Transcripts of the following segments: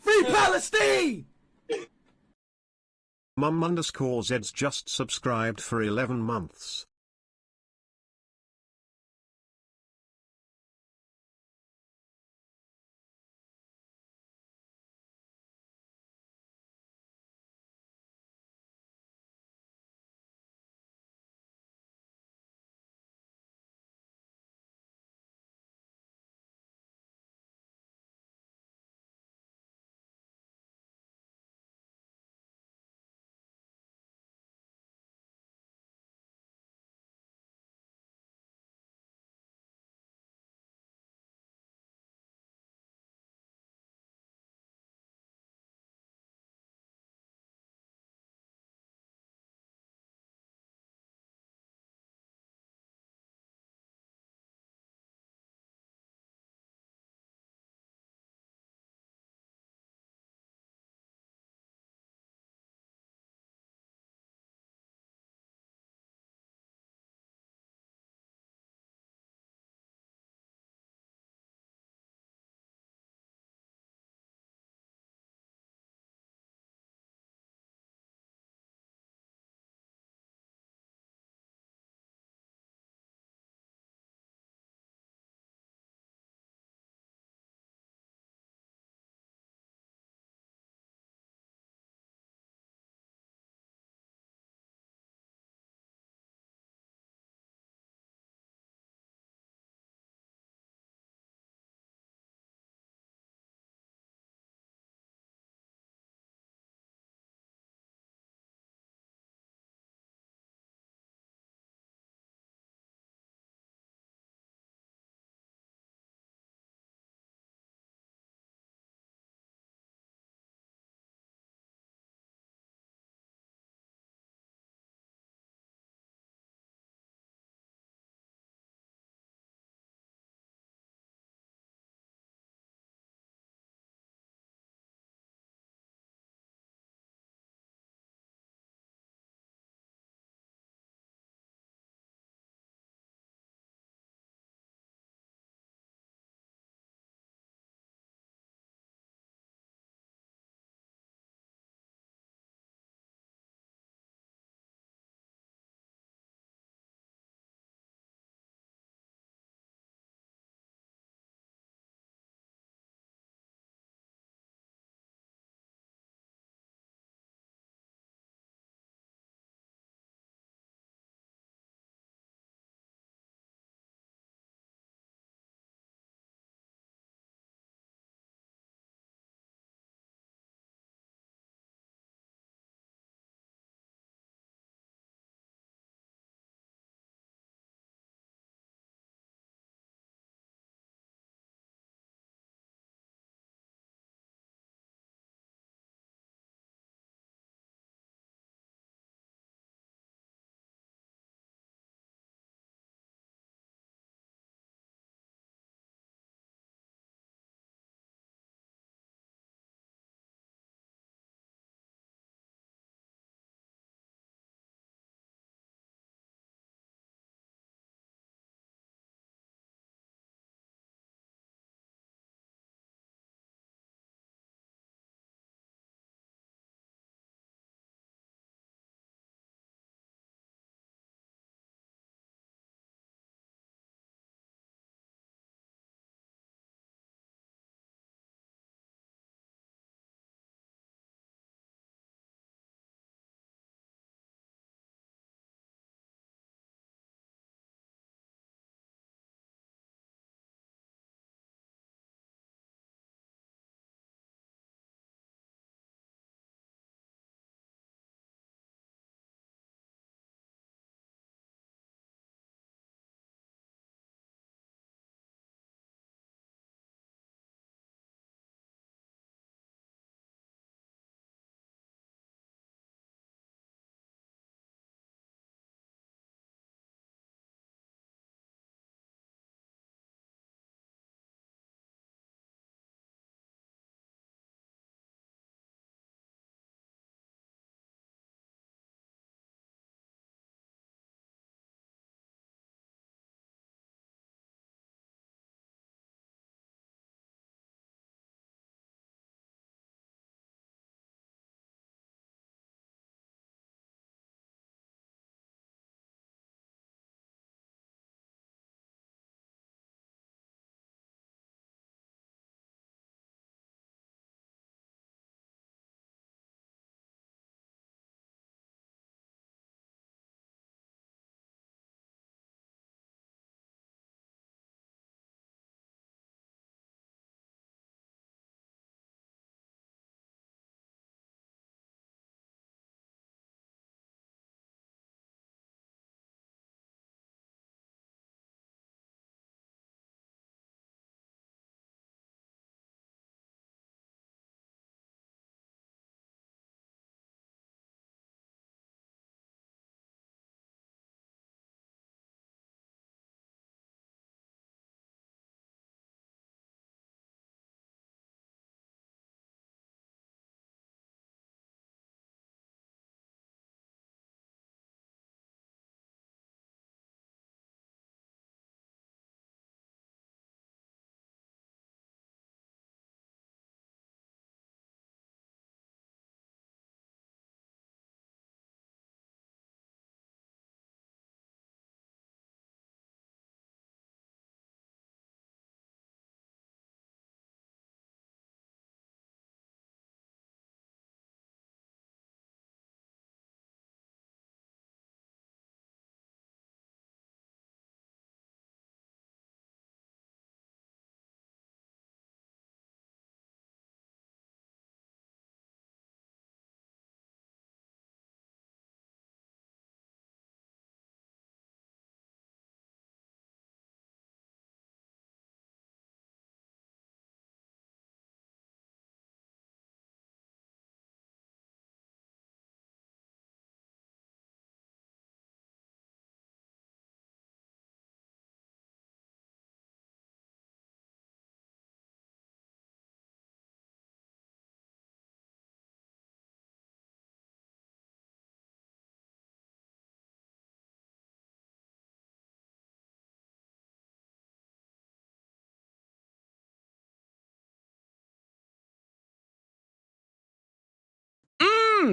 Free Palestine! Mum_Zeds just subscribed for 11 months.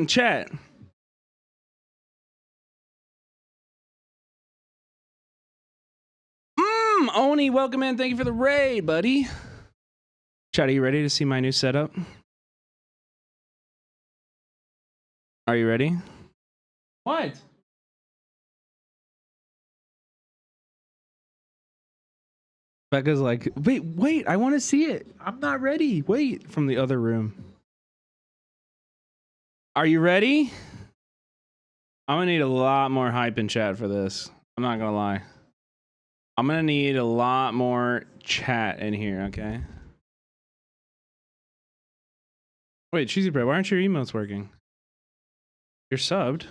Chat. Oni, welcome in. Thank you for the raid, buddy. Chat, are you ready to see my new setup? Are you ready? What? Becca's like, wait, I want to see it. I'm not ready. Wait, from the other room. Are you ready? I'm gonna need a lot more hype in chat for this. I'm not gonna lie. I'm gonna need a lot more chat in here, okay? Wait, Cheesy Bread, why aren't your emotes working? You're subbed.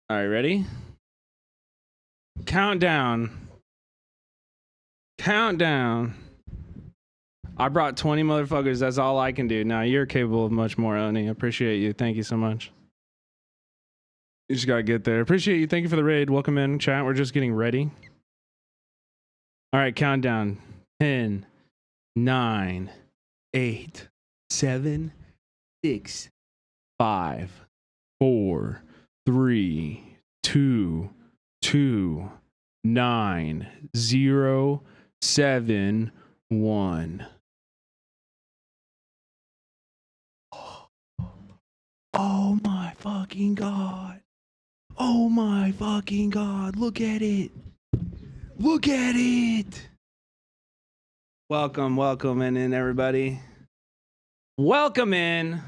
All right, ready? Countdown. Countdown. I brought 20 motherfuckers. That's all I can do. Now, you're capable of much more, Oni. I appreciate you. Thank you so much. You just gotta get there. Appreciate you. Thank you for the raid. Welcome in, chat. We're just getting ready. All right, countdown. 10, 9, 8, 7, 6, 5, 4, 3, 2, 2, 9, 0, 7, 1. Oh my fucking god. Oh my fucking god. Look at it. Look at it. Welcome in everybody. Welcome in.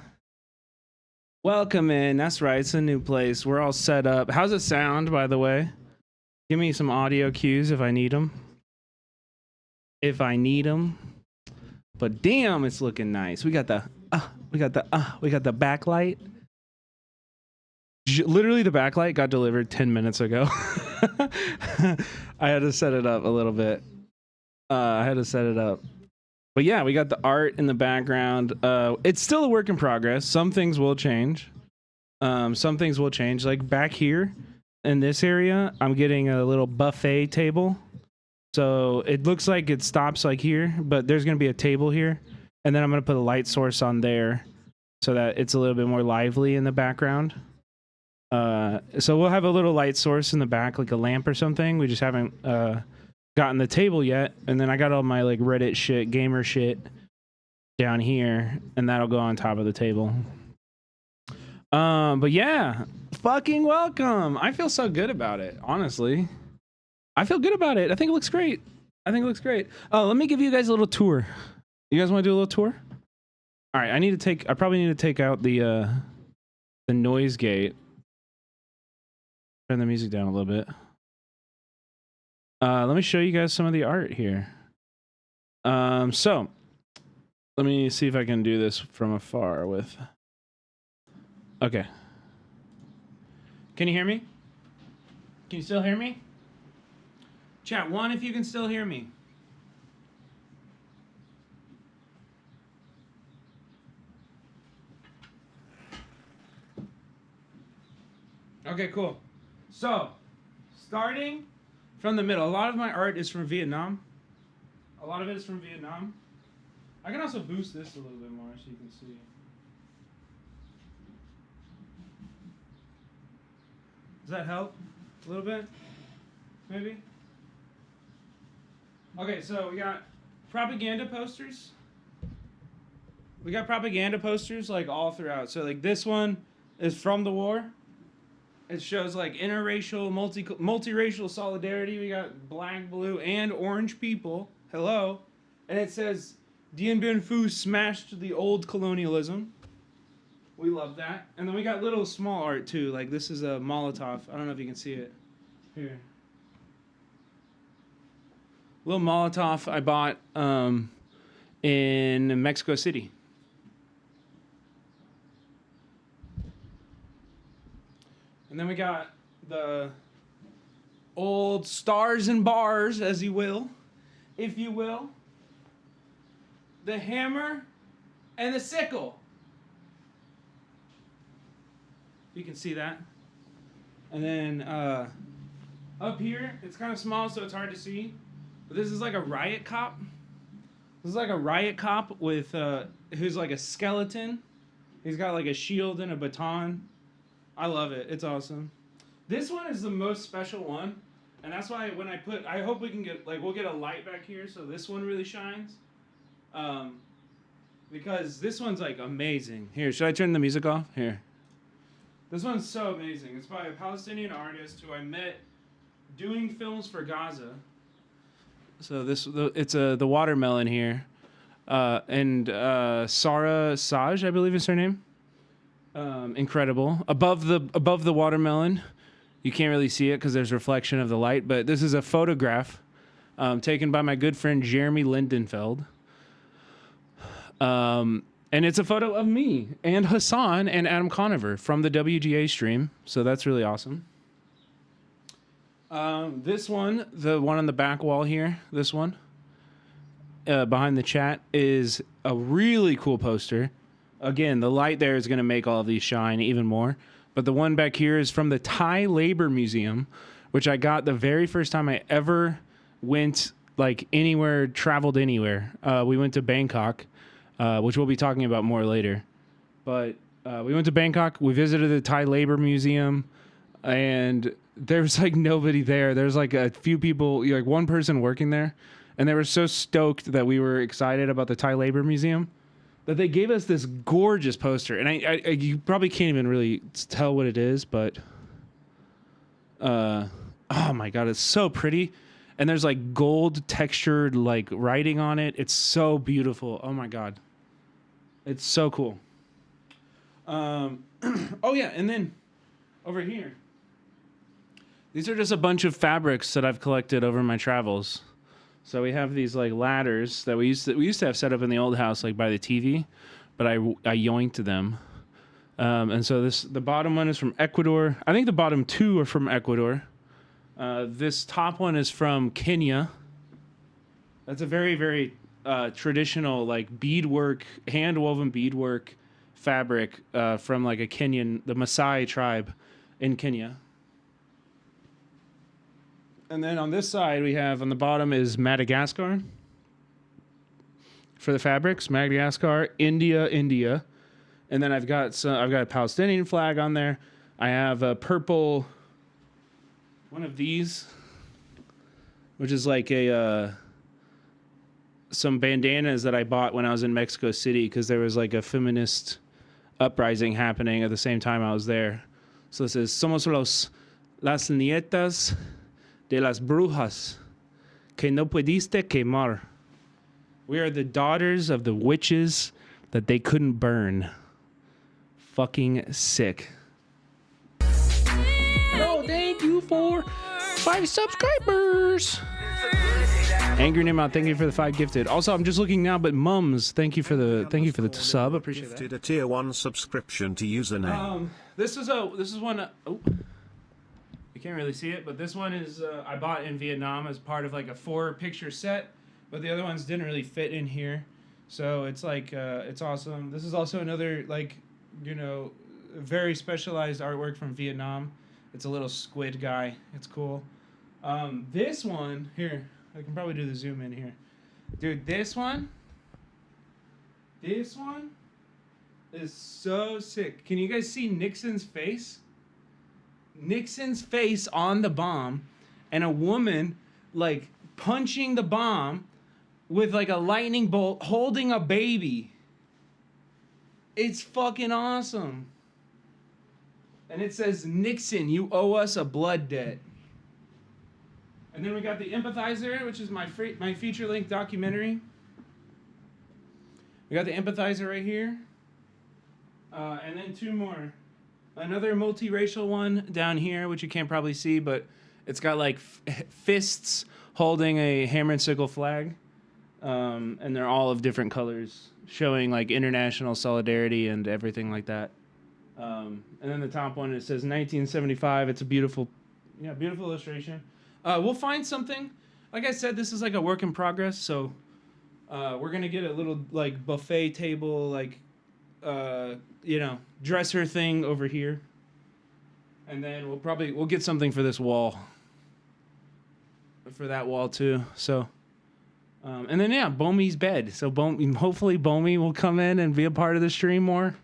Welcome in. That's right. It's a new place. We're all set up. How's it sound, by the way? Give me some audio cues if I need them. If I need them. But damn, it's looking nice. We got the backlight. Literally, the backlight got delivered 10 minutes ago. I had to set it up a little bit. But yeah, we got the art in the background. It's still a work in progress. Some things will change. Like back here in this area, I'm getting a little buffet table. So it looks like it stops like here, but there's going to be a table here. And then I'm going to put a light source on there so that it's a little bit more lively in the background. So we'll have a little light source in the back, like a lamp or something. We just haven't gotten the table yet. And then I got all my like Reddit shit, gamer shit down here, and that'll go on top of the table. But yeah, fucking welcome. I feel so good about it, honestly. I feel good about it. I think it looks great. Oh, let me give you guys a little tour. You guys want to do a little tour? All right, I probably need to take out the noise gate. Turn the music down a little bit. Let me show you guys some of the art here. So let me see if I can do this from afar with. Okay. Can you hear me? Can you still hear me? Chat 1 if you can still hear me. Okay, cool. So, starting from the middle. A lot of my art is from Vietnam. I can also boost this a little bit more so you can see. Does that help? A little bit? Maybe? Okay, so we got propaganda posters. Like all throughout. So like this one is from the war. It shows like interracial, multiracial solidarity. We got black, blue, and orange people. Hello. And it says, Dien Bien Phu smashed the old colonialism. We love that. And then we got little small art too. Like this is a Molotov. I don't know if you can see it. Here. Little Molotov I bought in Mexico City. And then we got the old stars and bars, as you will, if you will. The hammer and the sickle. You can see that. And then up here, it's kind of small, so it's hard to see. But this is like a riot cop. With who's like a skeleton He's got like a shield and a baton. I love it. It's awesome. This one is the most special one. And that's why when I hope we can get, like, we'll get a light back here so this one really shines. Because this one's like amazing. Here, should I turn the music off? Here. This one's so amazing. It's by a Palestinian artist who I met doing films for Gaza. So it's the watermelon here. And Sarah Saj, I believe is her name. Incredible. Above the watermelon, you can't really see it because there's reflection of the light, but this is a photograph taken by my good friend Jeremy Lindenfeld. And it's a photo of me and Hassan and Adam Conover from the WGA stream. So that's really awesome. This one, the one on the back wall here, this one, behind the chat, is a really cool poster. Again, the light there is going to make all of these shine even more. But the one back here is from the Thai Labor Museum, which I got the very first time I ever went, like, anywhere, traveled anywhere. We went to Bangkok, which we'll be talking about more later. But we went to Bangkok. We visited the Thai Labor Museum, and there was, like, nobody there. There's, like, a few people, like, one person working there, and they were so stoked that we were excited about the Thai Labor Museum that they gave us this gorgeous poster. And I you probably can't even really tell what it is, but oh my God, it's so pretty. And there's like gold textured like writing on it. It's so beautiful. Oh my God. It's so cool. Oh yeah, and then over here, these are just a bunch of fabrics that I've collected over my travels. So we have these like ladders that we used to have set up in the old house, like by the TV, but I yoinked them. And so the bottom one is from Ecuador. I think the bottom two are from Ecuador. This top one is from Kenya. That's a very, very traditional like beadwork, hand-woven beadwork fabric from like the Maasai tribe in Kenya. And then on this side, we have on the bottom is Madagascar for the fabrics. Madagascar, India. And then I've got a Palestinian flag on there. I have a purple one of these, which is like some bandanas that I bought when I was in Mexico City because there was like a feminist uprising happening at the same time I was there. So it says, "Somos las nietas de las brujas que no pudiste quemar." We are the daughters of the witches that they couldn't burn. Fucking sick. Oh, thank you for 5 subscribers. Angry Nimrod, thank you for the 5 gifted. Also, I'm just looking now, but Mums, thank you for the sub. Appreciate gifted that. a tier 1 subscription to username. This is one. You can't really see it, but this one is I bought in Vietnam as part of like a 4-picture set, but the other ones didn't really fit in here, so it's like it's awesome. This is also another like very specialized artwork from Vietnam. It's a little squid guy. It's cool. This one here, I can probably do the zoom in here, dude. This one is so sick. Can you guys see Nixon's face? Nixon's face on the bomb, and a woman like punching the bomb with like a lightning bolt holding a baby. It's fucking awesome. And it says, "Nixon, you owe us a blood debt." And then we got the Empathizer, which is my feature-length documentary. We got the Empathizer right here. And then 2 more. Another multiracial one down here, which you can't probably see, but it's got like fists holding a hammer and sickle flag. And they're all of different colors, showing like international solidarity and everything like that. And then the top one, it says 1975. It's a beautiful illustration. We'll find something. Like I said, this is like a work in progress, so we're gonna get a little like buffet table, like dresser thing over here, and then we'll get something for this wall, for that wall too. So, and then Bomi's bed. So hopefully Bomi will come in and be a part of the stream more.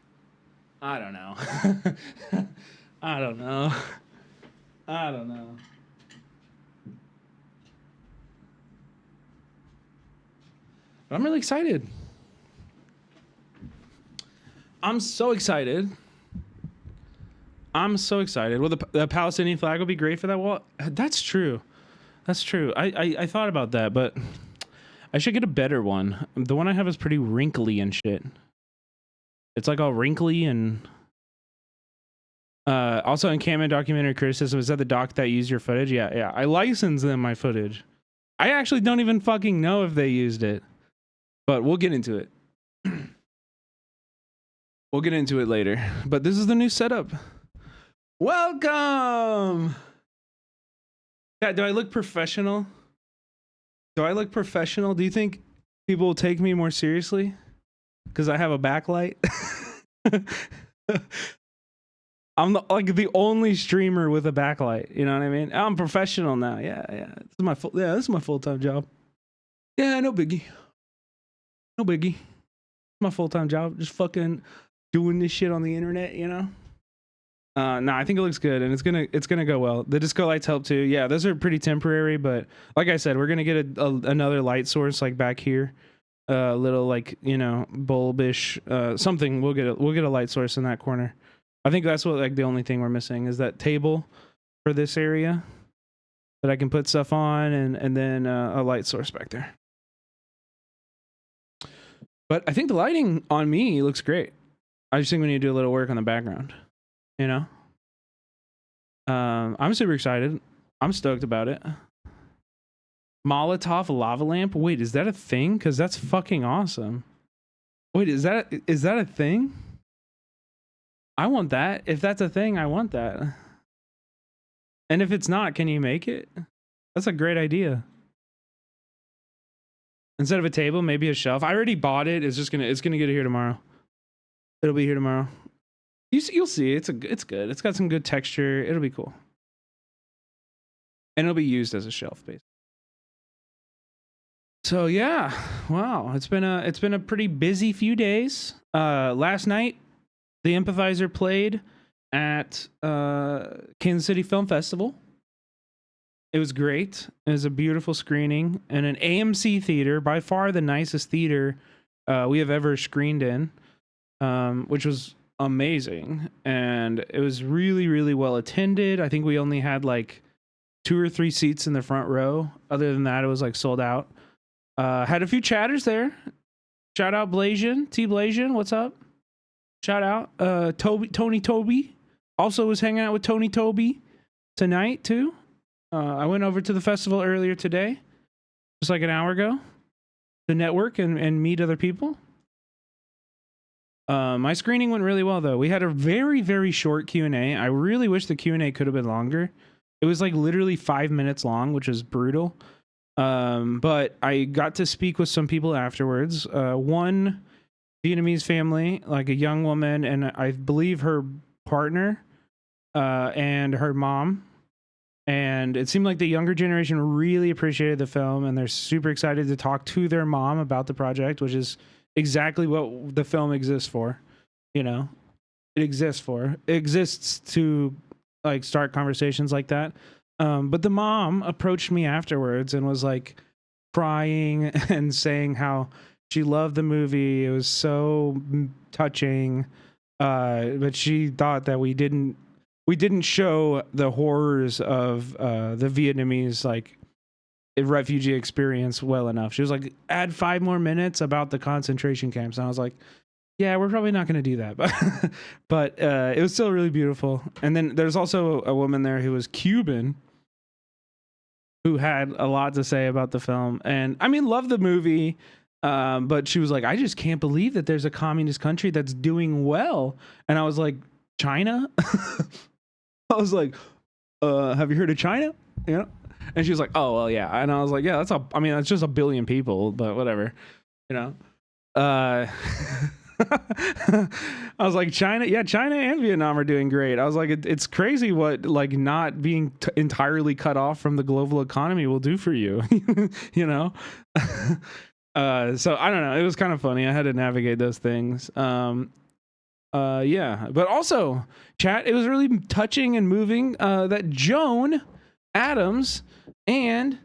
I don't know. I don't know. I don't know. But I'm really excited. I'm so excited. I'm so excited. Well, the Palestinian flag will be great for that wall. That's true. That's true. I thought about that, but I should get a better one. The one I have is pretty wrinkly and shit. It's like all wrinkly and... also, Encampment documentary criticism. Is that the doc that used your footage? Yeah. I licensed them my footage. I actually don't even fucking know if they used it. But we'll get into it. We'll get into it later. But this is the new setup. Welcome! Yeah, do I look professional? Do I look professional? Do you think people will take me more seriously? Because I have a backlight? I'm the only streamer with a backlight. You know what I mean? I'm professional now. Yeah. This is my full-time job. Yeah, no biggie. No biggie. My full-time job. Just fucking doing this shit on the internet, you know? I think it looks good, and it's gonna go well. The disco lights help too. Yeah, those are pretty temporary, but like I said, we're gonna get another light source like back here, a little like, you know, bulbish something. We'll get a light source in that corner. I think that's what, like, the only thing we're missing is that table for this area that I can put stuff on, and then a light source back there. But I think the lighting on me looks great. I just think we need to do a little work on the background, you know? I'm super excited. I'm stoked about it. Molotov lava lamp? Wait, is that a thing? Because that's fucking awesome. Wait, is that a thing? I want that. If that's a thing, I want that. And if it's not, can you make it? That's a great idea. Instead of a table, maybe a shelf. I already bought it. It's gonna get here tomorrow. It'll be here tomorrow. You'll see. It's good. It's got some good texture. It'll be cool. And it'll be used as a shelf base. So yeah, wow. It's been a pretty busy few days. Last night, the Empathizer played at Kansas City Film Festival. It was great. It was a beautiful screening in an AMC theater, by far the nicest theater we have ever screened in, which was amazing. And it was really, really well attended. I think we only had like 2 or 3 seats in the front row. Other than that, it was like sold out. Had a few chatters there. Shout out Blasian, T Blasian, what's up? Shout out Tony Toby. Also was hanging out with Tony Toby tonight too. I went over to the festival earlier today, just like an hour ago, to network and meet other people. My screening went really well though. We had a very, very short Q&A. I really wish the Q&A could have been longer. It was like literally 5 minutes long, which was brutal. But I got to speak with some people afterwards. One Vietnamese family, like a young woman, and I believe her partner, and her mom. And it seemed like the younger generation really appreciated the film, and they're super excited to talk to their mom about the project, which is exactly what the film exists for. You know, it exists to like start conversations like that. But the mom approached me afterwards and was like crying and saying how she loved the movie. It was so touching. But she thought that we didn't show the horrors of the Vietnamese like refugee experience well enough. She was like, add 5 more minutes about the concentration camps. And I was like, yeah, we're probably not going to do that. But it was still really beautiful. And then there's also a woman there who was Cuban, who had a lot to say about the film. And I mean, loved the movie. But she was like, I just can't believe that there's a communist country that's doing well. And I was like, China? I was like, have you heard of China? You know? And she was like, oh, well, yeah. And I was like, yeah, that's just 1 billion people, but whatever, you know? I was like, China and Vietnam are doing great. I was like, it's crazy what like not being entirely cut off from the global economy will do for you, you know? So I don't know. It was kind of funny. I had to navigate those things. Yeah, but also chat, it was really touching and moving that Joan Adams and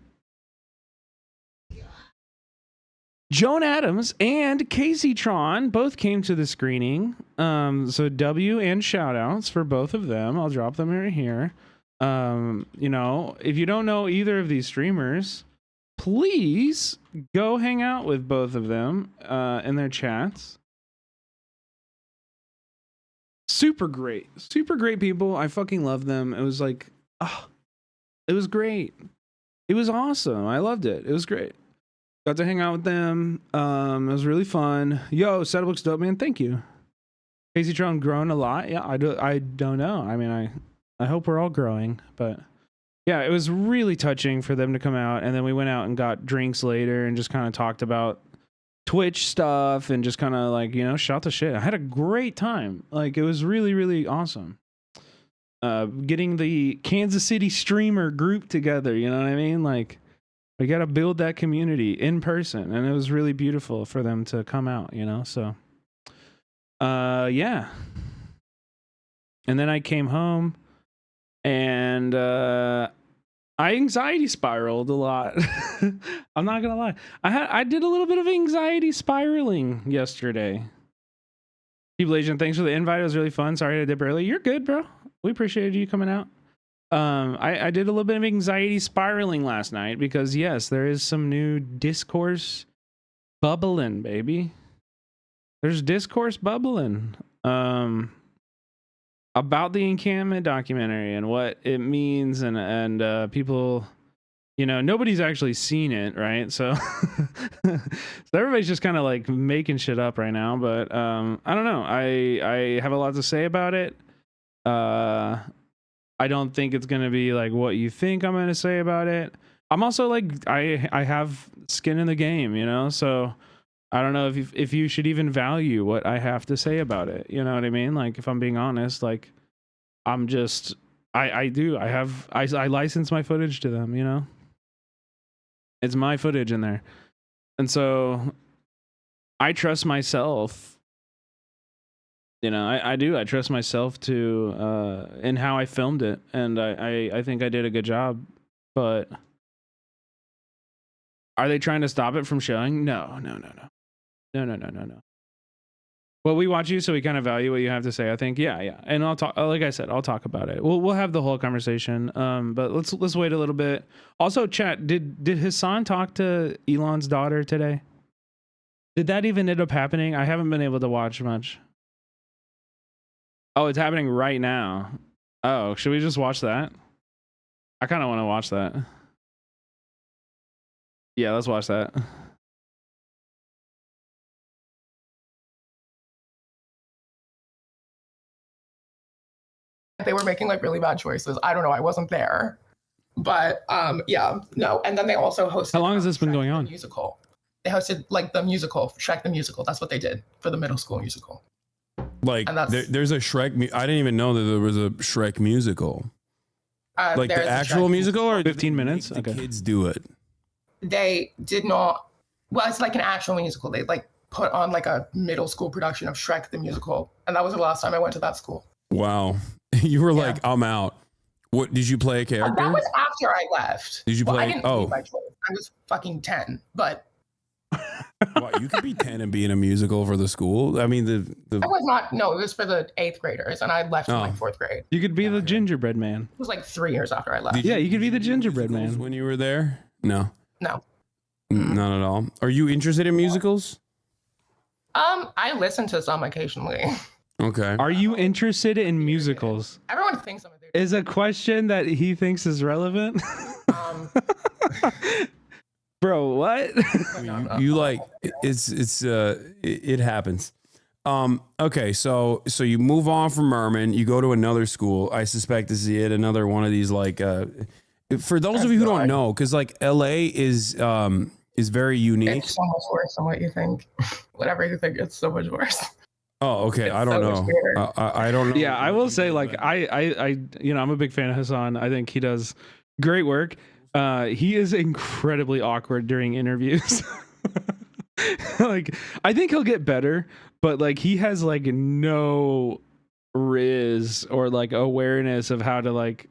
Casey Tron both came to the screening. So W and shout outs for both of them. I'll drop them right here. You know, if you don't know either of these streamers, please go hang out with both of them in their chats. Super great people. I fucking love them. It was like, it was great. It was awesome. I loved it. It was great. Got to hang out with them. It was really fun. Yo, setup looks dope, man. Thank you. Casey Tron grown a lot. Yeah, I don't know. I mean, I hope we're all growing, but yeah, it was really touching for them to come out. And then we went out and got drinks later and just kind of talked about Twitch stuff and just kind of like, you know, shot the shit. I had a great time. Like, it was really, really awesome. Getting the Kansas City streamer group together, you know what I mean? Like, we got to build that community in person, and it was really beautiful for them to come out, you know? So, yeah. And then I came home and, I anxiety spiraled a lot. I'm not gonna lie. I did a little bit of anxiety spiraling yesterday. People Agent, thanks for the invite. It was really fun. Sorry to dip early. You're good, bro. We appreciated you coming out. I did a little bit of anxiety spiraling last night because yes, there is some new discourse bubbling, baby. There's discourse bubbling. About the Encampment documentary and what it means, and people, you know, nobody's actually seen it, right? So, so everybody's just kind of like making shit up right now. But I don't know. I have a lot to say about it. I don't think it's gonna be like what you think I'm gonna say about it. I'm also like I have skin in the game, you know. So I don't know if you should even value what I have to say about it. You know what I mean? Like, if I'm being honest, like, I'm just, I license my footage to them, you know? It's my footage in there. And so I trust myself. You know, I do. I trust myself to, in how I filmed it. And I think I did a good job, but are they trying to stop it from showing? No. Well, we watch you, so we kind of value what you have to say. I think, yeah, and I'll talk. Like I said, I'll talk about it. We'll have the whole conversation. But let's wait a little bit. Also, chat. Did Hassan talk to Elon's daughter today? Did that even end up happening? I haven't been able to watch much. Oh, it's happening right now. Oh, should we just watch that? I kind of want to watch that. Yeah, let's watch that. They were making like really bad choices. I don't know. I wasn't there, but yeah, no. And then they also hosted. How long has this been going on? Musical. They hosted like the musical, Shrek the musical. That's what they did for the middle school musical. Like there's a Shrek. I didn't even know that there was a Shrek musical. Like the actual musical, or 15 minutes. The kids do it. They did not. Well, it's like an actual musical. They like put on like a middle school production of Shrek the musical, and that was the last time I went to that school. Wow. You were like, I'm out. What did you play a character? That was after I left. Did you play? I didn't leave my choice. I was fucking 10, but wow, you could be 10 and be in a musical for the school. I mean, I was not. No, it was for the 8th graders, and I left in like 4th grade. You could be the gingerbread man. It was like 3 years after I left. Yeah, you could be the gingerbread man when you were there. No, not at all. Are you interested in musicals? I listen to some occasionally. Okay. Are you interested in musicals? Everyone thinks I'm a is a question that he thinks is relevant. Bro, what? You like it happens. Okay, so you move on from Merman, you go to another school. I suspect to see it another one of these like for those of you who don't know, because like LA is very unique. It's so much worse than what you think. Whatever you think, it's so much worse. Oh, okay. I don't know. I don't know. Yeah, I will say, like, I, you know, I'm a big fan of Hassan. I think he does great work. He is incredibly awkward during interviews. Like, I think he'll get better, but like he has like no riz or like awareness of how to like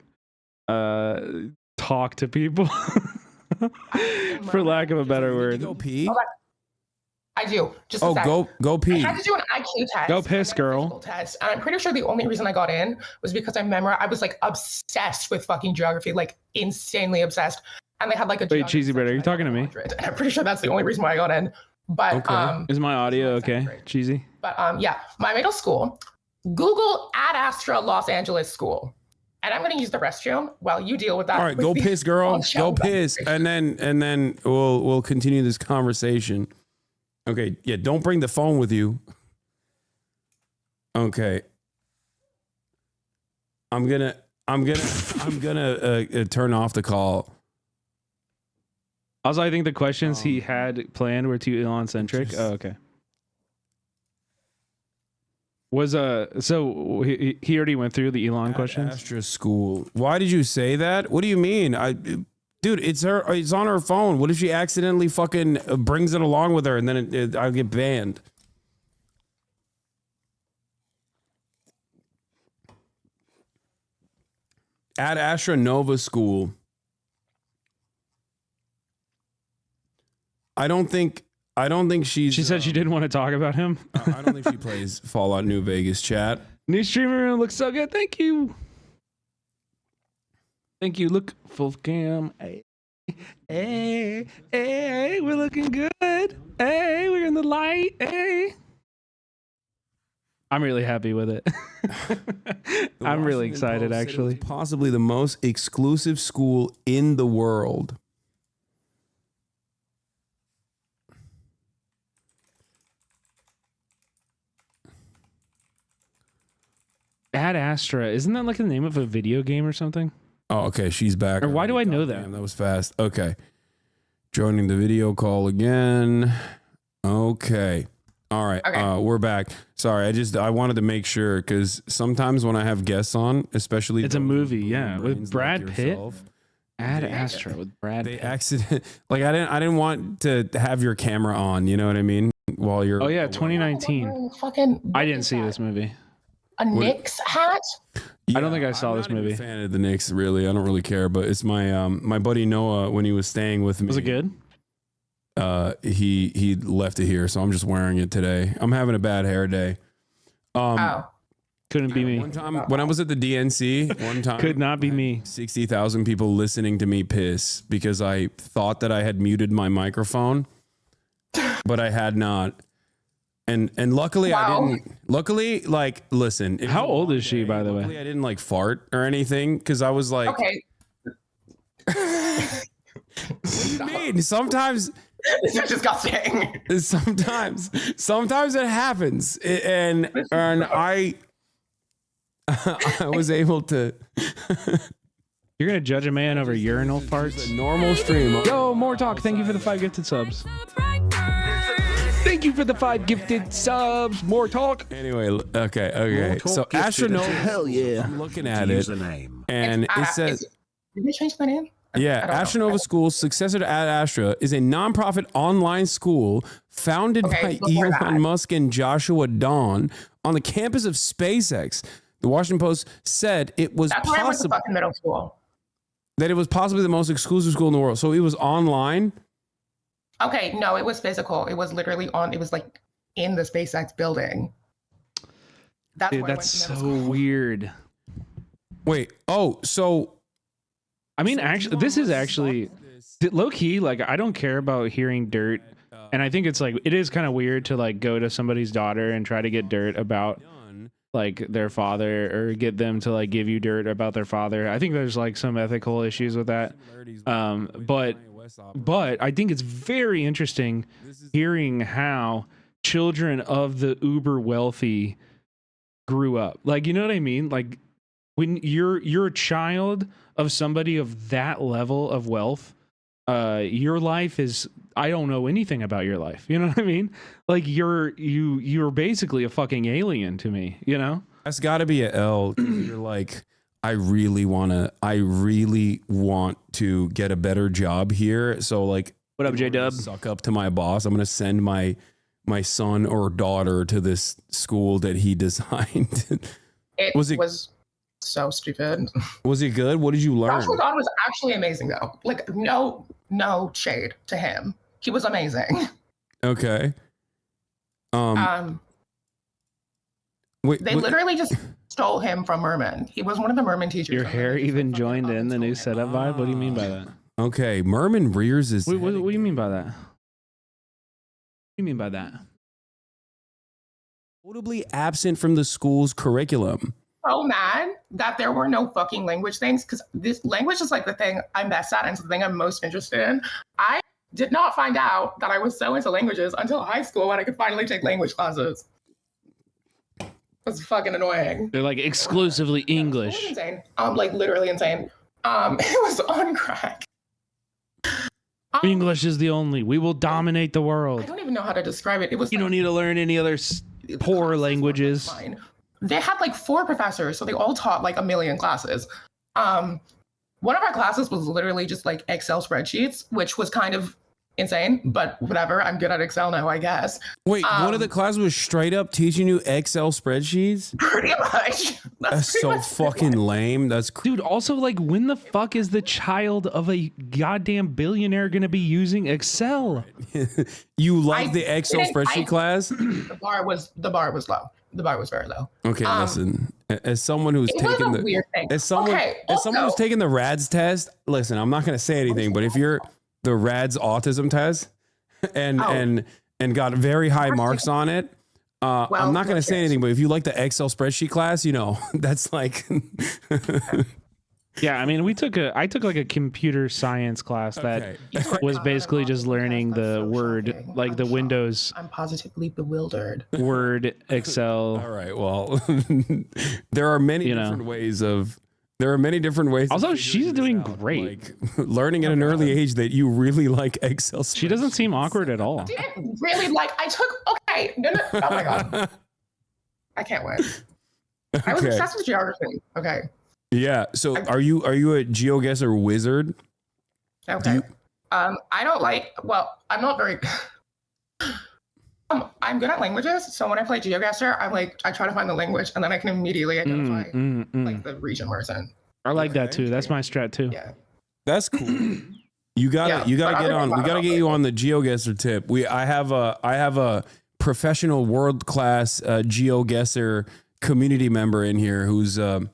talk to people. For lack of a better word. Go pee. I do. Just a sec. Go I pee. had to do an IQ test. Go piss, girl. Test, and I'm pretty sure the only reason I got in was because I was like obsessed with fucking geography, like insanely obsessed. And they had like a wait, Cheesy Bread, are you talking to me? And I'm pretty sure that's the only reason why I got in. But Okay. Is my audio okay, Cheesy? But yeah, my middle school, Google Ad Astra Los Angeles School. And I'm going to use the restroom while you deal with that. All right, go piss, girl. Go piss, and then we'll continue this conversation. Okay, yeah, don't bring the phone with you. Okay, I'm gonna turn off the call. Also, I think the questions he had planned were too Elon centric. Oh, okay. Was so he already went through the Elon questions? Astra School. Why did you say that? What do you mean? Dude, it's on her phone. What if she accidentally fucking brings it along with her and then I'll get banned? Ad Astra Nova School. I don't think she's. She said she didn't want to talk about him. I don't think she plays Fallout New Vegas, chat. New streamer room looks so good. Thank you. Thank you. Look, full cam. Hey, hey, hey, we're looking good. Hey, we're in the light. Hey. I'm really happy with it. I'm really excited, actually. Possibly the most exclusive school in the world. Ad Astra, isn't that like the name of a video game or something? Oh, okay, she's back. Or why do I know that? Damn, that was fast. Okay. Joining the video call again. Okay. All right. Okay. We're back. Sorry, I wanted to make sure because sometimes when I have guests on, especially It's a movie, yeah, with brains Brad like Pitt. yourself, Ad Astra with Brad they Pitt. accident like I didn't want to have your camera on, you know what I mean? While you're Oh yeah, away. 2019. Fucking, I didn't see this movie. A Knicks hat? I don't think I saw I'm this not even movie. a fan of the Knicks, really. I don't really care, but it's my my buddy Noah when he was staying with me. Was it good? He left it here, so I'm just wearing it today. I'm having a bad hair day. Couldn't be me. One time when I was at the DNC, one time Could not be me. 60,000 people listening to me piss because I thought that I had muted my microphone, but I had not. And luckily I didn't. Luckily, like, listen. How old is she, by the way? Luckily, I didn't like fart or anything because I was like, Okay. What do you mean? Sometimes. This is disgusting. Sometimes it happens, and I was able to. You're gonna judge a man over urinal farts? A normal stream. Yo, more talk. Thank you for the 5 gifted subs. Thank you for the 5 gifted subs. More talk. Anyway, okay. So Astronova, hell yeah. I'm looking at it, Username. and it says. Did they change the name? Yeah, I don't know. Astronova School, successor to Ad Astra, is a nonprofit online school founded by before that. Elon Musk and Joshua Dawn on the campus of SpaceX. The Washington Post said it was That's where I went to possible fucking middle school. that it was possibly the most exclusive school in the world. So it was online. Okay, no, it was physical. It was literally on. It was like in the SpaceX building. That's Dude, where that's I went to so middle school. weird. Wait. Oh, so I mean, actually, this is actually low key. Like, I don't care about hearing dirt, and I think it's like it is kind of weird to like go to somebody's daughter and try to get dirt about like their father, or get them to like give you dirt about their father. I think there's like some ethical issues with that. But I think it's very interesting hearing how children of the uber wealthy grew up. Like, you know what I mean? Like, when you're a child of somebody of that level of wealth, your life is, I don't know anything about your life. You know what I mean? Like, you're basically a fucking alien to me, you know? that's got to be a L. 'Cause you're like, I really want to get a better job here. So like, What up, in order to J-Dub? Suck up to my boss. I'm going to send my son or daughter to this school that he designed. It was so stupid. Was it good? What did you learn? Joshua Don was actually amazing though. Like no shade to him. He was amazing. Okay. Wait, literally just stole him from Merman. He was one of the Merman teachers. Your hair even joined in the new setup vibe? What do you mean by that? Okay, Merman rears his What head do you mean by that? What do you mean by that? Notably absent from the school's curriculum. So mad that there were no fucking language things, because this language is like the thing I'm best at and it's the thing I'm most interested in. I did not find out that I was so into languages until high school when I could finally take language classes. It's fucking annoying. They're like exclusively It was English. insane. Like literally insane. It was on crack. English is the only. We will dominate the I world. don't even know how to describe it. It was You like, don't need to learn any other poor languages. fine. They had like 4 professors, so they all taught like a million classes. One of our classes was literally just like Excel spreadsheets, which was kind of insane, but whatever. I'm good at Excel now, I guess. Wait, one of the classes was straight up teaching you Excel spreadsheets? Pretty much. That's pretty so much fucking lame. That's Dude, also, like, when the fuck is the child of a goddamn billionaire going to be using Excel? you like I the Excel didn't- spreadsheet class? The bar was low. The bar was very low. Okay, listen. As someone who's It was taken a the weird thing. as someone Also, who's taken the RADS test, listen, I'm not going to say anything, but if you're the RADS autism test and got very high marks on it, I'm not going to say anything, but if you like the Excel spreadsheet class, you know, that's like Yeah, I mean, I took like a computer science class that was basically just learning the Word, like the Windows I'm positively bewildered. Word, Excel. all right. Well, there are many different ways of. There are many different ways. Also, of she's figuring doing this out. great. Like learning at an early age that you really like Excel. She doesn't seem awkward at all. Didn't really like. I took. Okay. No. Oh my god. I can't win. I was Okay. obsessed with geography. Okay. Yeah. So are you a GeoGuessr wizard? Okay. I don't like. Well, I'm not very. I'm good at languages, so when I play GeoGuessr, I try to find the language, and then I can immediately identify like the region where it's in. I like that too. That's my strat too. Yeah. That's cool. You gotta get on. We gotta get you on the GeoGuessr tip. I have a professional world class GeoGuessr community member in here who's no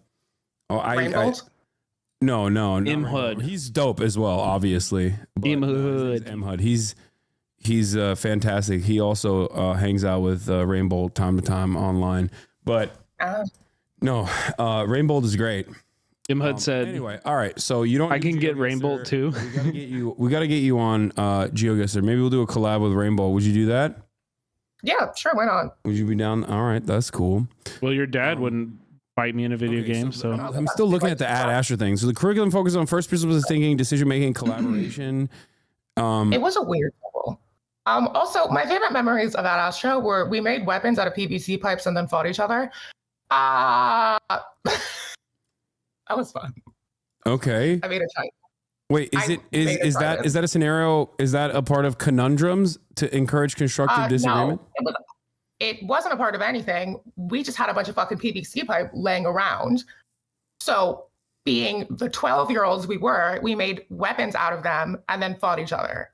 Imhud. He's dope as well, obviously. Imhud. He's fantastic. He also hangs out with Rainbow time to time online. But no, Rainbow is great. Imhud said. Anyway, all right. So you don't. I can get Rainbow too. We gotta get you on GeoGuessr. Maybe we'll do a collab with Rainbow. Would you do that? Yeah, sure. Why not? Would you be down? All right, that's cool. Well, your dad wouldn't fight me in a video game, so I'm still looking at the Ad Asher thing. So the curriculum focuses on first principles of thinking, decision making, collaboration. It was a weird level. Also, my favorite memories of Ad Astra were we made weapons out of PVC pipes and then fought each other. That was fun. Okay. I made a type. Wait, is that a scenario? Is that a part of conundrums to encourage constructive disagreement? No, it wasn't a part of anything. We just had a bunch of fucking PVC pipe laying around. So, being the 12-year-olds we were, we made weapons out of them and then fought each other.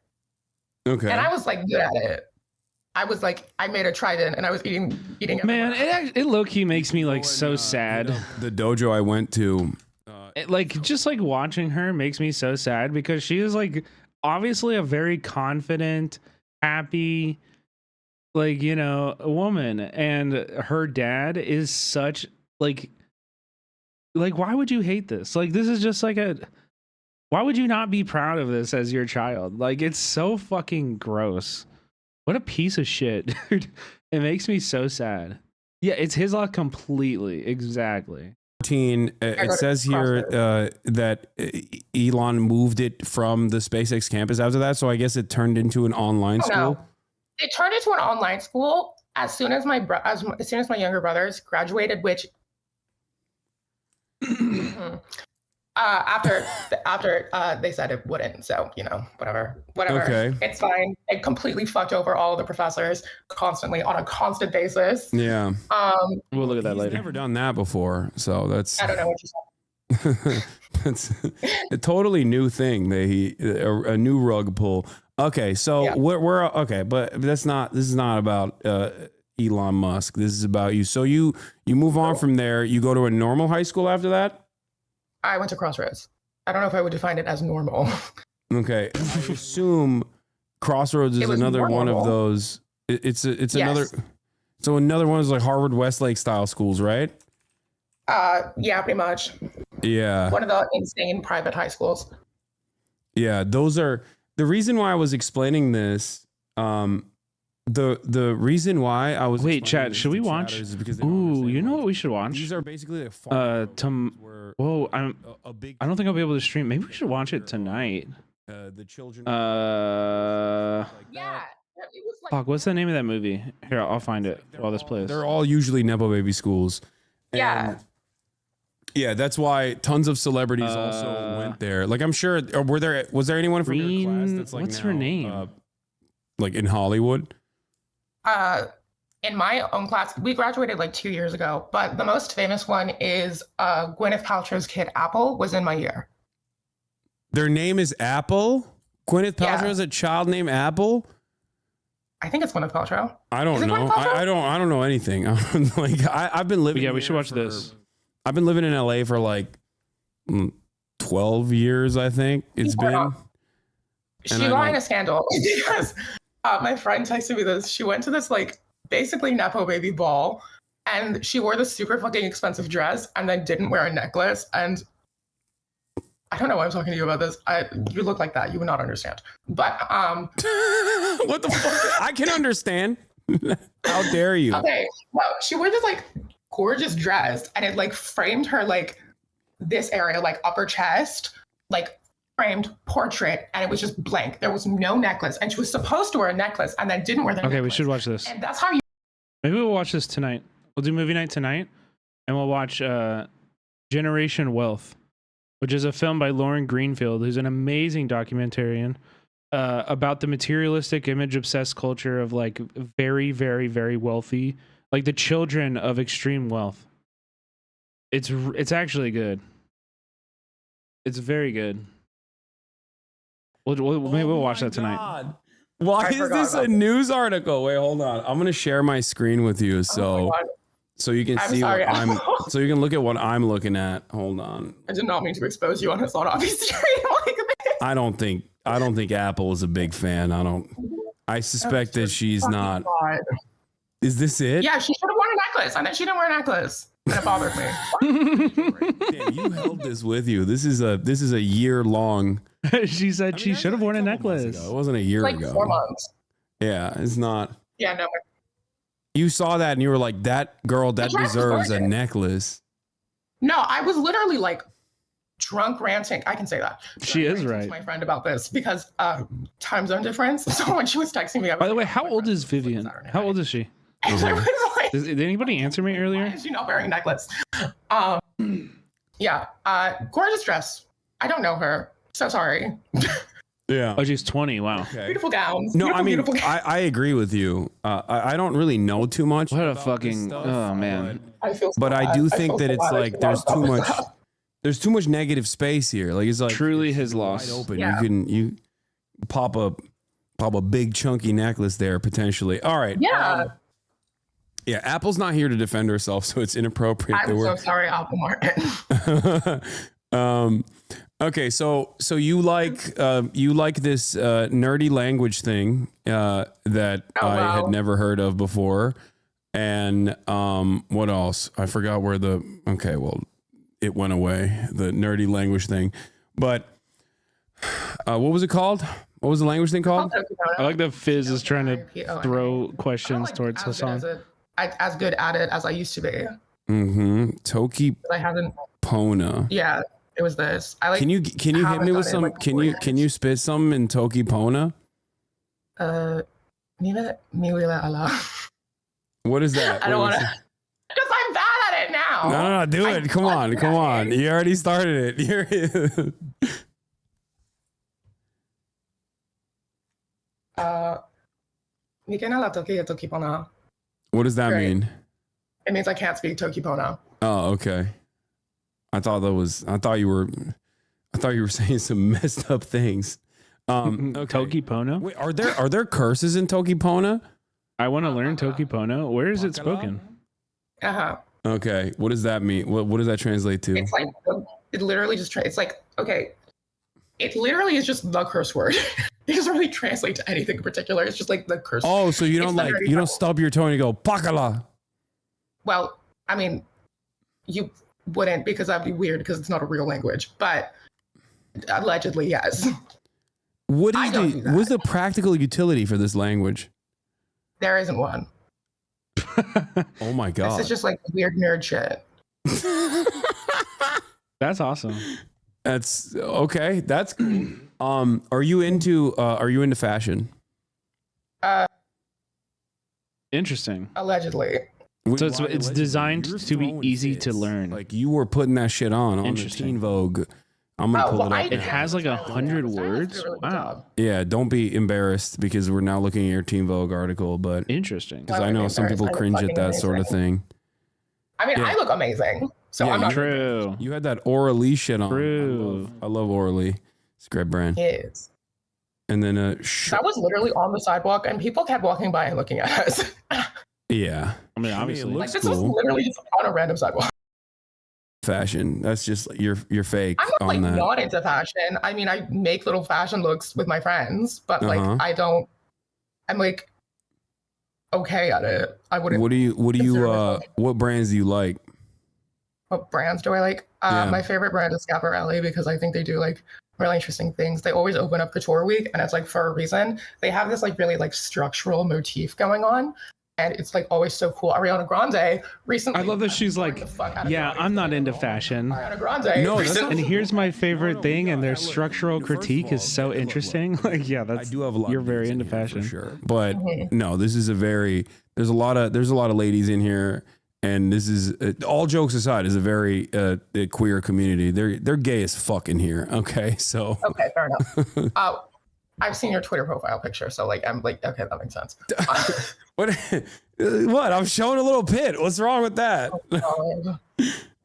Okay. And I was like good at it. I was like, I made a trident and I was eating it. man, it low key makes me like so sad. The dojo I went to. Just like watching her makes me so sad because she is like obviously a very confident, happy, like, you know, a woman, and her dad is such like why would you hate this? Like, this is just like why would you not be proud of this as your child? Like, it's so fucking gross. What a piece of shit, dude. It makes me so sad. Yeah, it's his luck completely. Exactly. It says here that Elon moved it from the SpaceX campus after that. So I guess it turned into an online school. No. It turned into an online school as soon as my younger brothers graduated, which After they said it wouldn't, so whatever. Okay. It's fine. It completely fucked over all of the professors constantly on a constant basis. Yeah. We'll look at that He's later. never done that before, so that's I don't know what you said. that's a totally new thing. A new rug pull. Okay, so Yeah. we're okay, but this is not about Elon Musk. This is about you. So you move on from there. You go to a normal high school after that. I went to Crossroads. I don't know if I would define it as normal. Okay, I assume Crossroads is It was another one of normal. those. It's Yes. another. So another one is like Harvard Westlake style schools, right? Yeah, pretty much. Yeah. One of the insane private high schools. Yeah, those are the reason why I was explaining this. The reason why I was Wait, explaining chat, this should to we watch? chatters is because they don't Ooh, understand, you know like, what we should watch? These are basically like farm programs where Whoa, a big. I don't think I'll be able to stream. Maybe we should watch it tonight. The children. Uh, Yeah. It was like fuck, what's the name of that movie? Here, I'll find it while this plays. They're all usually nepo baby schools. Yeah. And yeah, that's why tons of celebrities also went there. Like I'm sure, or was there anyone from your class that's like what's her name? Like in Hollywood? In my own class, we graduated like 2 years ago, but the most famous one is Gwyneth Paltrow's kid Apple was in my year. Their name is Apple. Gwyneth Yeah. Paltrow has a child named Apple. I think it's Gwyneth Paltrow. I don't Is it know. Gwyneth Paltrow? I don't know anything. Like I've been living. Yeah, we here should watch for- this. I've been living in LA for like 12 years. I think it's Yeah. been. She And I got in don't- a scandal because my friend texted me this. She went to this like basically Nepo baby ball and she wore this super fucking expensive dress and then didn't wear a necklace. And I don't know why I'm talking to you about this. You look like that. You would not understand. But What the fuck? I can understand. How dare you? okay, well, she wore this like gorgeous dress and it like framed her like this area, like upper chest, like framed portrait, and it was just blank. There was no necklace, and she was supposed to wear a necklace and then didn't wear the necklace. Okay, we should watch this. And that's how you Maybe we'll watch this tonight. We'll do movie night tonight, and we'll watch Generation Wealth, which is a film by Lauren Greenfield, who's an amazing documentarian about the materialistic, image-obsessed culture of like very, very, very wealthy, like the children of extreme wealth. It's actually good. It's very good. Maybe we'll watch that tonight. God. Why I is forgot this a about news article? Wait, hold on. I'm gonna share my screen with you Oh my God. so you can I'm see sorry. what I'm so you can look at what I'm looking at. Hold on. I did not mean to expose you on his obvious stream like this. I don't think Apple is a big fan. I suspect that she's Fucking not. God. Is this it? Yeah, she should have worn a necklace, and then she didn't wear a necklace, and it bothered me. Damn, you held this with you. This is a year long. She said she should have worn a necklace. It wasn't a year Like ago. 4 months. Yeah, it's not. Yeah, no. You saw that and you were like, that girl, that The dress was deserves a gorgeous. necklace. No, I was literally like drunk ranting. I can say that. She Drunk is ranting right. to my friend about this because time zone difference. So when she was texting me, I was By the way, like, how oh my old God, is this like Vivian? Saturday How night. old is she? And I was like, Did anybody answer me why earlier? is she not wearing a necklace? Yeah, gorgeous dress. I don't know her. So sorry. Yeah. Oh, she's 20. Wow. Okay. Beautiful gowns. No, beautiful, I mean, beautiful gowns. I agree with you. I don't really know too much. What a about this fucking stuff, oh man. I feel so But I bad. do feel think that so it's bad. I like should there's not too have much. brought this up. There's too much negative space here. Like it's like Truly it's his wide loss. Open. Yeah. You pop a big chunky necklace there potentially. All right. Yeah, Yeah. Apple's not here to defend herself, so it's inappropriate that I'm we're. so sorry, Apple Martin. Okay, so you like this nerdy language thing that I had wow. never heard of before, and what else? I forgot where the okay, well, it went away, the nerdy language thing, but what was it called? What was the language thing called? I like that Fizz is trying to throw I'm questions like towards Hassan. as good at it as I used to be. Toki I haven't. Pona. Yeah, it was this. I like. Can you hit haven't me with done it in, some? like, Can 4 you years. spit some in Toki Pona? Miwila Allah. What is that? I don't Wait, want to. Because I'm bad at it now. now. No, do it. Come on. You already started it. Tokipona. What does that Great. mean? It means I can't speak Tokipona. Oh, okay. I thought you were saying some messed up things. Okay. Tokipona? Wait, are there curses in Tokipona? I want to learn Tokipona. Where is it spoken? Uh-huh. Okay. What does that mean? What does that translate to? It's like, it literally just, it's like, okay, it literally is just the curse word. It doesn't really translate to anything in particular. It's just like the curse. Oh, so you don't stub your toe and you go, Pakala. Well, I mean, you wouldn't, because that'd be weird because it's not a real language, but allegedly, yes. What's the practical utility for this language? There isn't one. Oh my God. This is just like weird nerd shit. That's awesome. That's okay. That's cool. Are you into fashion? Interesting. Allegedly. So it's designed to be easy to learn. Like you were putting that shit on the Teen Vogue. I'm gonna pull it up. It has like 100 words. Wow. Yeah, don't be embarrassed because we're now looking at your Teen Vogue article, but Interesting. because I know some people cringe at that sort of thing. I mean, I look amazing, so Yeah, I'm not True. You had that Aura-Lee shit on. True. I love Aura-Lee. It's a great brand. Yes. And then that was literally on the sidewalk, and people kept walking by and looking at us. yeah. I mean, obviously. it Like looks this was cool. literally just on a random sidewalk. Fashion. That's just you're fake I'm not, on like that. not into fashion. I mean, I make little fashion looks with my friends, but like I'm like okay at it. I wouldn't. What brands do you like? What brands do I like? My favorite brand is Schiaparelli because I think they do like really interesting things. They always open up Couture Week, and it's like for a reason. They have this like really like structural motif going on. And it's like always so cool. Ariana Grande recently. I love that she's like, yeah, I'm not into fashion. Ariana Grande. No, and here's my favorite thing, and their structural critique is so interesting. Like, yeah, I do have a lot. You're of very dudes into in here fashion, for sure. But no, this is there's a lot of ladies in here, and this is all jokes aside, is a very queer community. They're gay as fuck in here. Okay, so okay, fair enough. I've seen your Twitter profile picture, so like I'm like, okay, that makes sense. What? I'm showing a little pit. What's wrong with that?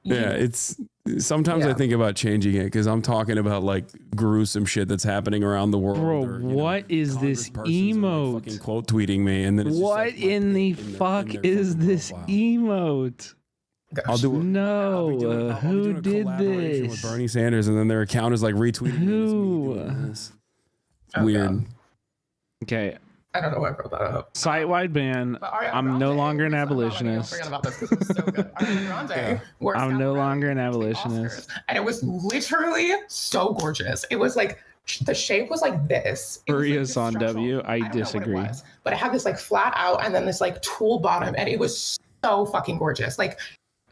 Yeah, it's sometimes I think about changing it because I'm talking about like gruesome shit that's happening around the world. Bro, or, what is this emote? Like fucking quote tweeting me, and then it's what just like, in the fuck is this emote? Gosh. Who did this? With Bernie Sanders, and then their account is like retweeting. Who? Weird. God. Okay. I don't know why I brought that up. Site-wide ban. I'm no longer an abolitionist. I'm no longer an abolitionist. And it was literally so gorgeous. It was like the shape was like this. Furious on W. I disagree. But it had this like flat out and then this like tool bottom, and it was so fucking gorgeous. Like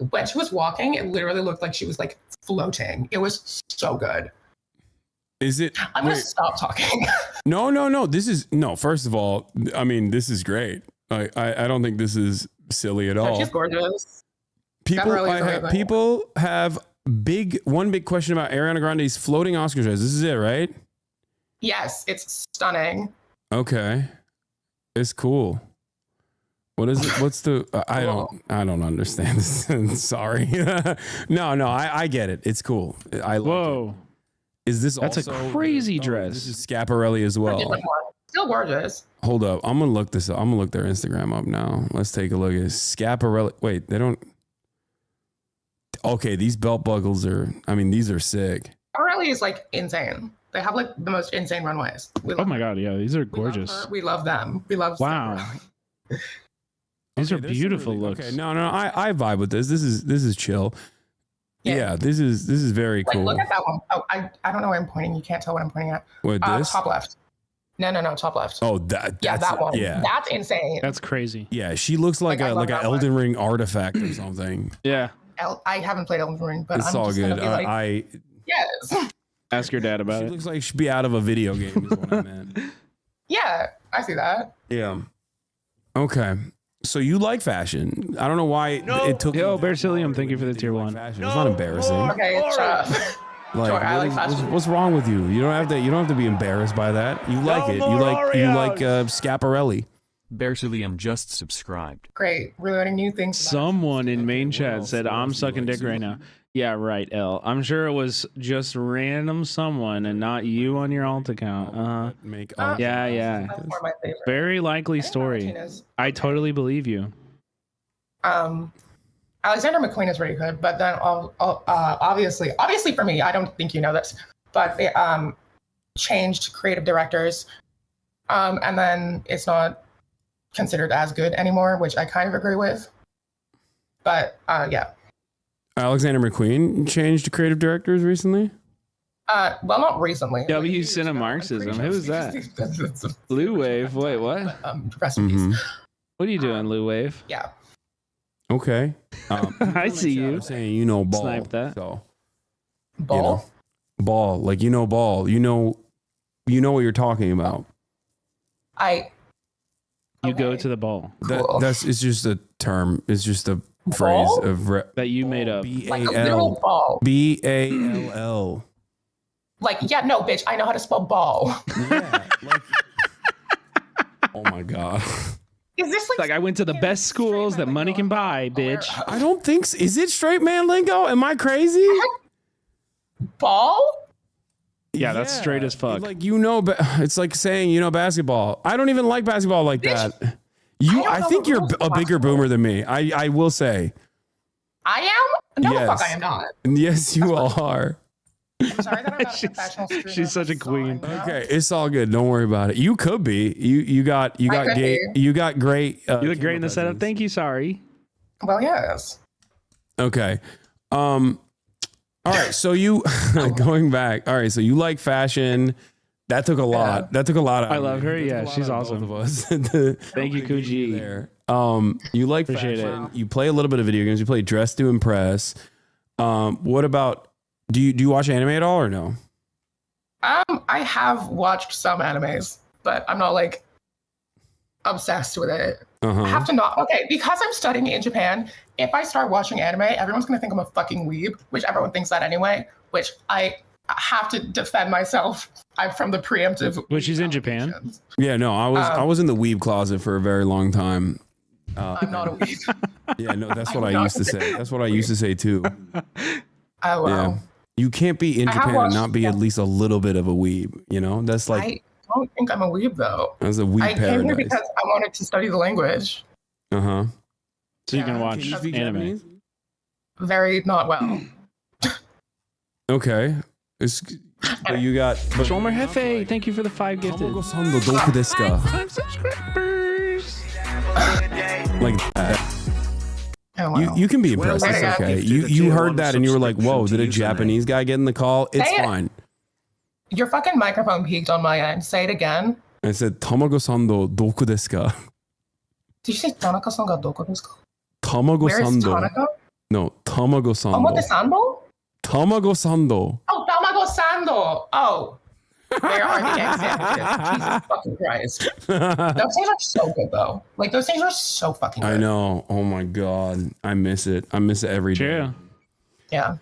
when she was walking, it literally looked like she was like floating. It was so good. Is it? I'm gonna stop talking. No. First of all, I mean, this is great. I don't think this is silly at all. She's gorgeous. People have one big question about Ariana Grande's floating Oscar dress. This is it, right? Yes, it's stunning. Okay, it's cool. What is it? What's the? I don't understand this. Sorry. No. I get it. It's cool. I like Whoa. it. Is this That's also a crazy dress? This is Schiaparelli as well. Still gorgeous. Hold up. I'm going to look this up. I'm going to look their Instagram up now. Let's take a look at Schiaparelli. Wait, they don't. Okay, these belt buckles these are sick. Schiaparelli is like insane. They have like the most insane runways. Oh my God. Yeah, these are gorgeous. We love them. We love Wow. These are beautiful looks. Okay, no, I vibe with this. This is chill. Yeah, this is very cool. Look at that one. Oh, I don't know where I'm pointing. You can't tell what I'm pointing at. What, this? Top left. No, top left. Oh, that one. Yeah, that's insane. That's crazy. Yeah, she looks like an Elden Ring artifact or something. Yeah. I haven't played Elden Ring, but it's all good. Yes. Ask your dad about it. She looks like she'd be out of a video game. Is what I meant. Yeah, I see that. Yeah. Okay. So you like fashion? I don't know why it took. Yo, you that Bearcilium, long thank you for the to tier like 1. fashion. It's not embarrassing. Okay, Like, sure, I like fashion. what's wrong with you? You don't have to be embarrassed by that. You like it. You like Schiaparelli. Bearcilium just subscribed. Great. We're learning new things. about Someone in main what chat else? said, What I'm else do you sucking like, dick right Susan? now. Yeah, right, L. I'm sure it was just random someone and not you on your alt account. Make Yeah, yeah. That's one of my favorite. Very likely I think story. Martinez- I totally believe you. Alexander McQueen is really good, but then obviously for me, I don't think you know this, but they changed creative directors, and then it's not considered as good anymore, which I kind of agree with. But yeah. Alexander McQueen changed creative directors recently. Well, not recently. W Like, Cinema I'm Marxism. pretty Who sure is that? it's- Blue Wave. Wait, what? Rest in peace. Mhm. What are you doing, Lou Wave? Yeah. Okay. I see you. I'm saying you know ball. Snipe that. So Ball. you know, ball like you know ball. You know what you're talking about. You go Okay. to the ball Cool. It's just a term. It's just a phrase Ball? of that you made up. Like a literal ball. BALL. Like, yeah, no, bitch, I know how to spell ball. Yeah. Like, oh my god. Is this Like I went to the best schools that money can buy, bitch. I don't think so. Is it straight man lingo? Am I crazy? Ball? Yeah, that's straight as fuck. Like it's like saying you know basketball. I don't even like basketball like Bitch, that. I I don't think know the you're rules of a bigger basketball. boomer than me. I will say. I am? No, the Yes. fuck I am not. Yes, you are. I'm sorry that I'm not a professional streamer. she's such a queen. Okay, it's all good. Don't worry about it. You could be. You got I could gay. be. You got great. You look great in the setup. Thank you. Sorry. Well, yes. Okay. All right. So you going back. All right. So you like fashion. That took a lot. Yeah. That took a lot. Out I of love me. her. That took Yeah, a lot she's out of awesome. both of us. Thank you, Kuji. There. You like Appreciate fashion. it. You play a little bit of video games. You play Dress to Impress. What about? Do you watch anime at all or no? I have watched some animes, but I'm not like obsessed with it. I Uh-huh. have to not. Okay, because I'm studying in Japan, if I start watching anime, everyone's going to think I'm a fucking weeb, which everyone thinks that anyway, which I have to defend myself from the preemptive. But she's in weeb Japan? allegations. Yeah. No. I was in the weeb closet for a very long time. I'm not a weeb. Yeah. No. That's what I'm I not used to a say. That's what I used to say too. Oh, well. Yeah. You can't be in I have Japan and watched- not be at least a little bit of a weeb. You know, that's like I don't think I'm a weeb, though. that's a weeb I came here paradise. because I wanted to study the language. Uh huh. So you can Yeah. watch Can you speak anime. Very not well. Okay. But you got. But, Shomer Hefe, thank you for the 5 gifted. Tamago-sando doku desu ka? 5 subscribers. Like that. Oh, wow. You can be impressed. Well, It's yeah. okay. Gifted a You tier heard one that and you were like, whoa, subscription did a to username. Japanese guy get in the call? It's Say it. fine. Your fucking microphone peaked on my end. Say it again. I said, Tamago-sando doku desu ka? Did you say Tanaka-san ga doko desu ka? Where is Tamago-sando. Tanaka? No, Tamago-sando. Omote-sando? Tamago-sando. Oh, Tamago-sando. Oh. Where are the egg sandwiches? Jesus fucking Christ. Those things are so good, though. Like, those things are so fucking good. I know. Oh my God. I miss it. I miss it every day. True. Yeah.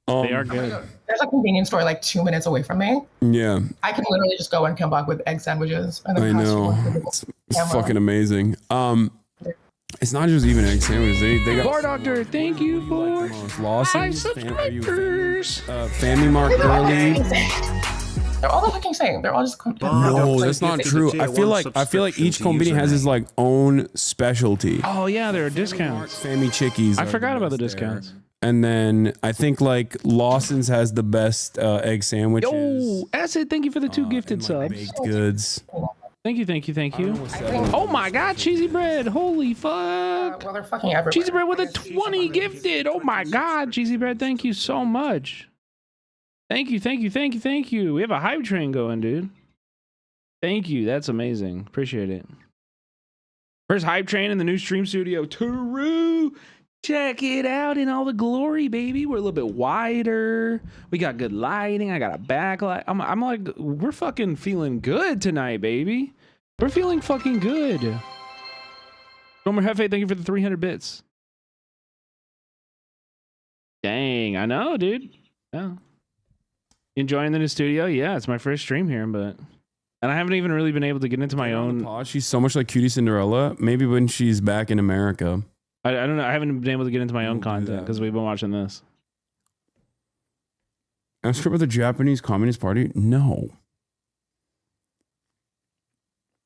They are good. There's a convenience store like 2 minutes away from me. Yeah, I can literally just go and come back with egg sandwiches. And then I pass you know. one to the It's camera. fucking amazing. It's not just even egg sandwiches. They got Bar Doctor, thank you for Lawson, 5 subscribers. Family Mart Girly. They're all the fucking same. They're all just. No, that's not true. I feel like each company has its like own specialty. Oh, yeah, there are discounts. Family Chickies. I are forgot about the best there. discounts. And then I think like Lawson's has the best egg sandwiches. Yo, Acid, thank you for the 2 gifted and, like, subs. baked goods. Thank you, thank you, thank you. think- Oh my God, Cheesy Bread. Holy fuck. Well, they're fucking everywhere. Cheesy Bread with a 20 gifted. Oh my God, Cheesy Bread, thank you so much. Thank you, thank you, thank you, thank you. We have a hype train going, dude. Thank you. That's amazing. Appreciate it. First hype train in the new stream studio. Tru. Check it out in all the glory, baby. We're a little bit wider. We got good lighting. I got a backlight. I'm like, we're fucking feeling good tonight, baby. We're feeling fucking good. Gomer Hefe, thank you for the 300 bits. Dang, I know, dude. Yeah. Enjoying the new studio? Yeah, it's my first stream here, and I haven't even really been able to get into my own. She's so much like Cutie Cinderella. Maybe when she's back in America. I don't know. I haven't been able to get into my own We'll do content that. because we've been watching this. Ask her about the Japanese Communist Party? No.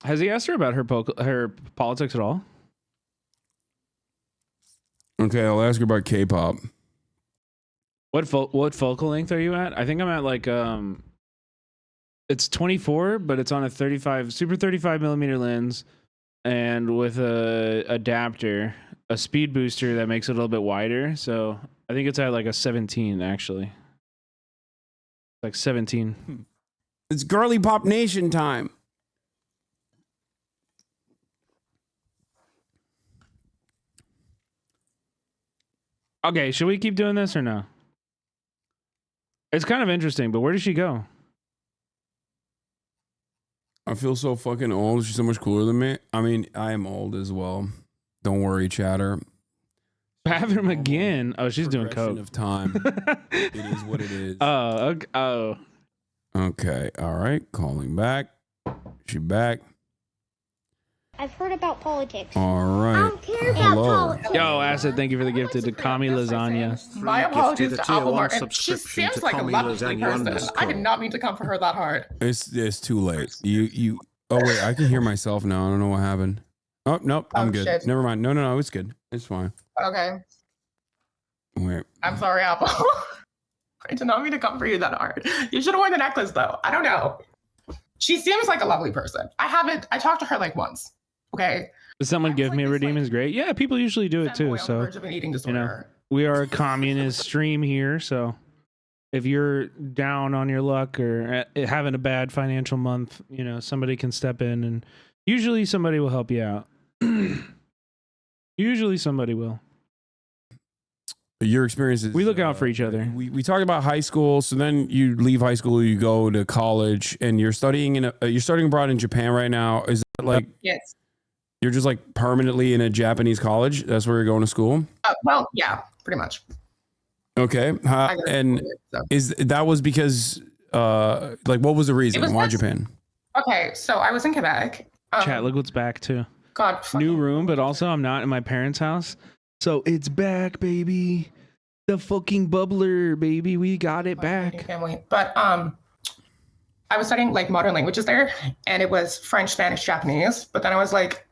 Has he asked her about her politics at all? Okay, I'll ask her about K-pop. What focal length are you at? I think I'm at like it's 24, but it's on a 35 millimeter lens, and with a adapter, a speed booster that makes it a little bit wider. So I think it's at like a 17 actually, like 17. It's Girly Pop Nation time. Okay, should we keep doing this or no? It's kind of interesting, but where does she go? I feel so fucking old. She's so much cooler than me. I mean, I am old as well. Don't worry, chatter. Bathroom again. Oh, she's doing Progression coke. of time. It is what it is. Oh, okay. Oh. Okay. All right. Calling back. She back. I've heard about politics. All right. I don't care about politics. Yo, Acid, thank you for the gifted to Kami Lasagna. My apologies Gifted a to tier Apple one Martin. She subscription seems to like a Tommy lovely Lasagna person. I underscore. did not mean to come for her that hard. It's too late. You. Oh wait, I can hear myself now. I don't know what happened. Oh nope, I'm Oh, good. shit. Never mind. No, it's good. It's fine. Okay. Wait. I'm sorry, Apple. I did not mean to come for you that hard. You should have worn the necklace, though. I don't know. She seems like a lovely person. I talked to her like once. Okay. Did someone give me a redeem is great? Yeah, people usually do it too. On the So verge of an eating disorder. we are a communist stream here. So if you're down on your luck or having a bad financial month, somebody can step in and usually somebody will help you out. Usually somebody will. Your experiences. We look out for each other. We talked about high school. So then you leave high school, you go to college, and you're studying you're studying abroad in Japan right now. Is that like Yes. you're just like permanently in a Japanese college? That's where you're going to school? Well, yeah, pretty much. Okay. And that was because like what was the reason? Why Japan? Okay, so I was in Quebec. Chat, look what's back too. God, New room, but also I'm not in my parents' house. So it's back, baby. The fucking bubbler, baby. We got it back. Family. But I was studying like modern languages there, and it was French, Spanish, Japanese. But then I was like,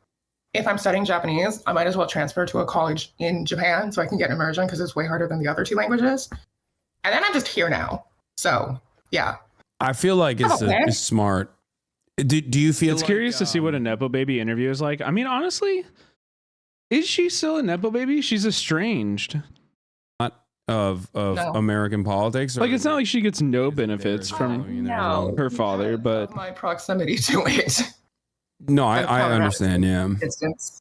if I'm studying Japanese, I might as well transfer to a college in Japan so I can get immersion because it's way harder than the other two languages. And then I'm just here now. So yeah. I feel like it's smart. Do you feel It's curious to see what a Nepo baby interview is like. I mean, honestly, is she still a Nepo baby? She's estranged. of No. American politics? Or Like, it's not like she gets no benefits from No. her father, but my proximity to it. No, I understand. Yeah. Distance.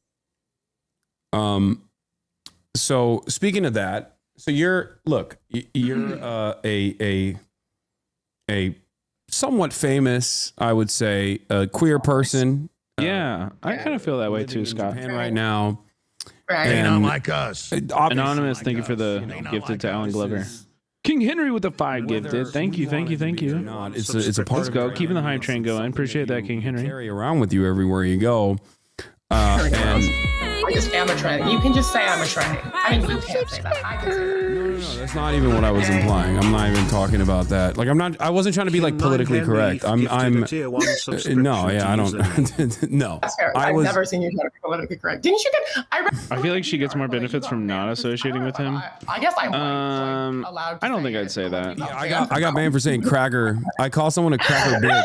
So speaking of that, so you're a somewhat famous, I would say, queer person. yeah, I kind of feel that way living too, in Scott. Japan right now. Right. And Not like us. Anonymous, thank you for the gifted to Alan Glover. King Henry with the 5 gifted. Thank you. Not, it's a part Let's of go. your Keeping the hype identity. train It's going. something Appreciate that, King Henry. Carry around with you everywhere you go. And I just am a tranny. You can just say I'm a tranny. I mean, you can't say that. I can say that. no, that's not even what I was implying. I'm not even talking about that. Like I wasn't trying to be like politically correct. I don't. No. That's fair. I I've was never seen you try to be politically correct. Didn't you get? I feel like she gets more benefits from not associating with him. I guess I'm white, so I'm allowed to I don't say think I'd it, say but that. people I got banned for saying cracker. I call someone a cracker bitch.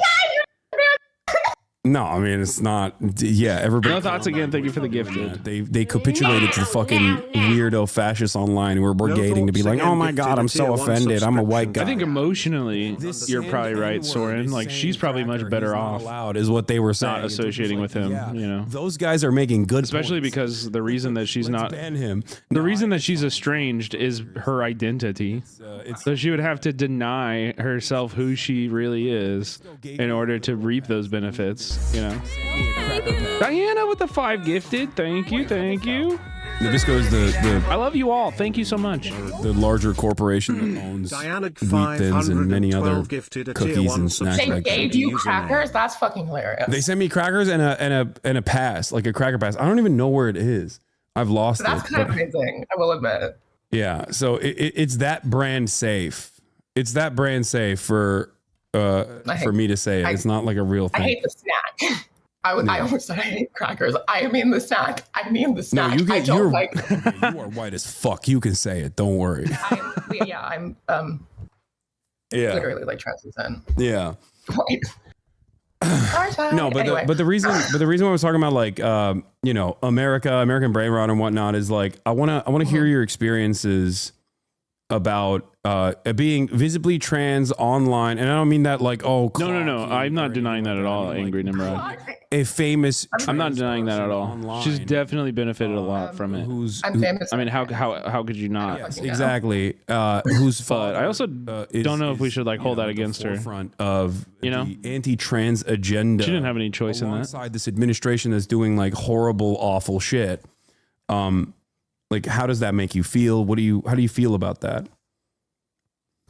No, I mean it's not. Yeah, everybody. No thoughts again. Thank you for the gifted. They capitulated to the fucking weirdo fascists online who were brigading to be like, oh my god, I'm so offended. I'm a white guy. I think emotionally, you're probably right, Soren. Like, she's probably much better off Loud is what they were saying. not associating with him. Yeah. You know, Those guys are making good especially points. because the reason that she's Let's not ban him. the reason that she's estranged is her identity. So she would have to deny herself who she really is in order to reap those benefits. because, you know. Diana with the 5 gifted. Thank you. Nabisco is the I love you all. Thank you so much. the larger corporation that owns Wheat Thins and many other cookies and snacks. They Like gave you crackers? That's fucking hilarious. they sent me crackers and a pass, like a cracker pass. I don't even know where it is. I've lost That's it. kind of amazing, I will admit. Yeah, so it's that brand safe. It's that brand safe for me to say it. It's not like a real thing. I hate the snack. I almost said I hate crackers. I mean the snack. No, you're white as fuck. You can say it. Don't worry. I'm literally like translucent. Yeah. White. No, but anyway. the reason why I was talking about like American brain rot and whatnot is like I want to hear your experiences about being visibly trans online, and I don't mean that like no. I'm not denying that at all, Angry Nimrod. A famous. I'm not denying that at all. Online. She's definitely benefited a lot from it. I'm famous. I mean, how could you not? Yes, exactly. Whose But I also don't know if we should like hold that against her. Front of the anti-trans agenda. She didn't have any choice in that. Alongside this administration that's doing like horrible, awful shit. Like how does that make you feel? How do you feel about that?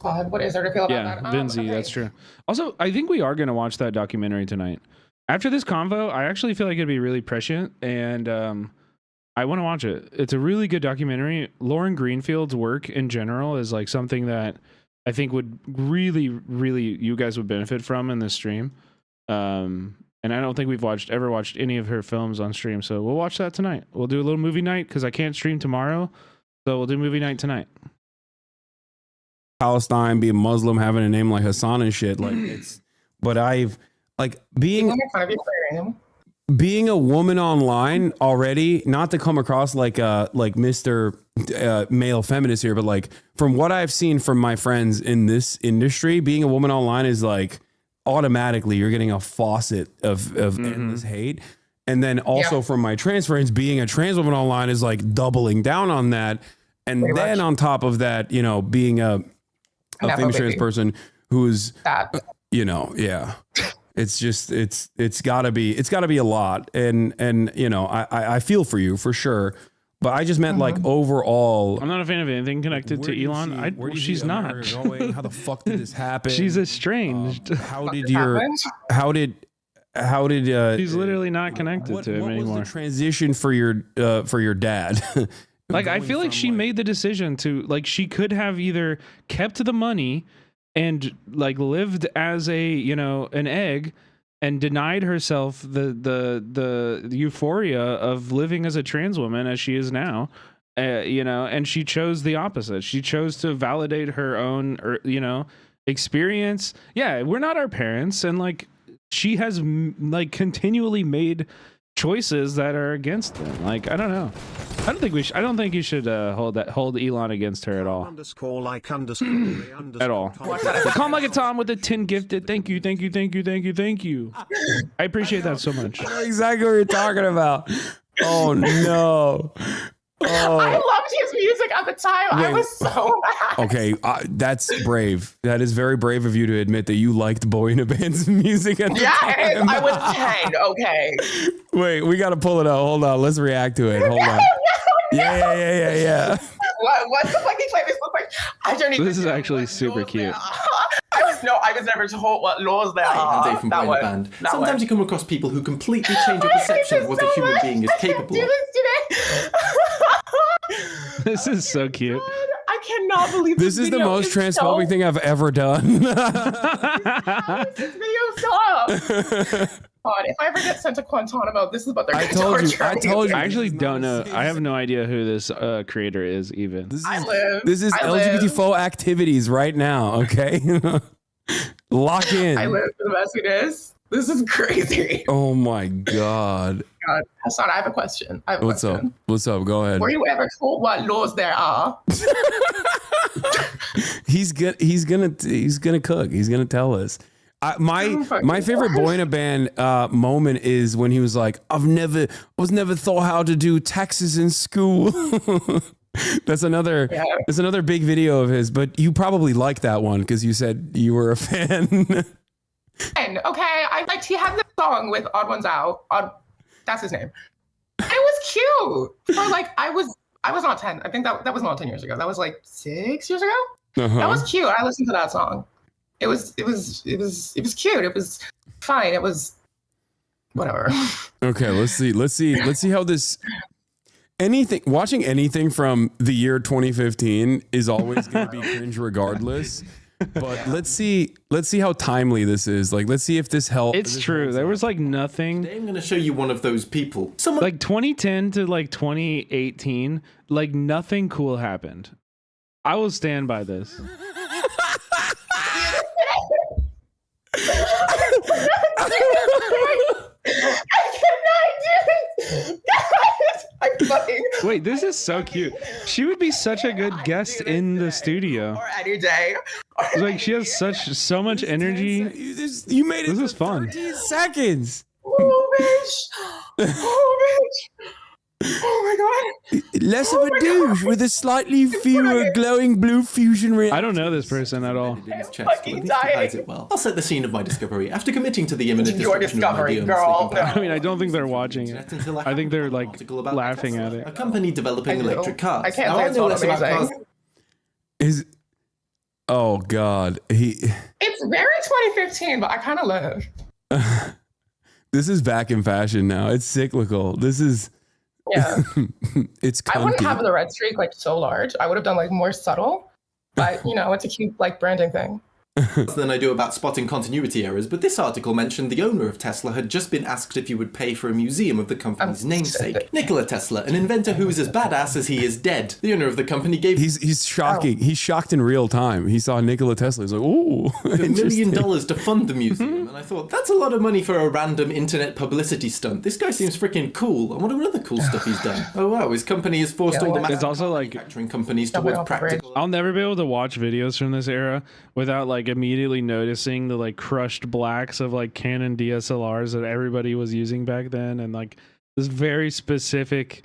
God, what is there to feel about that? Vinzi, that's true. Also, I think we are going to watch that documentary tonight. After this convo, I actually feel like it'd be really prescient, and I want to watch it. It's a really good documentary. Lauren Greenfield's work in general is like something that I think would really, really you guys would benefit from in this stream. And I don't think we've ever watched any of her films on stream, so we'll watch that tonight. We'll do a little movie night because I can't stream tomorrow, so we'll do movie night tonight. Palestine, being Muslim, having a name like Hassan and shit, like it's. But I've like being a woman online already. Not to come across like Mr. Male feminist here, but like from what I've seen from my friends in this industry, being a woman online is like automatically you're getting a faucet of endless hate. And then also from my trans friends, being a trans woman online is like doubling down on that. And then on top of that, being a famous trans person who's, it's just, it's gotta be a lot. And, I feel for you for sure, but I just meant like overall. I'm not a fan of anything connected to Elon. She's not. How the fuck did this happen? She's estranged. How did she's literally not connected to him anymore. What was the transition for your dad? Like, I feel like she made the decision to, like, she could have either kept the money and like lived as an egg and denied herself the euphoria of living as a trans woman as she is now, and she chose the opposite. She chose to validate her own, experience. Yeah, we're not our parents, and like she has like continually made choices that are against them. Like, I don't know. I don't think you should hold Elon against her at all. At all. Calm like a Tom with a 10 gifted. Thank you. I appreciate that so much. I know exactly what you're talking about. Oh no. Oh. I loved his music at the time. I was so mad. Okay, that's brave. That is very brave of you to admit that you liked Boy in a Band's music at the time. I was 10. Okay. Wait, we got to pull it up. Hold on. Let's react to it. Hold on. Yeah. What the fucking playlist look like? I don't even. This is actually super cute. I was never told what laws there Hi, are. I'm Dave from Boy in a Band. Sometimes you come across people who completely change your perception of what a human being is capable of. This is so cute. God, I cannot believe this is the most transphobic thing I've ever done. How is this video so? God, if I ever get sent to Guantanamo, this is what they're going to torture. I told you. I actually don't know. I have no idea who this creator is even. This is LGBT activities right now, okay? Lock in. I live for the messiness. This is crazy. Oh my God. Hassan, I have a question. What's up? Go ahead. Were you ever told what laws there are? He's gonna cook. He's gonna tell us. My favorite Boy in a Band moment is when he was like, I was never taught how to do taxes in school. That's another big video of his, but you probably like that one because you said you were a fan. Okay, he had the song with Odd Ones Out. That's his name. And it was cute. For like, I was not 10. I think that was not 10 years ago. That was like 6 years ago. That was cute. I listened to that song. It was cute. It was fine. It was whatever. Okay, let's see how this watching anything from the year 2015 is always going to be cringe regardless. But let's see how timely this is. Like, let's see if this helps. It's true. There was like nothing. Today I'm going to show you one of those people. Someone Like 2010 to like 2018, like nothing cool happened. I will stand by this. Wait, this is so cute. She would be such a good guest in the studio. Or any day. Like, she has so much energy. You made it. This is fun. 13 seconds. Oh, bitch. Oh, bitch. Oh my god. Less of a douche with a slightly fewer glowing blue fusion reactor. I don't know this person at all. in his chest, but at least he hides it well. I'll set the scene of my discovery. After committing to the imminent Your destruction of my discovery, dear girl. sleeping I mean, I don't think they're watching it. until I think they're found an like article about laughing Tesla, at it. a company developing I do. electric cars. I can't Now, say I it's know not less about cars. amazing. Oh God, It's very 2015, but I kind of live. this is back in fashion now. It's cyclical. This is Yeah. it's I wouldn't cunty. have the red streak like so large. I would have done like more subtle, but you know, it's a cute like branding thing. Than I do about spotting continuity errors, but this article mentioned the owner of Tesla had just been asked if he would pay for a museum of the company's namesake. Nikola Tesla, an inventor who is as badass as he is dead. The owner of the company gave He's shocking. He's shocked in real time. He saw Nikola Tesla. He's like, ooh, $1 million to fund the museum, and I thought, that's a lot of money for a random internet publicity stunt. This guy seems freaking cool. I wonder what other cool stuff he's done. Oh wow, his company has forced all the It's also like, manufacturing companies Jumping towards off the bridge. practical. I'll never be able to watch videos from this era without like immediately noticing the like crushed blacks of like Canon DSLRs that everybody was using back then, and like this very specific,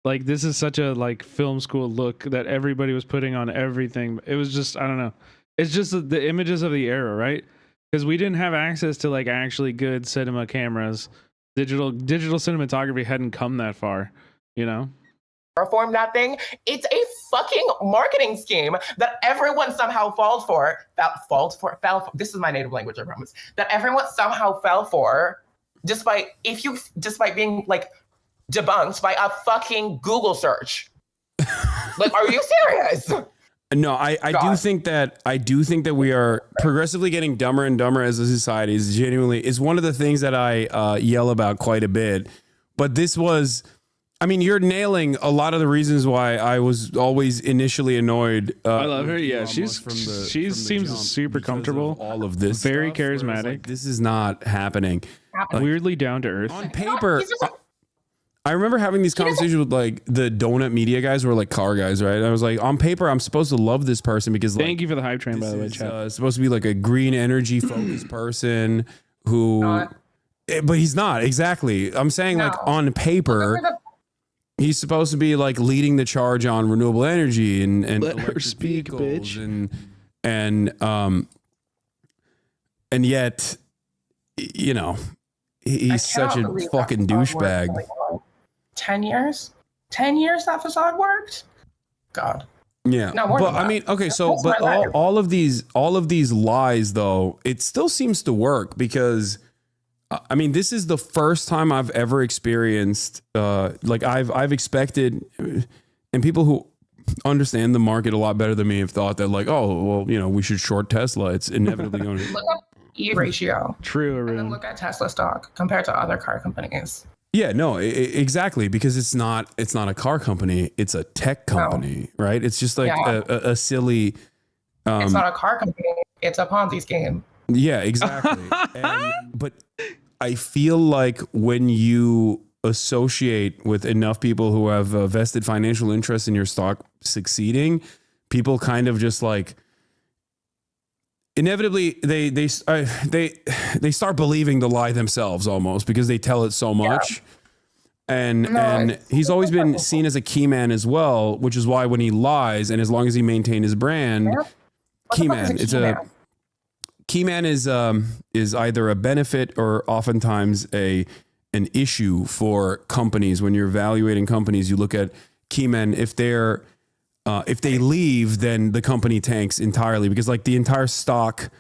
like this is such a like film school look that everybody was putting on everything. It was just, I don't know, it's just the images of the era, right? Because we didn't have access to like actually good cinema cameras. Digital cinematography hadn't come that far, you know. Reform that thing. It's a fucking marketing scheme that everyone somehow falls for. Fell for. This is my native language, I promise. That everyone somehow fell for, despite being like debunked by a fucking Google search. Like, are you serious? No, I do think that we are progressively getting dumber and dumber as a society. Is one of the things that I yell about quite a bit. But this was, I mean, you're nailing a lot of the reasons why I was always initially annoyed. I love her. Yeah, she from seems jump super because comfortable. of all of this, Very stuff, whereas, charismatic. like, this is not happening. Weirdly down to earth. On paper, He's just like, I remember having these conversations with like the donut media guys who were like car guys, right? I was like, on paper, I'm supposed to love this person because like, Thank you for the hype train, by the way, this is, chat. supposed to be like a green energy focused person who, Not. but he's not exactly. I'm saying like No. on paper, he's supposed to be like leading the charge on renewable energy and Let her electric speak, vehicles bitch. and yet, you know, I he's such cannot a believe fucking that facade douchebag. worked for, like, 10 years? 10 years that facade worked? God. Yeah, No, more but than that. I mean, okay, so That's but my life. all of these lies, though, it still seems to work because, I mean, this is the first time I've ever experienced, like I've expected, and people who understand the market a lot better than me have thought that like, oh, well, you know, we should short Tesla. It's inevitably going to. Look at E ratio. True, And then Arun. look at Tesla stock compared to other car companies. Yeah, no, exactly, because it's not a car company, it's a tech company, right? It's just like Yeah. a silly. It's not a car company. It's a Ponzi scheme. Yeah, exactly. But I feel like when you associate with enough people who have a vested financial interest in your stock succeeding, people kind of just like inevitably they start believing the lie themselves almost because they tell it so much. And he's always been seen as a key man as well, which is why when he lies and as long as he maintains his brand, What the key fuck is man, a it's key a man? Keyman is either a benefit or oftentimes an issue for companies. When you're evaluating companies, you look at Keymen. If they leave, then the company tanks entirely, because like the entire stock,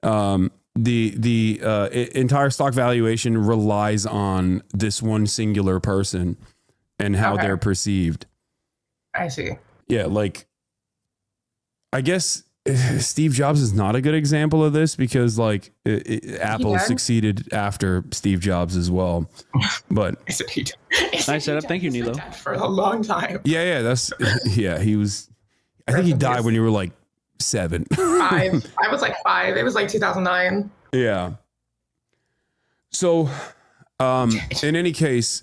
entire stock valuation relies on this one singular person and how they're perceived. I see. Yeah, like I guess Steve Jobs is not a good example of this, because like Apple succeeded after Steve Jobs as well. But nice setup. Thank you, Nilo. For a long time. Yeah, he was. I think he died when you were like 7. 5. I was like 5. It was like 2009. Yeah. So, in any case,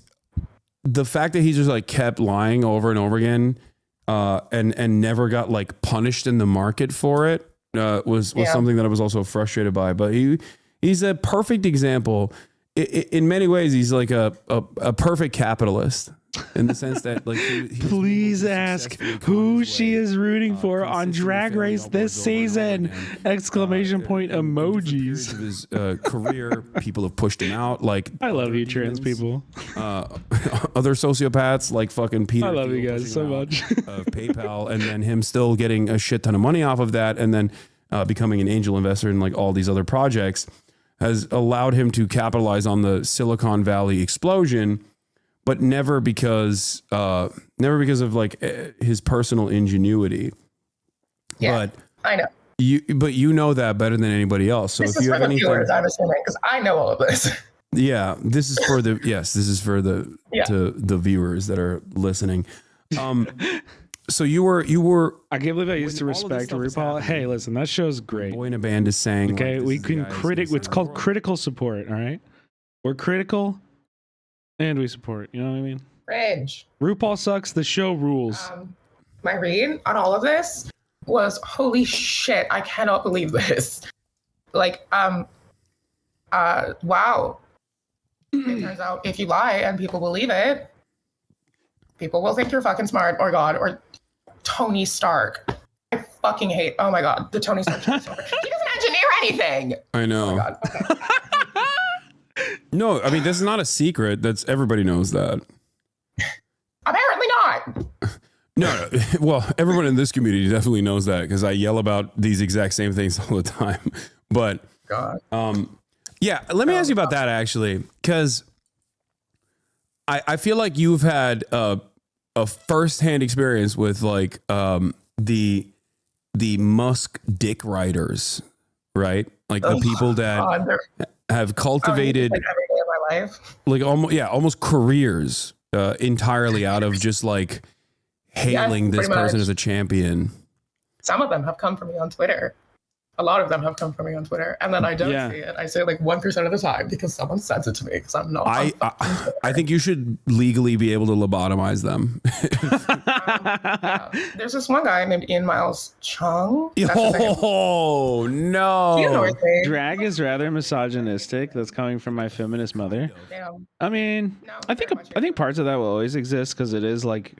the fact that he just like kept lying over and over again, and never got like punished in the market for it, was something that I was also frustrated by. But he's a perfect example. In many ways, he's like a perfect capitalist, in the sense that like please ask who she is rooting for on Drag Race this season! Exclamation point emojis. Of his career, people have pushed him out. Like, I love you, trans people. Other sociopaths like fucking Peter. I love you guys so much. Of PayPal, and then him still getting a shit ton of money off of that, and then becoming an angel investor in like all these other projects, has allowed him to capitalize on the Silicon Valley explosion, but never because of like his personal ingenuity. Yeah, but I know. You know that better than anybody else. So this if is you for have the anything, viewers, I'm assuming, because I know all of this. Yeah, this is for the to the viewers that are listening. So you were. I can't believe I used to respect RuPaul. Hey, listen, that show's great. Boy in a Band is saying, okay, like, we can it's called critical support. All right, we're critical, and we support. You know what I mean? Cringe. RuPaul sucks. The show rules. My read on all of this was, holy shit! I cannot believe this. Like, wow. It turns out if you lie and people believe it, people will think you're fucking smart or God or Tony Stark. I fucking hate, oh my God, the Tony Stark. He doesn't engineer anything. I know. Oh my God. Okay. No, I mean, this is not a secret. Everybody knows that. Apparently not. No, well, everyone in this community definitely knows that, because I yell about these exact same things all the time. But God. Yeah, let me ask you about that, actually, because I feel like you've had a firsthand experience with like the Musk dick riders, right? Like the people that have cultivated like every day of my life, like almost careers entirely out of just like hailing this person as a champion. Some of them have come from me on Twitter. A lot of them have come from me on Twitter, and then I don't see it. I say like 1% of the time because someone sends it to me, because I'm not. I think you should legally be able to lobotomize them. There's this one guy named Ian Miles Chung. Oh no! Drag is rather misogynistic. That's coming from my feminist mother. Damn. I mean, No, I think parts of that will always exist, because it is like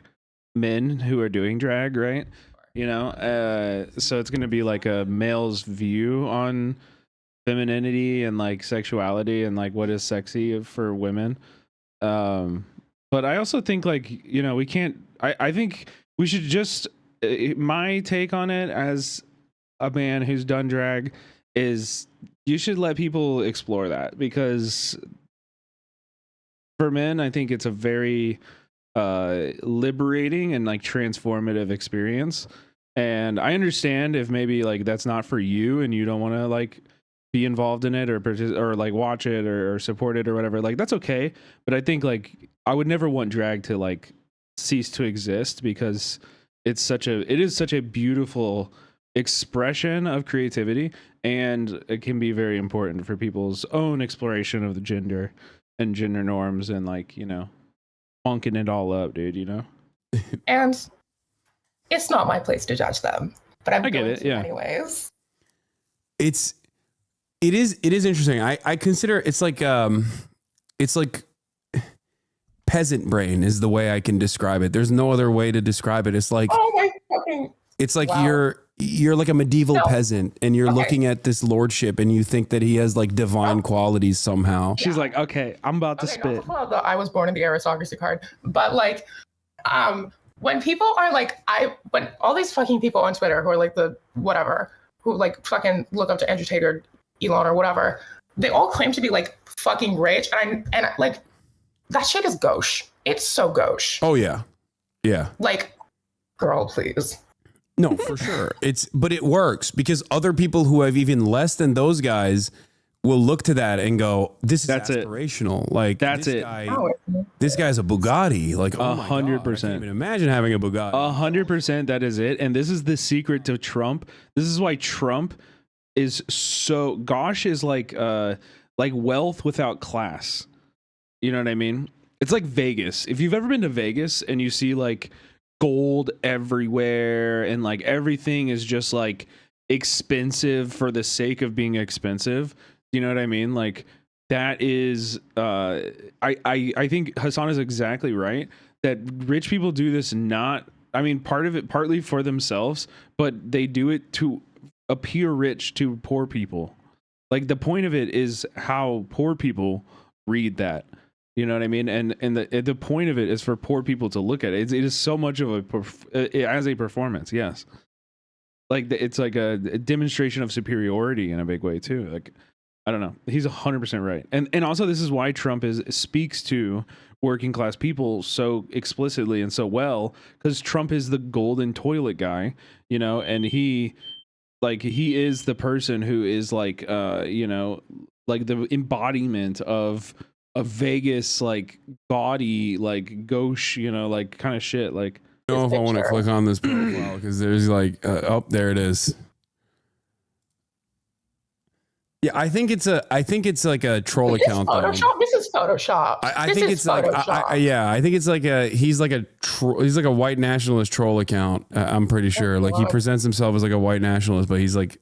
men who are doing drag, right? You know, so it's going to be like a male's view on femininity and like sexuality and like what is sexy for women. But I also think, like, you know, we can't, I think we should just, my take on it as a man who's done drag is you should let people explore that, because for men, I think it's a very liberating and like transformative experience. And I understand if maybe like that's not for you and you don't want to like be involved in it or like watch it or support it or whatever, like that's okay. But I think like I would never want drag to like cease to exist, because it is such a beautiful expression of creativity, and it can be very important for people's own exploration of the gender and gender norms and like, you know, funking it all up, dude, you know? And it's not my place to judge them, but I'm get going it, to yeah. anyways. It is interesting. I consider it's like peasant brain is the way I can describe it. There's no other way to describe it. It's like, oh my fucking, it's like wow. you're like a medieval No. peasant and you're Okay. looking at this lordship and you think that he has like divine qualities somehow. She's like, okay, I'm about to Okay, spit. not to pull out the I was born in the aristocracy card, but like, when people are like, when all these fucking people on Twitter who are like the whatever, who like fucking look up to Andrew Tate or Elon or whatever, they all claim to be like fucking rich, and like that shit is gauche. It's so gauche. Oh yeah. Yeah. Like, girl, please. No, for sure. But it works because other people who have even less than those guys will look to that and go, "This is aspirational." Like That's this it. guy, this guy's a Bugatti. Like 100%. I can't even imagine having a Bugatti. 100%. That is it. And this is the secret to Trump. This is why Trump is so gosh is like wealth without class. You know what I mean? It's like Vegas. If you've ever been to Vegas and you see like gold everywhere and like everything is just like expensive for the sake of being expensive, you know what I mean? Like that is I think Hassan is exactly right that rich people do this partly for themselves, but they do it to appear rich to poor people. Like the point of it is how poor people read that. You know what I mean? And the point of it is for poor people to look at it. It is so much of as a performance. Yes. Like it's like a demonstration of superiority in a big way too. Like, I don't know. He's 100% right. And also this is why Trump speaks to working class people so explicitly and so well, because Trump is the golden toilet guy, you know, and he is the person who is like, you know, like the embodiment of a Vegas, like gaudy, like gauche, you know, like kind of shit. Like, I don't know if I want to click on this profile because there's like, oh, there it is. Yeah, I think it's like a troll account. Photoshop. This is Photoshop. I think it's like, I think it's like he's like a white nationalist troll account. I'm pretty sure. Like he presents himself as like a white nationalist, but he's like,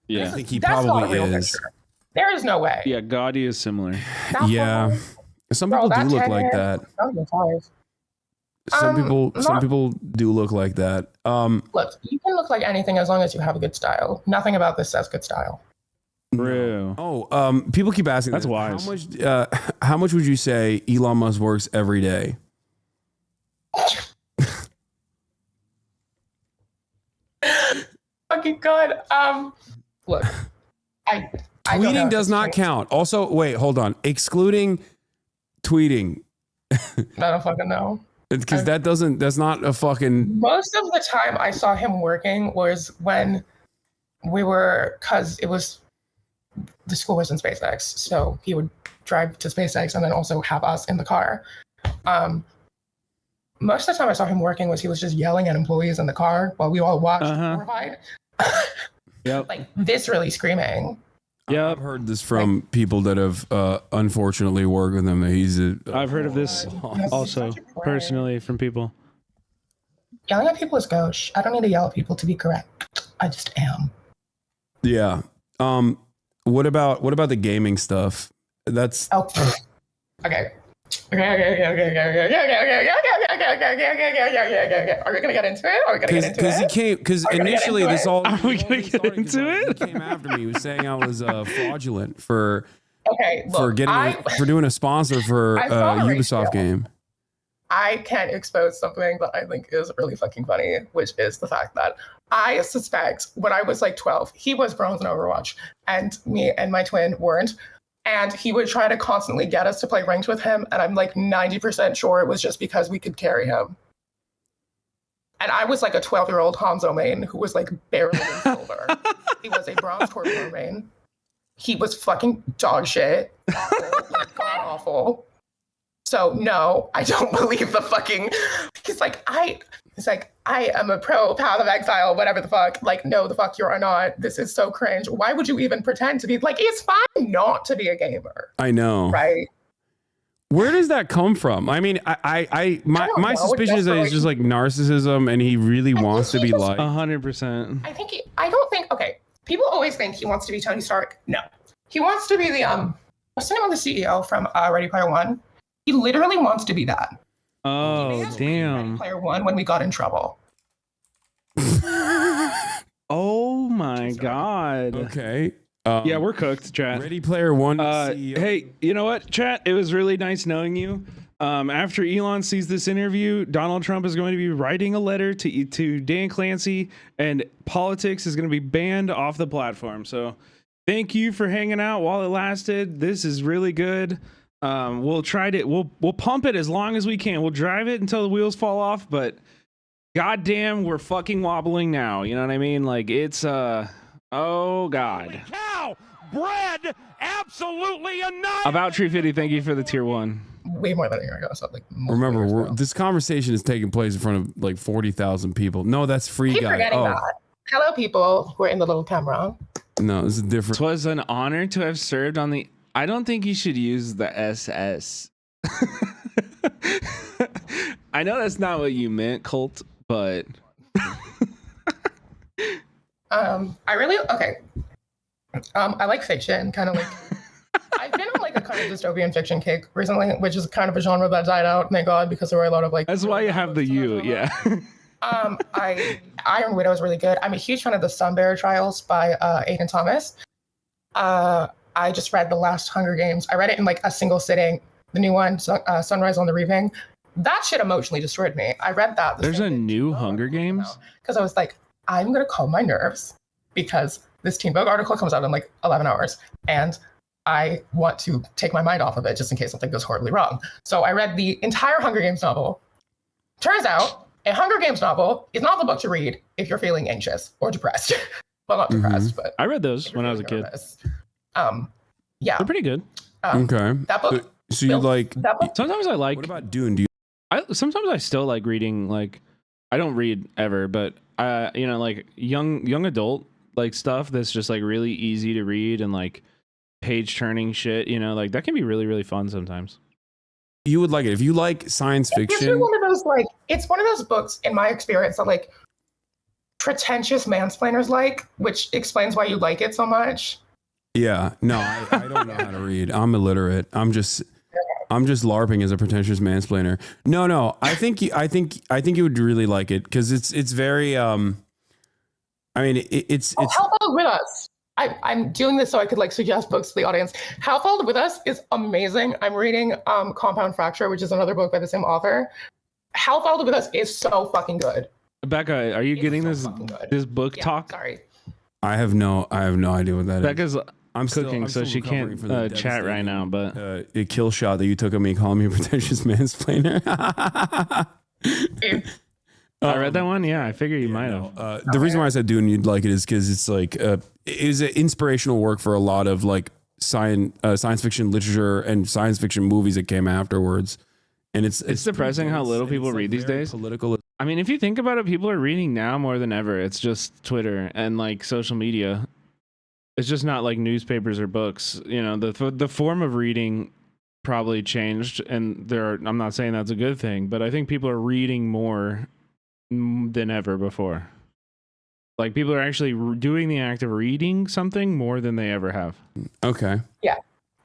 yeah, I think he probably is. Picture. There is no way. Yeah, gaudy is similar. Yeah, some people do look like that. Some people do look like that. Look, you can look like anything as long as you have a good style. Nothing about this says good style. True. Oh, people keep asking. That's wise. How much would you say Elon Musk works every day? Fucking God. Look, I tweeting does not count. Also, wait, hold on. Excluding tweeting. I don't fucking know. Because that's not a fucking. Most of the time I saw him working was when because the school was in SpaceX. So he would drive to SpaceX and then also have us in the car. Most of the time I saw him working was he was just yelling at employees in the car while we all watched horrified. Yep. Like viscerally screaming. Yeah, I've heard this from people that have unfortunately worked with him. I've heard of this also personally from people. Yelling at people is gauche. I don't need to yell at people to be correct. I just am. Yeah. What about the gaming stuff? That's okay. Are we gonna get into it? Because initially this all. Are we gonna get into it? He came after me. He was saying I was fraudulent for look, for doing a sponsor for a Ubisoft game. I can't expose something that I think is really fucking funny, which is the fact that I suspect when I was like 12, he was bronze in Overwatch, and me and my twin weren't. And he would try to constantly get us to play ranked with him. And I'm like 90% sure it was just because we could carry him. And I was like a 12-year-old Hanzo main who was like barely in silver. He was a bronze Torpor main. He was fucking dog shit. Awful, like god awful. So no, I don't believe the fucking, he's like, I am a pro Path of Exile, whatever the fuck. Like, no, the fuck you are not. This is so cringe. Why would you even pretend to be like, it's fine not to be a gamer. I know. Right. Where does that come from? I mean, my suspicion is that it's just like narcissism and he really wants to be like 100%. I don't think, okay. People always think he wants to be Tony Stark. No. He wants to be the, what's the name of the CEO from Ready Player One? He literally wants to be that. Oh, damn. Ready Player One when we got in trouble. my god. Okay. Yeah, we're cooked, chat. Ready Player One. CEO. Hey, you know what, chat? It was really nice knowing you. After Elon sees this interview, Donald Trump is going to be writing a letter to Dan Clancy, and politics is going to be banned off the platform. So thank you for hanging out while it lasted. This is really good. We'll try to we'll pump it as long as we can. We'll drive it until the wheels fall off, but goddamn, we're fucking wobbling now. You know what I mean? Like it's oh god. Holy cow! Bread, absolutely enough. About Tree 50, thank you for the tier 1. Way more than a year ago. So like Remember, this conversation is taking place in front of like 40,000 people. No, that's free keep guy. forgetting that. Hello, people who are in the little camera. No, this is different. It was an honor to have served on the. I don't think you should use the SS. I know that's not what you meant, Colt, but. I really okay. I like fiction, kind of like. I've been on like a kind of dystopian fiction kick recently, which is kind of a genre that died out, thank God, because there were a lot of like. That's why you have the U, yeah. Iron Widow is really good. I'm a huge fan of the Sunbearer Trials by Aidan Thomas. I just read the last Hunger Games. I read it in like a single sitting. The new one, Sunrise on the Reaping. That shit emotionally destroyed me. I read that. There's a new Hunger Games? Because I was like, I'm gonna calm my nerves because this Teen Vogue article comes out in like 11 hours, and I want to take my mind off of it just in case something goes horribly wrong. So I read the entire Hunger Games novel. Turns out, a Hunger Games novel is not the book to read if you're feeling anxious or depressed. Well, not depressed, but I read those when I was a kid. Yeah, they're pretty good. Okay. That book. So you like? That book. Sometimes I like. What about Dune? Do you? Sometimes I still like reading. Like, I don't read ever, but you know, like young adult like stuff that's just like really easy to read and like page turning shit. You know, like that can be really really fun sometimes. You would like it if you like science fiction. It's one of those like it's one of those books in my experience that like pretentious mansplainers like, which explains why you like it so much. Yeah, no, I don't know how to read. I'm illiterate. I'm just LARPing as a pretentious mansplainer. No, I think you would really like it because it's very I mean it's How Fold With Us. I'm doing this so I could like suggest books to the audience. How Fold With Us is amazing. I'm reading Compound Fracture, which is another book by the same author. How Fold With Us is so fucking good. Becca, are you getting this book talk? Sorry. I have no idea what that Becca's is. I'm cooking, so she can't chat right now. But a kill shot that you took of me calling me a pretentious mansplainer. I read that one. Yeah, I figure you might have. The reason why I said Dune you'd like it is because it's like it is an inspirational work for a lot of like science fiction literature and science fiction movies that came afterwards. And it's depressing how little people read these days. Political. I mean, if you think about it, people are reading now more than ever. It's just Twitter and like social media. It's just not like newspapers or books. You know, the form of reading probably changed, and I'm not saying that's a good thing, but I think people are reading more than ever before. Like people are actually doing the act of reading something more than they ever have. Okay. Yeah.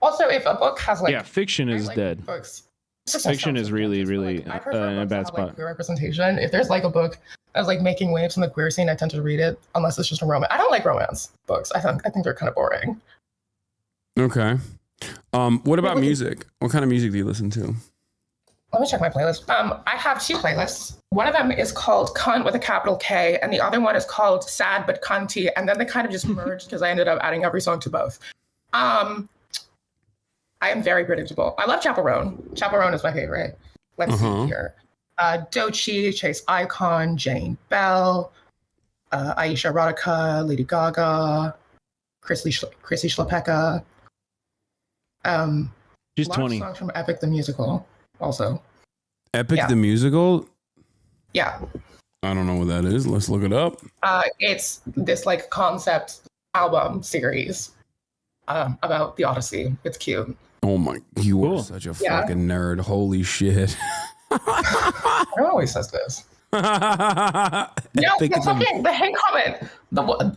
Also, if a book has like fiction is dead. Books. Fiction is really like, I prefer in a bad books that have, spot. like, queer representation. If there's like a book that's like making waves in the queer scene, I tend to read it unless it's just a romance. I don't like romance books. I think they're kind of boring. Okay. What about music? What kind of music do you listen to? Let me check my playlist. I have two playlists. One of them is called Cunt with a capital K, and the other one is called Sad but Cunty, and then they kind of just merged because I ended up adding every song to both. I am very predictable. I love Chaperone. Chaperone is my favorite. Let's see here. Doechii, Chase Icon, Jane Bell, Aisha Radhika, Lady Gaga, Chrissy Schlepeka. She's 20. Songs from Epic the Musical also. Epic the Musical? Yeah. I don't know what that is. Let's look it up. It's this like concept album series about the Odyssey. It's cute. Oh my, you are such a fucking nerd. Holy shit. Everyone always says this. The hate comment.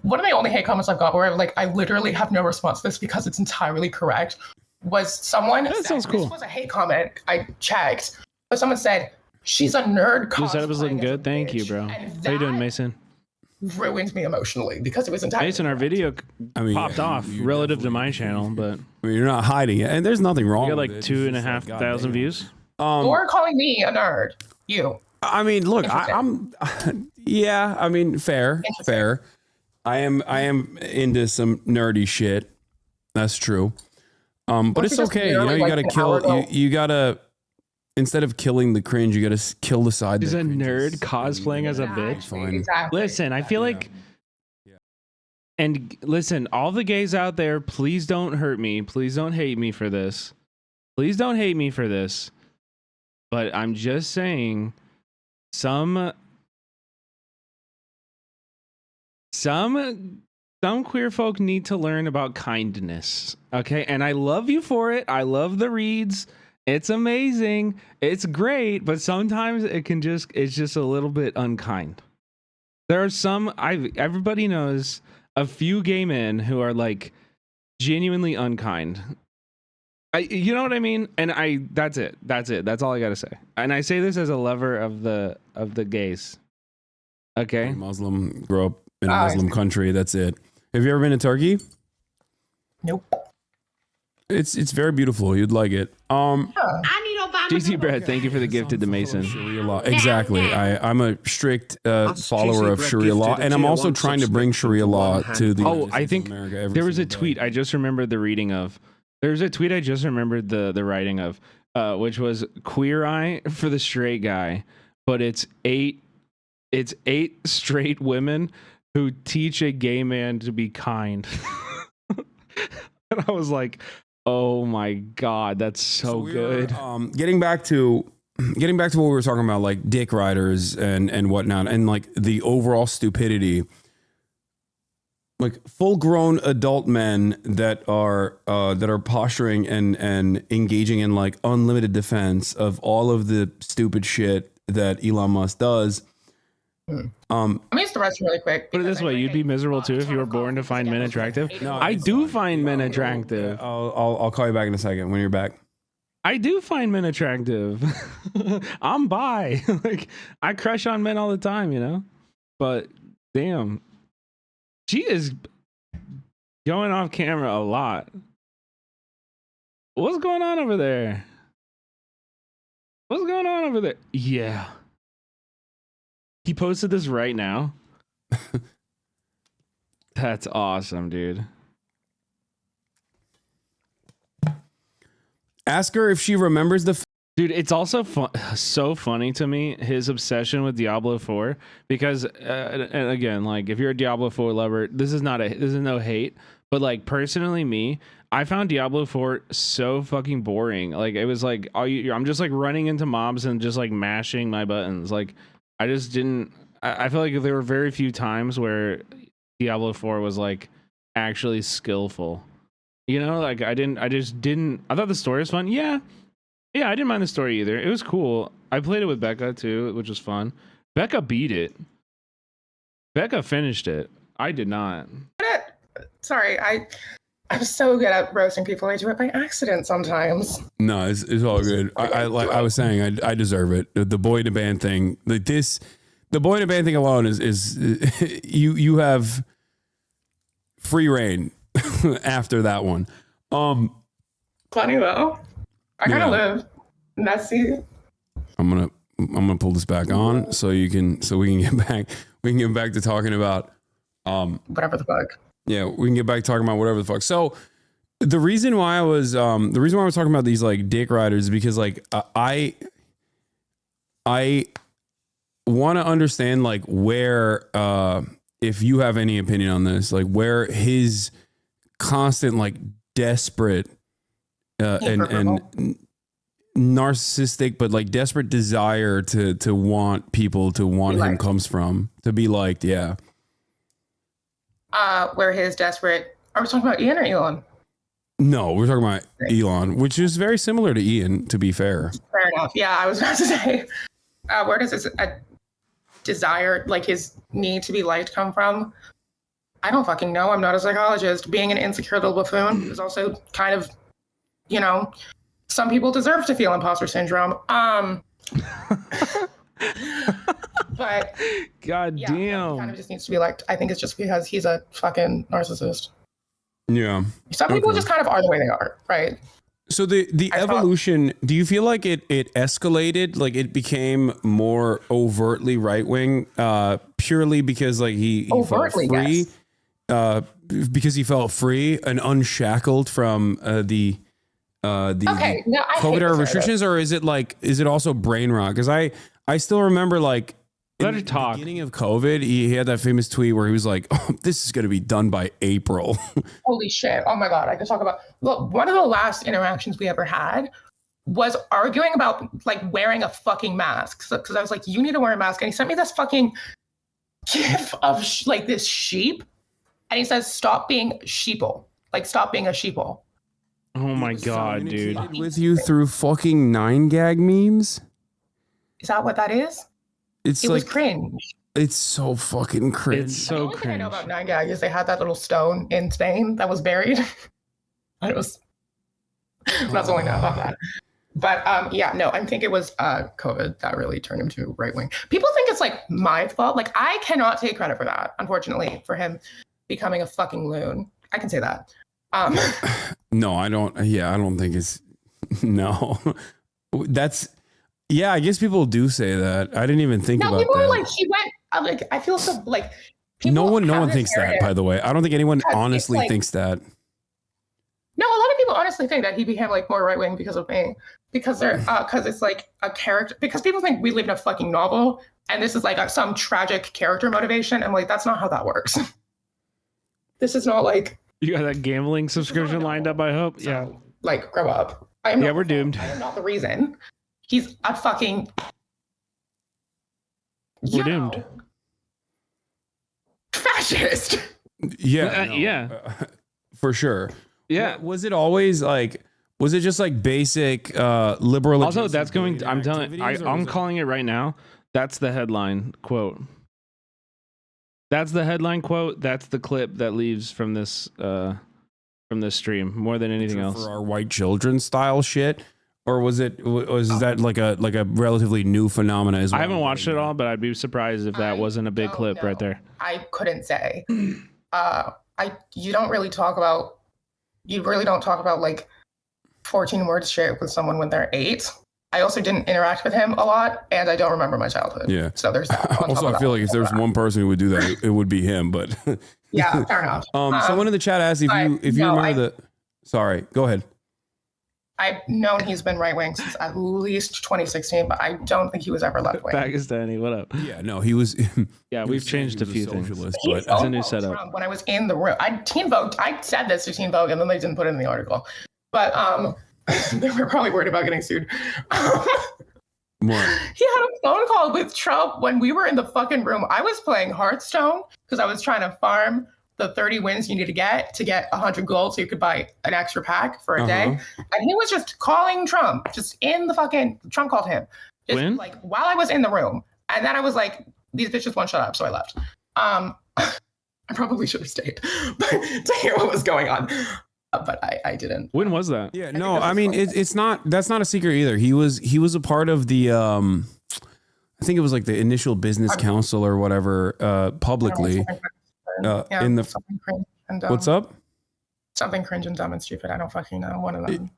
One of the only hate comments I've got where like I literally have no response to this because it's entirely correct was someone that sounds cool. This was a hate comment. I checked. But someone said, she's a nerd. Your setup is looking good. Thank you, bro. How you doing, Mason? ruined me emotionally because it was entirely. Mason, our video popped off you relative to definitely- my channel, but I mean, you're not hiding it, and there's nothing wrong. we got with like it. It's two and a just half like, thousand goddamn. views. Or calling me a nerd. You. I mean, look, Interesting. I'm, yeah. I mean, fair. I am into some nerdy shit. That's true. But Don't it's you just okay. You know, literally, you like, gotta an kill. hour ago- You gotta instead of killing the cringe, you gotta kill the side. He's that a cringes. nerd cosplaying as a bitch. It's fine. Exactly. Listen, I feel like, and listen, all the gays out there, please don't hurt me. Please don't hate me for this. Please don't hate me for this. But I'm just saying, some queer folk need to learn about kindness. Okay, and I love you for it. I love the reads. It's amazing. It's great, but sometimes it's just a little bit unkind. There are everybody knows a few gay men who are like genuinely unkind. You know what I mean? And that's it. That's all I gotta say. And I say this as a lover of the gays. Okay. Muslim, grow up in a Muslim country. That's it. Have you ever been to Turkey? Nope. It's very beautiful. You'd like it. I need Obama. GC Brett, thank you for the gifted to Mason. Sharia law. Exactly. I'm a strict follower of GC Sharia law, gifted a and I'm tier also 1 trying to bring Sharia law to the Oh, United I States think of America every there was a single tweet day. I just remembered the reading of. There's a tweet I just remembered the writing of, which was queer eye for the straight guy, but it's eight straight women who teach a gay man to be kind. And I was like, oh my God, that's so good. Getting back to what we were talking about, like dick riders and whatnot, and like the overall stupidity. Like full-grown adult men that are posturing and engaging in like unlimited defense of all of the stupid shit that Elon Musk does. Let me use the restroom really quick. Put it this way, you'd be miserable too if you were born to find men attractive. No, I it's do fine. find men attractive. I'll call you back in a second when you're back. I do find men attractive. I'm bi. Like I crush on men all the time, you know? But damn. She is going off camera a lot. What's going on over there? What's going on over there? Yeah. He posted this right now. That's awesome, dude. Ask her if she remembers the. Dude, it's also so funny to me, his obsession with Diablo 4, because and again, like if you're a Diablo 4 lover, this is no hate, but like personally me, I found Diablo 4 so fucking boring. Like it was like I'm just like running into mobs and just like mashing my buttons. Like I just didn't I feel like there were very few times where Diablo 4 was like actually skillful. You know, like I thought the story was fun. Yeah, I didn't mind the story either. It was cool. I played it with Becca too, which was fun. Becca beat it. Becca finished it. I did not. Sorry, I'm so good at roasting people. I do it by accident sometimes. No, it's all good. I was saying, I deserve it. The boy in a band thing, like this, the boy in a band thing alone is you have free reign after that one. Funny though. I kind of live messy. I'm gonna pull this back on so we can get back to talking about Whatever the fuck. Yeah, we can get back to talking about whatever the fuck. So the reason why I was talking about these like dick riders is because like I want to understand like where if you have any opinion on this, like where his constant like desperate and narcissistic but like desperate desire to want people to want him comes from, to be liked. Yeah. Where his desperate. Are we talking about Ian or Elon? No, we're talking about Elon, which is very similar to Ian, to be fair. Fair enough. Yeah, I was about to say, where does his desire, like his need to be liked, come from? I don't fucking know. I'm not a psychologist. Being an insecure little buffoon is also kind of, you know, some people deserve to feel imposter syndrome. But But God yeah, no, he kind damn. of just needs to be liked. I think it's just because he's a fucking narcissist. Yeah. Some people just kind of are the way they are, right? So the evolution, do you feel like it escalated, like it became more overtly right wing, purely because like he felt free, yes. Because he felt free and unshackled from the COVID era restrictions, or is it also brain rot? Because I still remember like in the beginning of COVID, he had that famous tweet where he was like, "Oh, this is going to be done by April." Holy shit! Oh my god! I could talk about. Look, one of the last interactions we ever had was arguing about like wearing a fucking mask. Because I was like, "You need to wear a mask," and he sent me this fucking gif of like this sheep, and he says, "Stop being sheeple. Like, stop being a sheeple." Oh my god, dude! With you through fucking 9gag memes. Is that what that is? It was cringe. It's so fucking cringe. It's so the only cringe. thing I know about 9gag is they had that little stone in Spain that was buried. It was. That's all I know about that. But yeah, no, I think it was COVID that really turned him to right wing. People think it's like my fault. Like I cannot take credit for that. Unfortunately, for him becoming a fucking loon, I can say that. No, I don't. Yeah, I don't think it's. No, that's. Yeah, I guess people do say that. I didn't even think about that. No, people are like, he went. Like, I feel so like. No one thinks that. By the way, I don't think anyone honestly thinks that. No, a lot of people honestly think that he became like more right wing because of me, because they're because it's like a character. Because people think we live in a fucking novel, and this is like some tragic character motivation. I'm like, that's not how that works. This is not like. You got that gambling subscription lined up, I hope. So, yeah. Like, grow up. I am. Yeah, we're doomed. I am not the reason. He's a fucking. We're doomed. Fascist. Yeah. Yeah. For sure. Yeah. Was it always like? Was it just like basic liberal? Also, that's going. I'm telling. I'm calling it right now. That's the headline quote. That's the headline quote. That's the clip that leaves from this stream more than anything else. For our white children style shit. Or was that like a relatively new phenomenon as well? I haven't watched it all, but I'd be surprised if that wasn't a big clip right there. I couldn't say. You really don't talk about like 14 word shit with someone when they're 8. I also didn't interact with him a lot, and I don't remember my childhood. Yeah. So there's that. Also, I feel like if there's one person who would do that, it would be him. But yeah, fair enough. Someone in the chat asked if you remember the. Sorry, go ahead. I've known he's been right wing since at least 2016, but I don't think he was ever left wing. Pakistani, what up? Yeah, no, he was. Yeah, we've changed a few things. But it's a new setup. When I was in the room, Teen Vogue. I said this to Teen Vogue, and then they didn't put it in the article. But they were probably worried about getting sued. What? He had a phone call with Trump when we were in the fucking room. I was playing Hearthstone because I was trying to farm the 30 wins you need to get 100 gold so you could buy an extra pack for a day. And he was just calling Trump, just in the fucking, Trump called him. Just when? Like while I was in the room. And then I was like, these bitches won't shut up, so I left. I probably should have stayed to hear what was going on. But I didn't. When was that? Yeah, no, I mean, it's not, that's not a secret either. He was a part of the, I think it was like the initial business council or whatever, publicly. In the cringe and dumb. What's up? Something cringe and dumb and stupid. I don't fucking know. One of them.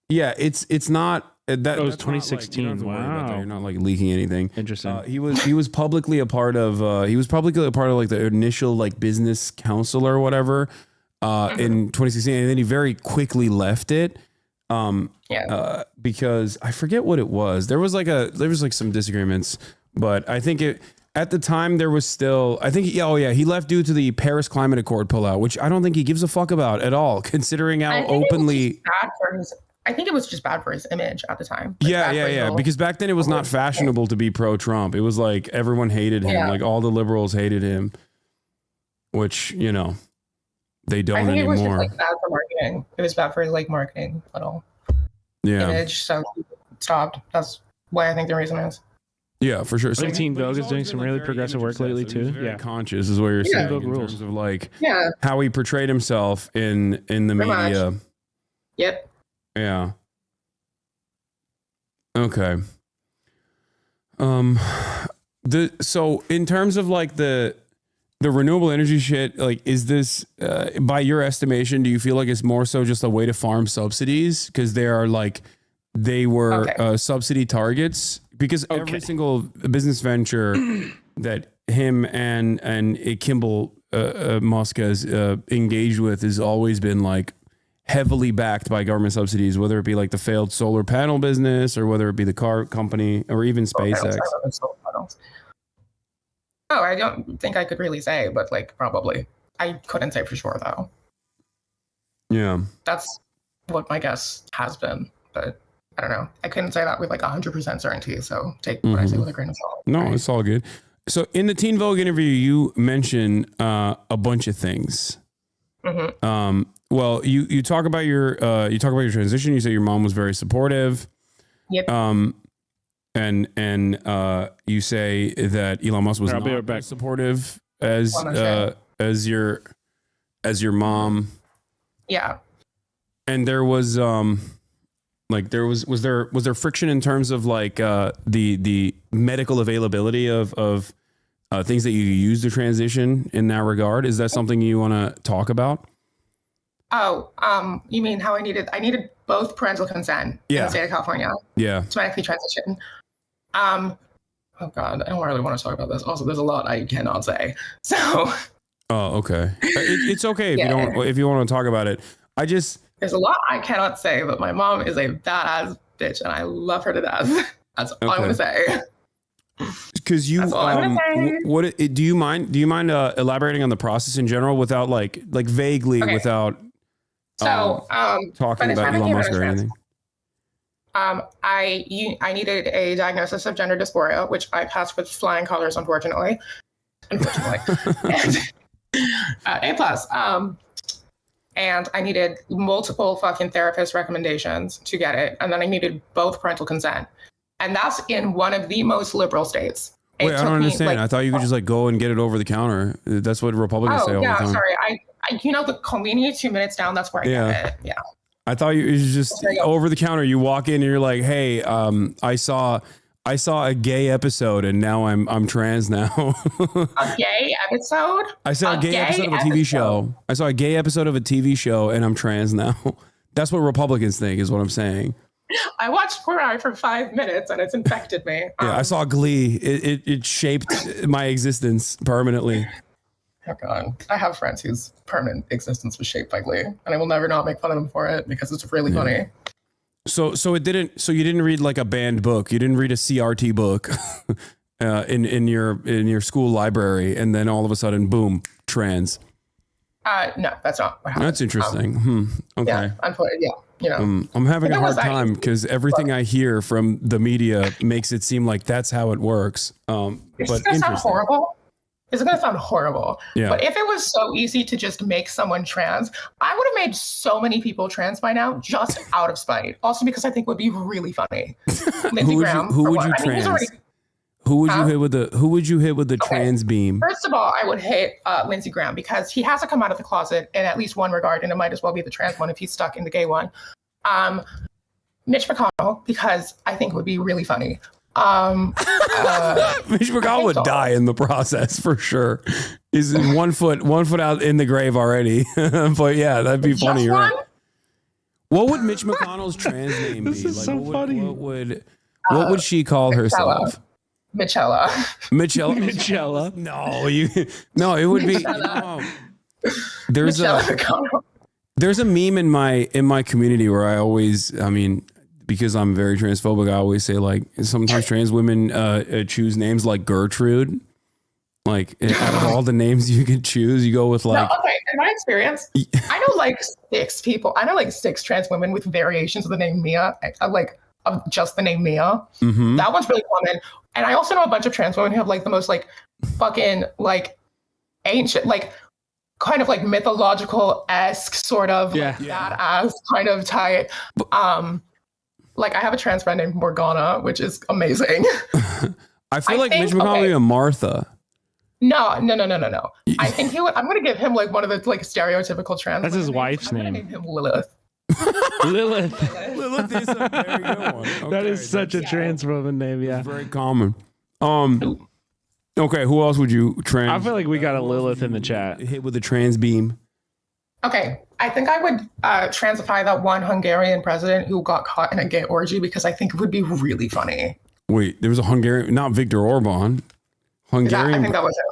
Yeah, it's not that. It was 2016. Wow, you're not like leaking anything. Interesting. He was publicly a part of like the initial like business council or whatever in 2016, and then he very quickly left it. Because I forget what it was. There was like some disagreements, but I think at the time there was still, I think, he left due to the Paris Climate Accord pullout, which I don't think he gives a fuck about at all, considering how openly. I think it was just bad for his image at the time. Yeah. Because back then it was not fashionable to be pro-Trump. It was like everyone hated him. Like all the liberals hated him, which, they don't anymore. I think it was just like bad for marketing. It was bad for his like marketing little image. So he stopped. That's why I think the reason is. Yeah, for sure. So Teen Vogue is doing some really progressive work lately too. Yeah, conscious is what you're saying in terms of like how he portrayed himself in the media. Yep. Yeah. Okay. So in terms of like the renewable energy shit, like, is this by your estimation, do you feel like it's more so just a way to farm subsidies? Because they were subsidy targets, because every single business venture that him and Kimball Musk has engaged with has always been like heavily backed by government subsidies, whether it be like the failed solar panel business or whether it be the car company or even SpaceX. Oh, I don't think I could really say, but like probably. I couldn't say for sure though. Yeah. That's what my guess has been, but I don't know. I couldn't say that with like 100% certainty, so take what I say with a grain of salt. No, right? it's all good. So in the Teen Vogue interview, you mentioned a bunch of things. Well, you talk about your transition. You say your mom was very supportive. Yep. And you say that Elon Musk was not as supportive as your mom. Yeah. And there was was there friction in terms of like the medical availability of things that you use to transition in that regard? Is that something you want to talk about? Oh, you mean how I needed both parental consent in the state of California. Yeah. To medically transition. Oh God, I don't really want to talk about this. Also, there's a lot I cannot say. So. Oh, okay. It's okay if you want to talk about it. There's a lot I cannot say, but my mom is a badass bitch, and I love her to death. That's all I'm gonna say. Because you, do you mind elaborating on the process in general without like vaguely without talking about Elon Musk or anything? I needed a diagnosis of gender dysphoria, which I passed with flying colors, unfortunately. And, A+. And I needed multiple fucking therapist recommendations to get it. And then I needed both parental consent. And that's in one of the most liberal states. Wait, I don't understand. I thought you could just like go and get it over the counter. That's what Republicans say all the time. Sorry. I the convenience 2 minutes down, that's where I get it. Yeah. I thought it was just over the counter. You walk in and you're like, hey, I saw a gay episode and now I'm trans now. A gay episode? I saw a gay episode of a TV show. I saw a gay episode of a TV show and I'm trans now. That's what Republicans think is what I'm saying. I watched Poor Eye for 5 minutes and it's infected me. Yeah, I saw Glee. It shaped my existence permanently. Oh God. I have friends whose permanent existence was shaped by Glee, and I will never not make fun of them for it because it's really funny. So you didn't read like a banned book. You didn't read a CRT book in your school library, and then all of a sudden, boom, trans. No, that's not what happened. That's interesting. Okay. Yeah, unfortunately, I'm having a hard time because everything I hear from the media makes it seem like that's how it works. It's going to sound horrible. It's going to sound horrible. Yeah. But if it was so easy to just make someone trans, I would have made so many people trans by now just out of spite. Also because I think it would be really funny. Who would you trans? Who would you hit with the trans beam? First of all, I would hit Lindsey Graham because he has to come out of the closet in at least one regard, and it might as well be the trans one if he's stuck in the gay one. Mitch McConnell, because I think it would be really funny. Mitch McConnell would die in the process for sure. He's 1 foot out in the grave already. But yeah, that'd be funny. You're right. What would Mitch McConnell's trans name be? This is so funny. What would she call herself? Michella. No, it would be. There's a meme in my community where I always, because I'm very transphobic, I always say like sometimes trans women choose names like Gertrude. Like out of all the names you could choose, you go with like. No, okay, in my experience, I know like 6 people. I know like 6 trans women with variations of the name Mia. Of just the name Mia. Mm-hmm. That one's really common. And I also know a bunch of trans women who have like the most like fucking like ancient, like kind of like mythological-esque sort of badass kind of type. Like I have a trans friend named Morgana, which is amazing. I feel like Mitch McConnell would be a Martha. No. I think I'm going to give him like one of the like stereotypical trans. That's his wife's name. I'm going to name him Lilith. Lilith is a very good one. Okay, that is such a trans woman name. Yeah, very common. Okay, who else would you I feel like we got a Lilith in the chat. hit with a trans beam? Okay, I think I would transify that one Hungarian president who got caught in a gay orgy because I think it would be really funny. Wait, there was a Hungarian, not Viktor Orban. Hungarian. I think that was it.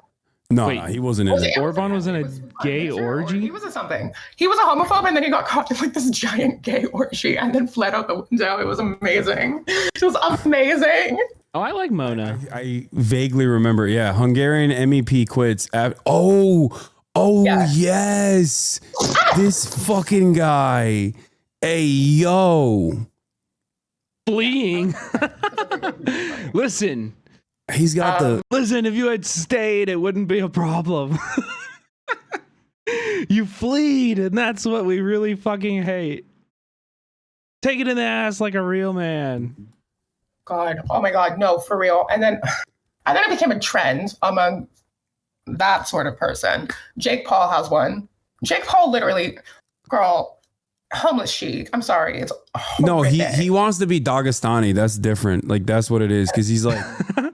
No, Wait, no, he wasn't in Was it. it? Orban was in a gay orgy? He was a something. He was a homophobe, and then he got caught in like this giant gay orgy, and then fled out the window. It was amazing. It was amazing. Oh, I like Mona. I vaguely remember. Yeah, Hungarian MEP quits. Yes. This fucking guy. Hey, yo. Fleeing. Listen. He's got Listen, if you had stayed, it wouldn't be a problem. You fleed, and that's what we really fucking hate. Take it in the ass like a real man. God, oh my God, no, for real. And then it became a trend among that sort of person. Jake Paul has one. Jake Paul literally, girl, homeless chic. I'm sorry, it's No, horrific. he wants to be Dagestani. That's different. Like that's what it is. Because he's like,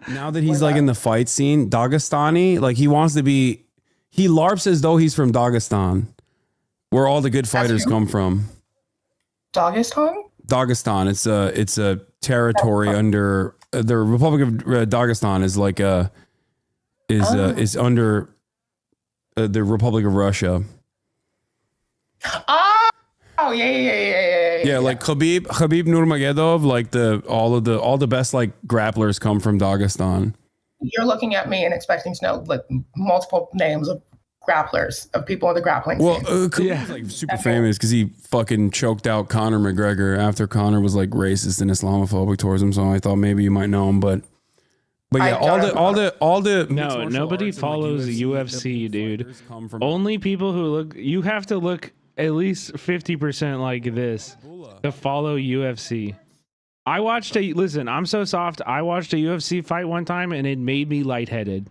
now that he's like in the fight scene, Dagestani. Like he wants to be. He LARPs as though he's from Dagestan, where all the good fighters come from. Dagestan? Dagestan. It's a territory under the Republic of Dagestan. Is like is under the Republic of Russia. Oh yeah. Yeah, like Khabib Nurmagomedov, like all the best like grapplers come from Dagestan. You're looking at me and expecting to know like multiple names of grapplers, of people in the grappling scene. Well, Khabib's like super famous because he fucking choked out Conor McGregor after Conor was like racist and Islamophobic towards him. So I thought maybe you might know him, but yeah, all the No, nobody follows the UFC, dude. Only people who look. You have to look at least 50% like this to follow UFC. I watched listen, I'm so soft. I watched a UFC fight one time and it made me lightheaded.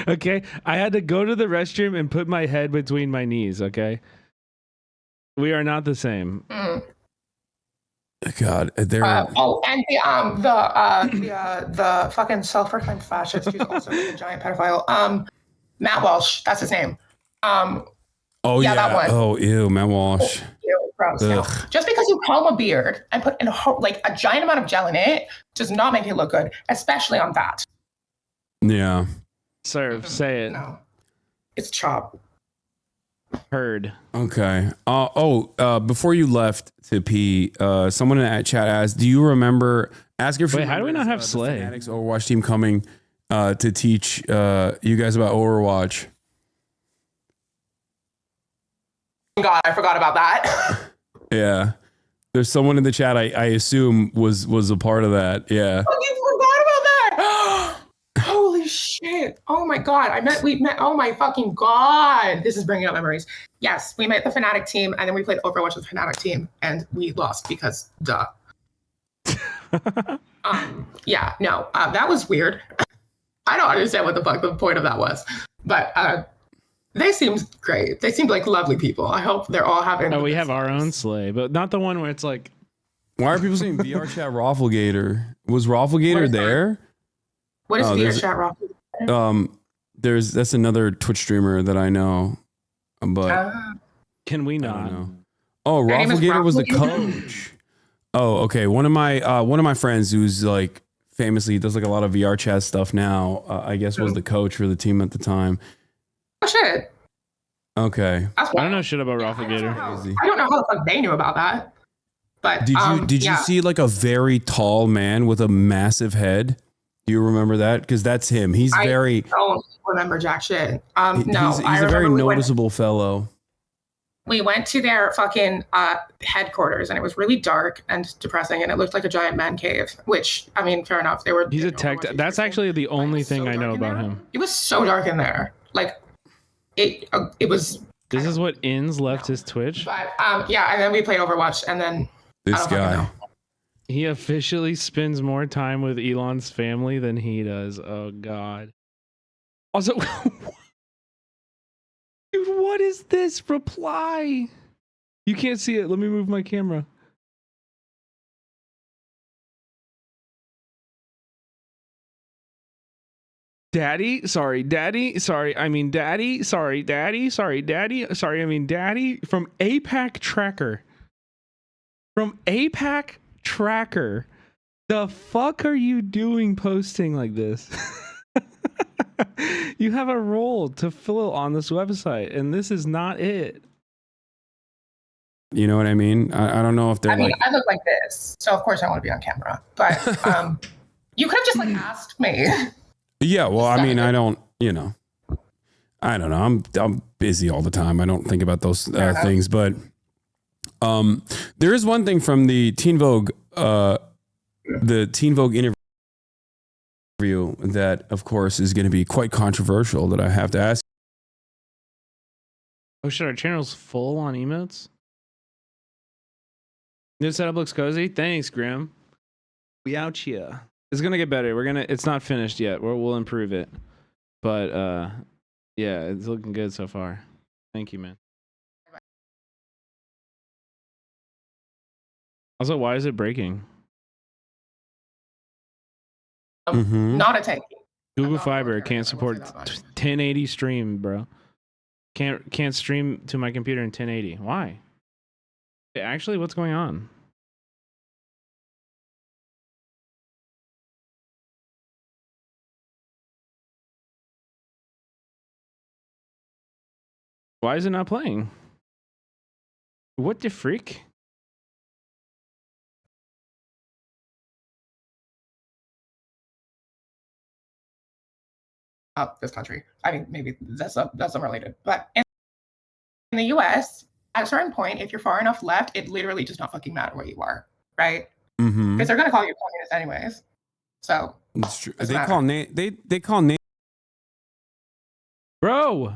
Okay. I had to go to the restroom and put my head between my knees. Okay. We are not the same. God, there. And the fucking self-proclaimed fascist who's also a giant pedophile. Matt Walsh, that's his name. That one. Oh, ew, Matt Walsh. Ew, gross. No. Just because you comb a beard and put in like a giant amount of gel in it does not make it look good, especially on that. Yeah. Serve, say it. No, it's chop. Heard. Okay. Before you left to pee, someone in that chat asked, "Do you remember?" Ask her. Wait, how do we not have Slay? Fanatics Overwatch team coming to teach you guys about Overwatch. God, I forgot about that. Yeah. There's someone in the chat I assume was a part of that. Yeah. Oh, you forgot about that. Holy shit. Oh my God. We met. Oh my fucking God. This is bringing up memories. Yes, we met the Fnatic team and then we played Overwatch with the Fnatic team and we lost because duh. That was weird. I don't understand what the fuck the point of that was, but they seemed great. They seemed like lovely people. I hope they're all having. Oh, we have our own Slay, but not the one where it's like. Why are people saying VR chat Rafflegator? Was Rafflegator there? What is VR chat Rafflegator? That's another Twitch streamer that I know, but can we not? Oh, Rafflegator was the coach. Oh, okay. One of my friends who's like famously does like a lot of VR chat stuff now. I guess was the coach for the team at the time. Oh shit. Okay. I don't know shit about Rafflegator. I don't know how the fuck they knew about that. But did you see like a very tall man with a massive head? Do you remember that? Because that's him. I don't remember jack shit. He's a very noticeable fellow. We went to their fucking headquarters and it was really dark and depressing and it looked like a giant man cave, which, I mean, fair enough. He's a tech. That's actually the only thing I know about him. It was so dark in there. Like, it was... This is what Inns left his Twitch? But, and then we played Overwatch and then... This guy. He officially spends more time with Elon's family than he does. Oh, God. Also... Dude, what is this reply? You can't see it. Let me move my camera. Daddy, sorry, daddy, sorry, I mean daddy, sorry, daddy, sorry, daddy, sorry, I mean daddy, from APAC Tracker. From APAC Tracker. The fuck are you doing posting like this? You have a role to fill on this website, and this is not it. You know what I mean? I don't know if they're I mean, I look like this, so of course I want to be on camera. But you could have just like asked me. Yeah, well, I mean, I don't know. I'm busy all the time. I don't think about those things. But there is one thing from the Teen Vogue interview that, of course, is going to be quite controversial that I have to ask. Oh shit, our channel's full on emotes? New setup looks cozy. Thanks, Grim. We out here. It's gonna get better. It's not finished yet. We'll improve it. But yeah, it's looking good so far. Thank you, man. Also, why is it breaking? Not a tank. Google Fiber can't support 1080 stream, bro. Can't stream to my computer in 1080. Why? Actually, what's going on? Why is it not playing? What the freak? This country. I mean, maybe that's unrelated. But in the US, at a certain point, if you're far enough left, it literally does not fucking matter where you are, right? Because they're gonna call you communist anyways. So it's true. They call name. Bro,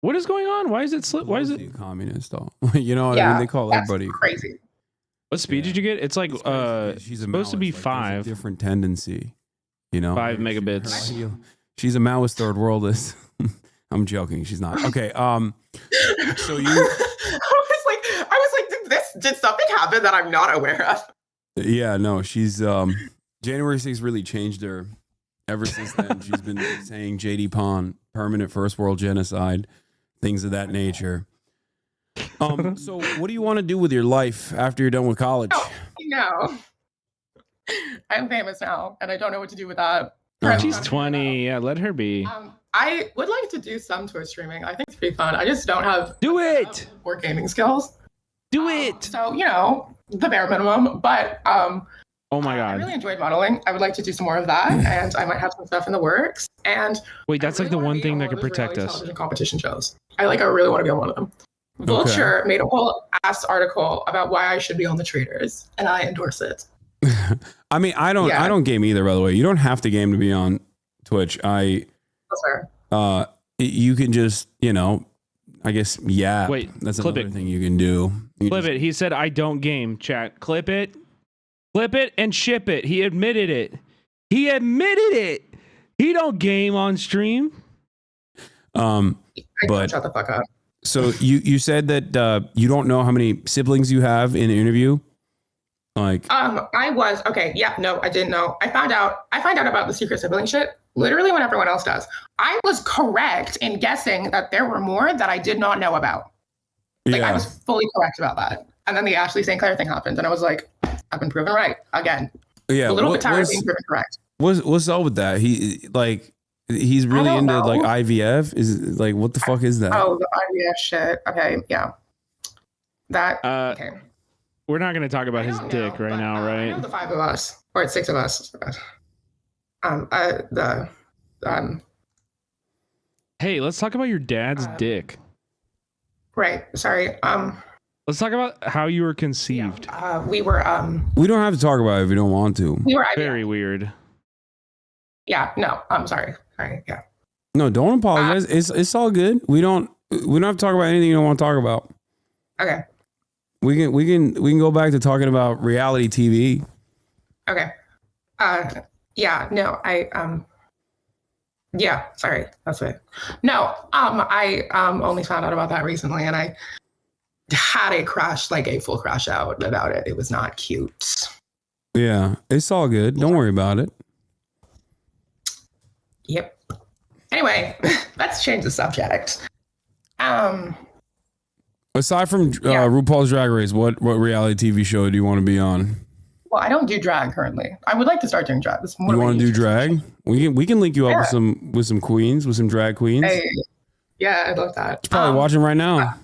what is going on? Why is it slip? Why is it communist though? You know what I mean? They call everybody crazy. What speed did you get? It's like she's supposed to be like, 5. Different tendency, you know. 5 megabits. She's a Maoist third worldist. I'm joking. She's not. Okay. So you. I was like, did something happen that I'm not aware of? Yeah. No. She's January 6th really changed her. Ever since then, she's been saying JD Pon, permanent first world genocide, things of that nature. So what do you want to do with your life after you're done with college? I'm famous now, and I don't know what to do with that. She's 20. Yeah, let her be. I would like to do some Twitch streaming. I think it's pretty fun. I just don't have or gaming skills. Do it. So the bare minimum. But oh my god, I really enjoyed modeling. I would like to do some more of that, and I might have some stuff in the works. And wait, that's really like the one thing that could protect us. Television competition shows. I really want to be on one of them. Vulture made a whole ass article about why I should be on the Traders, and I endorse it. I mean, I don't game either, by the way. You don't have to game to be on Twitch. You can just, I guess, wait, that's another thing you can do. Clip it. He said, I don't game, chat. Clip it and ship it. He admitted it. He don't game on stream. But shut the fuck up. So you said that you don't know how many siblings you have in the interview. I didn't know. I found out about the secret sibling shit literally when everyone else does. I was correct in guessing that there were more that I did not know about. I was fully correct about that. And then the Ashley St. Clair thing happened, and I was like, I've been proven right again. Yeah, a little bit tired of being proven correct. What's up with that? He's really into IVF. Is what the fuck is that? Oh, the IVF shit. Okay, yeah. That okay. We're not going to talk about his dick right now, right? I know the 5 of us, or it's 6 of us. Hey, let's talk about your dad's dick. Right. Sorry. Let's talk about how you were conceived. We were. We don't have to talk about it if we don't want to. We were very weird. Yeah. No. I'm sorry. Sorry. Yeah. No, don't apologize. It's all good. We don't have to talk about anything you don't want to talk about. Okay. We can go back to talking about reality TV. Okay. Yeah, no, yeah, sorry. That's it. No, I only found out about that recently, and I had a crash, like a full crash out about it. It was not cute. Yeah, it's all good. Don't worry about it. Yep. Anyway, let's change the subject. Aside from RuPaul's Drag Race, what reality TV show do you want to be on? Well, I don't do drag currently. I would like to start doing drag. You want to do drag? We can link you up with some queens, with some drag queens. Hey, yeah, I'd love that. She's probably watching right now.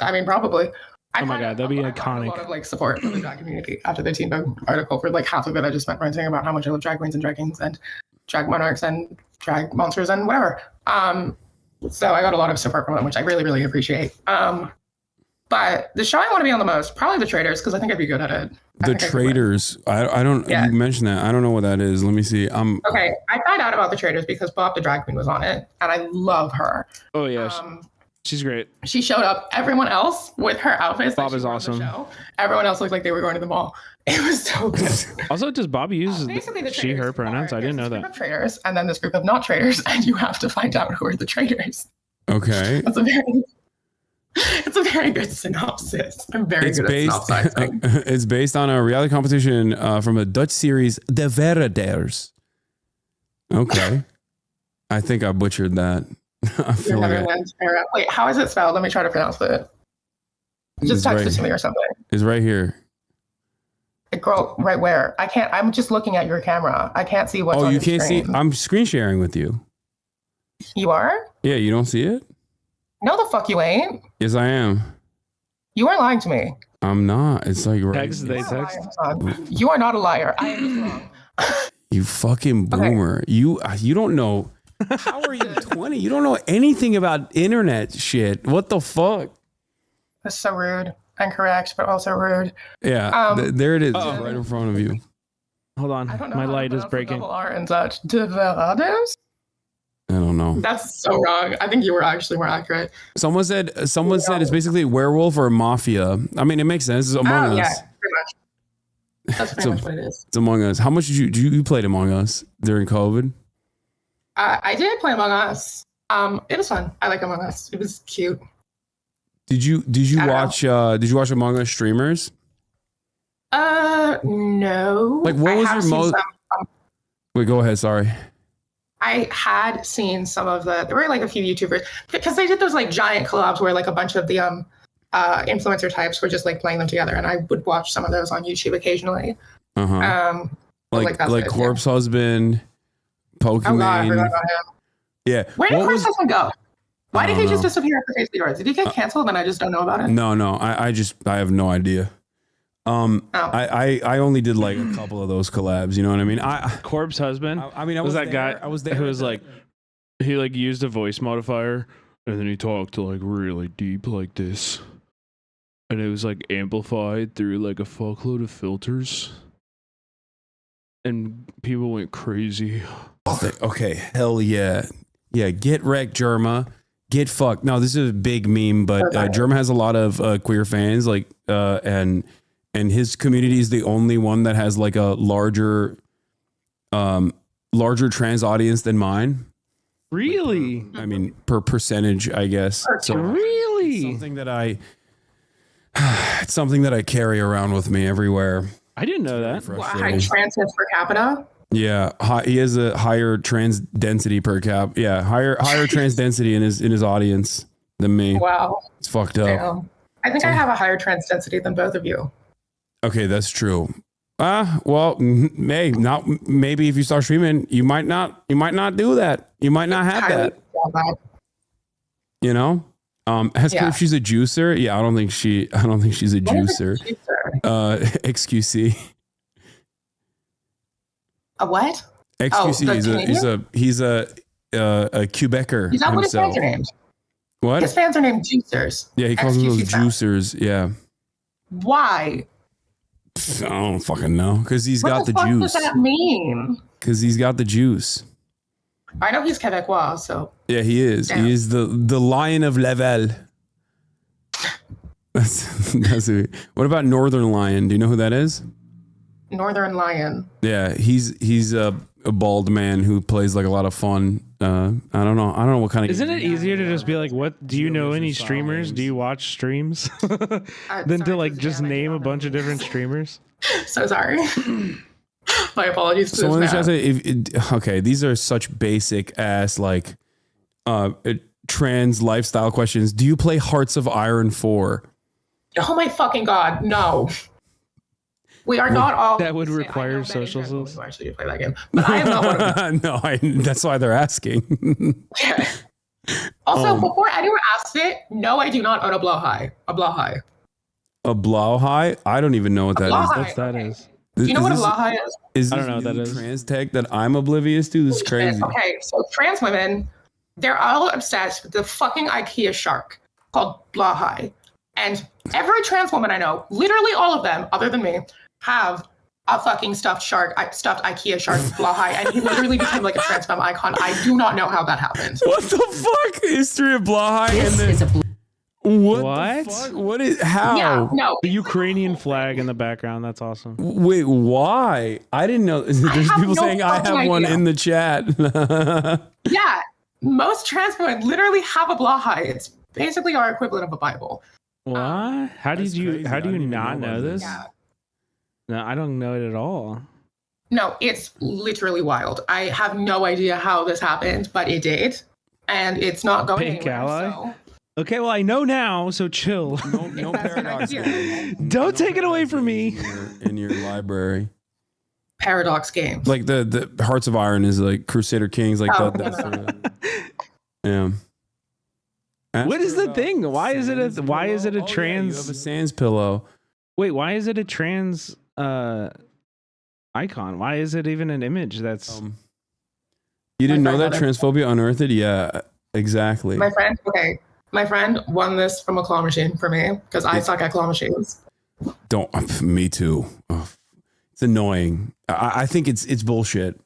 I mean, probably. Oh my god, that'd be iconic. A lot of like support from the drag community after the Teen Vogue article. For like half of it, I just spent ranting about how much I love drag queens and drag kings and drag monarchs and drag monsters and whatever. So I got a lot of support from them, which I really, really appreciate. But the show I want to be on the most, probably The Traitors, because I think I'd be good at it. The Traitors. I don't. Yeah. You mentioned that. I don't know what that is. Let me see. Okay. I found out about The Traitors because Bob the drag queen was on it, and I love her. Oh yeah, she's great. She showed up. Everyone else with her outfits. Bob is awesome. Everyone else looked like they were going to the mall. It was so good. Also, does Bobby use she/her pronouns? I didn't know that. Of traitors, and then this group of not traitors, and you have to find out who are the traitors. Okay. It's a very good synopsis. I'm very good at synopsizing. It's based on a reality competition from a Dutch series, Devastates. Okay. I think I butchered that. I feel like Wait, how is it spelled? Let me try to pronounce it. Just text it to me or something. It's right here. Girl, right where? I can't. I'm just looking at your camera. I can't see what's on you the can't screen. see? I'm screen sharing with you. You are? Yeah, you don't see it? No, the fuck you ain't. Yes, I am. You are lying to me. I'm not. It's like right. You are not a liar. I am wrong. You fucking boomer. Okay. You don't know. How are you 20? You don't know anything about internet shit. What the fuck? That's so rude. Incorrect, but also rude. Yeah, there it is, right in front of you. Hold on, my light is breaking. Devastates? I don't know. That's so wrong. I think you were actually more accurate. Someone said it's basically werewolf or mafia. I mean, it makes sense. It's Among Us. Yeah, pretty much. That's pretty much what it is. It's Among Us. How much did you played Among Us during COVID? I did play Among Us. It was fun. I like Among Us. It was cute. Did you watch Among Us streamers? No. Like, what was your most? Wait, go ahead. Sorry. I had seen some of there were like a few YouTubers because they did those like giant collabs where like a bunch of the influencer types were just like playing them together, and I would watch some of those on YouTube occasionally. Like Corpse Husband, Pokemon. Oh God, I forgot about him. Yeah. Where did Corpse Husband go? Why did he just disappear off the face of the earth? Did he get canceled and I just don't know about it? No. I have no idea. I only did like a couple of those collabs. You know what I mean? Corpse Husband. I mean, I was that there. guy. I was there. Who was like, he like used a voice modifier and then he talked to like really deep like this, and it was like amplified through like a fuckload of filters, and people went crazy. Okay, hell yeah, get wrecked, Germa. Get fucked. No, this is a big meme, but Germa has a lot of queer fans, like, and his community is the only one that has like a larger trans audience than mine. Really? I mean, per percentage, I guess. So really, it's something that I carry around with me everywhere. I didn't know that. High trans per capita. Yeah, he has a higher trans density per cap. Yeah, higher trans density in his audience than me. Wow, it's fucked up. Damn. I think I have a higher trans density than both of you. Okay, that's true. Well, maybe if you start streaming, you might not do that. You might not have that. You know? Ask her if she's a juicer. Yeah, I don't think she's a juicer. XQC. A what? XQC. He's a Quebecer. Is that what his fans are named? What? His fans are named juicers. Yeah, he calls them those juicers. Yeah. Why? I don't fucking know. Because he's got the juice. What does that mean? Because he's got the juice. I know he's Quebecois, so. Yeah, he is. Damn. He is the Lion of Level. That's it. What about Northern Lion? Do you know who that is? Northern Lion. Yeah, he's a bald man who plays like a lot of fun. I don't know what kind of. Isn't it easier to just be like, "What do you know any streamers? Do you watch streams?" than to like just name a bunch of different streamers. So sorry. My apologies to Someone in this the chat man. said, okay, these are such basic ass like trans lifestyle questions. Do you play Hearts of Iron 4? Oh my fucking god, no. We are not all. That would I know require many social trans women skills. who actually do play that game, but I am not one of them. No, that's why they're asking. Okay. Also, before anyone asks it, no, I do not own a blowhigh. A blowhigh. A blowhigh? I don't even know what that is. blowhigh. That's that Okay. is. Do you know what a this- blowhigh is? Is I this don't know what that new is. trans tech that I'm oblivious to? This is crazy. Okay, so trans women, they're all obsessed with the fucking IKEA shark called blowhigh. And every trans woman I know, literally all of them, other than me, have a fucking stuffed IKEA shark blowhigh, and he literally became like a trans femme icon. I do not know how that happened. What the fuck? History of blowhigh and then what? What? The fuck? What is how? Yeah, no. The Ukrainian flag in the background. That's awesome. Wait, why? I didn't know. There's have people no saying I have fucking one idea. in the chat. Yeah, most trans women literally have a blowhigh. It's basically our equivalent of a Bible. What? How That's did you? crazy. How I do you didn't even not know know about this? this. Yeah. No, I don't know it at all. No, it's literally wild. I have no idea how this happened, but it did. And it's not going Pink anywhere. ally? So. Okay, well I know now, so chill. No That's an paradox. idea. games. Don't take it away paradox from me. games in your library. Paradox games. Like the Hearts of Iron is like Crusader Kings, like Oh, that's sort of, yeah. What is the thing? Why is it a Sans why is it pillow? a Oh, yeah, trans you have a sans pillow. Wait, why is it a trans icon? Why is it even an image that's You didn't know friend that had it. transphobia unearthed? Yeah, exactly. My friend won this from a claw machine for me because I suck at claw machines. Don't. Me too. Ugh. It's annoying. I think it's bullshit.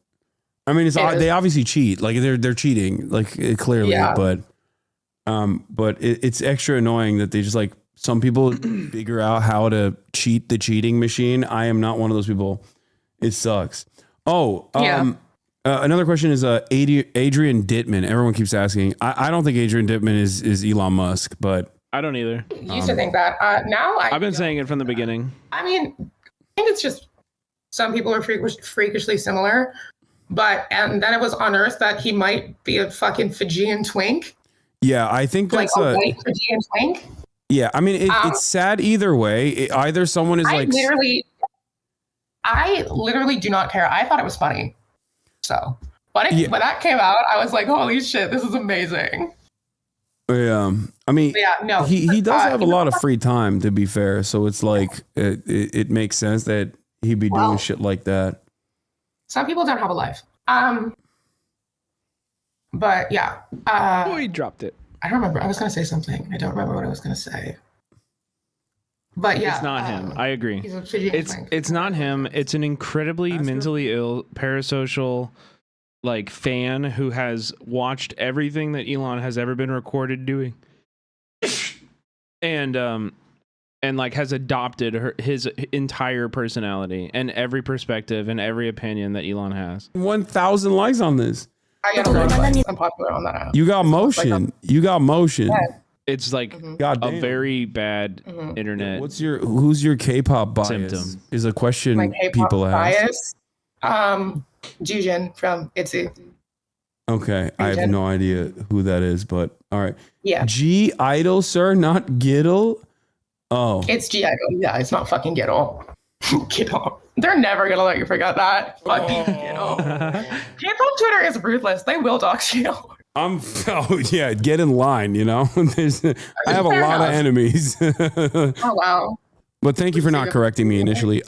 I mean, It is. they obviously cheat. Like they're cheating. Like clearly, Yeah. but it's extra annoying that they just like some people figure out how to cheat the cheating machine. I am not one of those people. It sucks. Oh, Yeah. Another question is Adrian Dittman. Everyone keeps asking. I don't think Adrian Dittman is Elon Musk, but I don't either. Used to think that. Now I've been don't. saying it from the beginning. I mean, I think it's just some people are freakishly similar. And then it was unearthed that he might be a fucking Fijian twink. yeah, I think Like that's a white Fijian twink. yeah. I mean, it's sad either way. Either someone is I like literally do not care. I thought it was funny. So when that came out, I was like, holy shit, this is amazing. yeah. I mean, But yeah, no. he does have a lot of free time, to be fair. So it's like it makes sense that he'd be doing shit like that. Some people don't have a life. But yeah. Oh, he dropped it. I don't remember. I was gonna say something. I don't remember what I was gonna say. But yeah. It's not him. I agree. He's a Fijian twink. It's not him. It's an incredibly mentally ill, parasocial, like fan who has watched everything that Elon has ever been recorded doing, and like has adopted his entire personality and every perspective and every opinion that Elon has. 1,000 likes on this. I get a lot of likes. I'm popular on that app. You got motion. You got motion. Yeah. It's like God a damn. very bad internet. Who's your K-pop bias? Symptom. Is a question My K-pop people ask. bias. Jujin from ITZY. Okay, I have Jin. no idea who that is, but all right. Yeah. G Idol, sir, not Giddle. Oh, It's G Idol. Yeah, it's not fucking Giddle. Giddle. They're never gonna let you forget that. Fucking Giddle. K-pop Twitter is ruthless. They will dox you. oh yeah, get in line. You know, I have a Fair lot of enough. enemies. Oh wow. But thank you for not correcting me initially.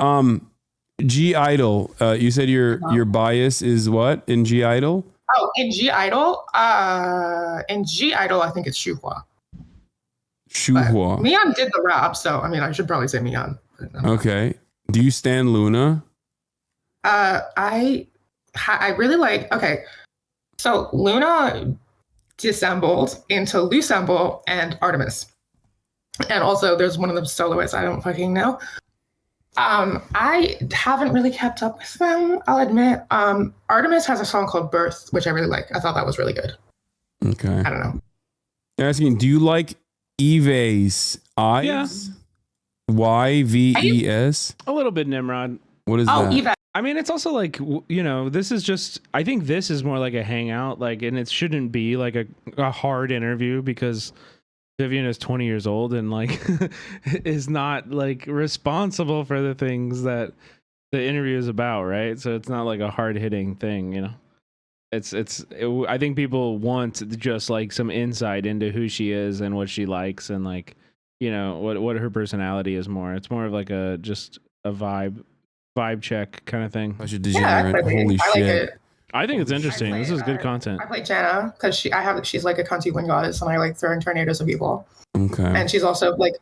G Idol, you said your bias is what in G Idol? Oh, in G Idol, I think it's Shuhua. Shuhua. Mian did the rap, so I mean, I should probably say Mian. Okay. Do you stand Luna? I really like. Okay, so Luna dissembled into Lucemble and Artemis, and also there's one of the soloists I don't fucking know. I haven't really kept up with them, I'll admit. Artemis has a song called Birth, which I really like. I thought that was really good. Okay. I don't know. They're asking, do you like Yves? Yeah. Yves? YVES? A little bit Nimrod. What is Oh, that? Eva. I mean, it's also like, this is just, I think this is more like a hangout, like, and it shouldn't be like a hard interview because Vivian is 20 years old and like is not like responsible for the things that the interview is about, right? So it's not like a hard hitting thing, I think people want just like some insight into who she is and what she likes and like, what her personality is more. It's more of like just a vibe check kind of thing. Such a degenerate. Holy I shit. like it. I think it's interesting. This is good content. I play Jana because she's like a cunty wind goddess, and I like throwing tornadoes at people. Okay. And she's also like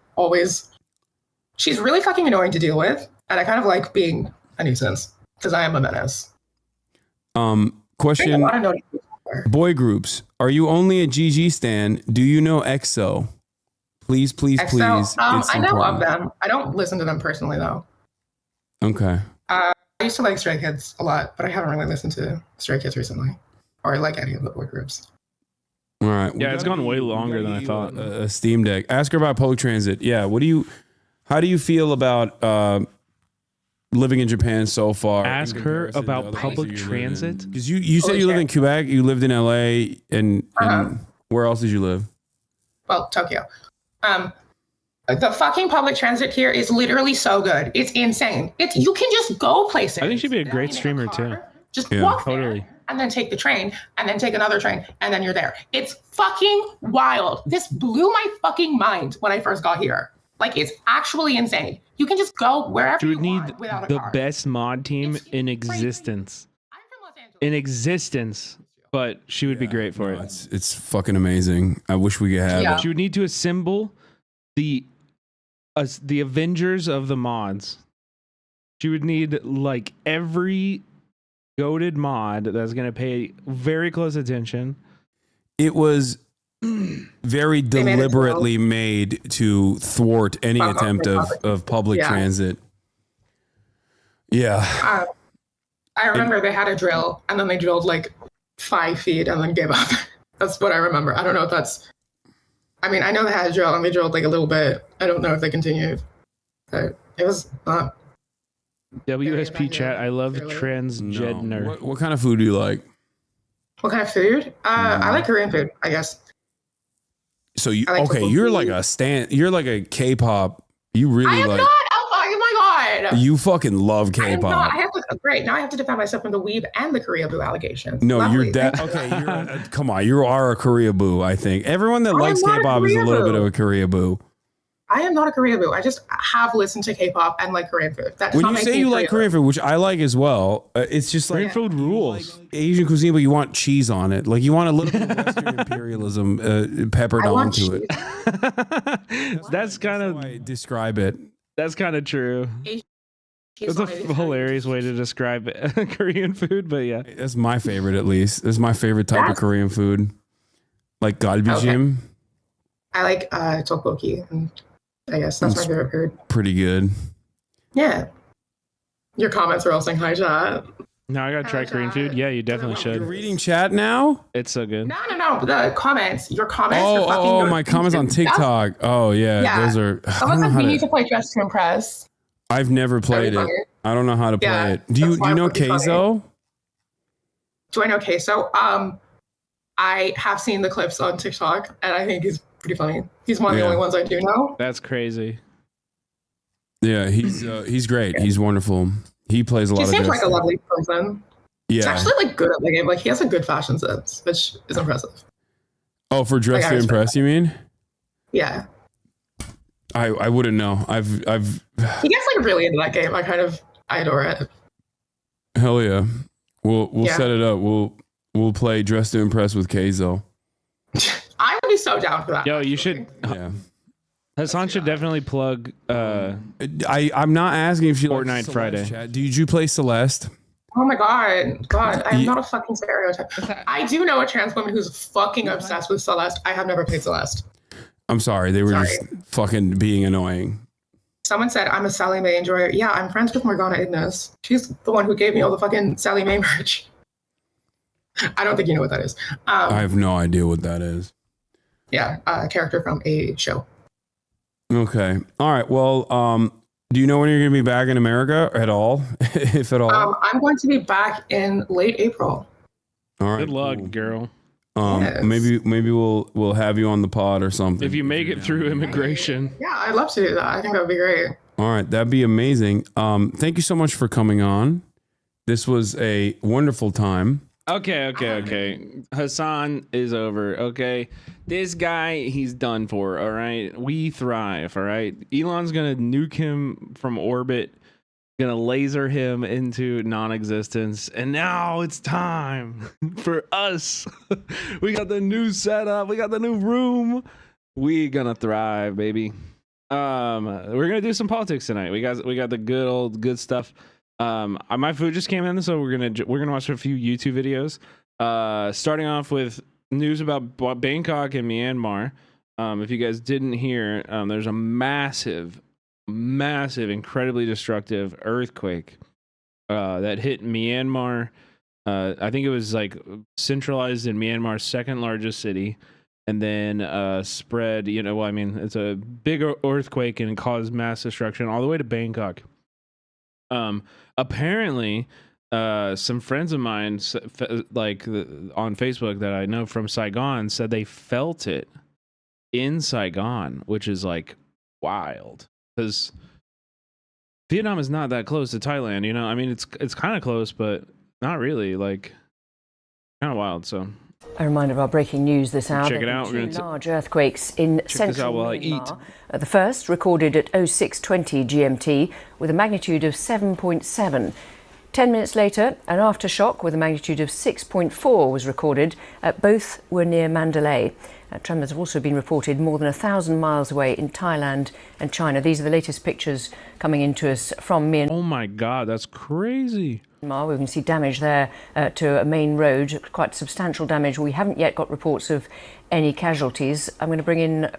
she's really fucking annoying to deal with, and I kind of like being a nuisance because I am a menace. Question: boy groups, are you only a GG stan? Do you know EXO? Please. I know of them. I don't listen to them personally though. Okay. I used to like Stray Kids a lot, but I haven't really listened to Stray Kids recently, or like any of the boy groups. All right. Yeah, it's gone way longer than I thought. A Steam Deck. Ask her about public transit. Yeah. How do you feel about living in Japan so far? Ask her about public transit. Because you said you live in Quebec, you lived in LA, and where else did you live? Well, Tokyo. The fucking public transit here is literally so good. It's insane. You can just go places. I think she'd be a great streamer too. Just walk there and then take the train and then take another train and then you're there. It's fucking wild. This blew my fucking mind when I first got here. Like, it's actually insane. You can just go wherever you want without a car. The best mod team in existence. I'm from Los Angeles. But she would be great for it. It's fucking amazing. I wish we could have it. She would need to assemble the Avengers of the mods. She would need like every goated mod that's going to pay very close attention. It was very deliberately made to thwart any attempt of public transit. Yeah. I remember they had a drill and then they drilled like 5 feet and then gave up. That's what I remember. I don't know if that's... I mean, I know they had a drill and they drilled like a little bit. I don't know if they continued. But it was not... WSP chat, I love transgender. What kind of food do you like? What kind of food? I like Korean food, I guess. So you're like a K-pop. You really I am like... not! Oh my god! You fucking love K-pop. Great, now I have to defend myself from the weeb and the Korea boo allegations. No, Lovely. Okay, come on, you are a Korea boo, I think. Everyone that likes K-pop is a little bit of a Korea boo. I am not a Korea boo. I just have listened to K-pop and like Korean food. When you say you like Korean food, which I like as well, it's just like Korean food rules. Like Asian cuisine, but you want cheese on it. Like you want a little bit of Western imperialism peppered onto it. That's kind of... I describe it. That's kind of true. That's a hilarious way to describe Korean food, but yeah. That's my favorite, at least. That's my favorite type of Korean food. Like galbijim. I like tteokbokki, and I guess that's my favorite food. Pretty good. Yeah. Your comments are all saying hi, chat. No, I gotta try Korean food. Yeah, you definitely should. You're reading chat now? It's so good. No. The comments. Your comments. Oh, my comments on TikTok. Oh, yeah. Those are... Someone said we need to play Dress to Impress. I've never played it. I don't know how to play it. Do you know Keizo? Do I know Keizo? I have seen the clips on TikTok, and I think he's pretty funny. He's one of the only ones I do know. That's crazy. Yeah, he's great. He's wonderful. He plays a lot of... He seems like a lovely person. Yeah. He's actually like good at the game. Like he has a good fashion sense, which is impressive. Oh, for Dress to Impress, you mean? Yeah. I wouldn't know. I've He gets like really into that game. I adore it. Hell yeah. We'll set it up. We'll play Dress to Impress with Keizo. I would be so down for that. Yo, you should. Yeah. Hassan should definitely plug. I'm not asking if she Fortnite likes Friday. Chat. Did you play Celeste? Oh my god, I'm not a fucking stereotype. I do know a trans woman who's fucking obsessed with Celeste. I have never played Celeste. I'm sorry, they were just fucking being annoying. Someone said I'm a Sally Mae enjoyer. Yeah, I'm friends with Morgana Ignis. She's the one who gave me all the fucking Sally Mae merch. I don't think you know what that is. I have no idea what that is. Yeah, a character from a show. Okay. All right. Well, Do you know when you're going to be back in America at all, if at all? I'm going to be back in late April. All right. Good luck, cool. girl. Yes. Maybe we'll have you on the pod or something. If you make it through immigration. Yeah, I'd love to do that. I think that would be great. All right, that'd be amazing. Thank you so much for coming on. This was a wonderful time. Okay. Hassan is over. Okay. This guy, he's done for. All right. We thrive. All right. Elon's going to nuke him from orbit, going to laser him into non-existence. And now it's time for us. We got the new setup. We got the new room. We going to thrive, baby. We're going to do some politics tonight. We got the good stuff. My food just came in, so we're gonna watch a few YouTube videos. Starting off with news about Bangkok and Myanmar. If you guys didn't hear, there's a massive, incredibly destructive earthquake that hit Myanmar. I think it was like centralized in Myanmar's second largest city, and then spread. It's a big earthquake and it caused mass destruction all the way to Bangkok. Apparently, some friends of mine, on Facebook that I know from Saigon, said they felt it in Saigon, which is like wild because Vietnam is not that close to Thailand. It's kind of close, but not really. Like, kind of wild. So. A reminder of our breaking news this hour. Check it out. Two large earthquakes in central Myanmar. The first recorded at 06:20 GMT with a magnitude of 7.7. 10 minutes later, an aftershock with a magnitude of 6.4 was recorded. Both were near Mandalay. Tremors have also been reported more than 1,000 miles away in Thailand and China. These are the latest pictures coming into us from Myanmar. Oh my God, that's crazy. We can see damage there to a main road, quite substantial damage. We haven't yet got reports of any casualties. I'm going to bring in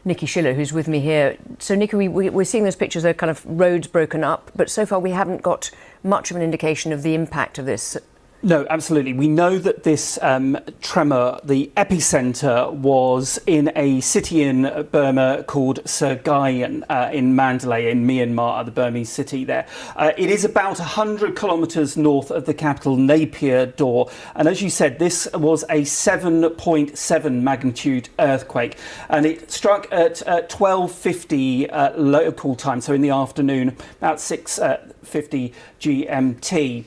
Nikki Schiller, who's with me here. So, Nikki, we're seeing those pictures, they're kind of roads broken up, but so far we haven't got much of an indication of the impact of this. No, absolutely. We know that this tremor, the epicenter, was in a city in Burma called Sagayan in Mandalay in Myanmar, the Burmese city there. It is about 100 kilometres north of the capital, Naypyidaw. And as you said, this was a 7.7 magnitude earthquake. And it struck at 12:50 local time, so in the afternoon, about 6:50 GMT.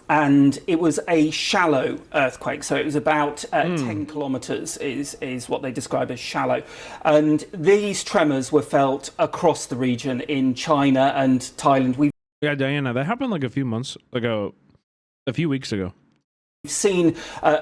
And it was a shallow earthquake, so it was about 10 kilometres is what they describe as shallow. And these tremors were felt across the region in China and Thailand. Yeah, Diana, that happened like a few weeks ago. We've seen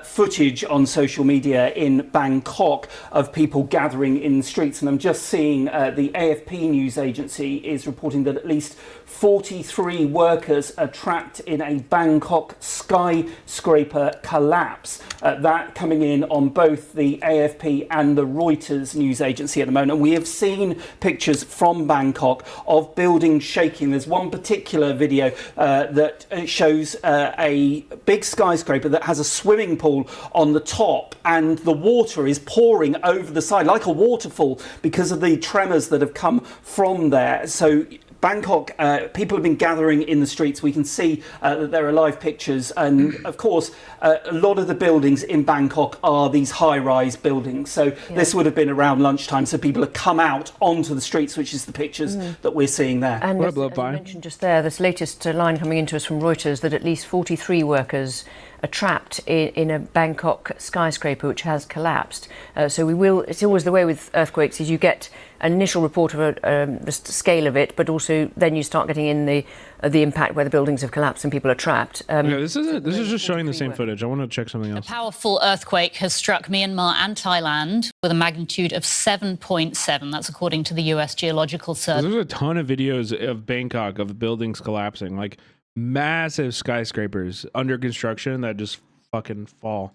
footage on social media in Bangkok of people gathering in the streets, and I'm just seeing the AFP news agency is reporting that at least 43 workers are trapped in a Bangkok skyscraper collapse. That coming in on both the AFP and the Reuters news agency at the moment. And we have seen pictures from Bangkok of buildings shaking. There's one particular video that shows a big skyscraper that has a swimming pool on the top, and the water is pouring over the side like a waterfall because of the tremors that have come from there. So Bangkok, people have been gathering in the streets. We can see that there are live pictures, and of course a lot of the buildings in Bangkok are these high-rise buildings, so this would have been around lunchtime, so people have come out onto the streets, which is the pictures that we're seeing there. And as you mentioned just there, this latest line coming into us from Reuters that at least 43 workers are trapped in a Bangkok skyscraper which has collapsed. So it's always the way with earthquakes, is you get an initial report of the scale of it, but also then you start getting in the impact where the buildings have collapsed and people are trapped. This is just showing the same footage. I want to check something else. A powerful earthquake has struck Myanmar and Thailand with a magnitude of 7.7. That's according to the US Geological Survey. There's a ton of videos of Bangkok of buildings collapsing, like massive skyscrapers under construction that just fucking fall.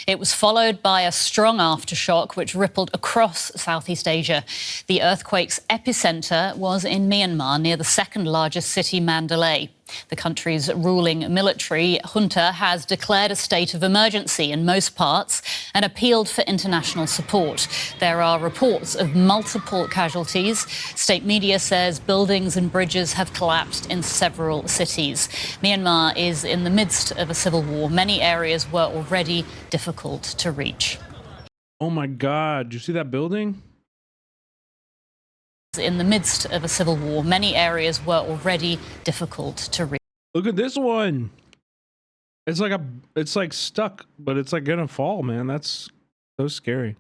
It was followed by a strong aftershock which rippled across Southeast Asia. The earthquake's epicenter was in Myanmar, near the second largest city, Mandalay. The country's ruling military junta has declared a state of emergency in most parts and appealed for international support. There are reports of multiple casualties. State media says buildings and bridges have collapsed in several cities. Myanmar is in the midst of a civil war. Many areas were already difficult to reach. Oh my God, did you see that building? In the midst of a civil war, many areas were already difficult to reach. Look at this one. It's like stuck, but it's like gonna fall, man. That's so scary.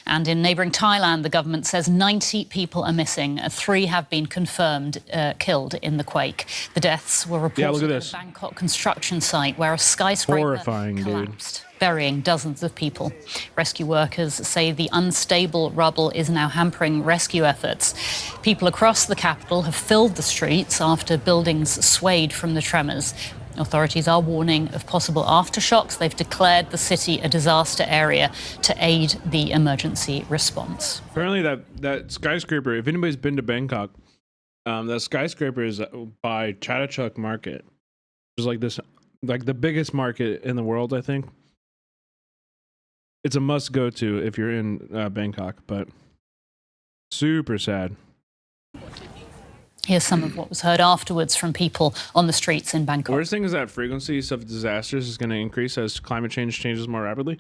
And in neighbouring Thailand, the government says 90 people are missing. 3 have been confirmed killed in the quake. The deaths were reported at a Bangkok construction site where a skyscraper collapsed, burying dozens of people. Rescue workers say the unstable rubble is now hampering rescue efforts. People across the capital have filled the streets after buildings swayed from the tremors. Authorities are warning of possible aftershocks. They've declared the city a disaster area to aid the emergency response. Apparently that skyscraper, if anybody's been to Bangkok, that skyscraper is by Chatuchak Market. It's like the biggest market in the world, I think. It's a must go to if you're in Bangkok, but super sad. Here's some of what was heard afterwards from people on the streets in Bangkok. The worst thing is that frequencies of disasters is going to increase as climate change changes more rapidly.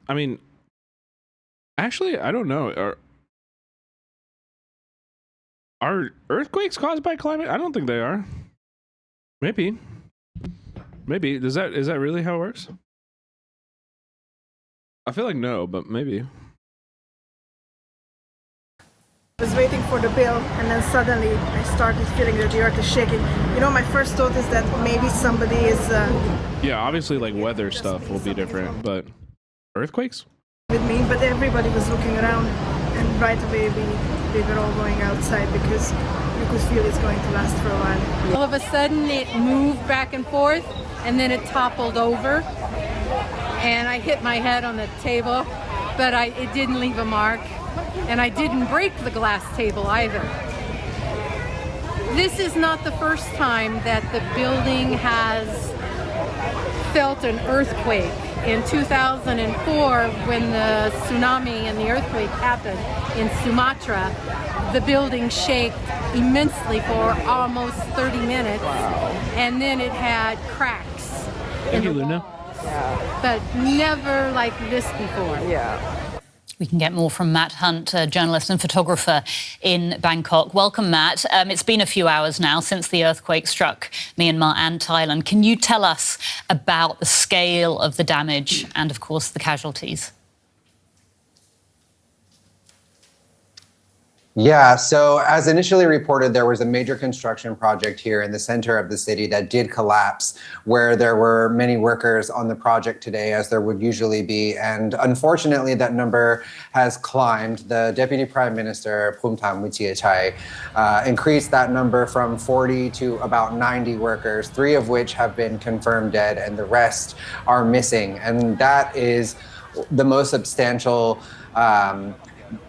I mean, actually, I don't know. Are earthquakes caused by climate? I don't think they are. Maybe. Is that really how it works? I feel like no, but maybe. I was waiting for the bill, and then suddenly I started feeling that the earth is shaking. You know, my first thought is that maybe somebody is... yeah, obviously, like, weather stuff will be different, but earthquakes? With me, but everybody was looking around, and right away we were all going outside because you could feel it's going to last for a while. All of a sudden, it moved back and forth, and then it toppled over, and I hit my head on the table, but it didn't leave a mark. And I didn't break the glass table either. This is not the first time that the building has felt an earthquake. In 2004, when the tsunami and the earthquake happened in Sumatra, the building shaked immensely for almost 30 minutes. Wow. And then it had cracks. Thank you, Luna. Yeah. But never like this before. Yeah. We can get more from Matt Hunt, a journalist and photographer in Bangkok. Welcome, Matt. It's been a few hours now since the earthquake struck Myanmar and Thailand. Can you tell us about the scale of the damage and, of course, the casualties? Yeah, so as initially reported, there was a major construction project here in the center of the city that did collapse, where there were many workers on the project today, as there would usually be. And unfortunately, that number has climbed. The Deputy Prime Minister, Phumtham Wechayachai, increased that number from 40 to about 90 workers, 3 of which have been confirmed dead, and the rest are missing. And that is the most substantial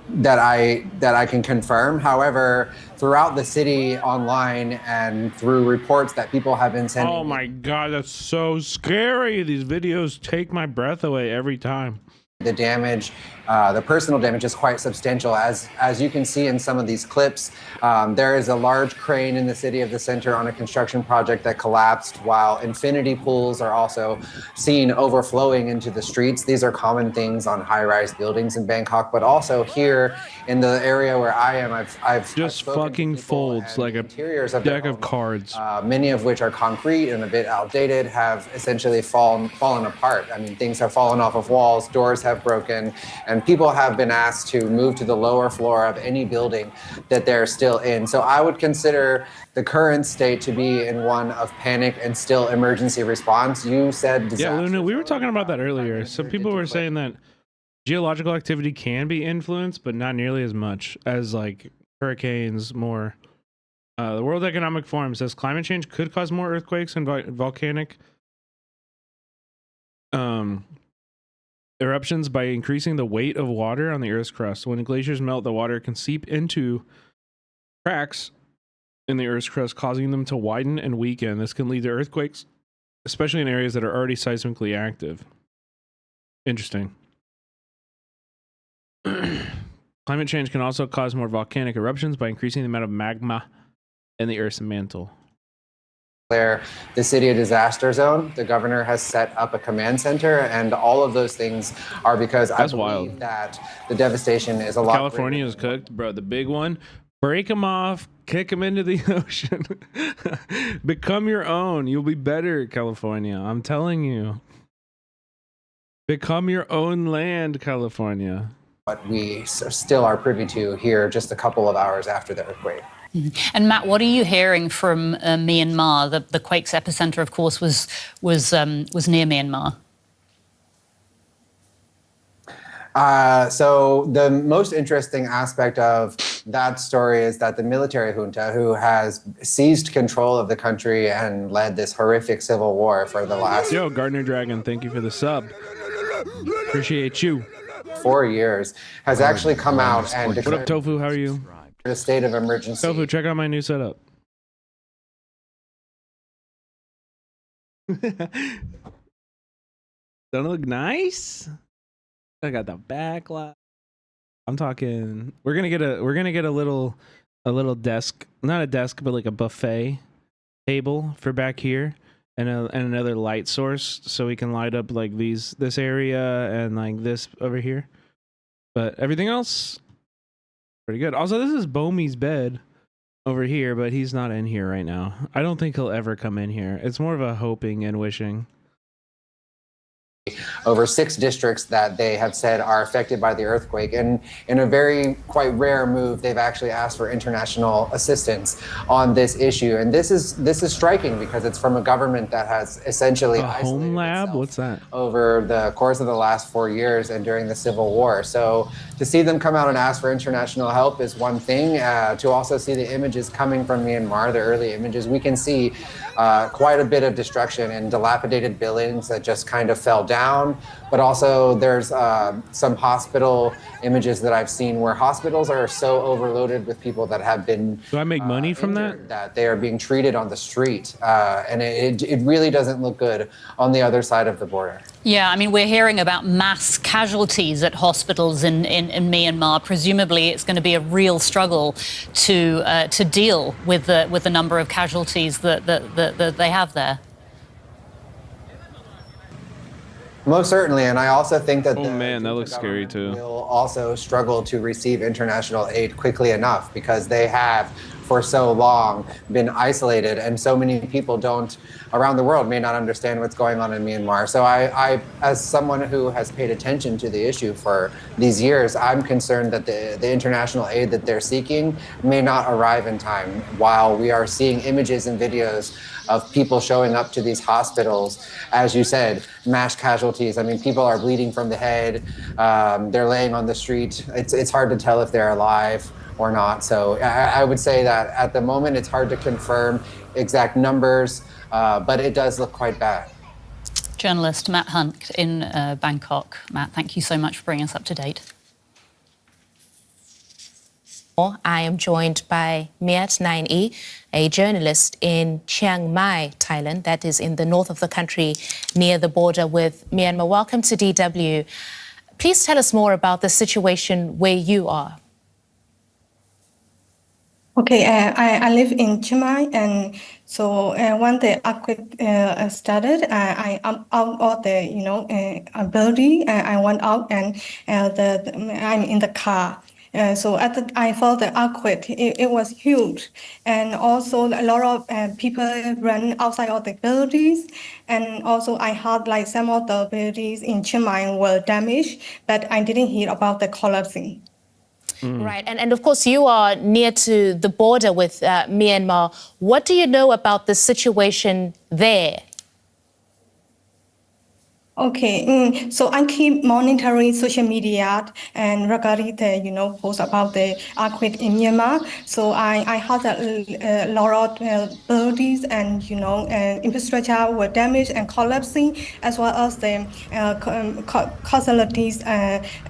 that I can confirm. However, throughout the city, online, and through reports that people have been sending. Oh my God, that's so scary. These videos take my breath away every time. The damage, the personal damage is quite substantial. As you can see in some of these clips, there is a large crane in the city of the center on a construction project that collapsed, while infinity pools are also seen overflowing into the streets. These are common things on high-rise buildings in Bangkok, but also here in the area where I am, I've just fucking folds like a deck of cards. Many of which are concrete and a bit outdated, have essentially fallen apart. I mean, things have fallen off of walls, doors have broken, and people have been asked to move to the lower floor of any building that they're still in. So I would consider the current state to be in one of panic and still emergency response. You said disaster. Yeah, Luna, we were talking about that earlier. Some people were saying that geological activity can be influenced, but not nearly as much as like hurricanes more. The World Economic Forum says climate change could cause more earthquakes and volcanic eruptions by increasing the weight of water on the Earth's crust. When glaciers melt, the water can seep into cracks in the Earth's crust, causing them to widen and weaken. This can lead to earthquakes, especially in areas that are already seismically active. Interesting. Climate change can also cause more volcanic eruptions by increasing the amount of magma in the Earth's mantle. Declare the city a disaster zone. The governor has set up a command center, and all of those things are because I believe that the devastation is a lot. California is cooked, bro. The big one. Break them off, kick them into the ocean. Become your own. You'll be better, California. I'm telling you. Become your own land, California. What we still are privy to here just a couple of hours after the earthquake. And Matt, what are you hearing from Myanmar? The quake's epicenter, of course, was near Myanmar. So the most interesting aspect of that story is that the military junta, who has seized control of the country and led this horrific civil war for the last... Yo, Gardner Dragon, thank you for the sub. Appreciate you. 4 years, has actually come out and declared... What up, Tofu? How are you? ...a state of emergency. Tofu, check out my new setup. Don't it look nice? I got the backlight. I'm talking. We're gonna get a little desk, not a desk, but like a buffet table for back here, and another light source, so we can light up like this area and like this over here. But everything else, pretty good. Also, this is Bomey's bed over here, but he's not in here right now. I don't think he'll ever come in here. It's more of a hoping and wishing. Over 6 districts that they have said are affected by the earthquake. And in a very quite rare move, they've actually asked for international assistance on this issue. And this is striking because it's from a government that has essentially home lab. What's that? Over the course of the last 4 years and during the Civil War. So to see them come out and ask for international help is one thing. To also see the images coming from Myanmar, the early images, we can see quite a bit of destruction and dilapidated buildings that just kind of fell down. But also there's some hospital images that I've seen where hospitals are so overloaded with people that have been... Do I make money from that? That they are being treated on the street. And it really doesn't look good on the other side of the border. Yeah, I mean, we're hearing about mass casualties at hospitals in Myanmar. Presumably, it's going to be a real struggle to deal with the number of casualties that they have there. Most certainly, and I also think that that looks scary too. Will also struggle to receive international aid quickly enough because they have for so long been isolated, and so many people around the world may not understand what's going on in Myanmar. So I as someone who has paid attention to the issue for these years, I'm concerned that the international aid that they're seeking may not arrive in time, while we are seeing images and videos of people showing up to these hospitals. As you said, mass casualties. I mean, people are bleeding from the head. They're laying on the street. It's hard to tell if they're alive or not. So I would say that at the moment, it's hard to confirm exact numbers, but it does look quite bad. Journalist Matt Hunt in Bangkok. Matt, thank you so much for bringing us up to date. I am joined by Miat Naini, a journalist in Chiang Mai, Thailand, that is in the north of the country near the border with Myanmar. Welcome to DW. Please tell us more about the situation where you are. Okay, I live in Chiang Mai, and so when the earthquake started, I am out of the building. I went out, and I'm in the car. So I felt the earthquake. It was huge, and also a lot of people ran outside of the buildings, and also I heard like some of the buildings in Chiang Mai were damaged, but I didn't hear about the collapsing. Right, and of course you are near to the border with Myanmar. What do you know about the situation there? Okay, so I keep monitoring social media and regarding the posts about the earthquake in Myanmar. So I heard that a lot of buildings and infrastructure were damaged and collapsing, as well as the casualties.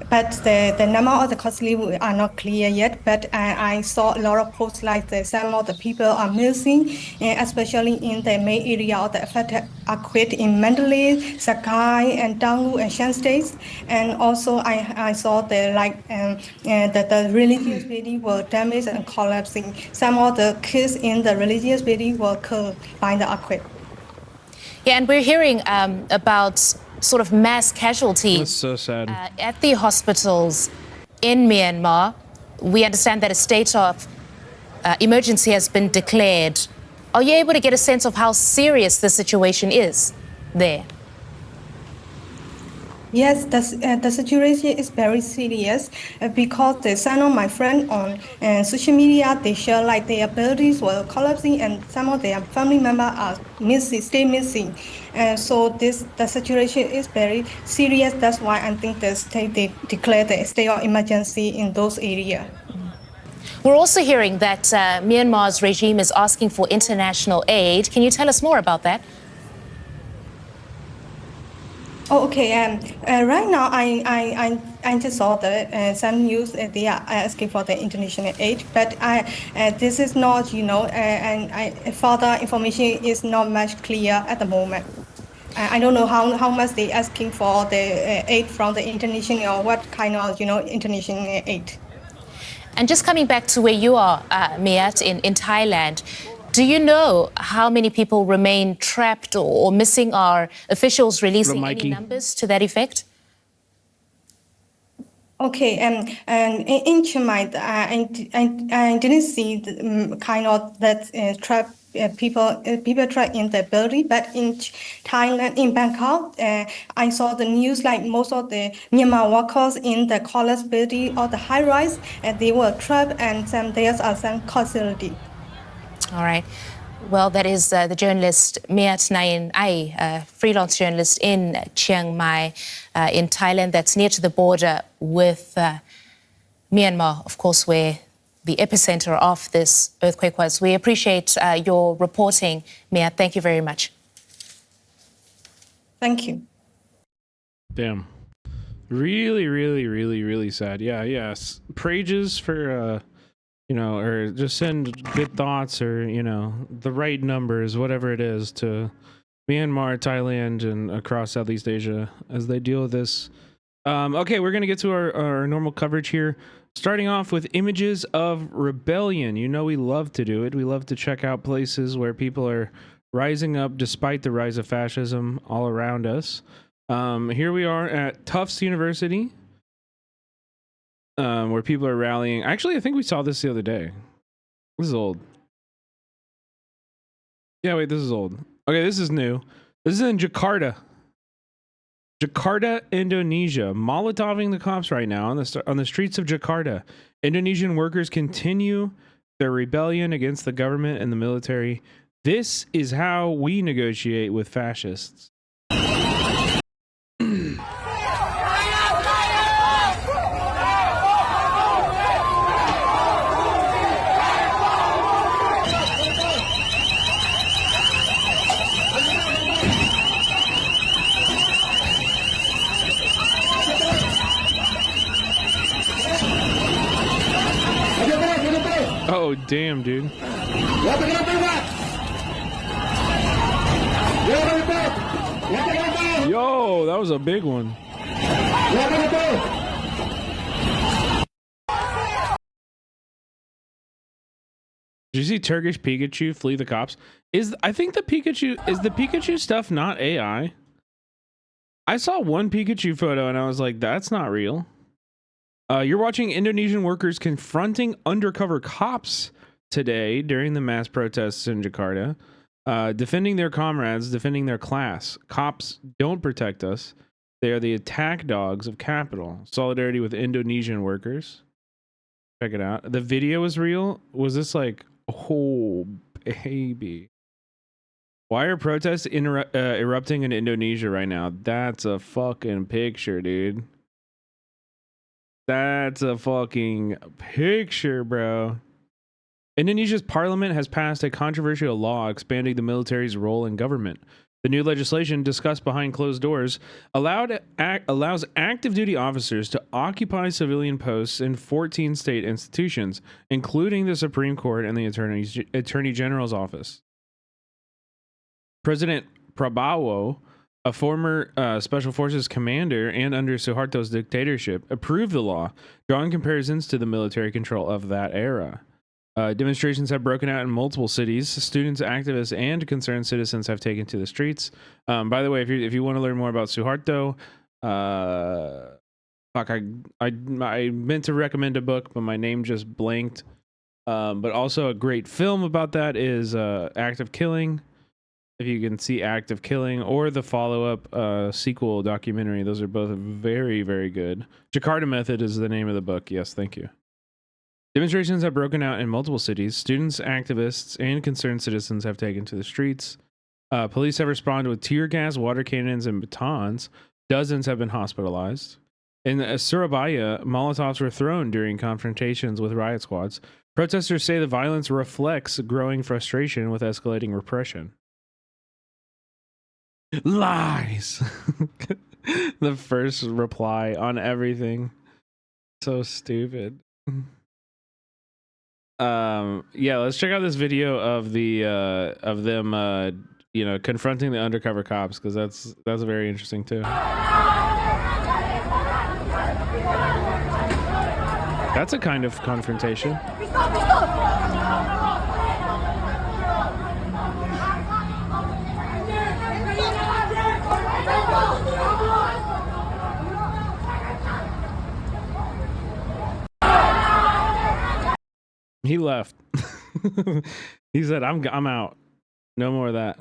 But the number of the casualties are not clear yet. But I saw a lot of posts like some of the people are missing, especially in the main area of the affected earthquake in Mandalay, Sakai, and Daegu and Shan states. And also I saw the religious building were damaged and collapsing. Some of the kids in the religious building were killed by the earthquake. Yeah, and we're hearing about sort of mass casualties. That's so sad. At the hospitals in Myanmar. We understand that a state of emergency has been declared. Are you able to get a sense of how serious the situation is there? Yes, the situation is very serious because the son of my friend on social media, they share like their buildings were collapsing and some of their family members are still missing. So the situation is very serious. That's why I think the state they declared the state of emergency in those areas. We're also hearing that Myanmar's regime is asking for international aid. Can you tell us more about that? Oh, okay. Right now, I just saw some news. They are asking for the international aid, but this is not, and further information is not much clear at the moment. I don't know how much they asking for the aid from the international or what kind of, international aid. And just coming back to where you are, Miat, in Thailand, do you know how many people remain trapped or missing? Are officials releasing any numbers to that effect? Okay, and in Chiang Mai, I didn't see the kind of that trap people trapped in the building, but in Thailand, in Bangkok, I saw the news like most of the Myanmar workers in the college building or the high rise, and they were trapped, and there are some casualty. All right. Well, that is the journalist Miat Nain Ai, freelance journalist in Chiang Mai, in Thailand. That's near to the border with Myanmar, of course, where the epicenter of this earthquake was. We appreciate your reporting, Miat. Thank you very much. Thank you. Damn. Really, really, really, really sad. Yeah, yes. Prages for... or just send good thoughts or, the right numbers, whatever it is, to Myanmar, Thailand, and across Southeast Asia as they deal with this. Okay, we're going to get to our normal coverage here. Starting off with images of rebellion. We love to do it. We love to check out places where people are rising up despite the rise of fascism all around us. Here we are at Tufts University. Where people are rallying. Actually, I think we saw this the other day. This is old. Yeah, wait, this is old. Okay, this is new. This is in Jakarta. Jakarta, Indonesia. Molotoving the cops right now on the streets of Jakarta. Indonesian workers continue their rebellion against the government and the military. This is how we negotiate with fascists. Oh, damn, dude. Yo, that was a big one. Did you see Turkish Pikachu flee the cops? I think the Pikachu stuff not AI? I saw one Pikachu photo and I was like, that's not real. You're watching Indonesian workers confronting undercover cops today during the mass protests in Jakarta, defending their comrades, defending their class. Cops don't protect us. They are the attack dogs of capital. Solidarity with Indonesian workers. Check it out. The video is real. Was this like, oh, baby. Why are protests erupting in Indonesia right now? That's a fucking picture, dude. That's a fucking picture, bro. Indonesia's parliament has passed a controversial law expanding the military's role in government. The new legislation, discussed behind closed doors, allows active duty officers to occupy civilian posts in 14 state institutions, including the Supreme Court and the Attorney General's office. President Prabowo, a former Special Forces commander and under Suharto's dictatorship, approved the law, drawing comparisons to the military control of that era. Demonstrations have broken out in multiple cities. Students, activists, and concerned citizens have taken to the streets. By the way, if you want to learn more about Suharto, I meant to recommend a book, but my name just blanked. But also a great film about that is Act of Killing. If you can see Act of Killing or the follow-up sequel documentary, those are both very, very good. Jakarta Method is the name of the book. Yes, thank you. Demonstrations have broken out in multiple cities. Students, activists, and concerned citizens have taken to the streets. Police have responded with tear gas, water cannons, and batons. Dozens have been hospitalized. In Surabaya, Molotovs were thrown during confrontations with riot squads. Protesters say the violence reflects growing frustration with escalating repression. Lies! The first reply on everything. So stupid. Yeah, let's check out this video of the of them you know, confronting the undercover cops, because that's very interesting too. That's a kind of confrontation. He left. He said, I'm out. No more of that.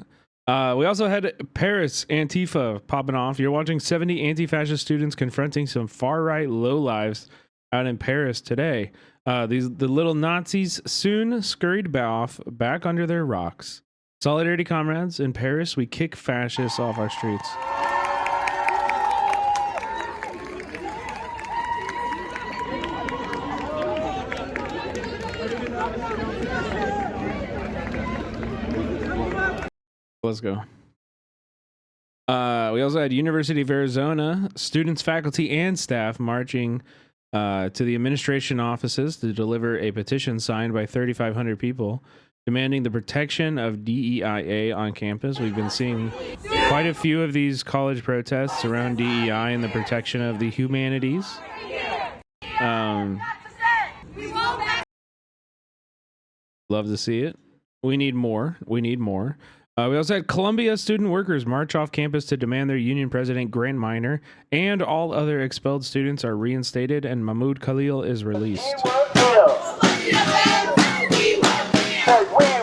We also had Paris Antifa popping off. You're watching 70 anti-fascist students confronting some far-right lowlives out in Paris today. The little Nazis soon scurried back under their rocks. Solidarity, comrades. In Paris, we kick fascists off our streets. Let's go. We also had University of Arizona students, faculty, and staff marching to the administration offices to deliver a petition signed by 3,500 people demanding the protection of DEIA on campus. We've been seeing quite a few of these college protests around DEI and the protection of the humanities. Love to see it. We need more. We need more. We also had Columbia student workers march off campus to demand their union president, Grant Minor, and all other expelled students are reinstated and Mahmoud Khalil is released. We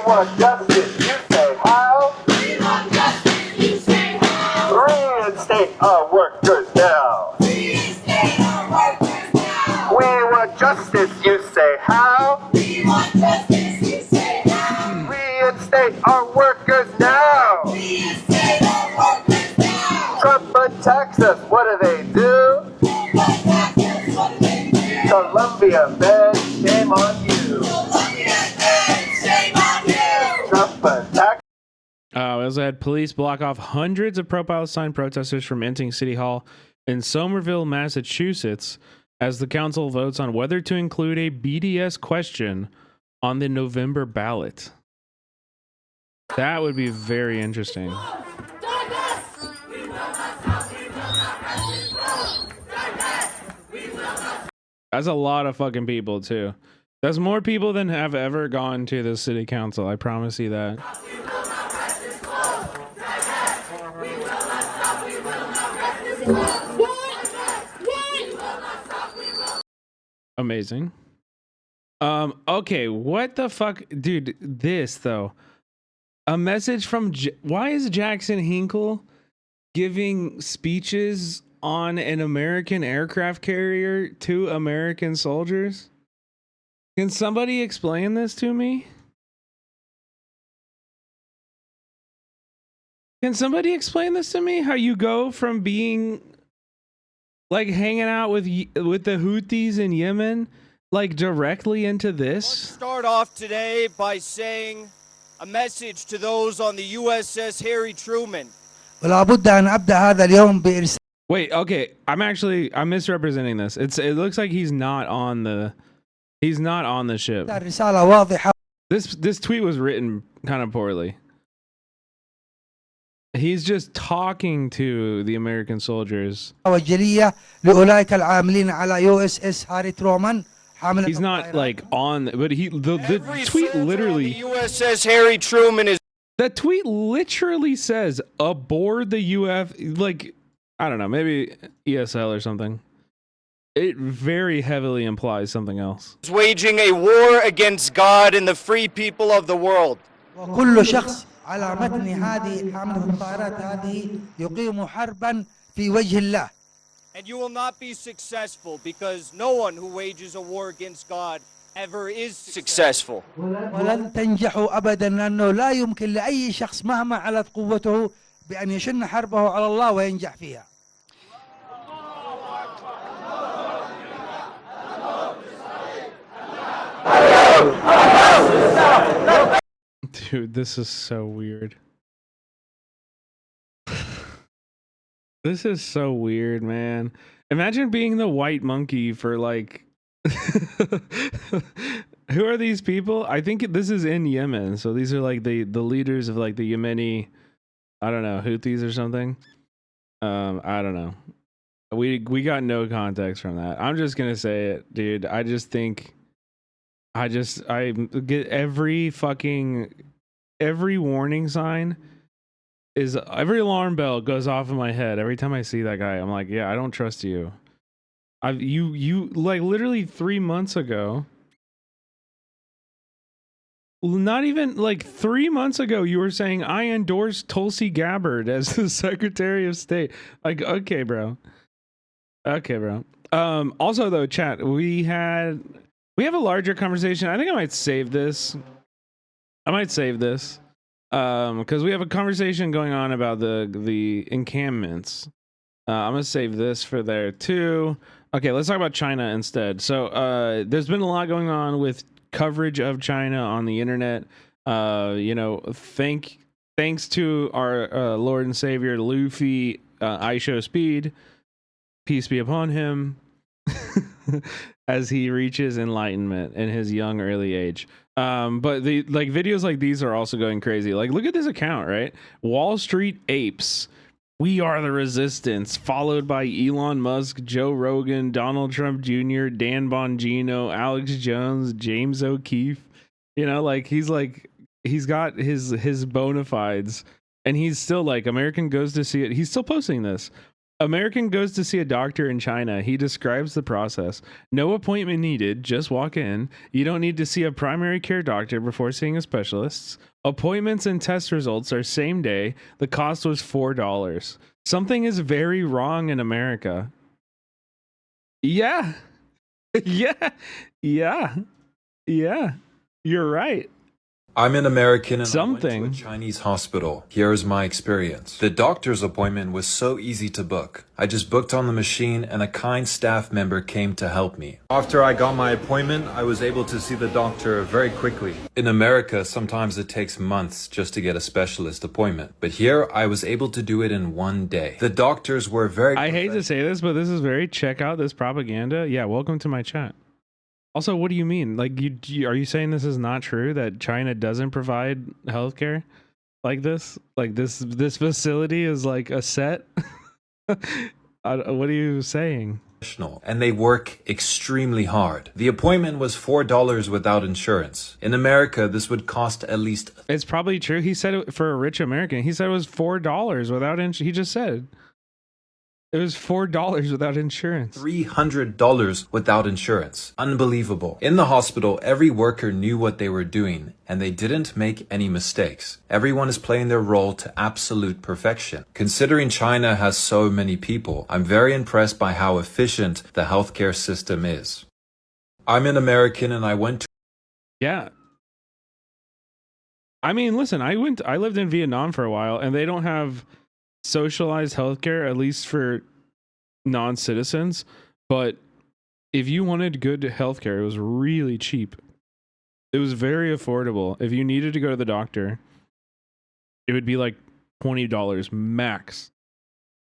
want justice, you say how? We want justice, you say how? Reinstate our workers now. Reinstate our workers now. We want justice, you say how? We want justice, you say how? Reinstate our workers now. Reinstate our workers now. Trump attacks us, what do they do? Trump attacks us, what do they do? Columbia, man, shame on you. Columbia, man, shame on you. Trump attacks. We also had police block off hundreds of pro-Palestine protesters from entering City Hall in Somerville, Massachusetts, as the council votes on whether to include a BDS question on the November ballot. That would be very interesting. That's a lot of fucking people, too. That's more people than have ever gone to the city council. I promise you that. Amazing. Okay, what the fuck? Dude, this, though. A message from... Why is Jackson Hinkle giving speeches on an American aircraft carrier to American soldiers? Can somebody explain this to me? Can somebody explain this to me? How you go from being like hanging out with the Houthis in Yemen, like directly into this? Let's start off today by saying a message to those on the USS Harry Truman. Wait, okay. I'm misrepresenting this. It looks like he's not on the ship. This tweet was written kind of poorly. He's just talking to the American soldiers. He's not like on, but the tweet literally. The USS Harry Truman is. That tweet literally says aboard the UF, like, I don't know, maybe ESL or something. It very heavily implies something else. Is waging a war against God and the free people of the world. على متن هذه حاملة الطائرات هذه يقيم حربا في وجه الله. And you will not be successful because no one who wages a war against God ever is successful. ولن تنجحوا أبدا لأنه لا يمكن لأي شخص مهما علت قوته بأن يشن حربه على الله وينجح فيها. Dude, this is so weird. This is so weird, man. Imagine being the white monkey for like... Who are these people? I think this is in Yemen. So these are like the leaders of like the Yemeni, I don't know, Houthis or something. I don't know. We got no context from that. I'm just going to say it, dude. I just think... I get every warning sign is every alarm bell goes off in my head every time I see that guy. I'm like, yeah, I don't trust you. You like literally 3 months ago, not even like 3 months ago, you were saying I endorse Tulsi Gabbard as the Secretary of State. Like, okay, bro. Also though, chat, we have a larger conversation. I think I might save this. Because we have a conversation going on about the encampments. I'm gonna save this for there too. Okay, let's talk about China instead. So there's been a lot going on with coverage of China on the internet. Thanks to our Lord and Savior Luffy, I show speed. Peace be upon him. As he reaches enlightenment in his young early age. But the videos like these are also going crazy. Like, look at this account, right? Wall Street Apes, we are the resistance, followed by Elon Musk, Joe Rogan, Donald Trump Jr., Dan Bongino, Alex Jones, James O'Keefe. You know, like he's got his bona fides, and he's still like, American goes to see it. He's still posting this. American goes to see a doctor in China. He describes the process. No appointment needed. Just walk in. You don't need to see a primary care doctor before seeing a specialist. Appointments and test results are same day. The cost was $4. Something is very wrong in America. Yeah. Yeah. You're right. I'm an American and I went to a Chinese hospital. Here's my experience. The doctor's appointment was so easy to book. I just booked on the machine and a kind staff member came to help me. After I got my appointment, I was able to see the doctor very quickly. In America, sometimes it takes months just to get a specialist appointment. But here, I was able to do it in one day. The doctors were very... I hate to say this, but this is very check out this propaganda. Yeah, welcome to my chat. Also, what do you mean? Like, are you saying this is not true, that China doesn't provide healthcare like this? Like this facility is like a set? What are you saying? And they work extremely hard. The appointment was $4 without insurance. In America, this would cost at least... It's probably true. He said it for a rich American. He said it was $4 without insurance. He just said it was $4 without insurance. $300 without insurance. Unbelievable. In the hospital, every worker knew what they were doing, and they didn't make any mistakes. Everyone is playing their role to absolute perfection. Considering China has so many people, I'm very impressed by how efficient the healthcare system is. I'm an American and I went to... Yeah. I mean, listen, I lived in Vietnam for a while, and they don't have socialized healthcare, at least for non-citizens. But if you wanted good healthcare, it was really cheap. It was very affordable. If you needed to go to the doctor, it would be like $20 max.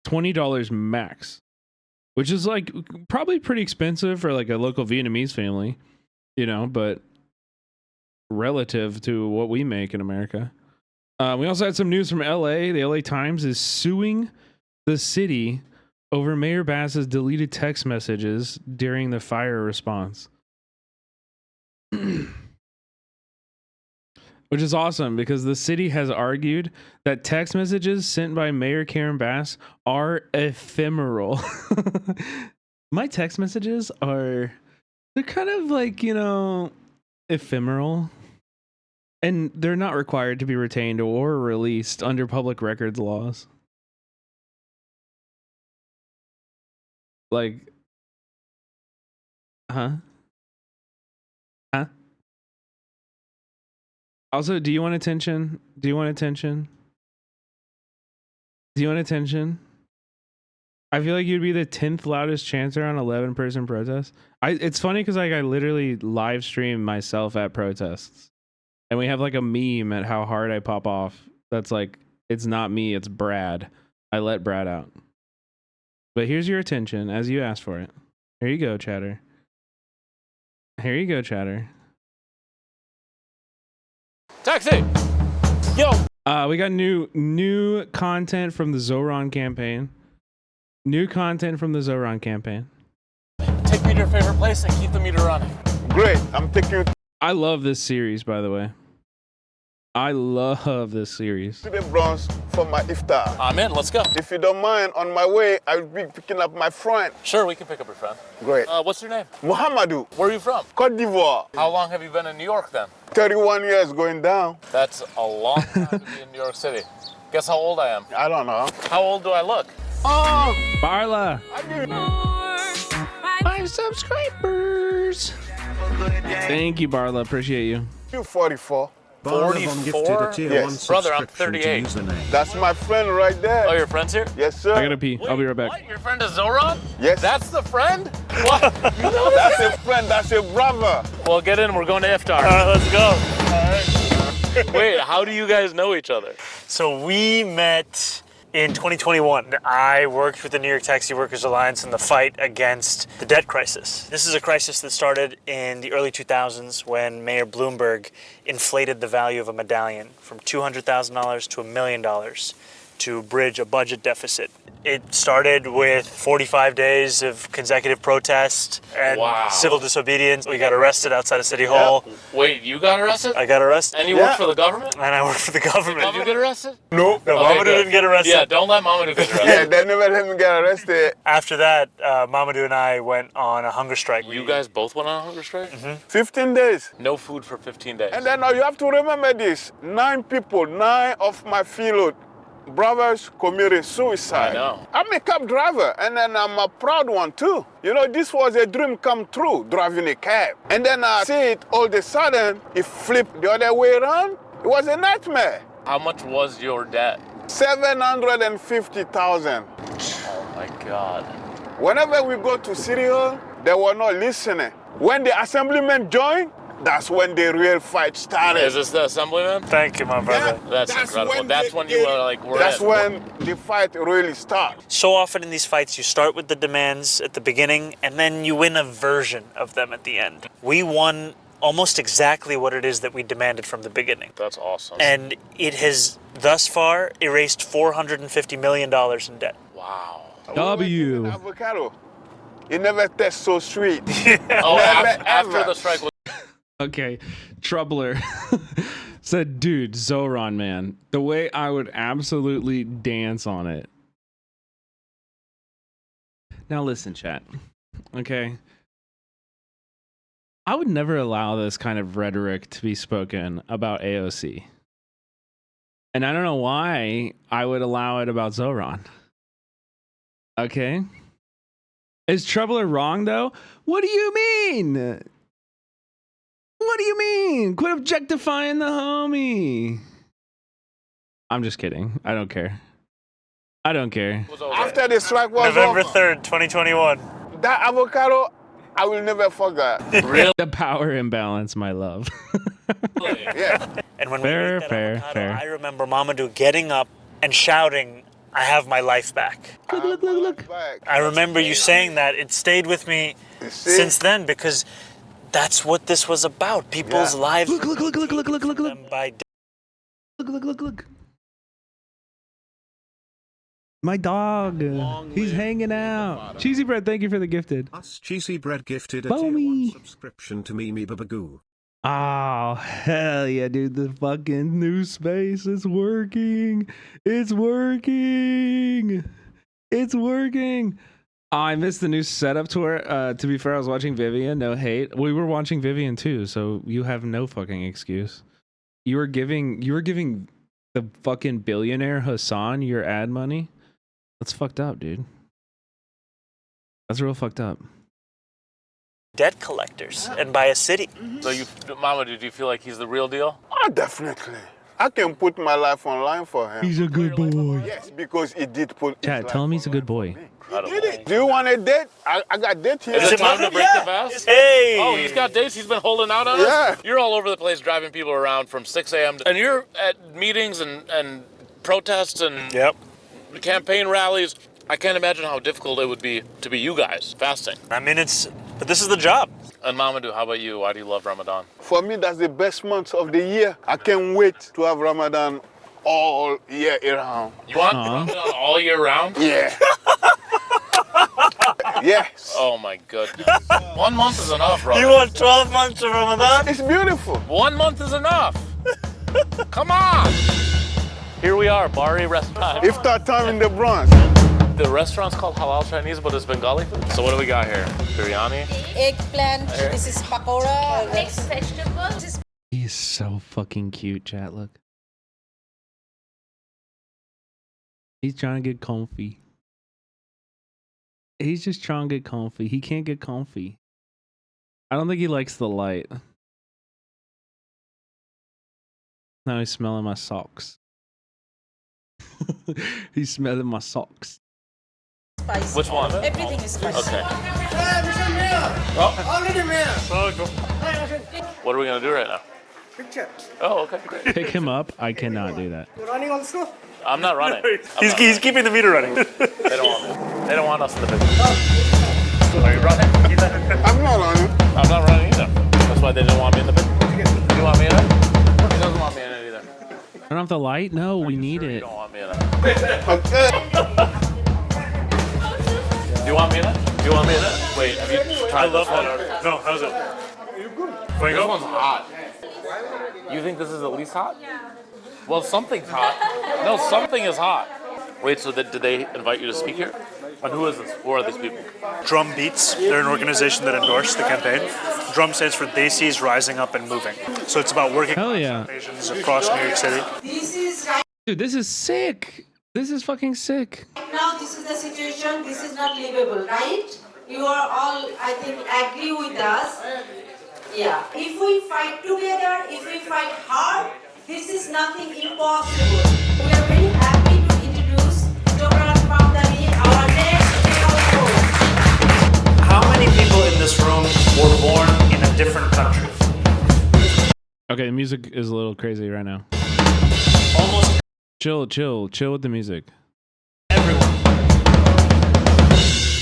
$20 max, which is like probably pretty expensive for like a local Vietnamese family, you know, but relative to what we make in America. We also had some news from LA. The LA Times is suing the city over Mayor Bass's deleted text messages during the fire response. Which is awesome because the city has argued that text messages sent by Mayor Karen Bass are ephemeral. My text messages they're kind of like, you know, ephemeral. And they're not required to be retained or released under public records laws. Like, huh? Also, do you want attention? Do you want attention? Do you want attention? I feel like you'd be the 10th loudest chanter on 11-person protest. It's funny because like I literally live stream myself at protests. And we have like a meme at how hard I pop off. That's like, it's not me, it's Brad. I let Brad out. But here's your attention as you asked for it. Here you go, chatter. Here you go, chatter. Taxi! Yo! We got new content from the Zoran campaign. New content from the Zoran campaign. Take me to your favorite place and keep the meter running. Great, I'm taking you I love this series, by the way. I love this series. to the Bronx for my iftar. I'm in, let's go. If you don't mind, on my way, I'll be picking up my friend. Sure, we can pick up your friend. Great. What's your name? Muhammadu. Where are you from? Côte d'Ivoire. How long have you been in New York then? 31 years going down. That's a long time to be in New York City. Guess how old I am? I don't know. How old do I look? Oh! Barla! 5 subscribers! Thank you, Barla. Appreciate you. You 44. 44? Yes. Brother, I'm 38. That's my friend right there. Oh, your friend's here? Yes, sir. I gotta pee. I'll be right back. What? Your friend is Zoran? Yes. That's the friend? What? You know That's a friend. That's a brother. Well, get in. We're going to iftar. All right, let's go. Wait, how do you guys know each other? So we met in 2021. I worked with the New York Taxi Workers Alliance in the fight against the debt crisis. This is a crisis that started in the early 2000s when Mayor Bloomberg inflated the value of a medallion from $200,000 to $1 million to bridge a budget deficit. It started with 45 days of consecutive protest and civil disobedience. We got arrested outside of City Hall. Wait, you got arrested? I got arrested. And you work for the government? And I work for the government. Did you get arrested? No. No, Mamadou didn't get arrested. Yeah, don't let Mamadou get arrested. Yeah, they never let me get arrested. After that, Mamadou and I went on a hunger strike. You guys both went on a hunger strike? 15 days. No food for 15 days. And then now you have to remember this. 9 of my fellow brothers committed suicide. I know. I'm a cab driver, and then I'm a proud one too. You know, this was a dream come true, driving a cab. And then I see it all of a sudden, it flipped the other way around. It was a nightmare. How much was your debt? 750,000. Oh my God. Whenever we go to City Hall, they were not listening. When the assemblymen joined, that's when the real fight started. Is this the assemblyman? Thank you, my brother. Yeah, that's incredible. That's when you were like, we're That's in. when the fight really started. So often in these fights, you start with the demands at the beginning, and then you win a version of them at the end. We won almost exactly what it is that we demanded from the beginning. That's awesome. And it has thus far erased $450 million in debt. Wow. W. Avocado. It never tastes so sweet. Oh, after the strike was. Okay, Troubler said, dude, Zoran, man, the way I would absolutely dance on it. Now listen, chat. Okay. I would never allow this kind of rhetoric to be spoken about AOC. And I don't know why I would allow it about Zoran. Okay. Is Troubler wrong, though? What do you mean? What do you mean? Quit objectifying the homie. I'm just kidding. I don't care. I don't care. After the strike was November over, 3rd, 2021. that avocado, I will never forget. Really? The power imbalance, my love. Yeah. And when Fair, we ate that fair, avocado, fair. I remember Mamadou getting up and shouting, "I have my life back." Look. I remember you saying that. It stayed with me since then because that's what this was about. People's lives. Look. By Look. My dog. He's hanging out. Cheesy Bread, thank you for the gifted. Cheesy Bread gifted a Follow tier 1 me. subscription to Mimi Babagoo. Oh, hell yeah, dude. The fucking new space is working. It's working. Oh, I missed the new setup tour. To be fair, I was watching Vivian. No hate. We were watching Vivian too, so you have no fucking excuse. You were giving the fucking billionaire Hassan your ad money. That's fucked up, dude. That's real fucked up. debt collectors and by a city. So Mama, do you feel like he's the real deal? Oh, definitely. I can put my life online for him. He's a good boy. Yes, because he did put. Chat, tell him he's a good boy. He did it. Do you want a date? I got date here. Is it time to break the fast? Hey! Oh, he's got dates. He's been holding out on us. You're all over the place driving people around from 6 a.m. And you're at meetings and protests and campaign rallies. I can't imagine how difficult it would be to be you guys fasting. I mean, but this is the job. And Mamadou, how about you? Why do you love Ramadan? For me, that's the best month of the year. I can't wait to have Ramadan all year around. You want Ramadan all year round? Yeah. Yes. Oh my goodness. 1 month is enough, bro. You want 12 months of Ramadan? It's beautiful. 1 month is enough. Come on. Here we are, Bari restaurant. Iftar time in the Bronx. The restaurant's called Halal Chinese, but it's Bengali food. So what do we got here? Biryani? Eggplant. This is pakora. Mixed vegetables. He's so fucking cute, chat. Look. He's trying to get comfy. He's just trying to get comfy. He can't get comfy. I don't think he likes the light. Now he's smelling my socks. He's smelling my socks. Spicy. Which one? Everything is spicy. Okay. What are we gonna do right now? Picture. Oh, okay, great. Pick him up. I cannot do that. You're running also? I'm not running. He's keeping the meter running. They don't want me. They don't want us in the business. Are you running? I'm not running. I'm not running either. That's why they didn't want me in the business. You want me in it? He doesn't want me in it either. Turn off the light? No, we need it. You don't want me in it. Do you want me in it? Do you want me in it? Wait, have you tried this one? No, how's it? This one's hot. You think this is at least hot? Well, something's hot. No, something is hot. Wait, so did they invite you to speak here? And who is this? Who are these people? Drum Beats. They're an organization that endorsed the campaign. Drum stands for Desis Rising Up and Moving. So it's about working organizations across New York City. Dude, this is sick. This is fucking sick. Now this is the situation. This is not livable, right? You are all, I think, agree with us. Yeah. If we fight together, if we fight hard, this is nothing impossible. We are very happy to introduce Dr. Pamdani, our next host. How many people in this room were born in a different country? Okay, the music is a little crazy right now. Almost. Chill with the music.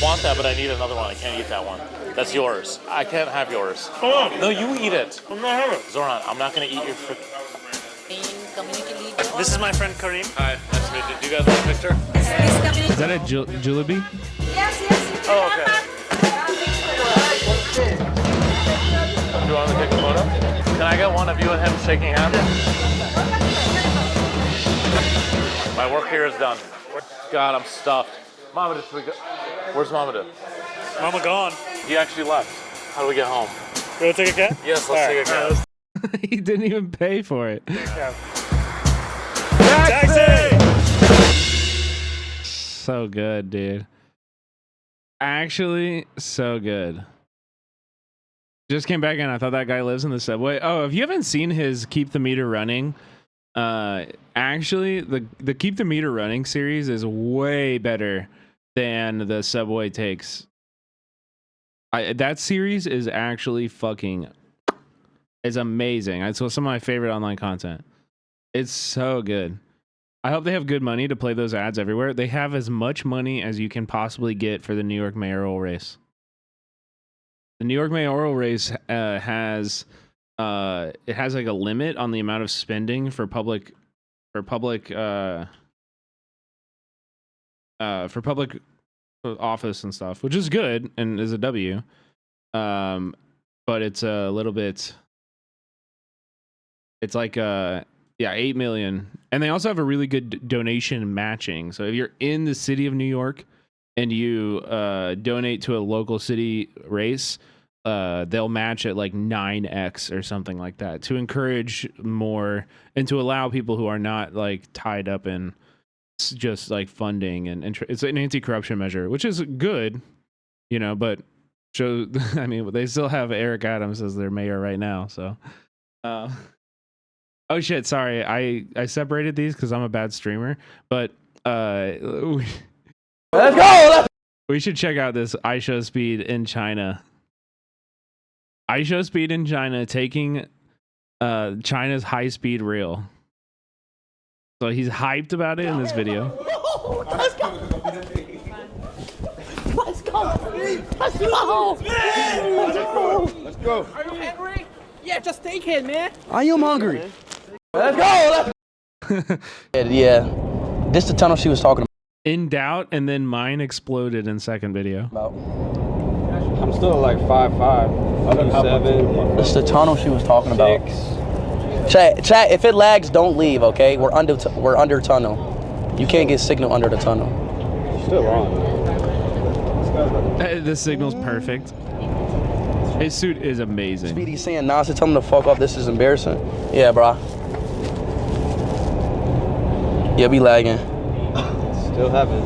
Want that, but I need another one. I can't eat that one. That's yours. I can't have yours. Come on. No, you eat it. I'm not having it. Zoran, I'm not going to eat your food. This is my friend Kareem. Hi, nice to meet you. Do you guys want a picture? Is that a jalebi? Yes. Oh, okay. Do you want to take a photo? Can I get one of you and him shaking hands? My work here is done. God, I'm stuffed. Mamadou, where's Mamadou? Mama gone. He actually left. How do we get home? You want to take a cab? Yes, let's take a cab. He didn't even pay for it. Taxi! So good, dude. Actually, so good. Just came back in. I thought that guy lives in the subway. Oh, if you haven't seen his Keep the Meter Running ad Actually, the Keep the Meter Running series is way better than the Subway Takes. That series is actually fucking is amazing. It's some of my favorite online content. It's so good. I hope they have good money to play those ads everywhere. They have as much money as you can possibly get for the New York mayoral race. The New York mayoral race has like a limit on the amount of spending for public office and stuff, which is good and is a W. But it's a little bit. It's like 8 million, and they also have a really good donation matching. So if you're in the city of New York and you donate to a local city race, they'll match at like 9x or something like that to encourage more and to allow people who are not like tied up in just like funding and it's an anti-corruption measure, which is good, you know, but I mean, they still have Eric Adams as their mayor right now. So, oh shit. Sorry. I separated these cause I'm a bad streamer, but, let's go. We should check out this iShowSpeed in China. iShowSpeed in China taking China's high-speed rail. So he's hyped about it in this video. Let's go. Let's go. Let's go. Let's go. Are you hungry? Yeah, just take it, man. I am hungry. Let's go. Yeah. This the tunnel she was talking about. In doubt, and then mine exploded in second video. I'm still like 5'5". 7. This the tunnel she was talking about. Chat, if it lags, don't leave, okay? We're under tunnel. You can't get signal under the tunnel. Still on. The signal's perfect. His suit is amazing. Speedy's saying nonsense. Tell him to fuck off. This is embarrassing. Yeah, bro. Yeah, we lagging. Still haven't.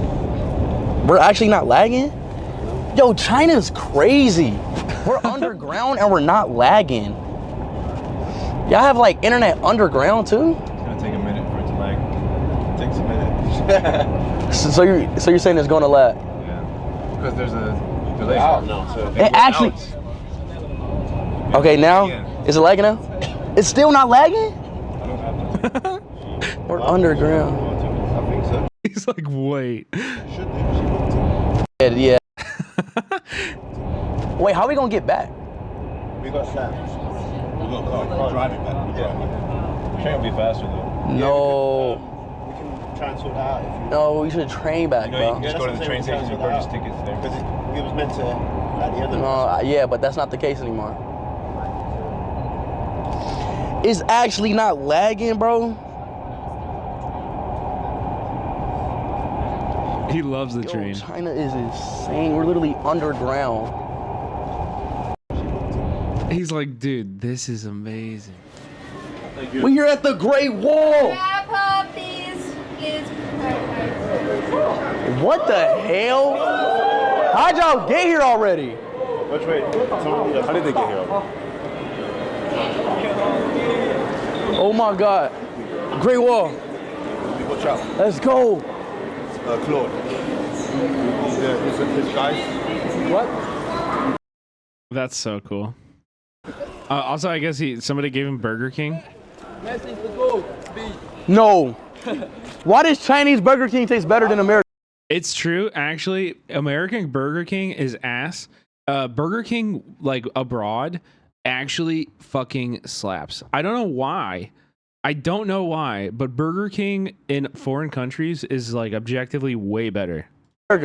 We're actually not lagging? Yo, China's crazy. We're underground and we're not lagging. Y'all have like internet underground too? It's gonna take a minute for it to lag. It takes a minute. so you're saying it's gonna lag? Yeah. Because there's a delay. No, so it actually. Okay, now is it lagging now? It's still not lagging? We're underground. I think so. He's like, wait. Yeah. Wait, how are we gonna get back? We got snaps. We got car driving back. Yeah. Train will be faster though. No. We can try and sort that out. No, we should train back, You know, bro. you can just go to the train station and purchase tickets there. Because it was meant to at the end of Yeah, but that's not the case anymore. It's actually not lagging, bro. He loves the train. China is insane. We're literally underground. He's like, dude, this is amazing. We are at the Great Wall. Wrap up, please. What the hell? How'd y'all get here already? Which way? How did they get here? Oh my God. Great Wall. Watch out. Let's go. Claude. This guy. What? That's so cool. Also, I guess somebody gave him Burger King. No. Why does Chinese Burger King taste better than American? It's true, actually. American Burger King is ass. Burger King, like abroad, actually fucking slaps. I don't know why. But Burger King in foreign countries is like objectively way better. Out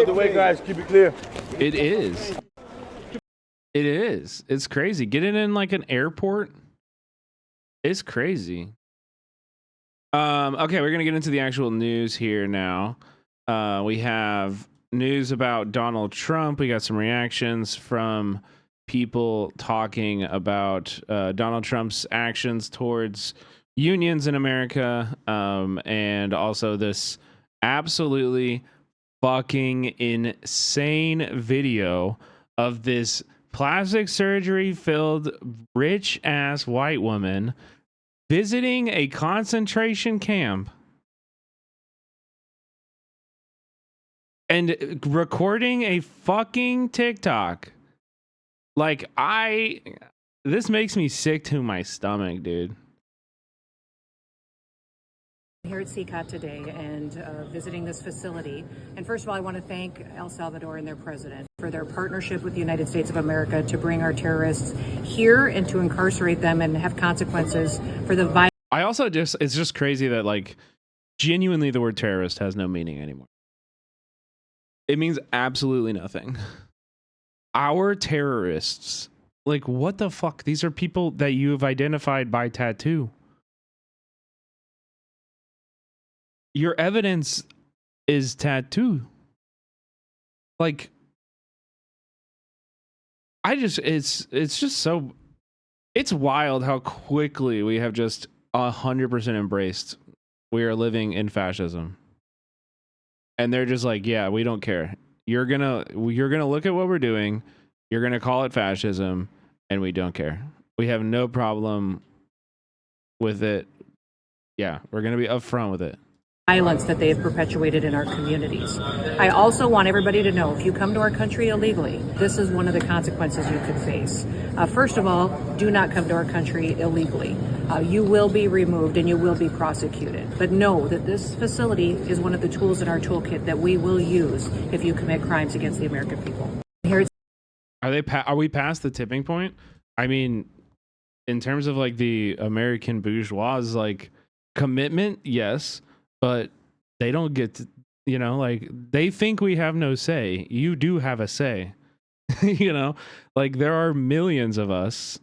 the way, guys. Keep it clear. It is. It is. It's crazy. Getting in like an airport. It's crazy. Okay, we're gonna get into the actual news here now. We have news about Donald Trump. We got some reactions from people talking about Donald Trump's actions towards unions in America, and also this absolutely fucking insane video of this plastic surgery filled rich ass white woman visiting a concentration camp and recording a fucking TikTok. Like, this makes me sick to my stomach, dude. Here at CCOT today and visiting this facility. And first of all, I want to thank El Salvador and their president for their partnership with the United States of America to bring our terrorists here and to incarcerate them and have consequences for the violence. I also it's just crazy that, like, genuinely the word terrorist has no meaning anymore. It means absolutely nothing. Our terrorists, like, what the fuck? These are people that you have identified by tattoo. Your evidence is tattoo. Like, it's just so, it's wild how quickly we have just 100% embraced we are living in fascism. And they're just like, yeah, we don't care. You're gonna look at what we're doing, you're gonna call it fascism, and we don't care. We have no problem with it. Yeah, we're gonna be upfront with it. Violence that they have perpetuated in our communities. I also want everybody to know, if you come to our country illegally, this is one of the consequences you could face. First of all, do not come to our country illegally. You will be removed and you will be prosecuted. But know that this facility is one of the tools in our toolkit that we will use if you commit crimes against the American people. Are we past the tipping point? I mean, in terms of, like, the American bourgeois, like, commitment, yes. But they don't get to, like, they think we have no say. You do have a say. Like, there are millions of us.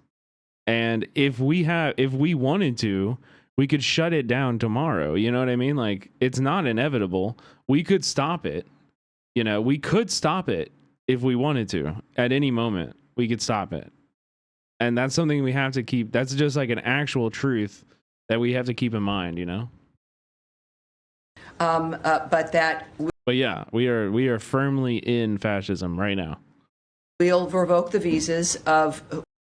And if we wanted to, we could shut it down tomorrow. You know what I mean? Like, it's not inevitable. We could stop it. We could stop it if we wanted to. At any moment, we could stop it. And that's something we have to keep. That's just like an actual truth that we have to keep in mind, But yeah, we are firmly in fascism right now. We'll revoke the visas of.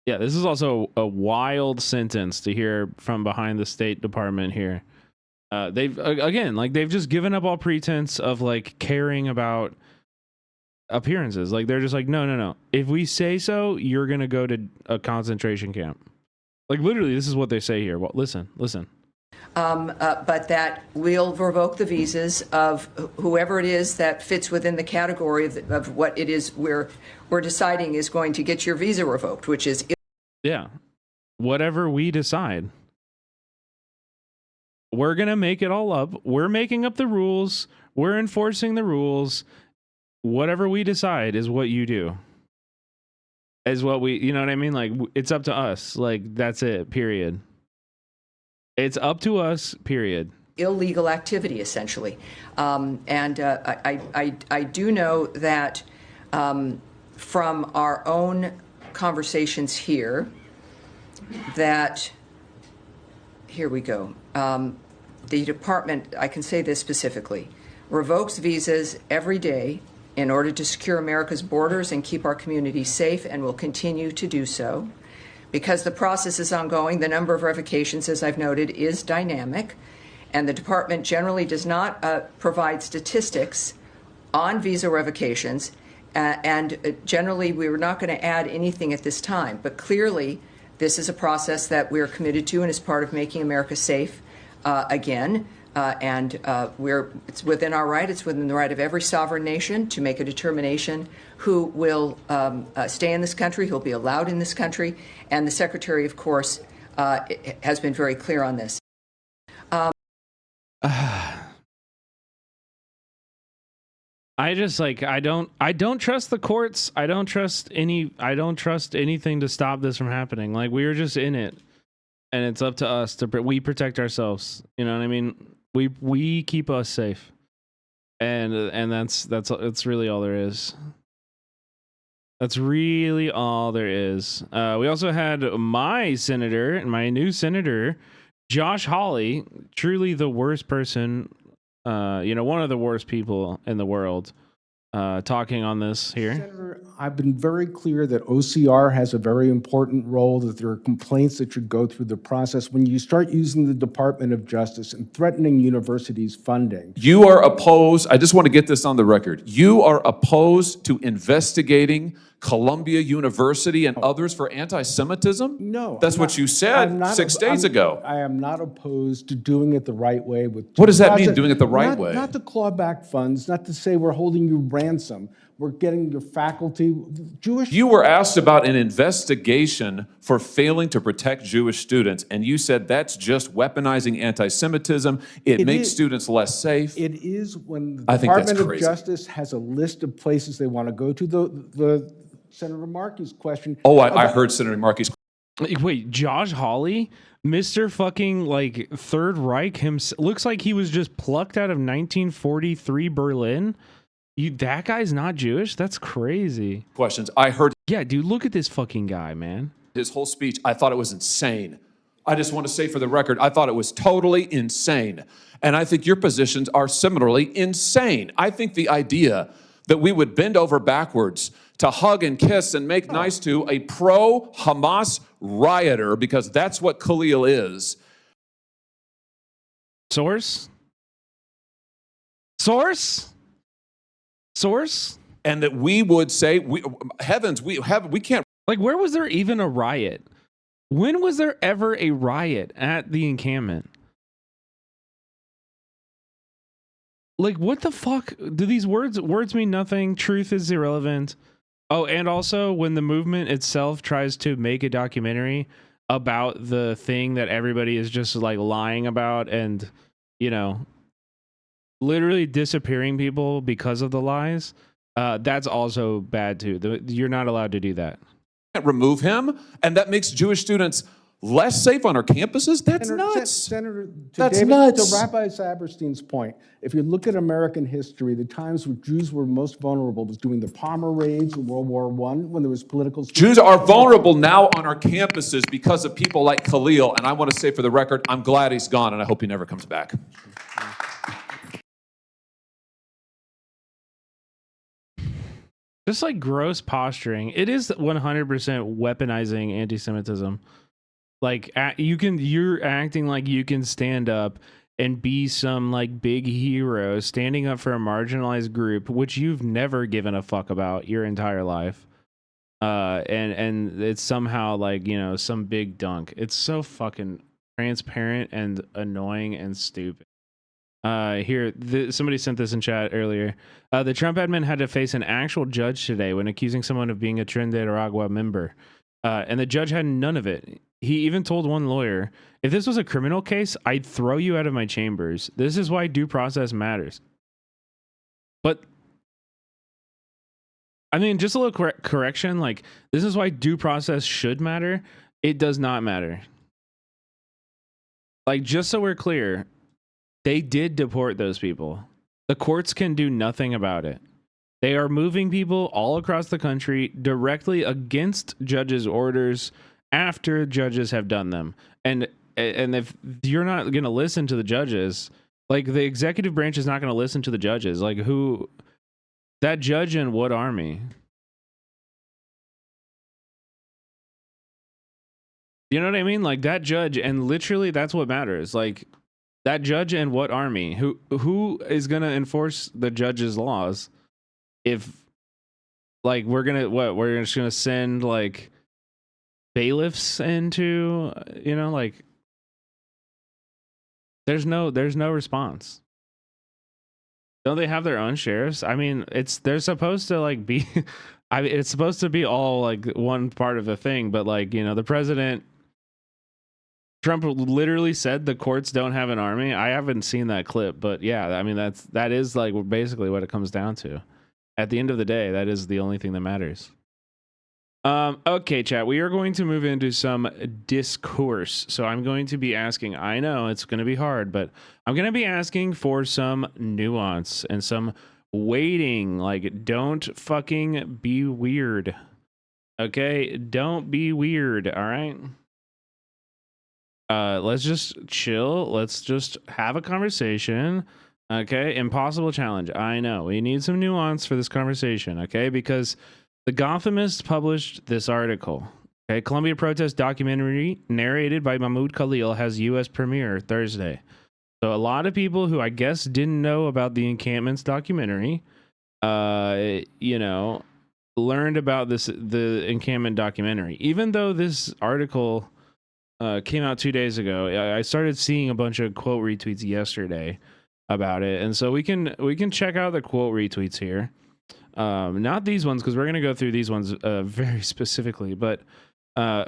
Yeah, this is also a wild sentence to hear from behind the State Department here. They've just given up all pretense of, like, caring about appearances. Like, they're just like, no. If we say so, you're gonna go to a concentration camp. Like, literally, this is what they say here. Well, listen. But that we'll revoke the visas of whoever it is that fits within the category of what it is we're deciding is going to get your visa revoked, which is. Yeah. Whatever we decide. We're going to make it all up. We're making up the rules. We're enforcing the rules. Whatever we decide is what you do. Is what we, you know what I mean? Like, it's up to us. Like, that's it, period. It's up to us, period. Illegal activity, essentially. I do know that from our own conversations here, that, here we go. The department, I can say this specifically, revokes visas every day in order to secure America's borders and keep our communities safe, and will continue to do so. Because the process is ongoing, the number of revocations, as I've noted, is dynamic, and the department generally does not provide statistics on visa revocations, and generally we were not going to add anything at this time. But clearly, this is a process that we're committed to and is part of making America safe again. It's within our right, it's within the right of every sovereign nation to make a determination who will stay in this country, who will be allowed in this country. And the Secretary, of course, has been very clear on this. I just, like, I don't trust the courts. I don't trust anything to stop this from happening. Like, we are just in it, and it's up to us we protect ourselves. You know what I mean? We keep us safe, and that's really all there is. That's really all there is. We also had my new senator, Josh Hawley, truly the worst person, one of the worst people in the world. talking on this here. Senator, I've been very clear that OCR has a very important role, that there are complaints that should go through the process. When you start using the Department of Justice and threatening universities' funding. You are opposed, I just want to get this on the record, you are opposed to investigating Columbia University and others for anti-Semitism? No. That's what you said 6 days ago. I am not opposed to doing it the right way. What does that mean, doing it the right way? Not to claw back funds, not to say we're holding you ransom. We're getting your faculty, Jewish... You were asked about an investigation for failing to protect Jewish students, and you said that's just weaponizing anti-Semitism. It makes students less safe. It is when the I think that's Department of crazy. Justice has a list of places they want to go to. The Senator Markey's question... Oh, I heard Senator Markey's... Wait, Josh Hawley? Mr. fucking, like, Third Reich himself, looks like he was just plucked out of 1943 Berlin? That guy's not Jewish? That's crazy. Questions. I heard... Yeah, dude, look at this fucking guy, man. His whole speech, I thought it was insane. I just want to say for the record, I thought it was totally insane. And I think your positions are similarly insane. I think the idea that we would bend over backwards to hug and kiss and make nice to a pro-Hamas rioter, because that's what Khalil is. Source? Source? Source? And that we would say, we can't. Like, where was there even a riot? When was there ever a riot at the encampment? Like, what the fuck? Do these words mean nothing? Truth is irrelevant. Oh, and also when the movement itself tries to make a documentary about the thing that everybody is just like lying about and, you know, literally disappearing people because of the lies, that's also bad too. You're not allowed to do that. Remove him, and that makes Jewish students less safe on our campuses? That's nuts. Senator, that's nuts. To Rabbi Saberstein's point, if you look at American history, the times when Jews were most vulnerable was during the Palmer raids in World War I, when there was political... Jews are vulnerable now on our campuses because of people like Khalil, and I want to say for the record, I'm glad he's gone, and I hope he never comes back. Just like gross posturing. It is 100% weaponizing anti-Semitism. Like you're acting like you can stand up and be some like big hero standing up for a marginalized group, which you've never given a fuck about your entire life. And it's somehow like, you know, some big dunk. It's so fucking transparent and annoying and stupid. Somebody sent this in chat earlier. The Trump admin had to face an actual judge today when accusing someone of being a Tren de Aragua member. And the judge had none of it. He even told one lawyer, if this was a criminal case, I'd throw you out of my chambers. This is why due process matters. But, I mean, just a little correction. Like, this is why due process should matter. It does not matter. Like, just so we're clear, they did deport those people. The courts can do nothing about it. They are moving people all across the country directly against judges' orders after judges have done them. And if you're not going to listen to the judges, like the executive branch is not going to listen to the judges. Like who? That judge in what army? You know what I mean? Like that judge, and literally that's what matters. Like that judge and what army? Who is going to enforce the judge's laws? If like we're just gonna send like bailiffs into, you know, like there's no response. Don't they have their own sheriffs? I mean, they're supposed to like be it's supposed to be all like one part of the thing, but like, you know, the president Trump literally said the courts don't have an army. I haven't seen that clip, but yeah, I mean that is like basically what it comes down to. At the end of the day, that is the only thing that matters. Okay, chat, we are going to move into some discourse. So I'm going to be asking, I know it's going to be hard, but I'm going to be asking for some nuance and some waiting. Like, don't fucking be weird. Okay? Don't be weird, all right? Let's just chill. Let's just have a conversation. Okay, impossible challenge. I know. We need some nuance for this conversation, okay? Because the Gothamist published this article. Okay, Columbia protest documentary narrated by Mahmoud Khalil has U.S. premiere Thursday. So a lot of people who I guess didn't know about the Encampments documentary, learned about the Encampment documentary. Even though this article came out 2 days ago, I started seeing a bunch of quote retweets yesterday about it, and so we can check out the quote retweets here. Not these ones, because we're going to go through these ones very specifically, but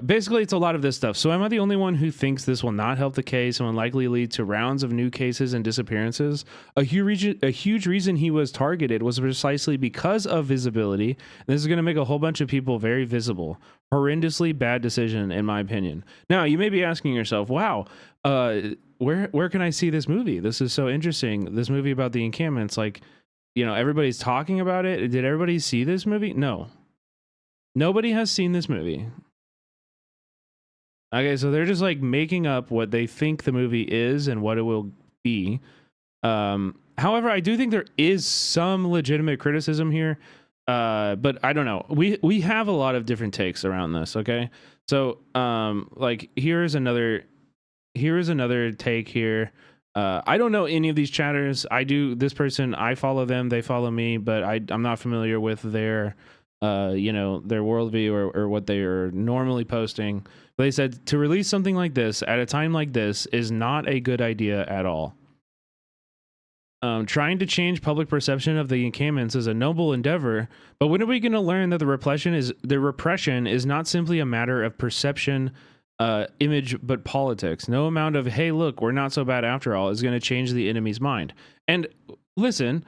basically it's a lot of this stuff. So am I the only one who thinks this will not help the case and will likely lead to rounds of new cases and disappearances? A huge reason he was targeted was precisely because of visibility. This is going to make a whole bunch of people very visible. Horrendously bad decision, in my opinion. Now, you may be asking yourself, wow, where can I see this movie? This is so interesting. This movie about the encampments, like, everybody's talking about it. Did everybody see this movie? No. Nobody has seen this movie. Okay, so they're just like making up what they think the movie is and what it will be. However, I do think there is some legitimate criticism here, but I don't know. We have a lot of different takes around this. Okay, so here's another take here. I don't know any of these chatters. This person, I follow them, they follow me, but I'm not familiar with their their worldview or what they are normally posting. They said to release something like this at a time like this is not a good idea at all. Trying to change public perception of the encampments is a noble endeavor, but when are we going to learn that the repression is not simply a matter of perception, image, but politics? No amount of, hey, look, we're not so bad after all, is going to change the enemy's mind. And listen,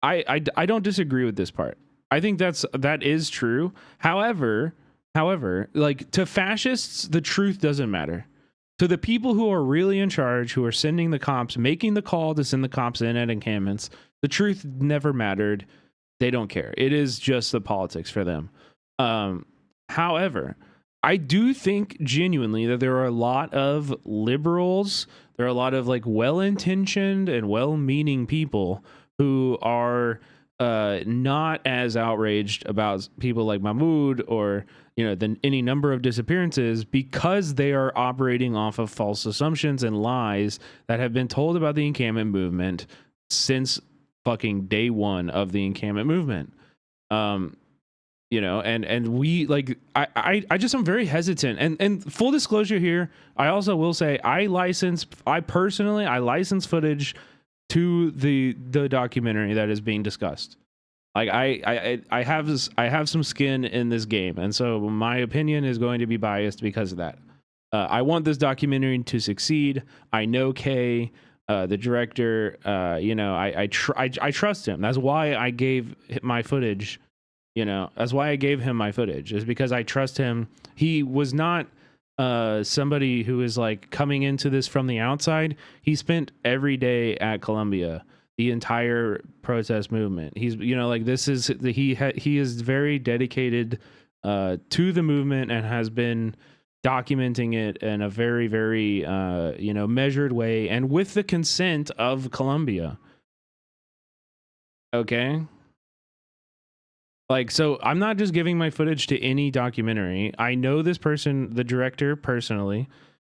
I don't disagree with this part. I think that is true. However, like, to fascists, the truth doesn't matter. To the people who are really in charge, who are sending the cops, making the call to send the cops in at encampments, the truth never mattered. They don't care. It is just the politics for them. However, I do think genuinely that there are a lot of liberals, there are a lot of like well-intentioned and well-meaning people who are not as outraged about people like Mahmoud or any number of disappearances, because they are operating off of false assumptions and lies that have been told about the encampment movement since fucking day one of the encampment movement. And we like, I just am very hesitant, and full disclosure here, I also will say I personally license footage to the documentary that is being discussed. Like I have some skin in this game, and so my opinion is going to be biased because of that. I want this documentary to succeed. I know Kay, the director. I trust him. That's why I gave my footage. That's why I gave him my footage, is because I trust him. He was not somebody who is like coming into this from the outside. He spent every day at Columbia, the entire protest movement. He's he is very dedicated to the movement and has been documenting it in a very, very measured way and with the consent of Columbia. Okay. Like, so I'm not just giving my footage to any documentary. I know this person, the director, personally,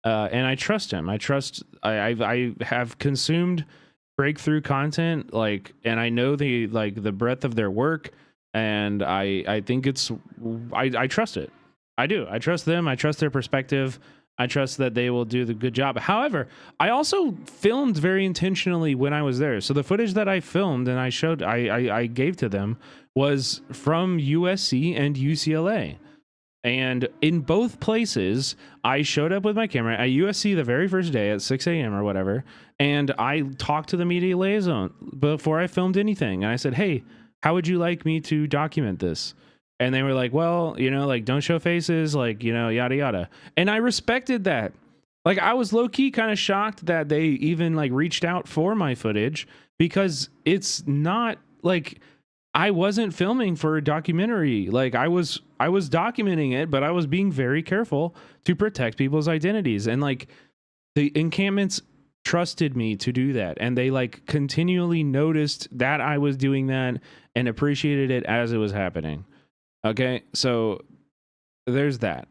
and I trust him. I have consumed breakthrough content, like, and I know the breadth of their work, and I think I trust it. I do. I trust them. I trust their perspective. I trust that they will do the good job. However, I also filmed very intentionally when I was there. So the footage that I filmed and I gave to them was from USC and UCLA. And in both places, I showed up with my camera at USC the very first day at 6 a.m. or whatever, and I talked to the media liaison before I filmed anything. And I said, hey, how would you like me to document this? And they were like, well, don't show faces, yada, yada. And I respected that. Like, I was low-key kind of shocked that they even, reached out for my footage, because it's not, I wasn't filming for a documentary. I was documenting it, but I was being very careful to protect people's identities. And, the encampments trusted me to do that, and they like continually noticed that I was doing that and appreciated it as it was happening. Okay, so there's that.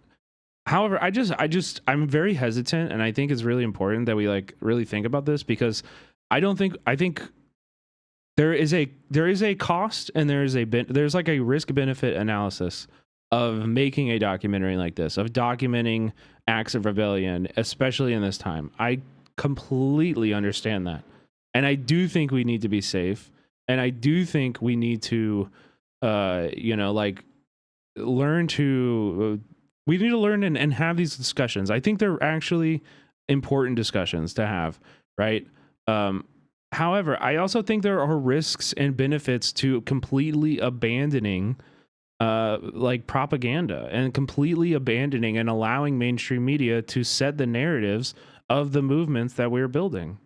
However, I'm very hesitant, and I think it's really important that we like really think about this, because I think there is a cost, and there's like a risk benefit analysis of making a documentary like this, of documenting acts of rebellion, especially in this time. I completely understand that, and I do think we need to be safe, and I do think we need to like learn to we need to learn and have these discussions. I think they're actually important discussions to have, right? However, I also think there are risks and benefits to completely abandoning like propaganda, and completely abandoning and allowing mainstream media to set the narratives of the movements that we're building.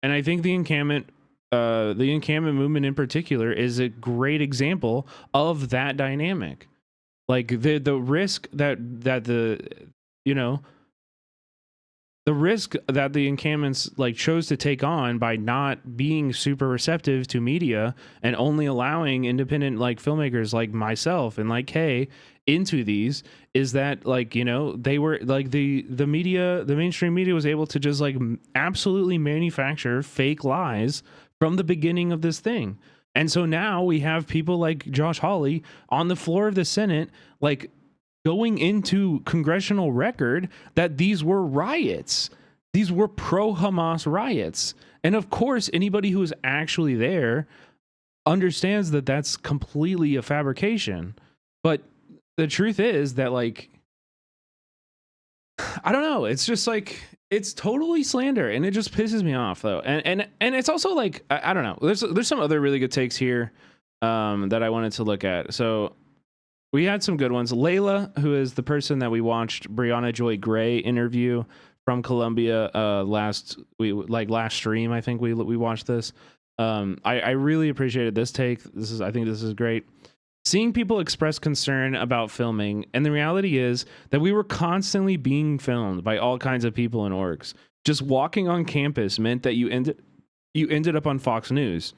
And I think the encampment movement in particular is a great example of that dynamic. Like the risk that the risk that the encampments like chose to take on by not being super receptive to media and only allowing independent like filmmakers like myself and like Kay into these, is that like, they were like the mainstream media was able to just like absolutely manufacture fake lies from the beginning of this thing. And so now we have people like Josh Hawley on the floor of the Senate, like going into congressional record that these were riots. These were pro-Hamas riots. And of course, anybody who is actually there understands that that's completely a fabrication. But the truth is that, like, I don't know. It's just like, it's totally slander, and it just pisses me off though. And it's also like, I don't know. There's some other really good takes here that I wanted to look at. So we had some good ones. Layla, who is the person that we watched Brianna Joy Gray interview from Columbia last stream, I think we watched this. I really appreciated this take. I think this is great. Seeing people express concern about filming, and the reality is that we were constantly being filmed by all kinds of people and orgs. Just walking on campus meant that you ended up on Fox News.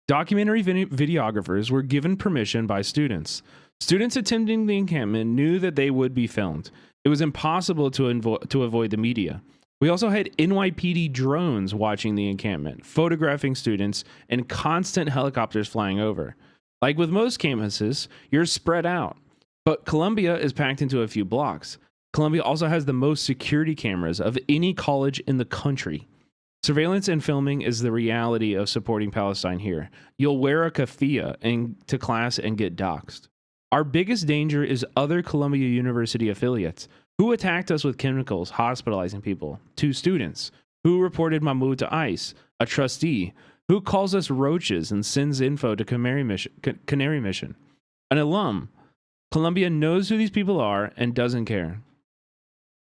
Documentary videographers were given permission by students. Students attending the encampment knew that they would be filmed. It was impossible to avoid the media. We also had NYPD drones watching the encampment, photographing students, and constant helicopters flying over. Like with most campuses, you're spread out, but Columbia is packed into a few blocks. Columbia also has the most security cameras of any college in the country. Surveillance and filming is the reality of supporting Palestine here. You'll wear a keffiyeh to class and get doxxed. Our biggest danger is other Columbia University affiliates who attacked us with chemicals, hospitalizing people. 2 students who reported Mahmoud to ICE, a trustee who calls us roaches and sends info to Canary Mission, an alum. Columbia knows who these people are and doesn't care.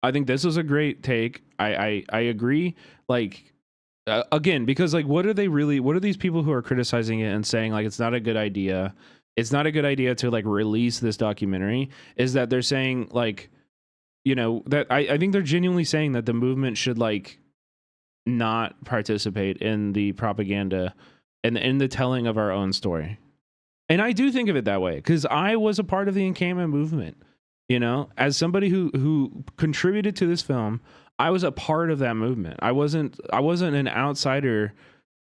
I think this was a great take. I agree. Like, again, because like, what are these people who are criticizing it and saying like it's not a good idea? It's not a good idea to like release this documentary. Is that they're saying like, that I think they're genuinely saying that the movement should like not participate in the propaganda and in the telling of our own story. And I do think of it that way because I was a part of the encampment movement. As somebody who contributed to this film, I was a part of that movement. I wasn't an outsider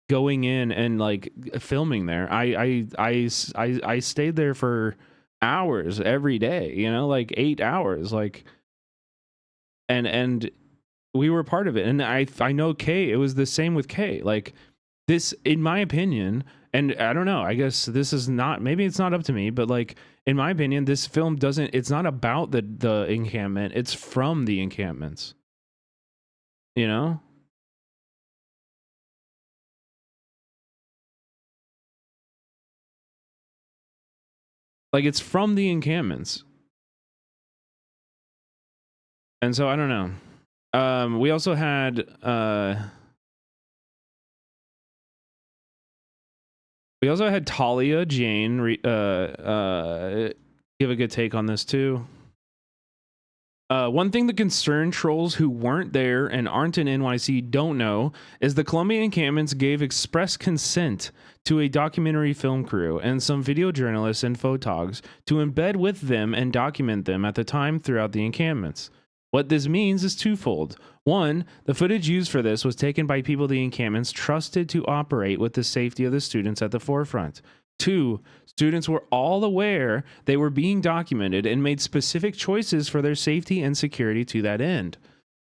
going in and like filming there. I stayed there for hours every day, like 8 hours, like, and we were part of it. And I know Kay, it was the same with Kay. Like this, in my opinion, and I don't know, I guess this is not, maybe it's not up to me, but like, in my opinion, this film it's not about the encampment. It's from the encampments, like it's from the encampments. And so I don't know. We also had Talia Jane give a good take on this too. One thing the concerned trolls who weren't there and aren't in NYC don't know is the Columbia encampments gave express consent to a documentary film crew and some video journalists and photogs to embed with them and document them at the time throughout the encampments. What this means is twofold. One, the footage used for this was taken by people the encampments trusted to operate with the safety of the students at the forefront. Two, students were all aware they were being documented and made specific choices for their safety and security to that end.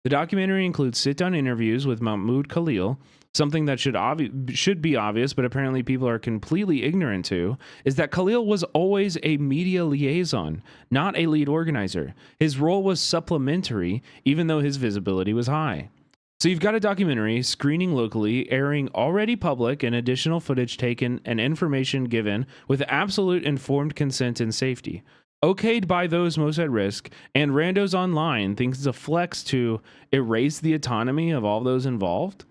The documentary includes sit-down interviews with Mahmoud Khalil. Something that should be obvious, but apparently people are completely ignorant to, is that Khalil was always a media liaison, not a lead organizer. His role was supplementary, even though his visibility was high. So you've got a documentary screening locally, airing already public and additional footage taken and information given with absolute informed consent and safety. Okayed by those most at risk, and randos online thinks it's a flex to erase the autonomy of all those involved?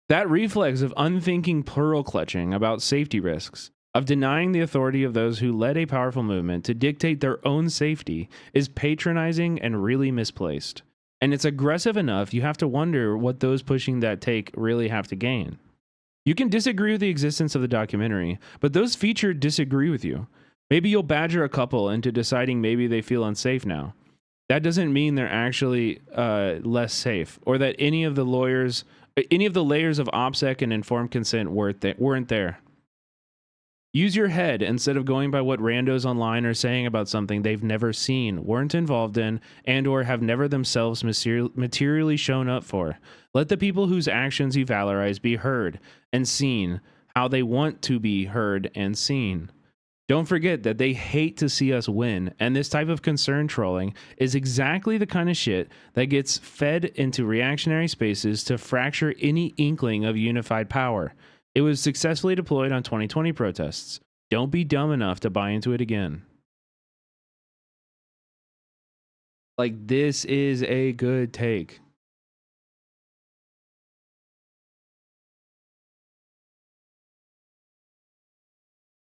That reflex of unthinking plural clutching about safety risks, of denying the authority of those who led a powerful movement to dictate their own safety, is patronizing and really misplaced. And it's aggressive enough you have to wonder what those pushing that take really have to gain. You can disagree with the existence of the documentary, but those featured disagree with you. Maybe you'll badger a couple into deciding maybe they feel unsafe now. That doesn't mean they're actually less safe, or that any of the layers of OPSEC and informed consent weren't there. Use your head instead of going by what randos online are saying about something they've never seen, weren't involved in, and or have never themselves materially shown up for. Let the people whose actions you valorize be heard and seen how they want to be heard and seen. Don't forget that they hate to see us win, and this type of concern trolling is exactly the kind of shit that gets fed into reactionary spaces to fracture any inkling of unified power. It was successfully deployed on 2020 protests. Don't be dumb enough to buy into it again. Like, this is a good take.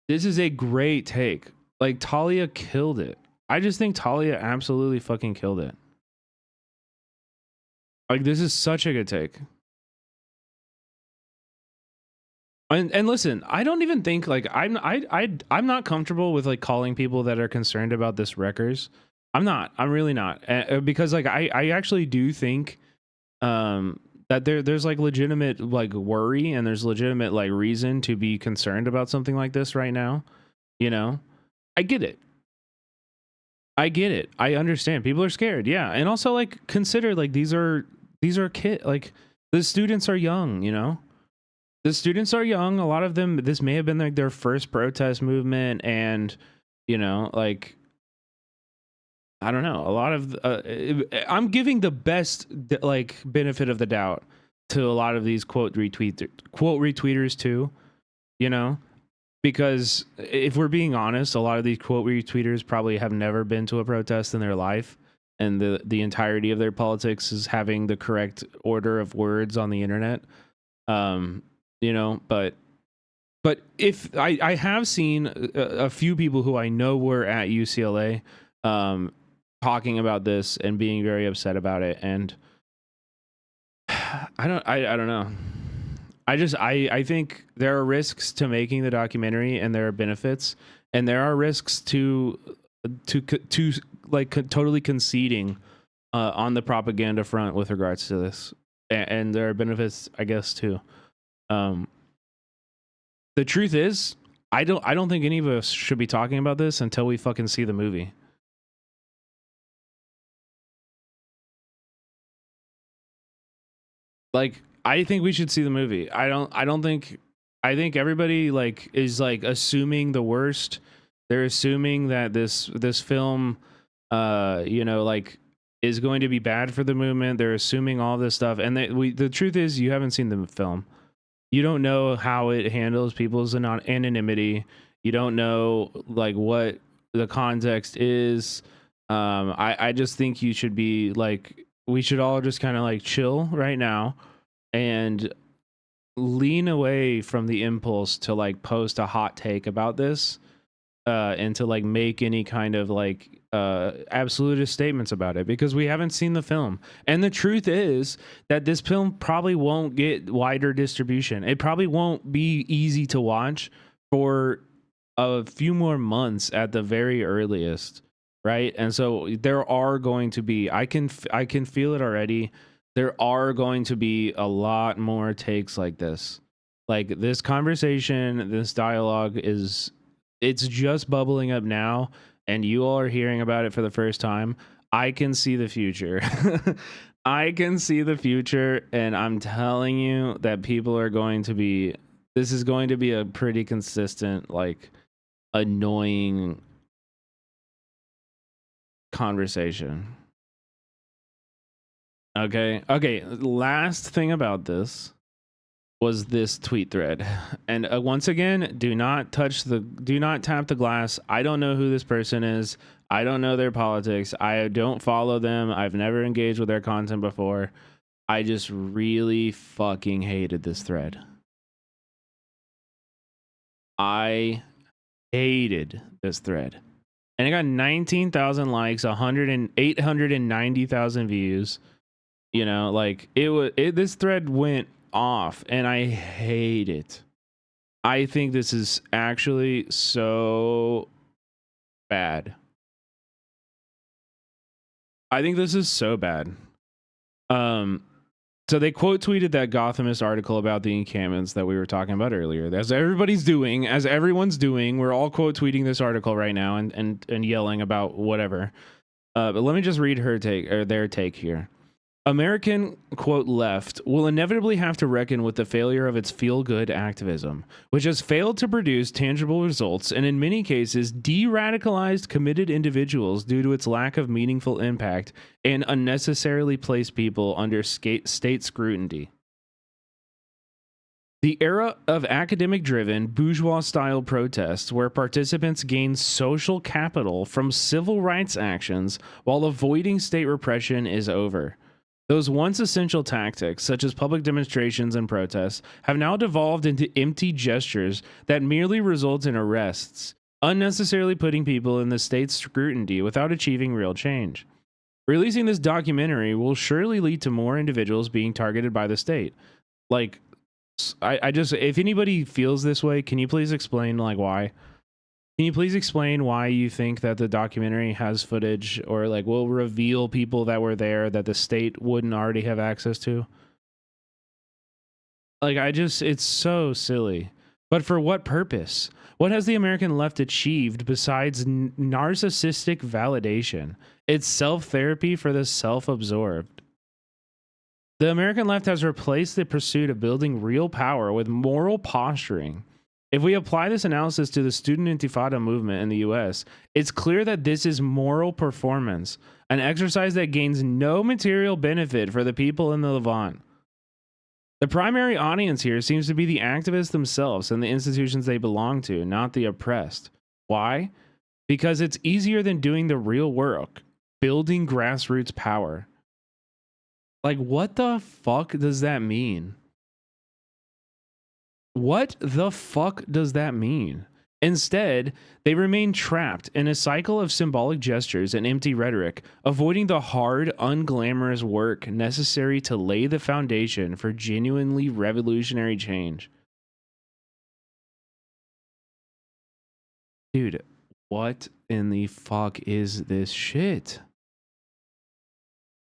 This is a great take. Like, Talia killed it. I just think Talia absolutely fucking killed it. Like, this is such a good take. And listen, I don't even think like I'm not comfortable with like calling people that are concerned about this wreckers. I'm really not, because like I actually do think that there's like legitimate like worry and there's legitimate like reason to be concerned about something like this right now. You know, I get it. I understand. People are scared. Yeah, and also like consider like these are kids. Like the students are young. You know. The students are young. A lot of them, this may have been like their first protest movement, and you know, like I don't know. A lot of I'm giving the best like benefit of the doubt to a lot of these quote retweeters too, you know, because if we're being honest, a lot of these quote retweeters probably have never been to a protest in their life, and the entirety of their politics is having the correct order of words on the internet. You know, but if I have seen a few people who I know were at UCLA talking about this and being very upset about it, and I don't know. I think there are risks to making the documentary, and there are benefits, and there are risks to like totally conceding on the propaganda front with regards to this, and there are benefits, I guess, too. The truth is, I don't think any of us should be talking about this until we fucking see the movie. Like, I think we should see the movie. I think everybody like is like assuming the worst. They're assuming that this film you know, like is going to be bad for the movement. They're assuming all this stuff, and the truth is you haven't seen the film. You don't know how it handles people's anonymity. You don't know like what the context is. I just think you should be like, we should all just kind of like chill right now and lean away from the impulse to like post a hot take about this, and to like make any kind of like absolutist statements about it, because we haven't seen the film. And the truth is that this film probably won't get wider distribution. It probably won't be easy to watch for a few more months at the very earliest, right? And so there are going to be, I can feel it already, there are going to be a lot more takes like this. Like this conversation, this dialogue it's just bubbling up now, and you all are hearing about it for the first time. I can see the future. I can see the future, and I'm telling you that people are going to be, this is going to be a pretty consistent, like, annoying conversation. Okay. Last thing about this was this tweet thread, and once again, do not tap the glass. I don't know who this person is. I don't know their politics. I don't follow them. I've never engaged with their content before. I just really fucking hated this thread. I hated this thread, and it got 19,000 likes, 890,000 views. You know, like this thread went off, and I hate it. I think this is actually so bad. I think this is so bad. So they quote tweeted that Gothamist article about the encampments that we were talking about earlier. As everyone's doing, we're all quote tweeting this article right now and yelling about whatever. But let me just read her take, or their take here. American, quote, left will inevitably have to reckon with the failure of its feel-good activism, which has failed to produce tangible results and in many cases de-radicalized committed individuals due to its lack of meaningful impact and unnecessarily placed people under state scrutiny. The era of academic-driven, bourgeois-style protests where participants gain social capital from civil rights actions while avoiding state repression is over. Those once essential tactics, such as public demonstrations and protests, have now devolved into empty gestures that merely result in arrests, unnecessarily putting people in the state's scrutiny without achieving real change. Releasing this documentary will surely lead to more individuals being targeted by the state. Like, I just, if anybody feels this way, can you please explain, like, why? Can you please explain why you think that the documentary has footage or like will reveal people that were there that the state wouldn't already have access to? Like, it's so silly. But for what purpose? What has the American left achieved besides narcissistic validation? It's self-therapy for the self-absorbed. The American left has replaced the pursuit of building real power with moral posturing. If we apply this analysis to the student intifada movement in the US, it's clear that this is moral performance, an exercise that gains no material benefit for the people in the Levant. The primary audience here seems to be the activists themselves and the institutions they belong to, not the oppressed. Why? Because it's easier than doing the real work, building grassroots power. Like, what the fuck does that mean? What the fuck does that mean? Instead, they remain trapped in a cycle of symbolic gestures and empty rhetoric, avoiding the hard, unglamorous work necessary to lay the foundation for genuinely revolutionary change. Dude, what in the fuck is this shit?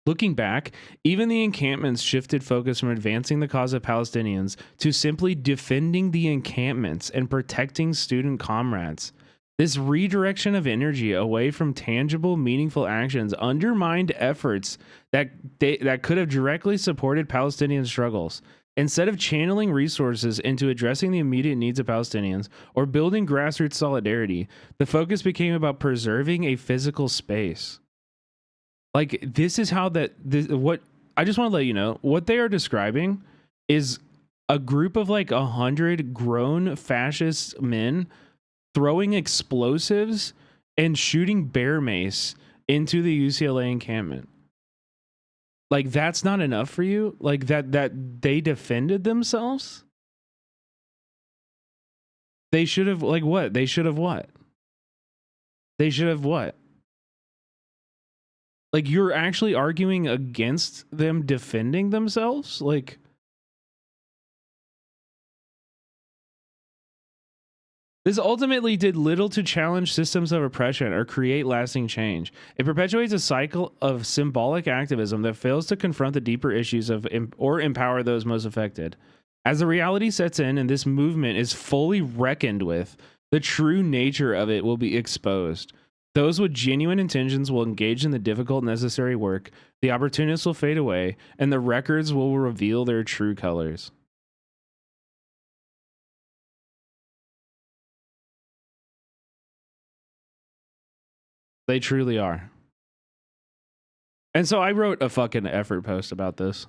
Looking back, even the encampments shifted focus from advancing the cause of Palestinians to simply defending the encampments and protecting student comrades. This redirection of energy away from tangible, meaningful actions undermined efforts that could have directly supported Palestinian struggles. Instead of channeling resources into addressing the immediate needs of Palestinians or building grassroots solidarity, the focus became about preserving a physical space. Like, this is how what I just want to let you know, what they are describing is a group of like 100 grown fascist men throwing explosives and shooting bear mace into the UCLA encampment. Like, that's not enough for you? Like, that they defended themselves? They should have, like, what? They should have what? They should have what? Like, you're actually arguing against them defending themselves? Like, this ultimately did little to challenge systems of oppression or create lasting change. It perpetuates a cycle of symbolic activism that fails to confront the deeper issues or empower those most affected. As the reality sets in and this movement is fully reckoned with, the true nature of it will be exposed. Those with genuine intentions will engage in the difficult, necessary work, the opportunists will fade away, and the records will reveal their true colors. They truly are. And so I wrote a fucking effort post about this.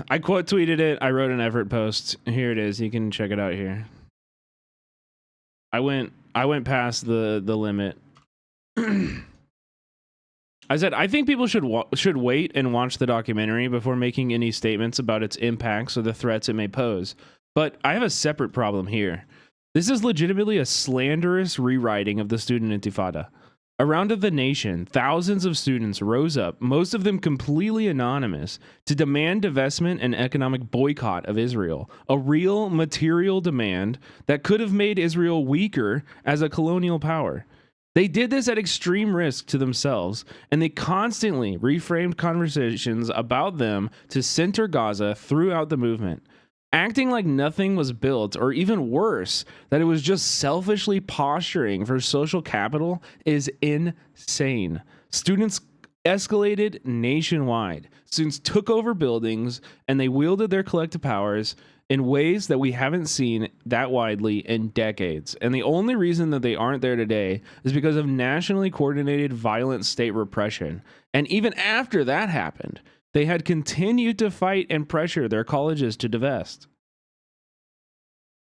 I quote tweeted it. I wrote an effort post. Here it is. You can check it out here. I went past the limit. I said, I think people should wait and watch the documentary before making any statements about its impacts or the threats it may pose. But I have a separate problem here. This is legitimately a slanderous rewriting of the student intifada. Around the nation, thousands of students rose up, most of them completely anonymous, to demand divestment and economic boycott of Israel, a real material demand that could have made Israel weaker as a colonial power. They did this at extreme risk to themselves, and they constantly reframed conversations about them to center Gaza throughout the movement, acting like nothing was built, or even worse, that it was just selfishly posturing for social capital is insane. Students escalated nationwide. Students took over buildings, and they wielded their collective powers in ways that we haven't seen that widely in decades. And the only reason that they aren't there today is because of nationally coordinated violent state repression. And even after that happened, they had continued to fight and pressure their colleges to divest.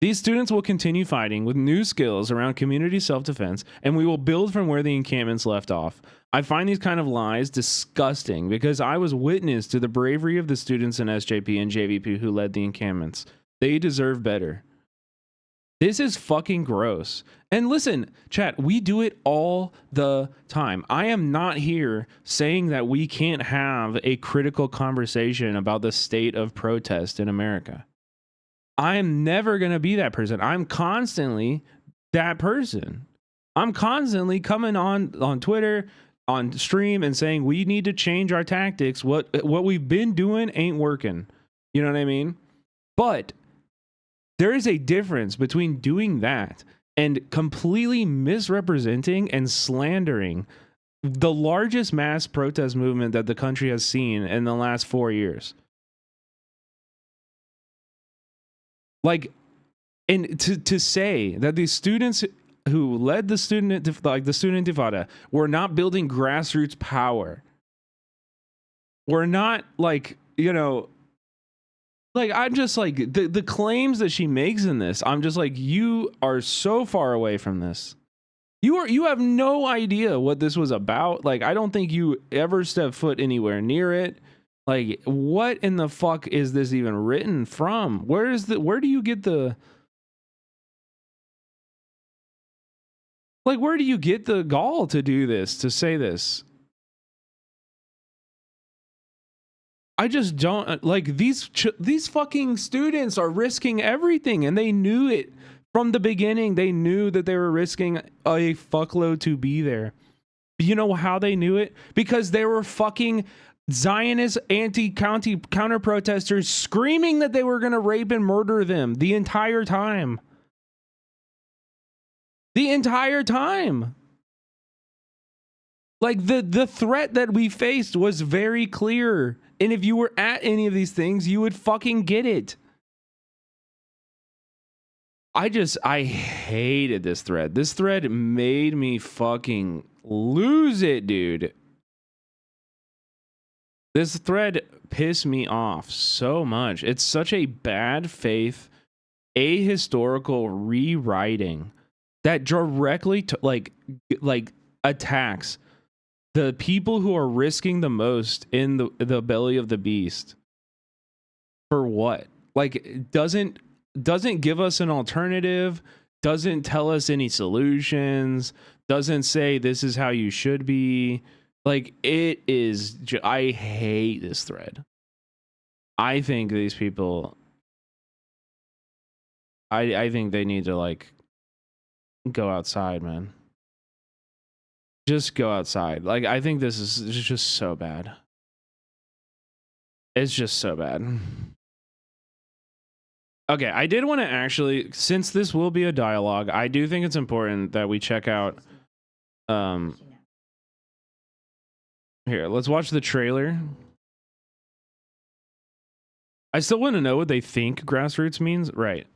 These students will continue fighting with new skills around community self-defense, and we will build from where the encampments left off. I find these kind of lies disgusting because I was witness to the bravery of the students in SJP and JVP who led the encampments. They deserve better. This is fucking gross. And listen, chat, we do it all the time. I am not here saying that we can't have a critical conversation about the state of protest in America. I am never going to be that person. I'm constantly that person. I'm constantly coming on Twitter, on stream, and saying we need to change our tactics. What we've been doing ain't working. You know what I mean? But there is a difference between doing that and completely misrepresenting and slandering the largest mass protest movement that the country has seen in the last 4 years. Like, and to say that these students who led the student intifada were not building grassroots power, were not like, you know, like, I'm just like, the claims that she makes in this, I'm just like, you are so far away from this. You have no idea what this was about. Like, I don't think you ever stepped foot anywhere near it. Like, what in the fuck is this even written from? Where do you get the, like, where do you get the gall to do this, to say this? I just don't, like, these fucking students are risking everything, and they knew it from the beginning. They knew that they were risking a fuckload to be there. You know how they knew it? Because they were fucking Zionist counter protesters screaming that they were going to rape and murder them the entire time. The entire time. Like, the threat that we faced was very clear. And if you were at any of these things, you would fucking get it. I hated this thread. This thread made me fucking lose it, dude. This thread pissed me off so much. It's such a bad faith, ahistorical rewriting that directly like attacks the people who are risking the most in the belly of the beast. For what? Like, it doesn't give us an alternative. doesn't tell us any solutions, doesn't say this is how you should be. Like, it is, I hate this thread. I think these people, I think they need to, like, go outside, man. Just go outside. Like, I think this is just so bad. It's just so bad. Okay, I did want to actually, since this will be a dialogue, I do think it's important that we check out, here, let's watch the trailer. I still want to know what they think grassroots means. Right.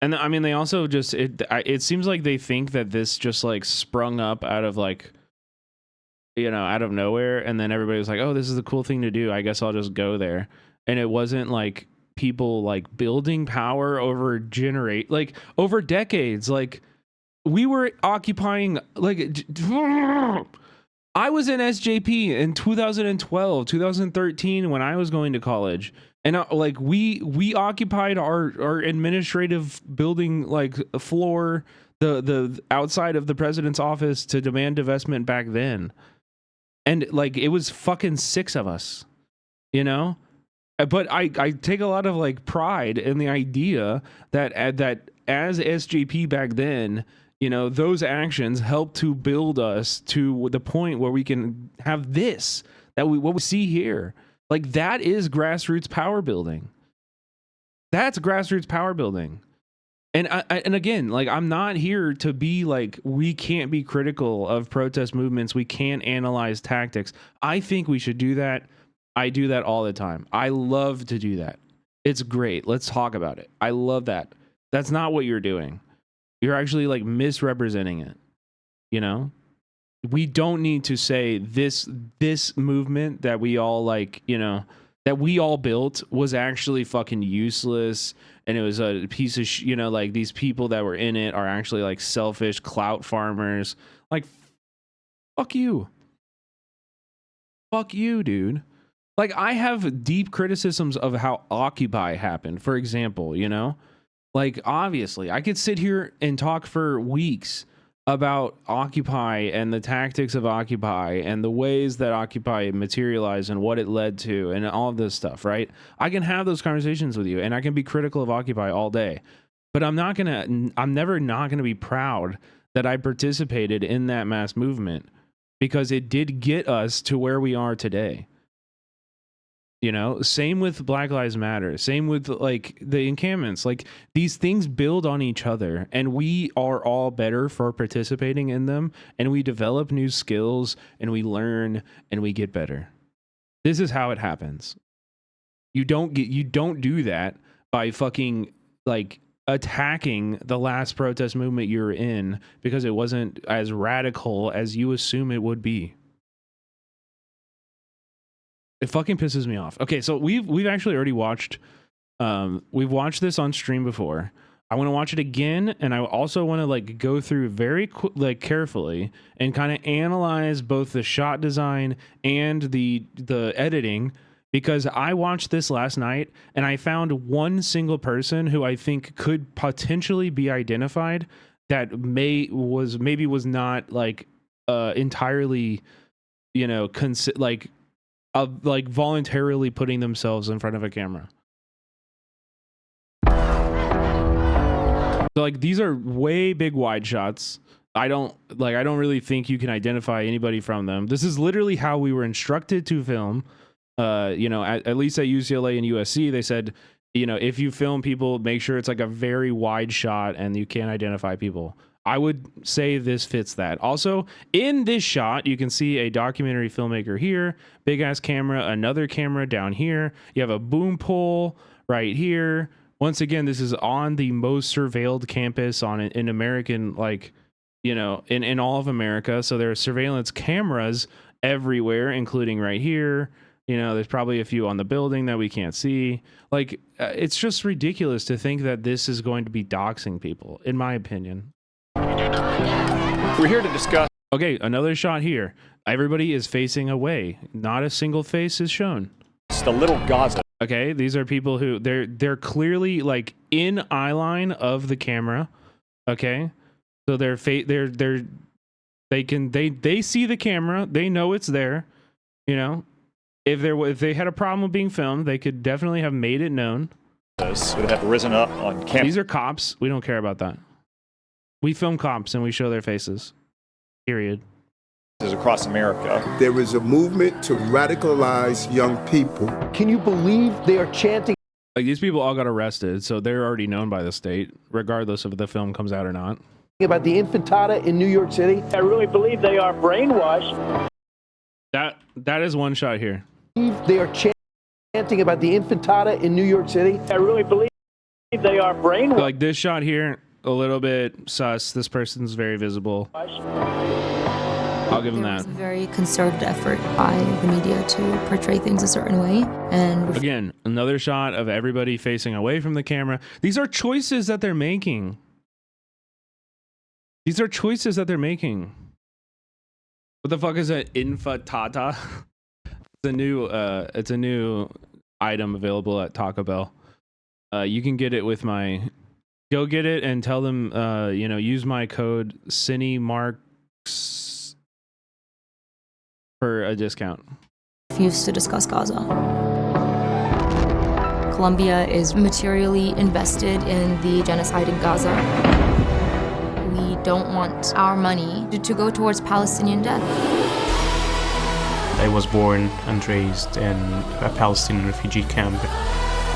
And I mean, they also just, it seems like they think that this just like sprung up out of like, you know, out of nowhere. And then everybody was like, oh, this is a cool thing to do. I guess I'll just go there. And it wasn't like people like building power over over decades. Like, we were occupying, like, I was in SJP in 2012, 2013 when I was going to college. And like we occupied our administrative building, like floor, the outside of the president's office to demand divestment back then. And like, it was fucking 6 of us, you know? But I take a lot of like pride in the idea that as SJP back then, you know, those actions helped to build us to the point where we can have this, what we see here. Like, that is grassroots power building. That's grassroots power building. And and again, like, I'm not here to be like, we can't be critical of protest movements. We can't analyze tactics. I think we should do that. I do that all the time. I love to do that. It's great. Let's talk about it. I love that. That's not what you're doing. You're actually like misrepresenting it. You know? We don't need to say this movement that we all like, you know, that we all built was actually fucking useless, and it was a piece of you know, like, these people that were in it are actually like selfish clout farmers. Like, fuck you. Fuck you, dude. Like, I have deep criticisms of how Occupy happened, for example, you know? Like, obviously, I could sit here and talk for weeks about Occupy and the tactics of Occupy and the ways that Occupy materialized and what it led to and all of this stuff, right? I can have those conversations with you, and I can be critical of Occupy all day, but I'm never not gonna be proud that I participated in that mass movement, because it did get us to where we are today. You know, same with Black Lives Matter, same with like the encampments. Like, these things build on each other, and we are all better for participating in them, and we develop new skills, and we learn, and we get better. This is how it happens. You don't do that by fucking like attacking the last protest movement you're in because it wasn't as radical as you assume it would be. It fucking pisses me off. Okay, so we've actually already watched, we've watched this on stream before. I want to watch it again, and I also want to like go through very carefully and kind of analyze both the shot design and the editing, because I watched this last night and I found one single person who I think could potentially be identified that maybe was not like entirely, you know, of like voluntarily putting themselves in front of a camera. So like, these are way big wide shots. I don't really think you can identify anybody from them. This is literally how we were instructed to film. You know, at least at UCLA and USC, they said, you know, if you film people, make sure it's like a very wide shot and you can't identify people. I would say this fits that. Also, in this shot, you can see a documentary filmmaker here, big ass camera, another camera down here. You have a boom pole right here. Once again, this is on the most surveilled campus in American, like, you know, in all of America. So there are surveillance cameras everywhere, including right here. You know, there's probably a few on the building that we can't see. Like, it's just ridiculous to think that this is going to be doxing people, in my opinion. We're here to discuss. Okay, another shot here. Everybody is facing away. Not a single face is shown. It's the little Gaza. Okay, these are people who they're clearly like in eye line of the camera. Okay, so they see the camera, they know it's there. You know, if they had a problem with being filmed, they could definitely have made it known. Would have risen up on camera. These are cops. We don't care about that. We film cops and we show their faces. Period. Across America. There is a movement to radicalize young people. Can you believe they are chanting? Like, these people all got arrested, so they're already known by the state, regardless if the film comes out or not. About the infantada in New York City. I really believe they are brainwashed. That is one shot here. They are chanting about the infantada in New York City. I really believe they are brainwashed. Like this shot here, a little bit sus. This person's very visible. I'll give them that. It was a very concerted effort by the media to portray things a certain way. And again, another shot of everybody facing away from the camera. These are choices that they're making. These are choices that they're making. What the fuck is an infatata? It's a new item available at Taco Bell. You can get it with my. Go get it and tell them, use my code CineMarks for a discount. Refused to discuss Gaza. Colombia is materially invested in the genocide in Gaza. We don't want our money to go towards Palestinian death. I was born and raised in a Palestinian refugee camp.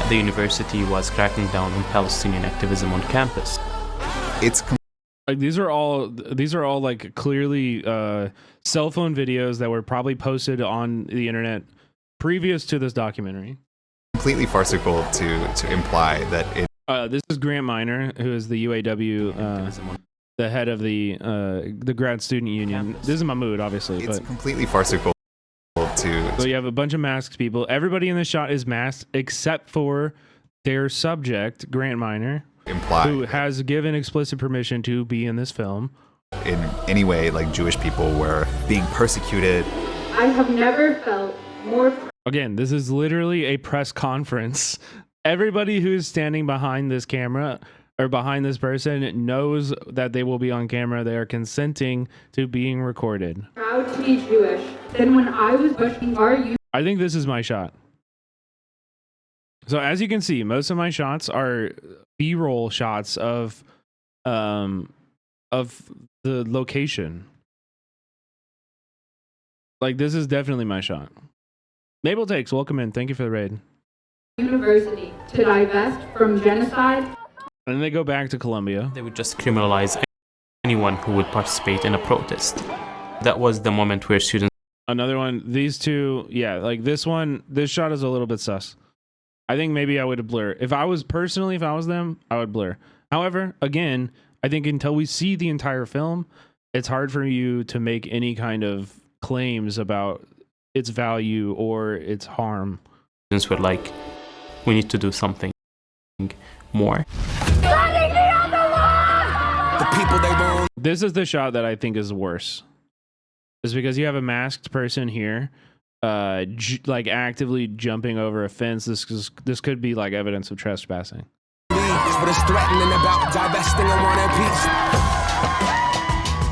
The university was cracking down on Palestinian activism on campus. It's like these are all like clearly cell phone videos that were probably posted on the internet previous to this documentary. Completely farcical to imply that it. This is Grant Miner, who is the UAW, the head of the grad student union. This is Mahmoud, obviously. It's but completely farcical to. So you have a bunch of masked people. Everybody in this shot is masked except for their subject, Grant Miner, who has given explicit permission to be in this film. In any way, like Jewish people were being persecuted. I have never felt more. Again, this is literally a press conference. Everybody who's standing behind this camera or behind this person knows that they will be on camera. They are consenting to being recorded. Proud to be Jewish. Then when I was pushing our youth. I think this is my shot. So as you can see, most of my shots are B-roll shots of the location. Like, this is definitely my shot. Mabel Takes, welcome in. Thank you for the raid. University to divest from genocide. And then they go back to Colombia. They would just criminalize anyone who would participate in a protest. That was the moment where students. Another one, these two, yeah, like this one, this shot is a little bit sus. I think maybe I would blur. If I was them, I would blur. However, again, I think until we see the entire film, it's hard for you to make any kind of claims about its value or its harm. Students were like, we need to do something more. This is the shot that I think is worse. Is because you have a masked person here, like actively jumping over a fence. This could be like evidence of trespassing.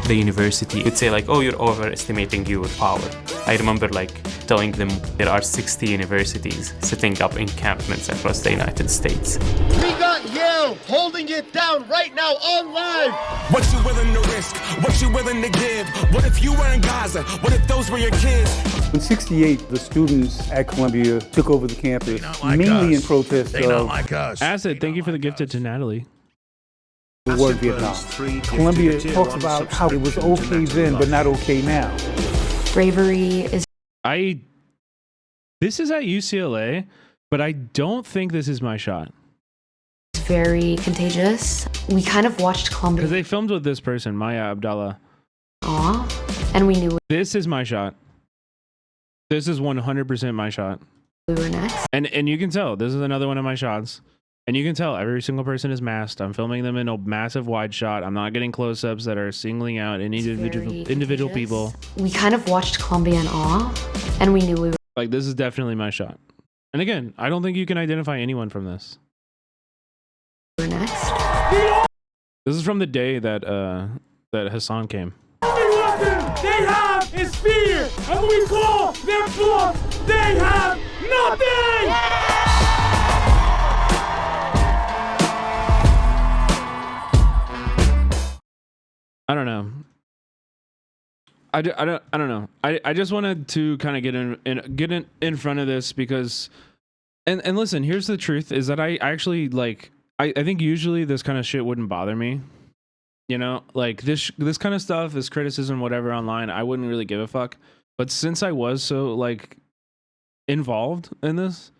The university would say like, oh, you're overestimating your power. I remember like telling them there are 60 universities setting up encampments across the United States. We got Yale holding it down right now on live. What you willing to risk? What you willing to give? What if you were in Gaza? What if those were your kids? In '68, the students at Columbia took over the campus, mainly in protest of Acid, thank you for the gifted to Natalie. The war in Vietnam. Columbia talks about how it was okay then, but not okay now. Bravery is. This is at UCLA, but I don't think this is my shot. Very contagious. We kind of watched Columbia. Because they filmed with this person, Maya Abdallah. And we knew this is my shot. This is 100% my shot. We were next. And you can tell, this is another one of my shots. And you can tell every single person is masked. I'm filming them in a massive wide shot. I'm not getting close-ups that are singling out any individual people. We kind of watched Columbia in awe, and we knew we were. Like, this is definitely my shot. And again, I don't think you can identify anyone from this. Next. This is from the day that that Hassan came. Only weapon they have is fear, and we call their bluff. They have nothing. I don't know. I don't know. I just wanted to kind of get in front of this because, and listen, here's the truth: is that I actually like. I think usually this kind of shit wouldn't bother me. You know, like this kind of stuff, this criticism, whatever online, I wouldn't really give a fuck. But since I was so like involved in this,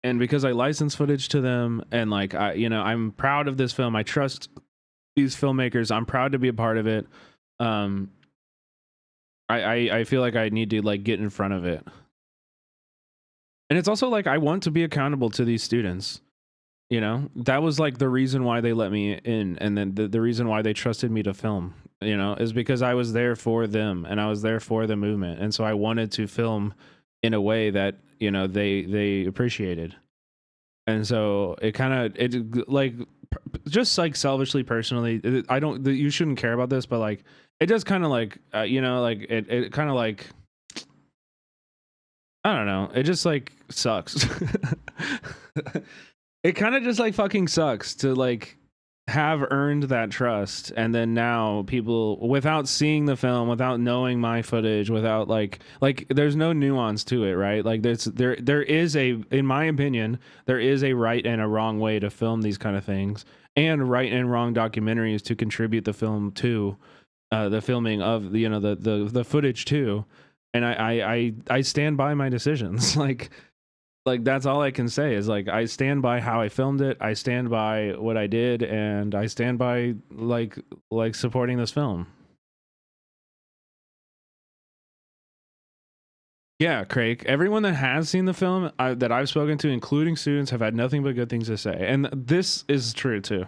and because I license footage to them, and like I'm proud of this film. I trust these filmmakers. I'm proud to be a part of it. I feel like I need to like get in front of it. And it's also like I want to be accountable to these students. You know, that was like the reason why they let me in, and then the reason why they trusted me to film, you know, is because I was there for them and I was there for the movement. And so I wanted to film in a way that, you know, they appreciated. And so it kind of, like, just like selfishly, personally, I don't, you shouldn't care about this, but like, it does kind of like, you know, like it kind of like, I don't know. It just like sucks. It kind of just like fucking sucks to like have earned that trust, and then now people, without seeing the film, without knowing my footage, without like there's no nuance to it, right? Like there is a, in my opinion, there is a right and a wrong way to film these kind of things, and right and wrong documentaries to contribute the film to the filming of, you know, the footage too. And I stand by my decisions. Like that's all I can say is like I stand by how I filmed it. I stand by what I did, and I stand by like supporting this film. Yeah, Craig. Everyone that has seen the film that I've spoken to, including students, have had nothing but good things to say. And this is true too.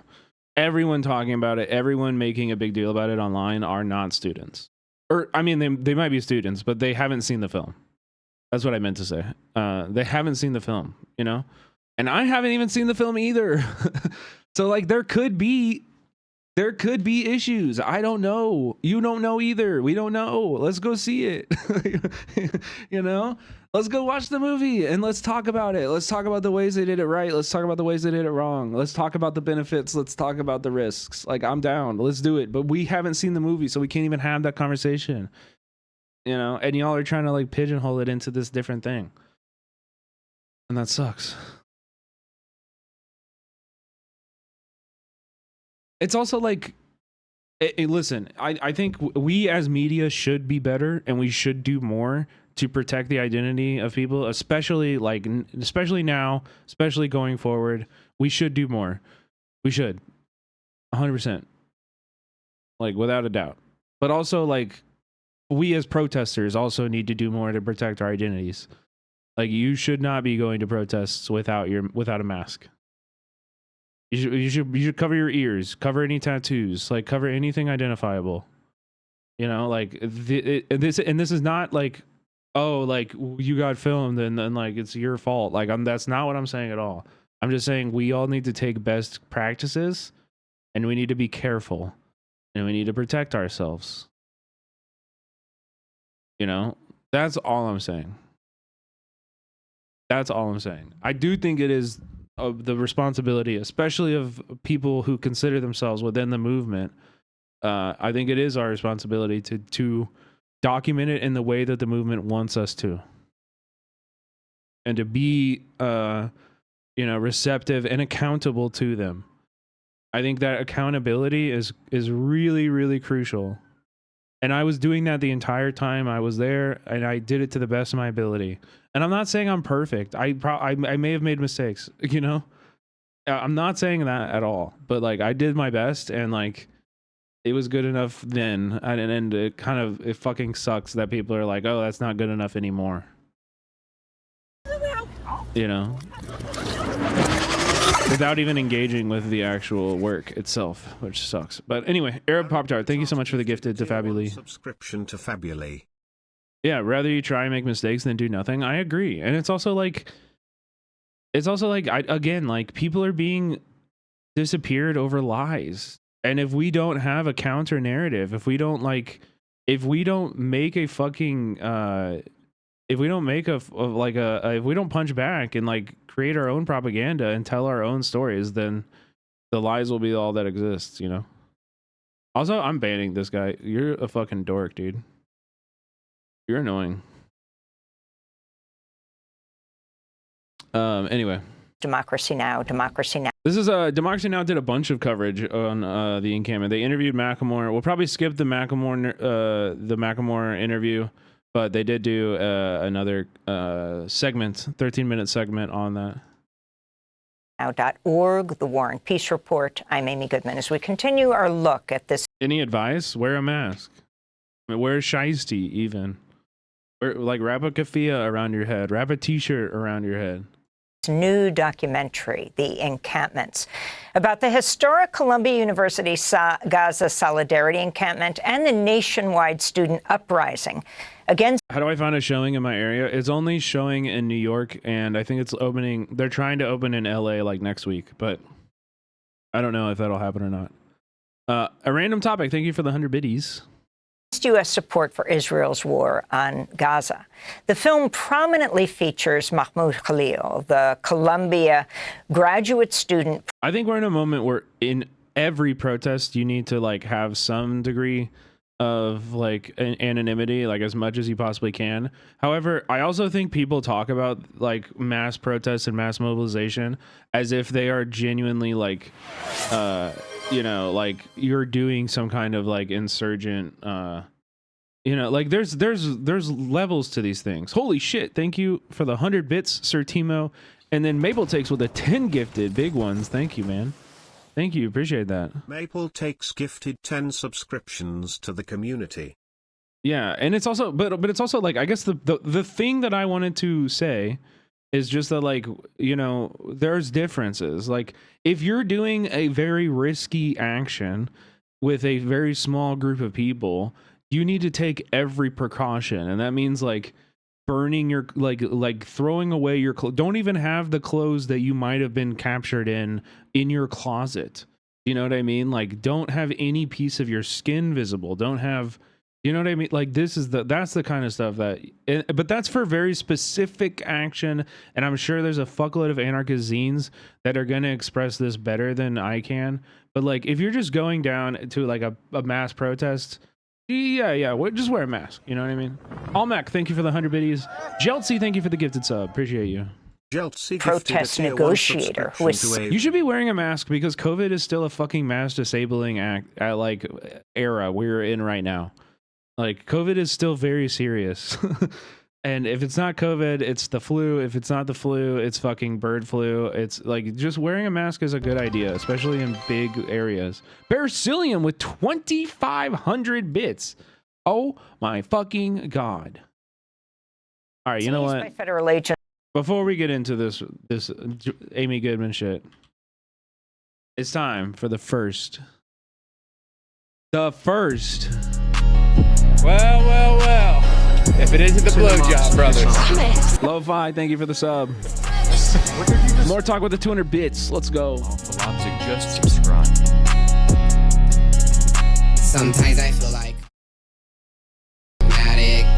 Everyone talking about it, everyone making a big deal about it online are not students. Or I mean, they might be students, but they haven't seen the film. That's what I meant to say. They haven't seen the film, you know? And I haven't even seen the film either. So like there could be issues. I don't know. You don't know either. We don't know. Let's go see it. You know? Let's go watch the movie and let's talk about it. Let's talk about the ways they did it right. Let's talk about the ways they did it wrong. Let's talk about the benefits. Let's talk about the risks. Like, I'm down. Let's do it. But we haven't seen the movie, so we can't even have that conversation. You know, and y'all are trying to like pigeonhole it into this different thing. And that sucks. It's also like, listen, I think we as media should be better, and we should do more to protect the identity of people, especially now, especially going forward. We should do more. We should. 100%. Like, without a doubt. But also, like, we as protesters also need to do more to protect our identities. Like, you should not be going to protests without a mask. You should cover your ears, cover any tattoos, like cover anything identifiable. You know, like this is not like, oh, like you got filmed and like it's your fault. Like that's not what I'm saying at all. I'm just saying we all need to take best practices, and we need to be careful, and we need to protect ourselves. You know, that's all I'm saying. That's all I'm saying. I do think it is of the responsibility, especially of people who consider themselves within the movement. I think it is our responsibility to document it in the way that the movement wants us to, and to be, receptive and accountable to them. I think that accountability is really, really crucial. And I was doing that the entire time I was there, and I did it to the best of my ability. And I'm not saying I'm perfect. I may have made mistakes, you know? I'm not saying that at all. But, like, I did my best, and, like, it was good enough then. And it fucking sucks that people are like, oh, that's not good enough anymore. You know? Without even engaging with the actual work itself, which sucks. But anyway, Arab Pop Tart, thank you so much for the gifted to Fabuli. Subscription to Fabuli. Yeah, rather you try and make mistakes than do nothing. I agree. And it's also like again, like people are being disappeared over lies. And if we don't have a counter narrative, if we don't make a fucking if we don't punch back and like create our own propaganda and tell our own stories, then the lies will be all that exists, you know? Also, I'm banning this guy. You're a fucking dork, dude. You're annoying. Anyway. Democracy Now! This is Democracy Now! Did a bunch of coverage on the encampment. They interviewed Macklemore. We'll probably skip the Macklemore interview, but they did do another segment, 13-minute segment on that. Now.org, the War and Peace Report. I'm Amy Goodman. As we continue our look at this. Any advice? Wear a mask. I mean, wear a shiesty even. Like wrap a keffiyeh around your head. Wrap a t-shirt around your head. New documentary, The Encampments, about the historic Columbia University Gaza Solidarity Encampment and the nationwide student uprising against. How do I find a showing in my area? It's only showing in New York, and I think it's opening. They're trying to open in LA like next week, but I don't know if that'll happen or not. A random topic. Thank you for the 100 biddies. U.S. support for Israel's war on Gaza. The film prominently features Mahmoud Khalil, the Columbia graduate student. I think we're in a moment where in every protest you need to like have some degree of like anonymity, like as much as you possibly can. However, I also think people talk about like mass protests and mass mobilization as if they are genuinely like you know, like you're doing some kind of like insurgent you know, like there's levels to these things. Holy shit, thank you for the 100 bits, Sir Timo. And then Maple Takes with the 10 gifted big ones. Thank you, man. Thank you, appreciate that. Maple Takes gifted 10 subscriptions to the community. Yeah, and it's also but it's also like I guess the thing that I wanted to say is just that, like, you know, there's differences. Like, if you're doing a very risky action with a very small group of people, you need to take every precaution. And that means, like, burning your, like throwing away your clothes. Don't even have the clothes that you might have been captured in your closet. You know what I mean? Like, don't have any piece of your skin visible. Don't have... You know what I mean? Like that's the kind of stuff that, but that's for very specific action. And I'm sure there's a fuckload of anarchist zines that are going to express this better than I can. But like, if you're just going down to like a mass protest, just wear a mask. You know what I mean? Almac, thank you for the 100 biddies. Jeltsy, thank you for the gifted sub. Appreciate you. Protest negotiator who is. You should be wearing a mask because COVID is still a fucking mass disabling era we're in right now. Like, COVID is still very serious. And if it's not COVID, it's the flu. If it's not the flu, it's fucking bird flu. It's like, just wearing a mask is a good idea, especially in big areas. Baracilium with 2,500 bits. Oh my fucking God. All right, you know what? Federal agent. Before we get into this Amy Goodman shit, it's time for the first. Well. If it isn't the blowjob, brothers. Lo-Fi, thank you for the sub. More talk with the 200 bits. Let's go. Just subscribe. Sometimes I feel like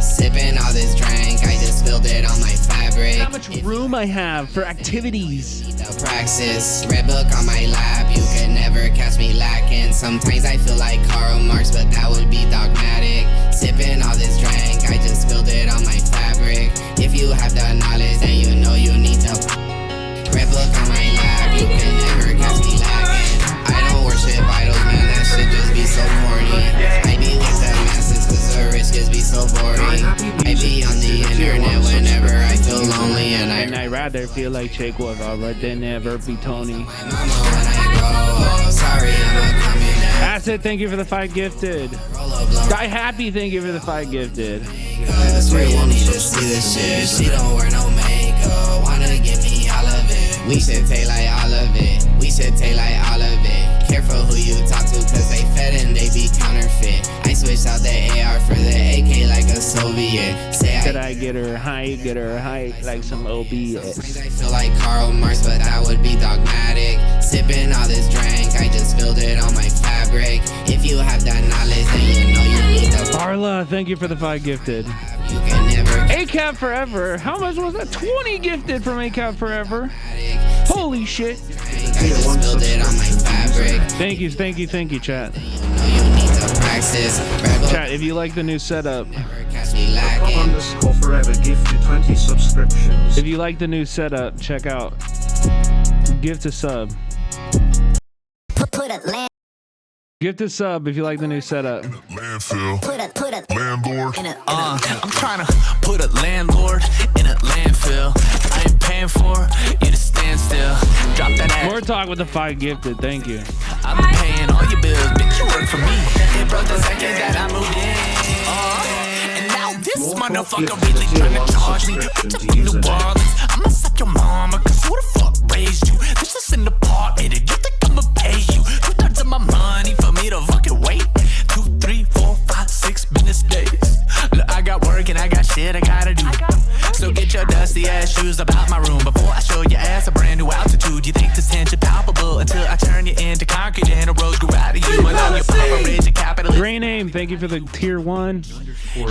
sipping all this drink. I just spilled it on my fabric. How much room I have for activities. Praxis, red book on my lap. You can never catch me lacking. Sometimes I feel like Karl Marx, but that would be dogmatic. Sipping all this drink, I just spilled it on my fabric. If you have the knowledge, then you know you need the red book on my lap. You can never catch me lacking. I don't worship idols, man. That shit just be so corny. I be with the masses, cause the rich just be so boring. I be on the internet whenever I feel lonely, and I'd rather feel like Che Guevara than ever be Tony. Acid, thank you for the 5 gifted. Die Happy, thank you for the 5 gifted. That's where you want me to see this shit. She don't wear no makeup, wanna give me all of it. We should take like all of it. We They should take like all of it. Careful who you talk to, cause they fed and they be counterfeit. I switched out the AR for the AK like a Soviet. Say Could I get her height like some OBS? Sometimes I feel like Karl Marx, but that would be dogmatic. Sipping all this drink, I just spilled it on my fabric. If you have that knowledge, then you know you need the Barla, thank you for the 5 gifted. You can never ACAB Forever. How much was that? 20 gifted from ACAB Forever. Holy shit. I just spilled it on my fabric. Thank you, chat. You know you need to practice. Chat, if you like the new setup. Catch me lacking. Underscore forever gifted 20 subscriptions. If you like the new setup, check out Gift a Sub. Gift a sub if you like the new setup. Landfill. Put a Landlord. I'm trying to put a landlord in a landfill. I ain't paying for you to stand still. Drop that ass. More talk with the 5 gifted. Thank you. I've been paying all your bills, bitch. You work for me. It broke the second that I moved in. And now this motherfucker really trying to charge me. Bitch, I'm from New Orleans. I'ma suck your mama, cause who the fuck raised you? This is an apartment, and you think I'ma pay you? 2/3 of my money for me to fucking wait. 2, 3, 4, 5, 6 business days. Look, I got work and I got shit I gotta do. So get your dusty ass shoes about my room before I show your ass a brand new altitude. You think this tension palpable until I turn you into concrete and the roads grow out of you. Allow your power rich and capitalist. Great name. Thank you for the tier 1.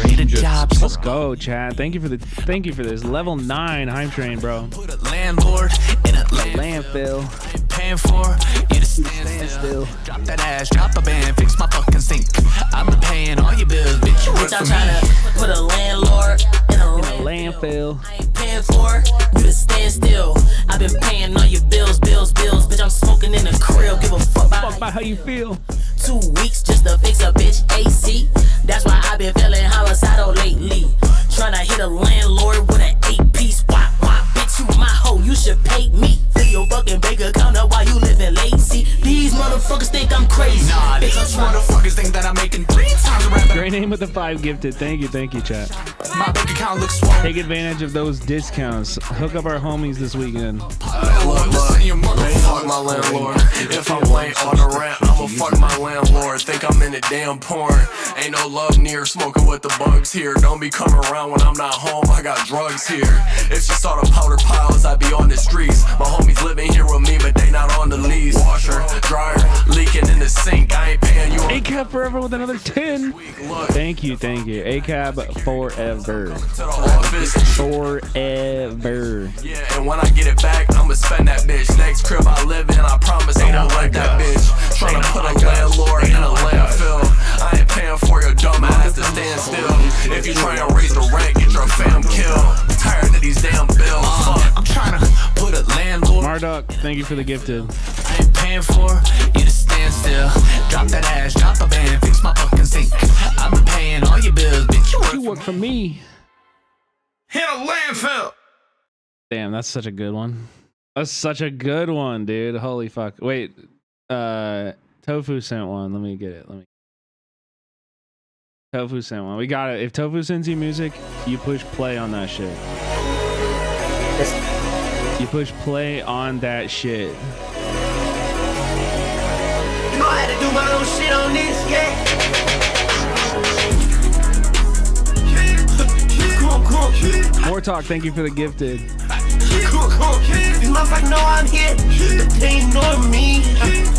Need a job. Let's go, Chad. Thank you for this level 9 hype train, bro. Put a landlord in a landfill. I ain't paying for you to stand still. Drop that ass, drop a band, fix my fucking sink. I've been paying all your bills, bitch. You work for me. I'm trying to put a landlord in a landfill. I ain't paying for you to stand still. I've been paying all your bills. Bitch, I'm smoking in the crib. Give a fuck about how you feel. 2 weeks just to fix a bitch AC. That's why I've been feeling homicidal lately. Trying to hit a landlord with an 8-piece. Why, bitch, you my hoe. You should pay me. Fill your fucking bank account up while you living lazy. These motherfuckers think I'm crazy. Nah, these motherfuckers think that I'm making 3 times around. Great name with the 5 gifted. Thank you, chat. My bank account looks swollen. Take advantage of those discounts. Hook up our homies this weekend. Look, fuck my landlord. If I'm late on the rent, I'ma fuck my landlord. Think I'm in a damn porn. Ain't no love near, smoking with the bugs here. Don't be coming around when I'm not home, I got drugs here. If she saw the powder piles, I'd be on the streets. My homies living here with me, but they not on the lease. Washer, dryer, leaking in the sink. I ain't paying you. ACAB Forever with another 10. Thank you. ACAB Forever. Forever. Yeah, and when I get it back, I'ma spend that bitch. Next crib I live in, I promise I won't let that bitch. Tryna put a landlord in a landfill. I ain't paying for your dumb ass to stand still. If you try to raise the rent, get your fam killed. I'm tired of these damn bills. I'm tryna put a landlord. Marduk, thank you for the gifted. I ain't paying for you to stand still. Drop that ass, drop a band, fix my fucking sink. I've been paying all your bills, bitch. You work for me. Hit a landfill. Damn, that's such a good one. That's such a good one, dude. Holy fuck. Wait, Tofu sent one. Let me get it. Tofu sent one. We got it. If Tofu sends you music, you push play on that shit. You push play on that shit. You know I had to do my own shit on this, yeah. More talk. Thank you for the gifted. Cool. These motherfuckers know I'm here, but they ignore me.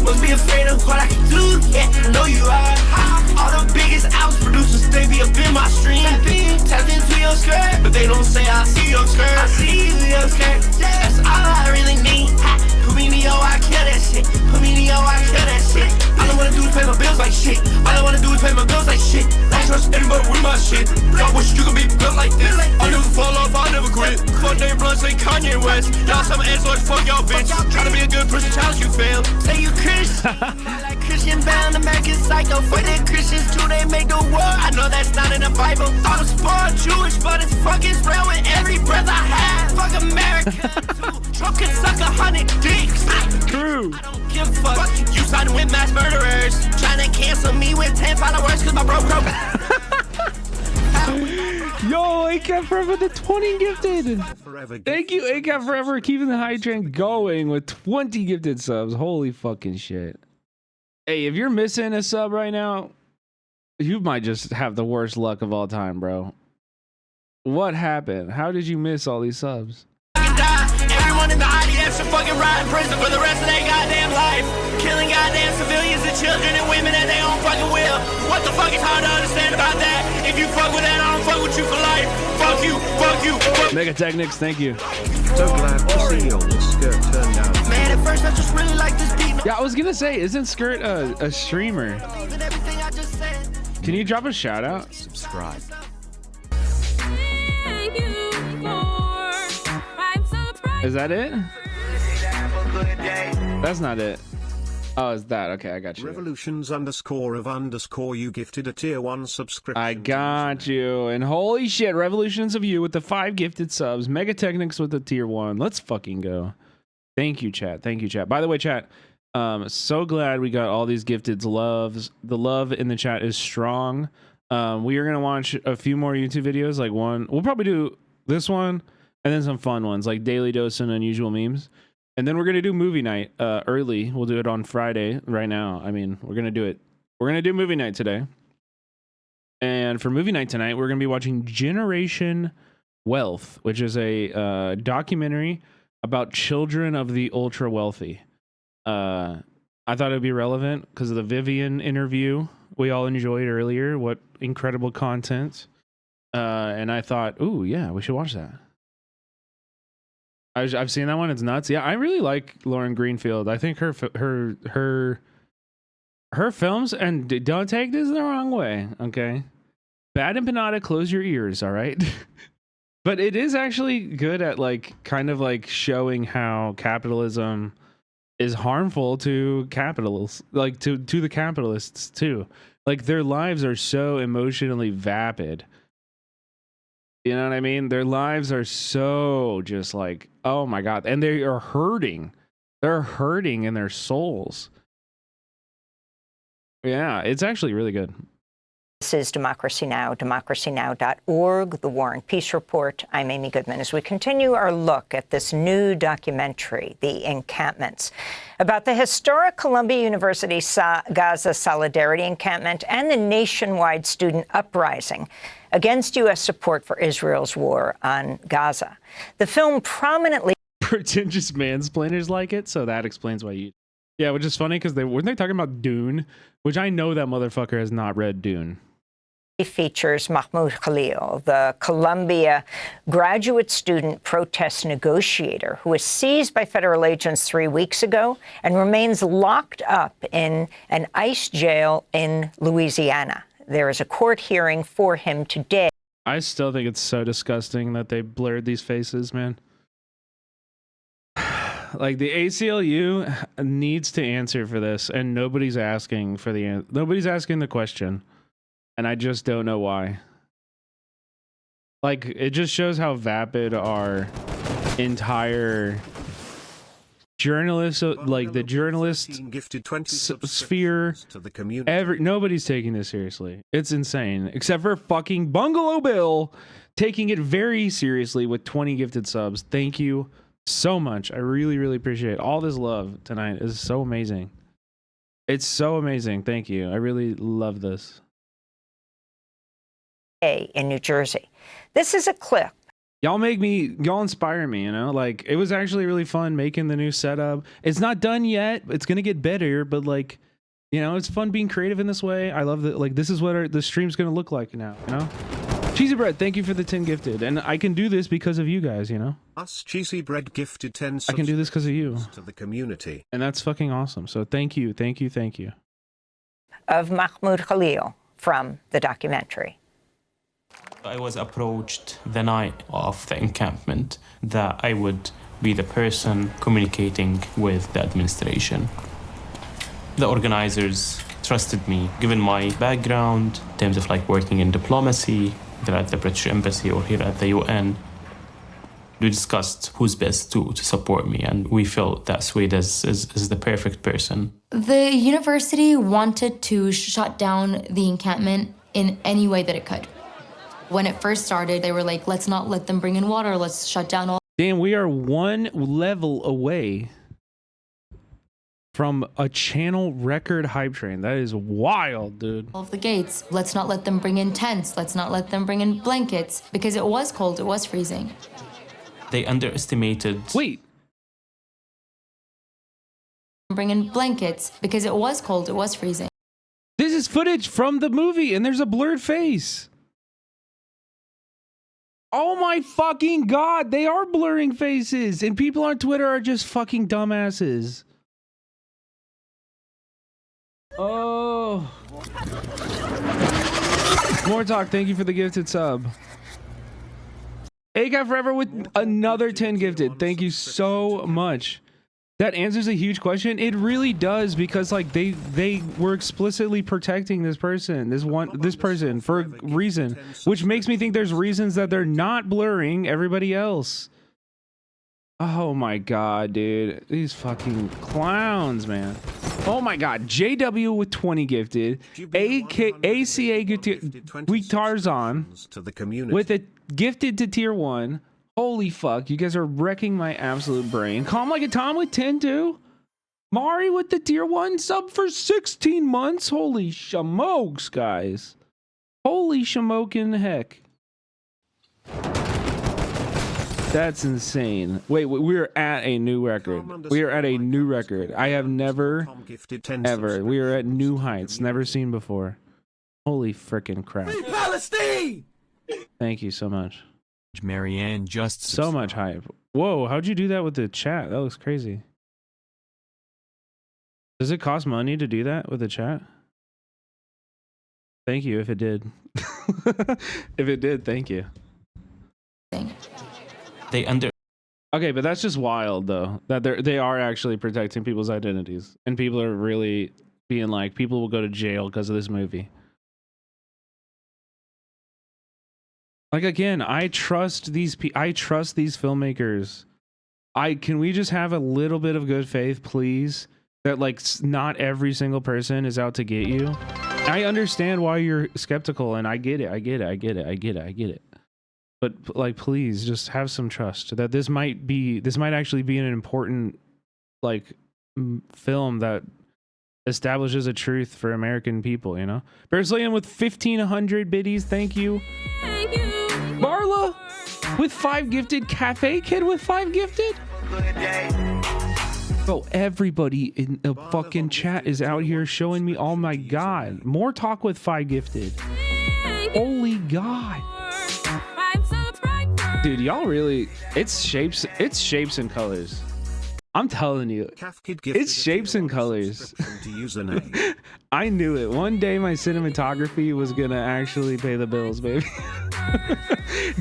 Must be afraid of what I can do, yeah, I know you are. All the biggest house producers, they be up in my stream. Tapped into your skirt, but they don't say I see your skirt. I see your skirt, that's all I really need. Put me in the I kill that shit. Put me in the I kill that shit. All I wanna do is pay my bills like shit. All I wanna do is pay my bills like shit. I trust anybody with my shit. I wish you could be built like this. I never fall off, I never quit. Fuck name blunts like Kanye West. Y'all some assholes, fuck y'all bitch. Try to be a good person, challenge you fail. Say you Christian, like Christian bound, American psycho. For the Christians too, they make the war. I know that's not in the Bible. I was born Jewish, but it's fucking real with every breath I have. Fuck America too. Trump can suck 100 dicks. True. I don't give a fuck. You siding with mass murderers. Trying to cancel me with 10 followers cause my bro broke. Yo, go, ACAP Forever, the 20 gifted. Thank you, ACAP Forever, keeping the high trend going with 20 gifted subs. Holy fucking shit. Hey, if you're missing a sub right now, you might just have the worst luck of all time, bro. What happened? How did you miss all these subs? Everyone in the audience should fucking rot in prison for the rest of their goddamn life. Killing goddamn civilians and children and women at their own fucking will. What the fuck is hard to understand about that? If you fuck with that, I don't fuck with you for life. Fuck you, fuck you. Mega Technics, thank you. So glad to see your skirt turned out. Man, at first I just really like this beat. Yeah, I was gonna say, isn't Skirt a streamer? Can you drop a shout out? Subscribe. Is that it? That's not it. Oh, it's that. Okay, I got you. Revolutions _of_ you gifted a tier 1 subscription. I got you. And holy shit, Revolutions of You with the 5 gifted subs. Mega Technics with the tier 1. Let's fucking go. Thank you, chat. Thank you, chat. By the way, chat, so glad we got all these gifted loves. The love in the chat is strong. We are gonna watch a few more YouTube videos, like one. We'll probably do this one and then some fun ones like Daily Dose and Unusual Memes. And then we're gonna do movie night early. We'll do it on Friday right now. I mean, we're gonna do it. We're gonna do movie night today. And for movie night tonight, we're gonna be watching Generation Wealth, which is a documentary about children of the ultra wealthy. I thought it'd be relevant because of the Vivian interview we all enjoyed earlier. What incredible content. And I thought, ooh, yeah, we should watch that. I've seen that one. It's nuts. Yeah, I really like Lauren Greenfield. I think her films, and don't take this the wrong way, okay? Bad Empanada, close your ears, all right? But it is actually good at like kind of like showing how capitalism is harmful to capitalists, like to the capitalists too. Like their lives are so emotionally vapid. You know what I mean? Their lives are so just like, oh my God. And they are hurting. They're hurting in their souls. Yeah, it's actually really good. This is Democracy Now!, democracynow.org, The War and Peace Report. I'm Amy Goodman as we continue our look at this new documentary, The Encampments, about the historic Columbia University Gaza Solidarity Encampment and the nationwide student uprising against U.S. support for Israel's war on Gaza. The film prominently... Pretentious mansplainers like it, so that explains why you... Yeah, which is funny because weren't they talking about Dune? Which I know that motherfucker has not read Dune. Features Mahmoud Khalil, the Columbia graduate student protest negotiator who was seized by federal agents 3 weeks ago and remains locked up in an ICE jail in Louisiana. There is a court hearing for him today. I still think it's so disgusting that they blurred these faces, man. Like the ACLU needs to answer for this, and nobody's asking for nobody's asking the question, and I just don't know why. Like it just shows how vapid our entire journalists, like the journalist sphere, nobody's taking this seriously. It's insane, except for fucking Bungalow Bill taking it very seriously with 20 gifted subs. Thank you so much. I really, really appreciate it. All this love tonight is so amazing. It's so amazing. Thank you. I really love this. In New Jersey. This is a clip. Y'all inspire me, you know? Like, it was actually really fun making the new setup. It's not done yet. It's going to get better, but like, you know, it's fun being creative in this way. I love that. Like, this is what the stream's going to look like now, you know? Cheesy Bread, thank you for the 10 gifted. And I can do this because of you guys, you know? Us Cheesy Bread gifted 10 I can do this because of you. To the community. And that's fucking awesome. So thank you, thank you, thank you. Of Mahmoud Khalil from the documentary. I was approached the night of the encampment that I would be the person communicating with the administration. The organizers trusted me, given my background in terms of like working in diplomacy, either at the British Embassy or here at the UN. We discussed who's best to support me, and we felt that Swede is the perfect person. The university wanted to shut down the encampment in any way that it could. When it first started, they were like, let's not let them bring in water. Let's shut down all Damn, we are one level away from a channel record hype train. That is wild, dude. of the gates. Let's not let them bring in tents. Let's not let them bring in blankets because it was cold. It was freezing. They underestimated. Wait. Bring in blankets because it was cold. It was freezing. This is footage from the movie and there's a blurred face. Oh my fucking God, they are blurring faces and people on Twitter are just fucking dumbasses. Oh. More talk, thank you for the gifted sub. ACAP Forever with another 10 gifted. Thank you so much. That answers a huge question. It really does, because like they were explicitly protecting this person, this person for a reason, which makes me think there's reasons that they're not blurring everybody else. Oh my God, dude, these fucking clowns, man. Oh my God, JW with 20 gifted, ACA Tarzan with a gifted to tier 1. Holy fuck, you guys are wrecking my absolute brain. Calm Like a Tom with 10 too. Mari with the tier 1 sub for 16 months. Holy shamokes, guys. Holy shamokin heck. That's insane. Wait, we're at a new record. We are at a new record. I have never, ever. We are at new heights. Never seen before. Holy frickin' crap. Free Palestine! Thank you so much. Marianne just so much hype. Whoa, how'd you do that with the chat? That looks crazy. Does it cost money to do that with the chat? Thank you if it did. If it did, thank you. Okay, but that's just wild though. That they are actually protecting people's identities. And people are really being like, people will go to jail because of this movie. Like, again, I trust these filmmakers. Can we just have a little bit of good faith, please? That like not every single person is out to get you. I understand why you're skeptical, and I get it. I get it. But like, please just have some trust that this might actually be an important like film that establishes a truth for American people, you know? Bearslian with 1,500 biddies, thank you. Marla with 5 gifted. Cafe Kid with 5 gifted. Bro, everybody in the fucking chat is out here showing me. Oh my God. More talk with 5 gifted. Holy God. Dude, y'all really, it's shapes and colors. I'm telling you, it's shapes and colors. I knew it. One day my cinematography was gonna actually pay the bills, baby.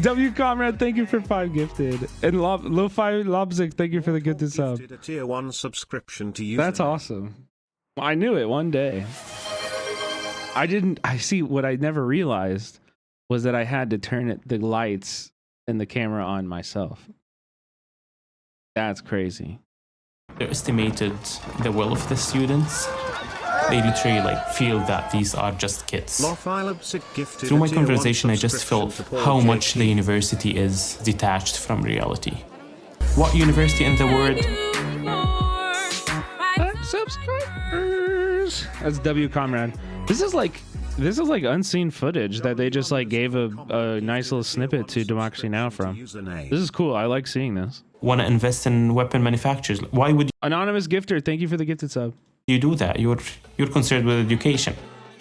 W Comrade, thank you for 5 gifted. And Lo-Fi Lobzik, thank you for the gifted sub. A tier 1 subscription to you. That's awesome. I knew it one day. I see what I never realized was that I had to turn the lights and the camera on myself. That's crazy. They estimated the will of the students. They literally like feel that these are just kids. Through my conversation, I just felt how much the university is detached from reality. What university in the world? Subscribers. That's W Comrade. This is like unseen footage that they just like gave a nice little snippet to Democracy Now! From. This is cool. I like seeing this. Want to invest in weapon manufacturers? Why would Anonymous Gifter, thank you for the gifted sub. You do that? You're concerned with education.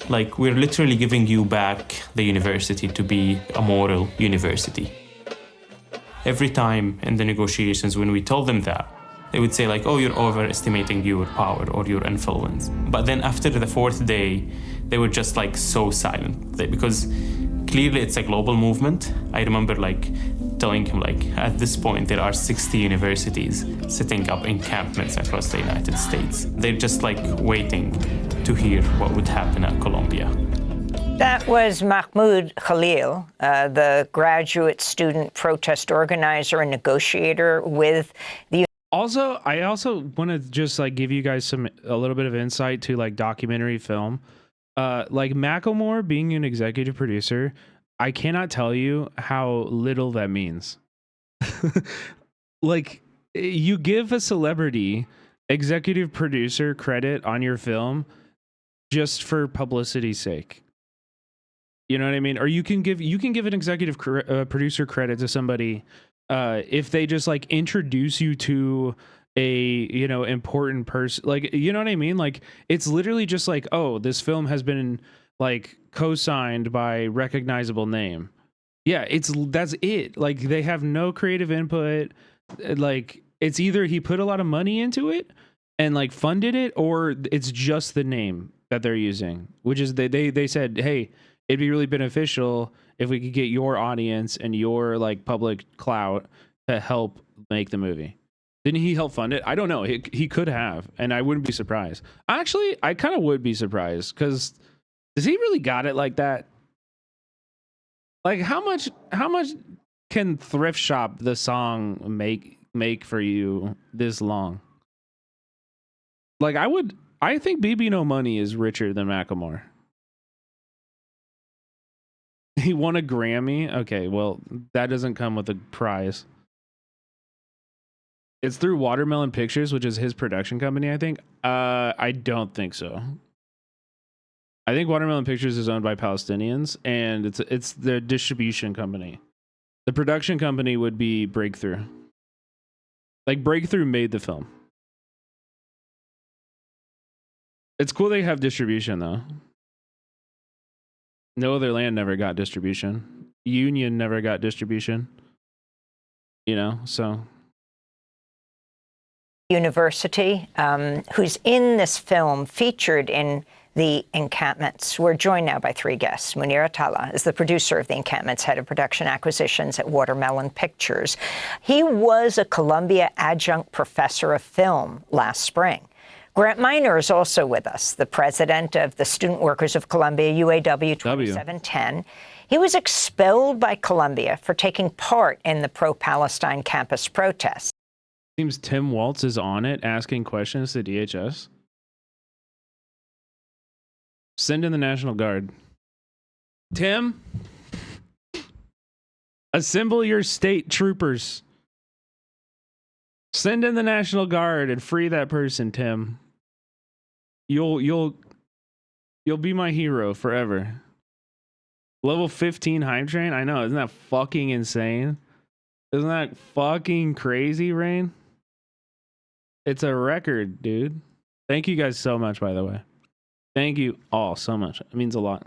Like, we're literally giving you back the university to be a moral university. Every time in the negotiations when we told them that, they would say like, oh, you're overestimating your power or your influence. But then after the 4th day, they were just like so silent because clearly it's a global movement. I remember like telling him like, at this point, there are 60 universities setting up encampments across the United States. They're just like waiting to hear what would happen at Columbia. That was Mahmoud Khalil, the graduate student protest organizer and negotiator with the. I also want to just like give you guys a little bit of insight to like documentary film. Like Macklemore being an executive producer I cannot tell you how little that means. Like, you give a celebrity executive producer credit on your film just for publicity's sake. You know what I mean? Or you can give an executive producer credit to somebody if they just like introduce you to a, you know, important person. Like, you know what I mean? Like, it's literally just like, oh, this film has been like co-signed by recognizable name. Yeah, that's it. Like, they have no creative input. Like, it's either he put a lot of money into it and like funded it, or it's just the name that they're using, which is they said, hey, it'd be really beneficial if we could get your audience and your like public clout to help make the movie. Didn't he help fund it? I don't know. He could have, and I wouldn't be surprised. Actually, I kind of would be surprised, because does he really got it like that? Like, how much can Thrift Shop the song make for you this long? Like, I think BB No Money is richer than Macklemore. He won a Grammy. Okay, well, that doesn't come with a prize. It's through Watermelon Pictures, which is his production company, I think. I don't think so. I think Watermelon Pictures is owned by Palestinians, and it's their distribution company. The production company would be Breakthrough. Like, Breakthrough made the film. It's cool they have distribution, though. No Other Land never got distribution. Union never got distribution. You know, so... University, who's in this film, featured in The Encampments. We're joined now by three guests. Munir Attallah is the producer of The Encampments, head of production acquisitions at Watermelon Pictures. He was a Columbia adjunct professor of film last spring. Grant Minor is also with us, the president of the Student Workers of Columbia, UAW 2710. He was expelled by Columbia for taking part in the pro-Palestine campus protests. Seems Tim Waltz is on it, asking questions to DHS. Send in the National Guard. Tim, assemble your state troopers. Send in the National Guard and free that person, Tim. You'll be my hero forever. Level 15 hype train? I know, isn't that fucking insane? Isn't that fucking crazy, Rain? It's a record, dude. Thank you guys so much, by the way. Thank you all so much. It means a lot.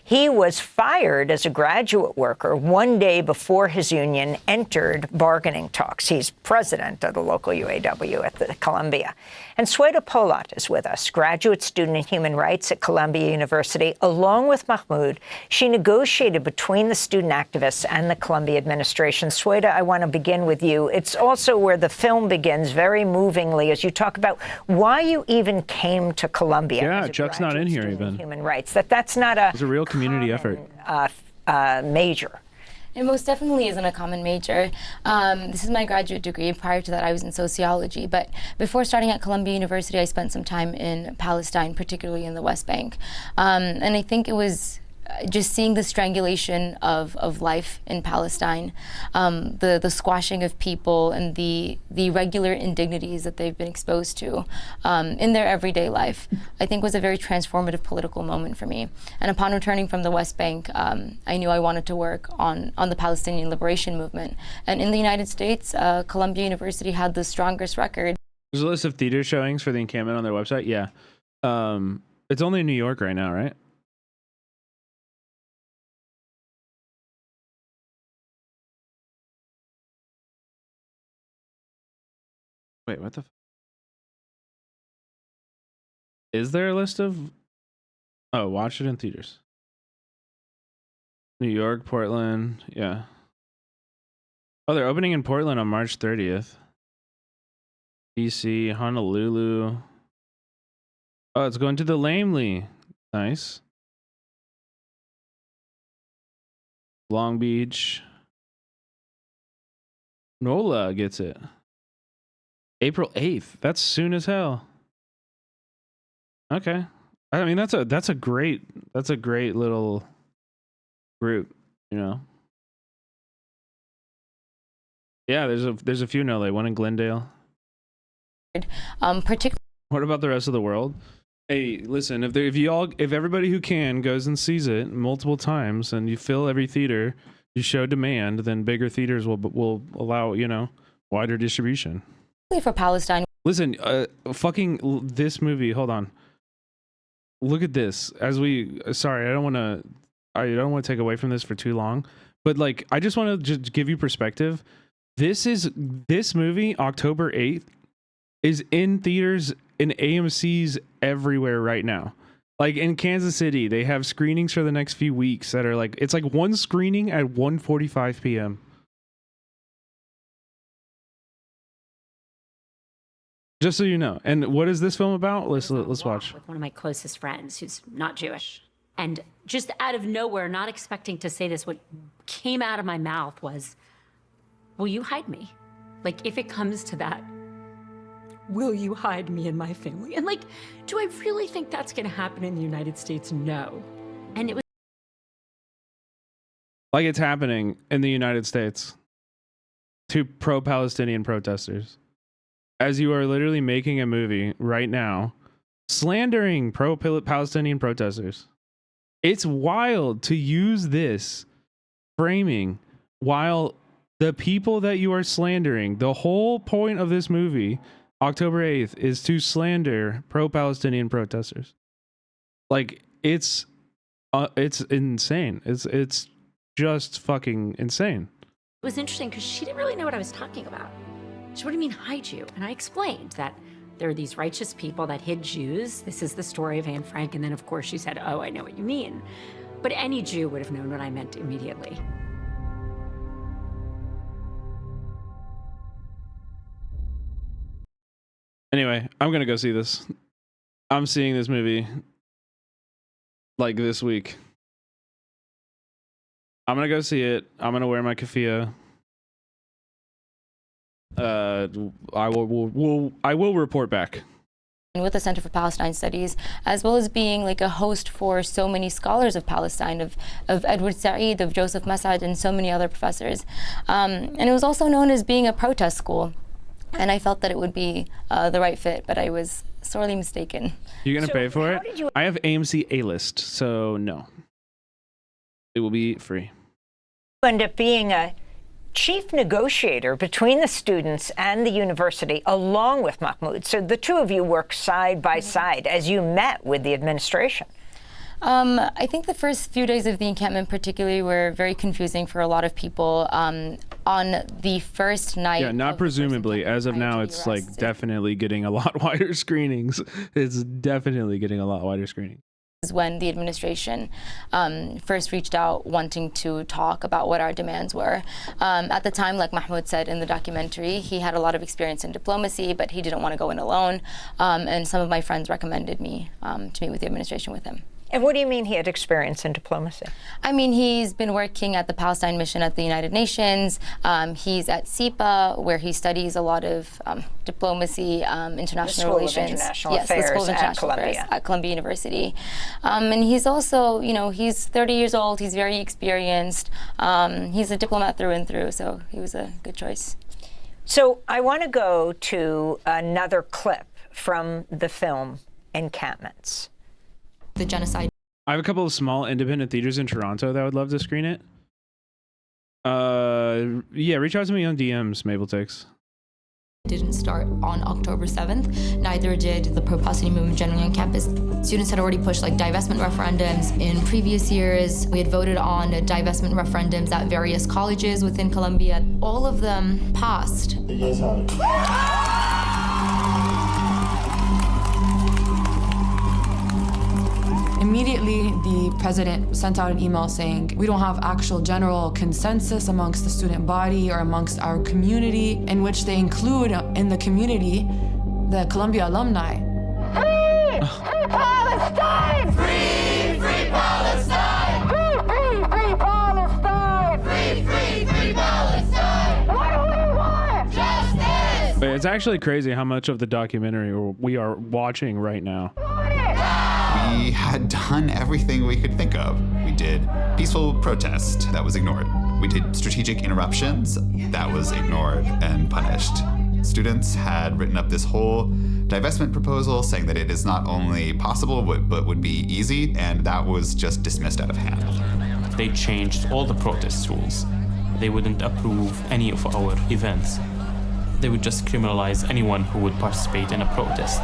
He was fired as a graduate worker one day before his union entered bargaining talks. He's president of the local UAW at the Columbia. And Sweta Polat is with us, graduate student in human rights at Columbia University. Along with Mahmoud, she negotiated between the student activists and the Columbia administration. Sweta, I want to begin with you. It's also where the film begins very movingly as you talk about why you even came to Columbia. Yeah, Chuck's not in here even. Human rights. That's not a... It's a real community effort. Major. It most definitely isn't a common major. This is my graduate degree. Prior to that, I was in sociology. But before starting at Columbia University, I spent some time in Palestine, particularly in the West Bank. And I think it was just seeing the strangulation of life in Palestine, the squashing of people and the regular indignities that they've been exposed to in their everyday life, I think was a very transformative political moment for me. And upon returning from the West Bank, I knew I wanted to work on the Palestinian liberation movement. And in the United States, Columbia University had the strongest record. There's a list of theater showings for The Encampment on their website. Yeah. It's only in New York right now, right? Wait, what the is there a list of... Oh, watch it in theaters. New York, Portland, yeah. Oh, they're opening in Portland on March 30th. DC, Honolulu. Oh, it's going to the Lamely. Nice. Long Beach. NOLA gets it. April 8th. That's soon as hell. Okay. I mean, that's a great little group, you know. Yeah, there's a few in LA, one in Glendale. Particularly. What about the rest of the world? Hey, listen, if everybody who can goes and sees it multiple times and you fill every theater, you show demand, then bigger theaters will allow, you know, wider distribution. For Palestine. Listen, fucking this movie, hold on. Look at this. Sorry, I don't want to take away from this for too long, but like I just want to just give you perspective. This movie, October 8th, is in theaters in AMC's everywhere right now. Like in Kansas City, they have screenings for the next few weeks that are like, it's like one screening at 1:45 p.m. Just so you know. And what is this film about? Let's watch. With one of my closest friends who's not Jewish. And just out of nowhere, not expecting to say this, what came out of my mouth was, will you hide me? Like, if it comes to that, will you hide me and my family? And like, do I really think that's gonna happen in the United States? No. And it was like it's happening in the United States to pro-Palestinian protesters. As you are literally making a movie right now, slandering pro-Palestinian protesters. It's wild to use this framing while the people that you are slandering, the whole point of this movie, October 8th, is to slander pro-Palestinian protesters. Like, it's insane. It's just fucking insane. It was interesting because she didn't really know what I was talking about. She, what do you mean hide you? And I explained that there are these righteous people that hid Jews. This is the story of Anne Frank. And then, of course, she said, oh, I know what you mean. But any Jew would have known what I meant immediately. Anyway, I'm going to go see this. I'm seeing this movie like this week. I'm going to go see it. I'm going to wear my keffiyeh. I will report back. With the Center for Palestine Studies, as well as being like a host for so many scholars of Palestine, of Edward Said, of Joseph Massad, and so many other professors. And it was also known as being a protest school. And I felt that it would be the right fit, but I was sorely mistaken. You're going to pay for it? I have AMC A-list, so no. It will be free. You end up being a chief negotiator between the students and the university, along with Mahmoud. So the two of you work side by side as you met with the administration. I think the first few days of the encampment particularly were very confusing for a lot of people. On the first night. Yeah, not presumably. As of now, it's like definitely getting a lot wider screenings. It's definitely getting a lot wider screenings. When the administration first reached out wanting to talk about what our demands were. At the time, like Mahmoud said in the documentary, he had a lot of experience in diplomacy, but he didn't want to go in alone. And some of my friends recommended me to meet with the administration with him. And what do you mean he had experience in diplomacy? I mean, he's been working at the Palestine mission at the United Nations. He's at SEPA, where he studies a lot of diplomacy, international relations. International Affairs the School of International Affairs at Columbia University. And he's also, you know, he's 30 years old. He's very experienced. He's a diplomat through and through, so he was a good choice. So I want to go to another clip from the film Encampments. The genocide. I have a couple of small independent theaters in Toronto that would love to screen it. Yeah, reach out to me on DMs, Mabel Takes. Didn't start on October 7th. Neither did the pro-Palestinian movement generally on campus. Students had already pushed like divestment referendums in previous years. We had voted on divestment referendums at various colleges within Columbia. All of them passed. Immediately, the president sent out an email saying, we don't have actual general consensus amongst the student body or amongst our community, in which they include in the community the Columbia alumni. Free! Free Palestine! Free! Free Palestine! Free! Free! Free Palestine! Free! Free! Free Palestine! What do we want? Justice! But it's actually crazy how much of the documentary we are watching right now. We had done everything we could think of. We did peaceful protest, that was ignored. We did strategic interruptions, that was ignored and punished. Students had written up this whole divestment proposal saying that it is not only possible, but would be easy, and that was just dismissed out of hand. They changed all the protest rules. They wouldn't approve any of our events. They would just criminalize anyone who would participate in a protest.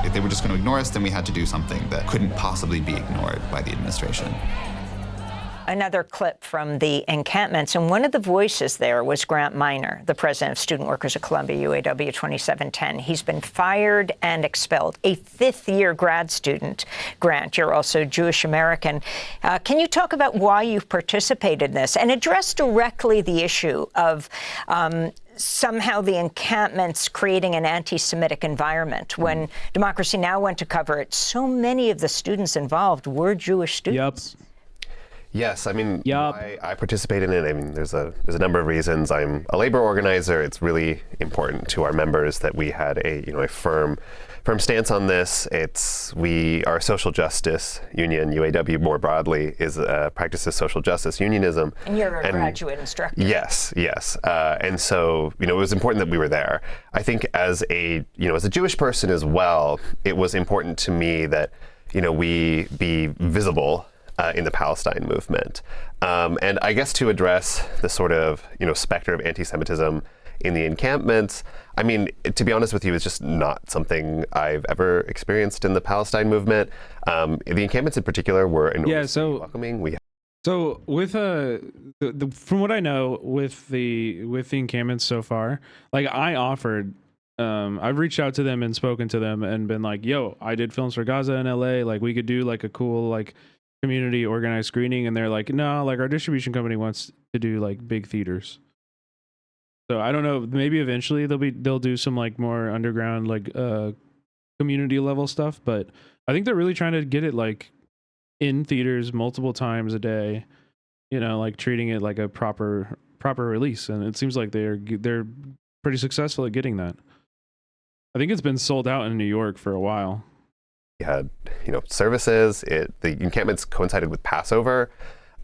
If they were just going to ignore us, then we had to do something that couldn't possibly be ignored by the administration. Another clip from the encampments, and one of the voices there was Grant Minor, the president of Student Workers of Columbia, UAW 2710. He's been fired and expelled, a fifth-year grad student. Grant, you're also Jewish American. Can you talk about why you've participated in this and address directly the issue of somehow the encampments creating an anti-Semitic environment? When Democracy Now! Went to cover it, so many of the students involved were Jewish students. Yep. Yes, I mean, why I participate in it, I mean, there's a number of reasons. I'm a labor organizer. It's really important to our members that we had a firm stance on this. We are a social justice union. UAW more broadly practices social justice unionism. And you're a graduate instructor. Yes. And so, it was important that we were there. I think as a Jewish person as well, it was important to me that, we be visible in the Palestine movement. And I guess to address the sort of, specter of anti-Semitism in the encampments, I mean, to be honest with you, it's just not something I've ever experienced in the Palestine movement. The encampments in particular were enormously welcoming. So with from what I know with the encampments so far, like I offered, I've reached out to them and spoken to them and been like, yo, I did films for Gaza in LA, like we could do like a cool community organized screening, and they're like, no, like our distribution company wants to do like big theaters. So I don't know, maybe eventually they'll do some like more underground community level stuff, but I think they're really trying to get it like in theaters multiple times a day, like treating it like a proper release, and it seems like they're pretty successful at getting that. I think it's been sold out in New York for a while. We had, services. The encampments coincided with Passover.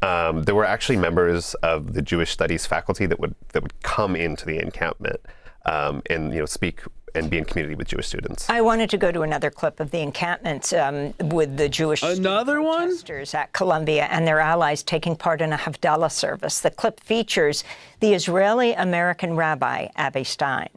There were actually members of the Jewish Studies faculty that would come into the encampment and speak and be in community with Jewish students. I wanted to go to another clip of the encampment with the Jewish protesters at Columbia and their allies taking part in a Havdalah service. The clip features the Israeli-American rabbi Abby Stein.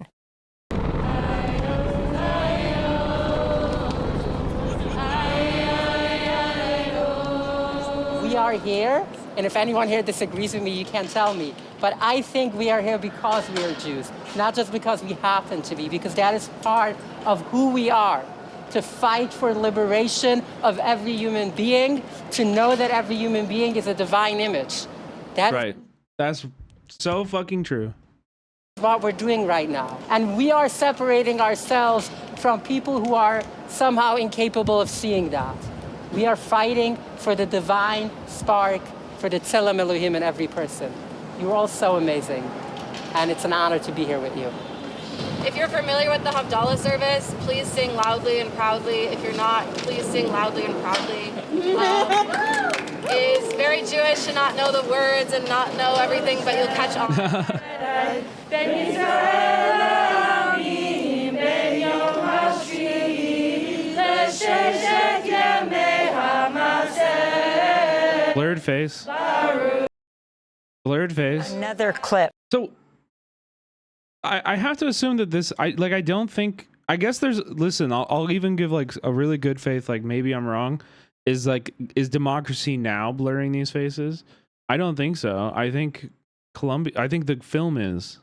We are here, and if anyone here disagrees with me, you can tell me. But I think we are here because we are Jews, not just because we happen to be, because that is part of who we are. To fight for liberation of every human being, to know that every human being is a divine image. Right. That's so fucking true. What we're doing right now. And we are separating ourselves from people who are somehow incapable of seeing that. We are fighting for the divine spark, for the Tzelem Elohim in every person. You're all so amazing, and it's an honor to be here with you. If you're familiar with the Havdalah service, please sing loudly and proudly. If you're not, please sing loudly and proudly. It is very Jewish to not know the words and not know everything, but you'll catch on. Blurred face. Blurred face. Another clip. So I have to assume that this, I don't think, I guess listen, I'll even give like a really good faith, like maybe I'm wrong, is Democracy Now! Blurring these faces? I don't think so. I think the film is.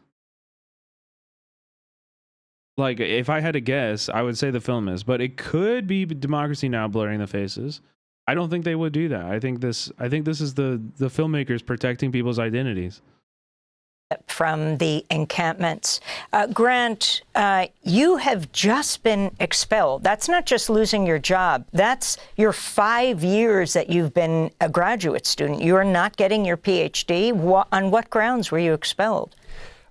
Like, if I had to guess, I would say the film is, but it could be Democracy Now! Blurring the faces. I don't think they would do that. I think this is the filmmakers protecting people's identities. From the encampments. Grant, you have just been expelled. That's not just losing your job. That's your 5 years that you've been a graduate student. You're not getting your PhD. On what grounds were you expelled?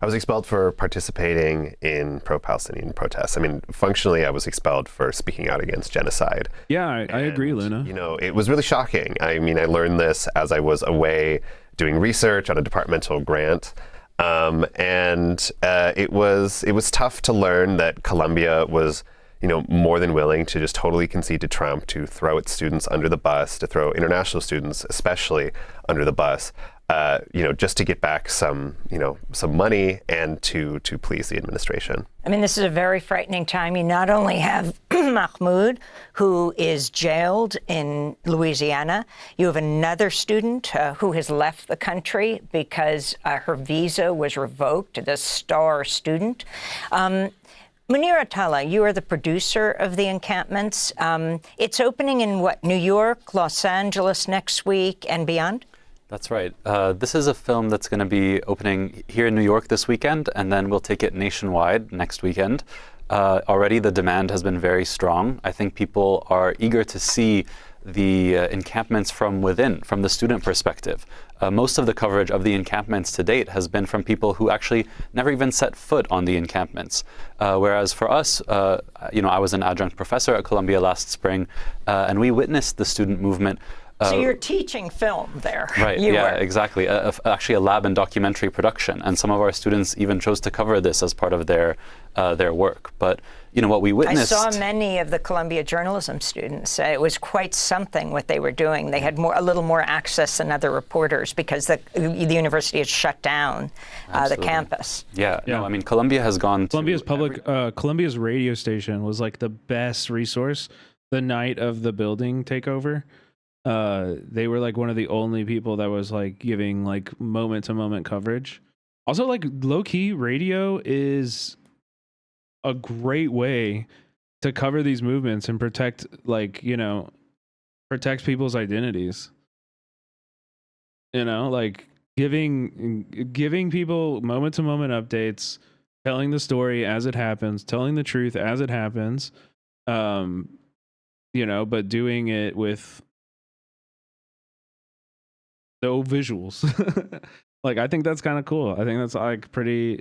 I was expelled for participating in pro-Palestinian protests. I mean, functionally, I was expelled for speaking out against genocide. Yeah, I agree, Luna. You know, it was really shocking. I mean, I learned this as I was away doing research on a departmental grant. It was tough to learn that Columbia was, you know, more than willing to just totally concede to Trump, to throw its students under the bus, to throw international students especially under the bus, you know, just to get back some money and to please the administration. I mean, this is a very frightening time. You not only have Mahmoud, who is jailed in Louisiana, you have another student who has left the country because her visa was revoked, the star student. Munir Attallah, you are the producer of the Encampments. It's opening in what, New York, Los Angeles next week and beyond? That's right. This is a film that's going to be opening here in New York this weekend, and then we'll take it nationwide next weekend. Already the demand has been very strong. I think people are eager to see the encampments from within, from the student perspective. Most of the coverage of the encampments to date has been from people who actually never even set foot on the encampments. Whereas for us, you know, I was an adjunct professor at Columbia last spring, and we witnessed the student movement. So you're teaching film there. Right, exactly. Actually a lab and documentary production. And some of our students even chose to cover this as part of their work. But, you know, what we witnessed... I saw many of the Columbia journalism students. It was quite something what they were doing. They had a little more access than other reporters because the university had shut down the campus. Yeah, no, I mean, Columbia has gone to... Columbia's radio station was like the best resource the night of the building takeover. They were like one of the only people that was like giving like moment to moment coverage. Also, like low key radio is a great way to cover these movements and protect, like, you know, protect people's identities. You know, like giving people moment to moment updates, telling the story as it happens, telling the truth as it happens. You know, but doing it with no visuals. Like, I think that's kind of cool. I think that's like pretty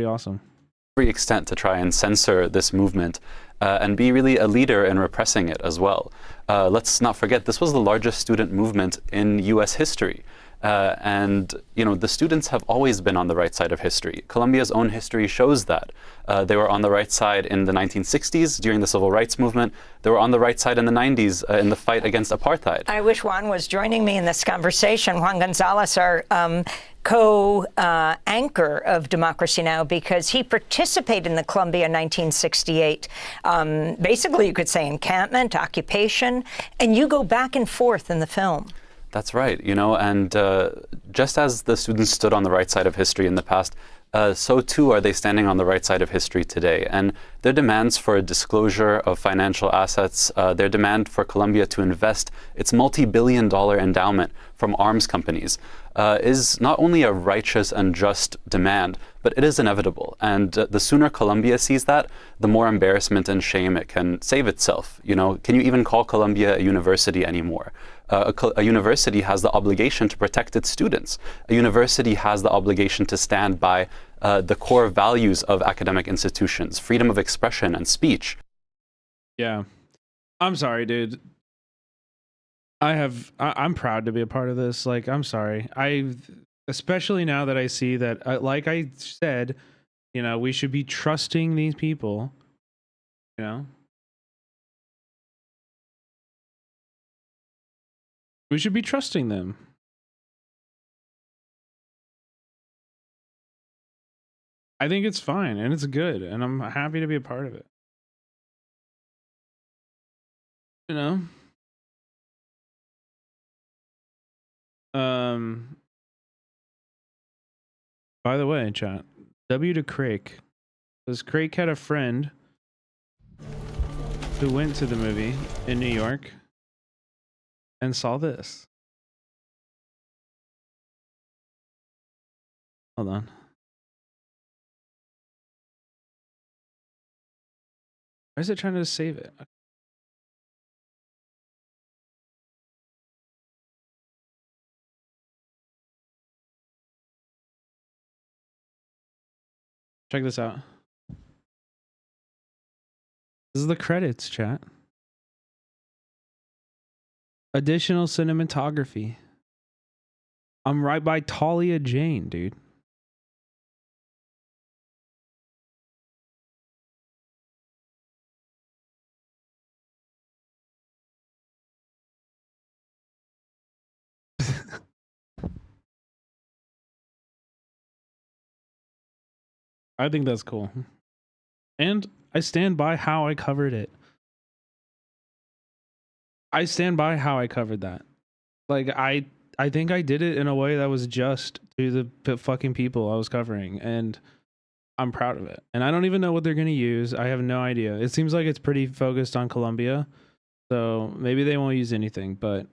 awesome. Every extent to try and censor this movement and be really a leader in repressing it as well. Let's not forget, this was the largest student movement in US history. And, you know, the students have always been on the right side of history. Columbia's own history shows that. They were on the right side in the 1960s during the Civil Rights Movement. They were on the right side in the 90s in the fight against apartheid. I wish Juan was joining me in this conversation. Juan Gonzalez, our co-anchor of Democracy Now!, because he participated in the Columbia 1968, basically you could say encampment, occupation, and you go back and forth in the film. That's right, you know, and just as the students stood on the right side of history in the past, so too are they standing on the right side of history today. And their demands for a disclosure of financial assets, their demand for Columbia to invest its multi-billion-dollar endowment from arms companies is not only a righteous and just demand, but it is inevitable. And the sooner Columbia sees that, the more embarrassment and shame it can save itself. You know, can you even call Columbia a university anymore? A university has the obligation to protect its students. A university has the obligation to stand by the core values of academic institutions, freedom of expression and speech. Yeah. I'm sorry, dude. I'm proud to be a part of this. Like, I'm sorry. Especially now that I see that, like I said, you know, we should be trusting these people, you know? We should be trusting them. I think it's fine and it's good and I'm happy to be a part of it. You know? By the way, chat, W to Crake. Because Crake had a friend who went to the movie in New York and saw this. Hold on. Why is it trying to save it? Check this out. This is the credits, chat. Additional cinematography. I'm right by Talia Jane, dude. I think that's cool. And I stand by how I covered it. I stand by how I covered that. Like, I think I did it in a way that was just to the fucking people I was covering, and I'm proud of it. And I don't even know what they're going to use. I have no idea. It seems like it's pretty focused on Colombia, so maybe they won't use anything, but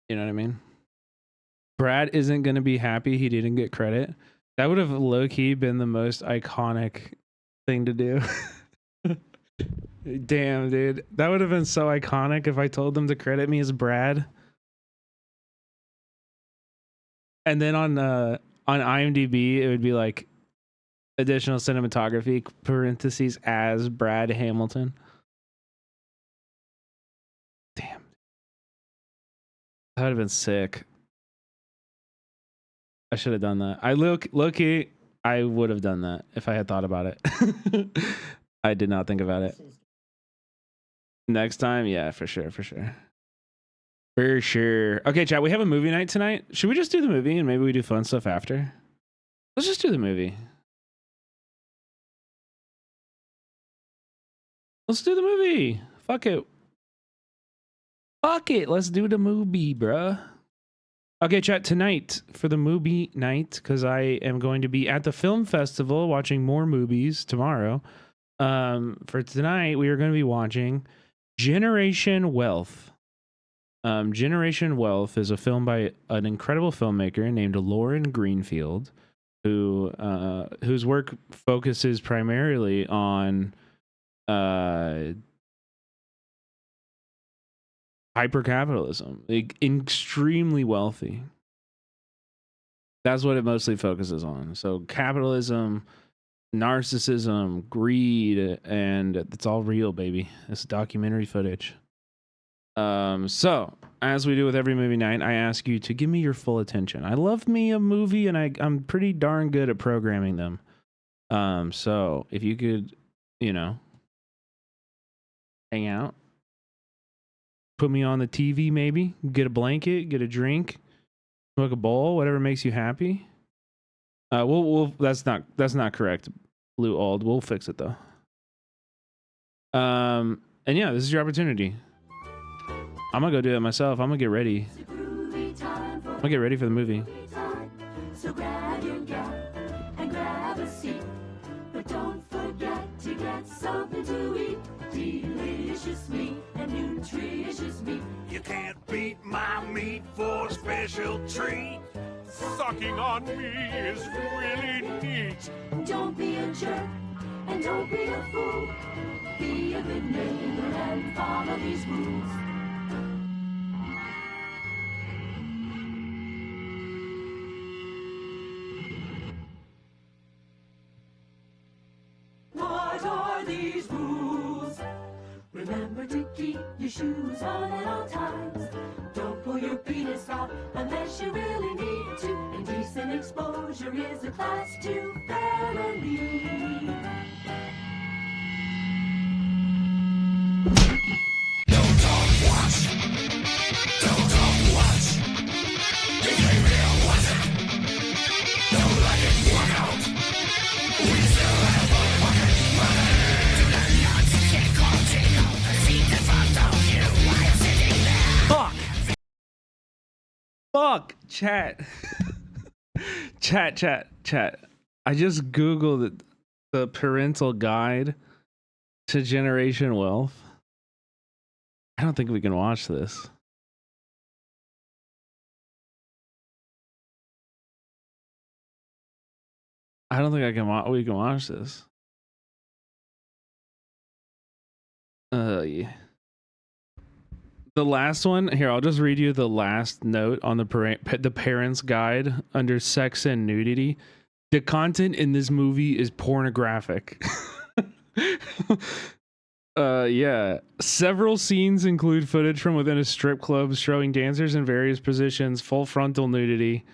you know what I mean? Brad isn't going to be happy he didn't get credit. That would have low-key been the most iconic thing to do. Damn, dude. That would have been so iconic if I told them to credit me as Brad. And then on IMDb, it would be like additional cinematography, parentheses, as Brad Hamilton. Damn. That would have been sick. I should have done that. Low-key, I would have done that if I had thought about it. I did not think about it. Next time, yeah, for sure. For sure. Okay, chat, we have a movie night tonight. Should we just do the movie and maybe we do fun stuff after? Let's just do the movie. Let's do the movie. Fuck it. Let's do the movie, bruh. Okay, chat, tonight for the movie night, because I am going to be at the film festival watching more movies tomorrow. For tonight, we are going to be watching Generation Wealth. Generation Wealth is a film by an incredible filmmaker named Lauren Greenfield, whose work focuses primarily on hypercapitalism, like extremely wealthy. That's what it mostly focuses on. So capitalism, narcissism, greed, and it's all real, baby. It's documentary footage. So as we do with every movie night, I ask you to give me your full attention. I love me a movie, and I'm pretty darn good at programming them. So if you could, hang out, put me on the TV, maybe get a blanket, get a drink, smoke a bowl, whatever makes you happy. We'll that's not correct, Blue Old. We'll fix it though. And yeah, this is your opportunity. I'm gonna go do it myself. I'm gonna get ready. I'm gonna get ready for the movie. So grab your gap and grab a seat, but don't forget to get something to eat. Delicious meat and nutritious meat. You can't beat my meat for a special treat. Sucking on me is really neat. Don't be a jerk and don't be a fool. Be a good neighbor and follow these rules. What are these rules? Remember to keep your shoes on at all times. Don't pull your penis out unless you really need to. Indecent exposure is a class 2 felony. Don't talk watch. Don't talk watch. Behavior wasn't. Don't let it work out. We still have a fucking money. Do not shit continue. See the front of you while sitting there. Fuck, chat. Chat. I just Googled the parental guide to Generation Wealth. I don't think we can watch this. I don't think we can watch this. Yeah. The last one here, I'll just read you the last note on the parents guide under sex and nudity. The content in this movie is pornographic. Yeah. Several scenes include footage from within a strip club showing dancers in various positions, full frontal nudity.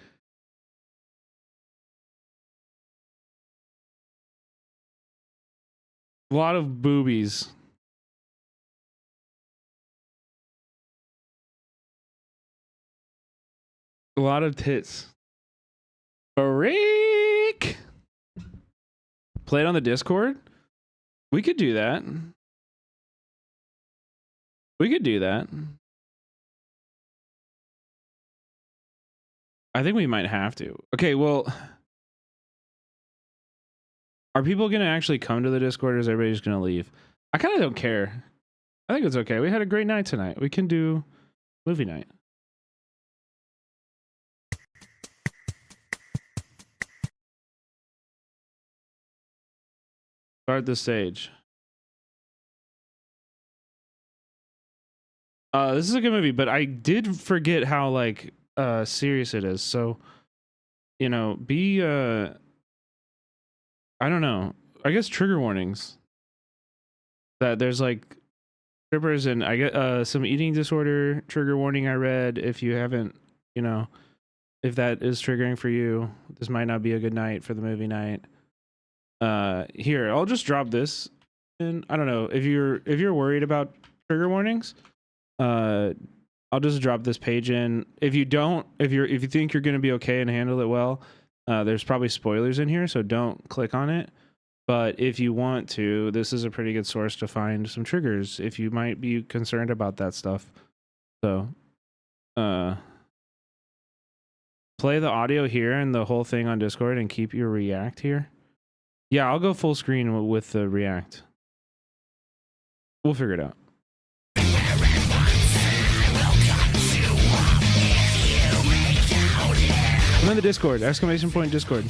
A lot of boobies. A lot of tits. Freak. Play it on the Discord? We could do that. We could do that. I think we might have to. Okay, well, are people going to actually come to the Discord, or is everybody just going to leave? I kind of don't care. I think it's okay. We had a great night tonight. We can do movie night. Start the stage. This is a good movie, but I did forget how like serious it is. So, you know, be I don't know. I guess trigger warnings. That there's like strippers, and I get some eating disorder trigger warning I read. If you haven't, you know, if that is triggering for you, this might not be a good night for the movie night. Here, I'll just drop this, and I don't know if you're worried about trigger warnings. I'll just drop this page in. If you think you're gonna be okay and handle it well, there's probably spoilers in here, so don't click on it. But if you want to, this is a pretty good source to find some triggers if you might be concerned about that stuff. So, play the audio here and the whole thing on Discord and keep your react here. Yeah, I'll go full screen with the react. We'll figure it out. I'm in the Discord, ! Discord.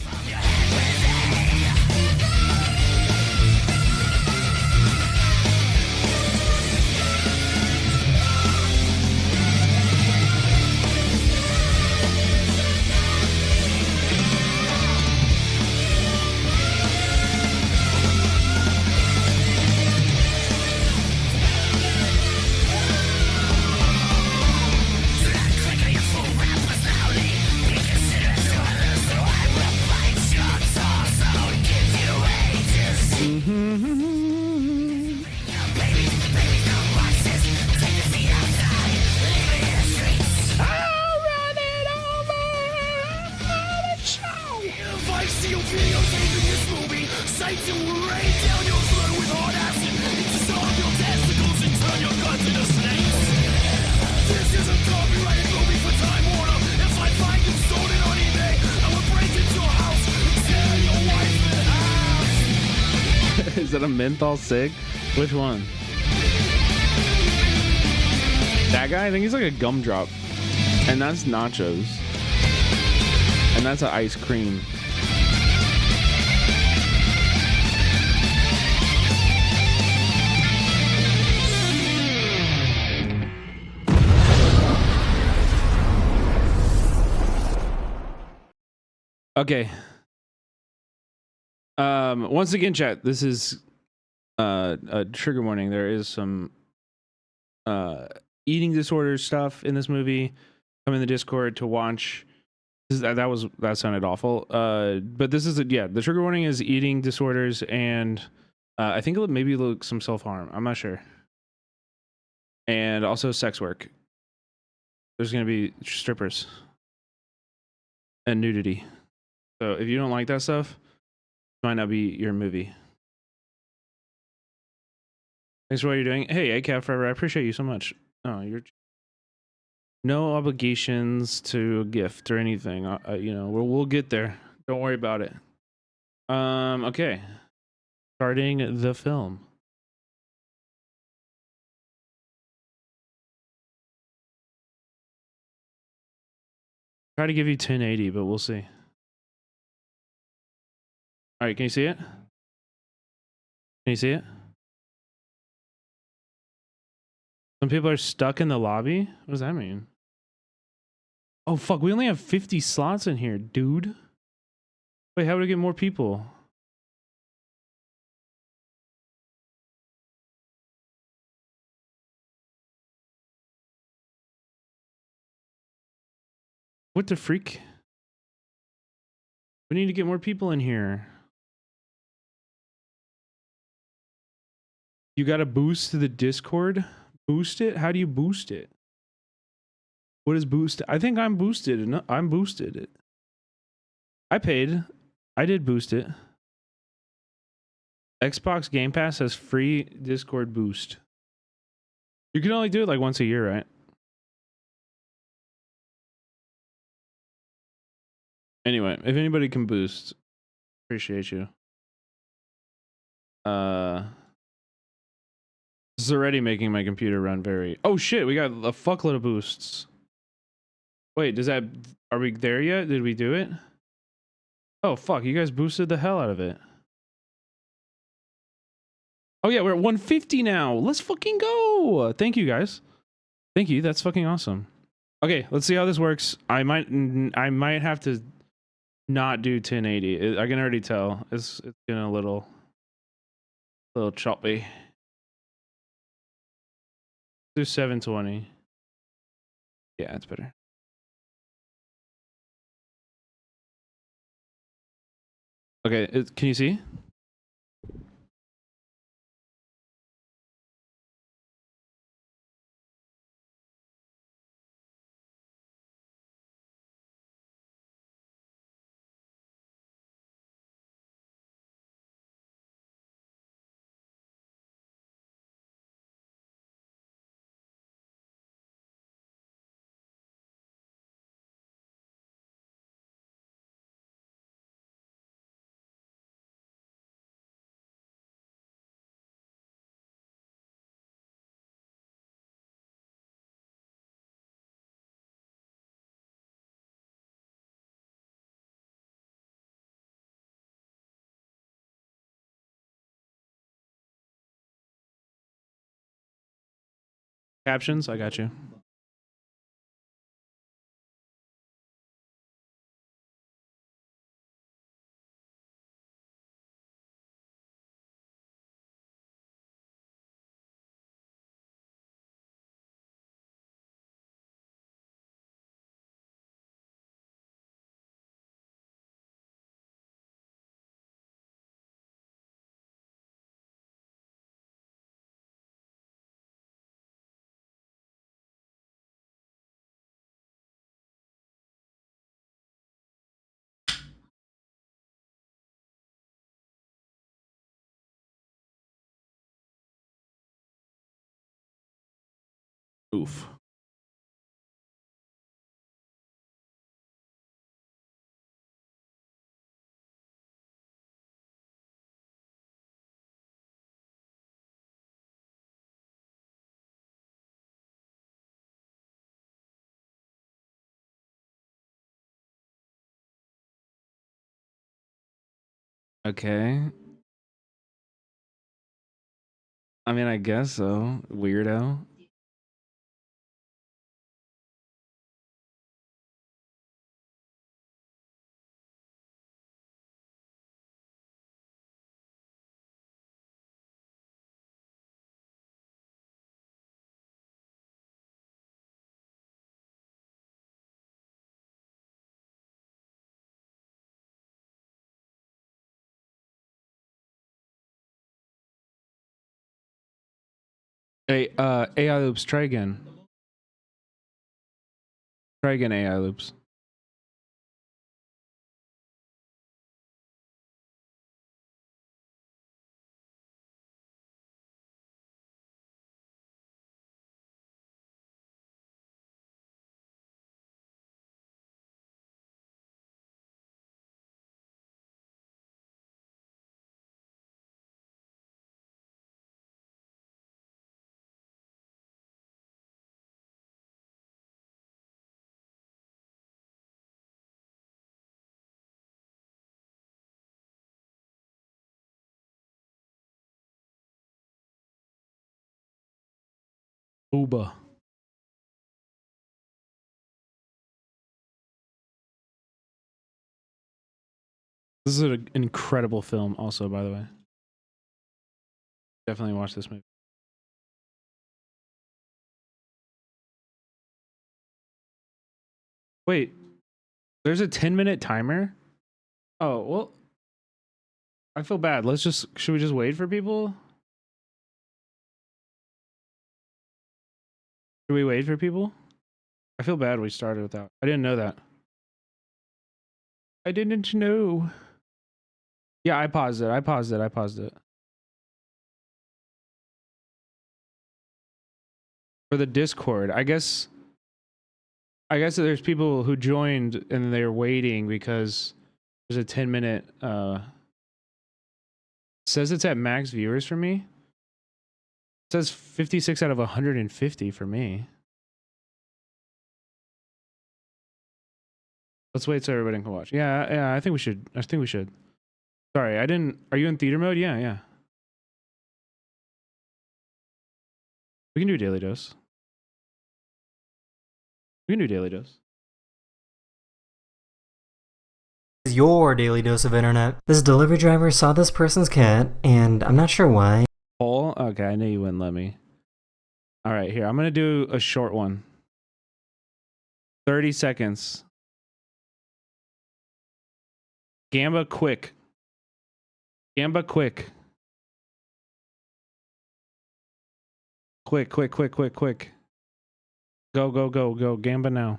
Is that a menthol cig? Which one? That guy? I think he's like a gumdrop. And that's nachos. And that's an ice cream. Okay. Once again, chat, this is a trigger warning. There is some eating disorder stuff in this movie. Come in the Discord to watch. That sounded awful. But this is the trigger warning is eating disorders, and I think maybe some self-harm. I'm not sure. And also sex work. There's gonna be strippers and nudity. So if you don't like that stuff, might not be your movie. Thanks for what you're doing. Hey, ACAF Forever, I appreciate you so much. Oh, you're no obligations to a gift or anything. You know, we'll get there. Don't worry about it. Okay. Starting the film. Try to give you 1080, but we'll see. All right, can you see it? Can you see it? Some people are stuck in the lobby? What does that mean? Oh, fuck, we only have 50 slots in here, dude. Wait, how do we get more people? What the freak? We need to get more people in here. You got to boost to the Discord? Boost it? How do you boost it? What is boost? I think I'm boosted. No, I'm boosted. I paid. I did boost it. Xbox Game Pass has free Discord boost. You can only do it like once a year, right? Anyway, if anybody can boost, appreciate you. This is already making my computer run very... Oh shit, we got a fuckload of boosts. Wait, does that... Are we there yet? Did we do it? Oh fuck, you guys boosted the hell out of it. Oh yeah, we're at 150 now. Let's fucking go. Thank you guys. Thank you. That's fucking awesome. Okay, let's see how this works. I might have to not do 1080. I can already tell. It's getting a little choppy. Do 720. Yeah, it's better. Okay, can you see? Captions, I got you. Oof. Okay. I mean, I guess so. Weirdo. Hey, AI loops, try again. Try again, AI loops. Uba. This is an incredible film, also, by the way. Definitely watch this movie. Wait, there's a 10-minute timer? Oh, well, I feel bad. Should we just wait for people? Should we wait for people? I feel bad we started without. I didn't know that. I didn't know. Yeah, I paused it. For the Discord, I guess there's people who joined and they're waiting because there's a 10-minute says it's at max viewers for me. It says 56 out of 150 for me. Let's wait so everybody can watch. Yeah, I think we should. Sorry, I didn't. Are you in theater mode? Yeah. We can do daily dose. Your daily dose of internet. This delivery driver saw this person's cat, and I'm not sure why. Oh, okay, I knew you wouldn't let me. All right, here, I'm gonna do a short one. 30 seconds. Gamba quick. Quick. Go. Gamba now.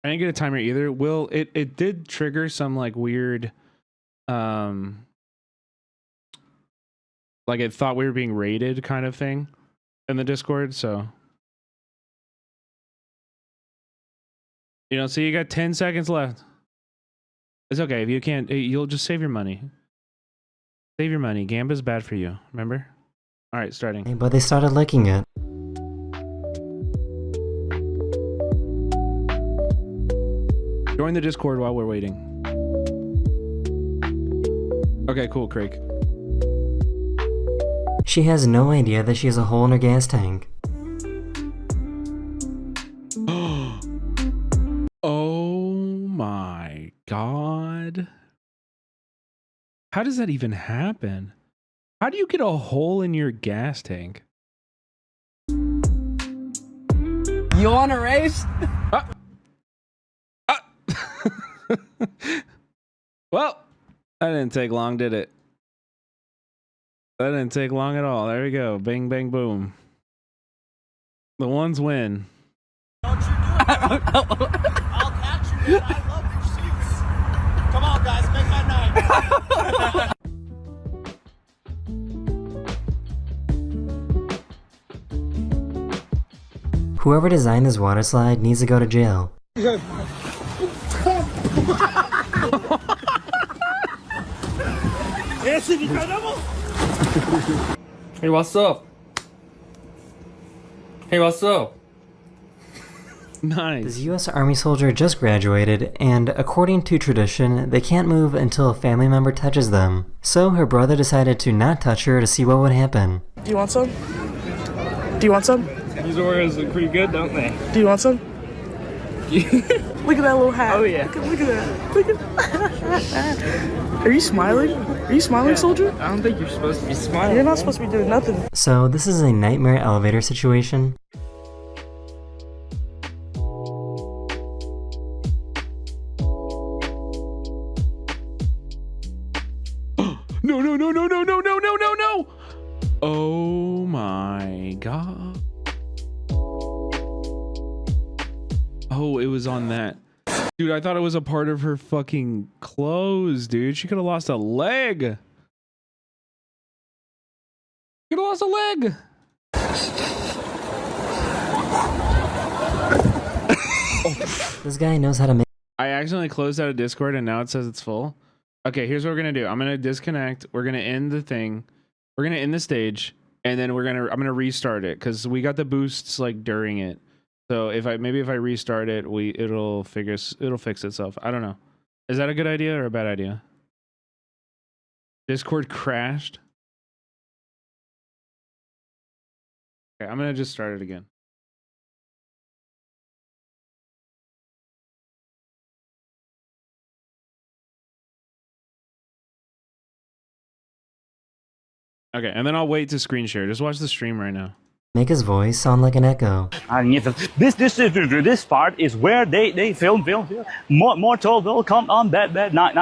I didn't get a timer either. Will, it did trigger some like weird like it thought we were being raided kind of thing in the Discord, so so you got 10 seconds left. It's okay. If you can't, you'll just save your money. Save your money. Gamba's bad for you, remember? All right, starting. But they started licking it. Join the Discord while we're waiting. Okay, cool, Craig. She has no idea that she has a hole in her gas tank. Oh my god. How does that even happen? How do you get a hole in your gas tank? You want a race? Well, that didn't take long, did it? That didn't take long at all. There we go. Bang, bang, boom. The ones win. Don't you do it. I'll catch you, man. I love your suits. Come on, guys. Make my night. Whoever designed this water slide needs to go to jail. Hey, what's up? Nice. This US Army soldier just graduated, and according to tradition, they can't move until a family member touches them. So her brother decided to not touch her to see what would happen. Do you want some? These Oreos look pretty good, don't they? Do you want some? Look at that little hat. Oh, yeah. Look at that. Are you smiling? Are you smiling, soldier? I don't think you're supposed to be smiling. You're not supposed to be doing nothing. So this is a nightmare elevator situation. No. Oh my god. Oh, it was on that. Dude, I thought it was a part of her fucking clothes, dude. She could have lost a leg. Could have lost a leg. This guy knows how to make. I accidentally closed out of Discord and now it says it's full. Okay, here's what we're gonna do. I'm gonna disconnect. We're gonna end the thing. We're gonna end the stage, and then I'm gonna restart it because we got the boosts like during it. So if I restart it, it'll fix itself. I don't know. Is that a good idea or a bad idea? Discord crashed. Okay, I'm gonna just start it again. Okay, and then I'll wait to screen share. Just watch the stream right now. Make his voice sound like an echo. And this part is where they film. Mortal will come on bed 9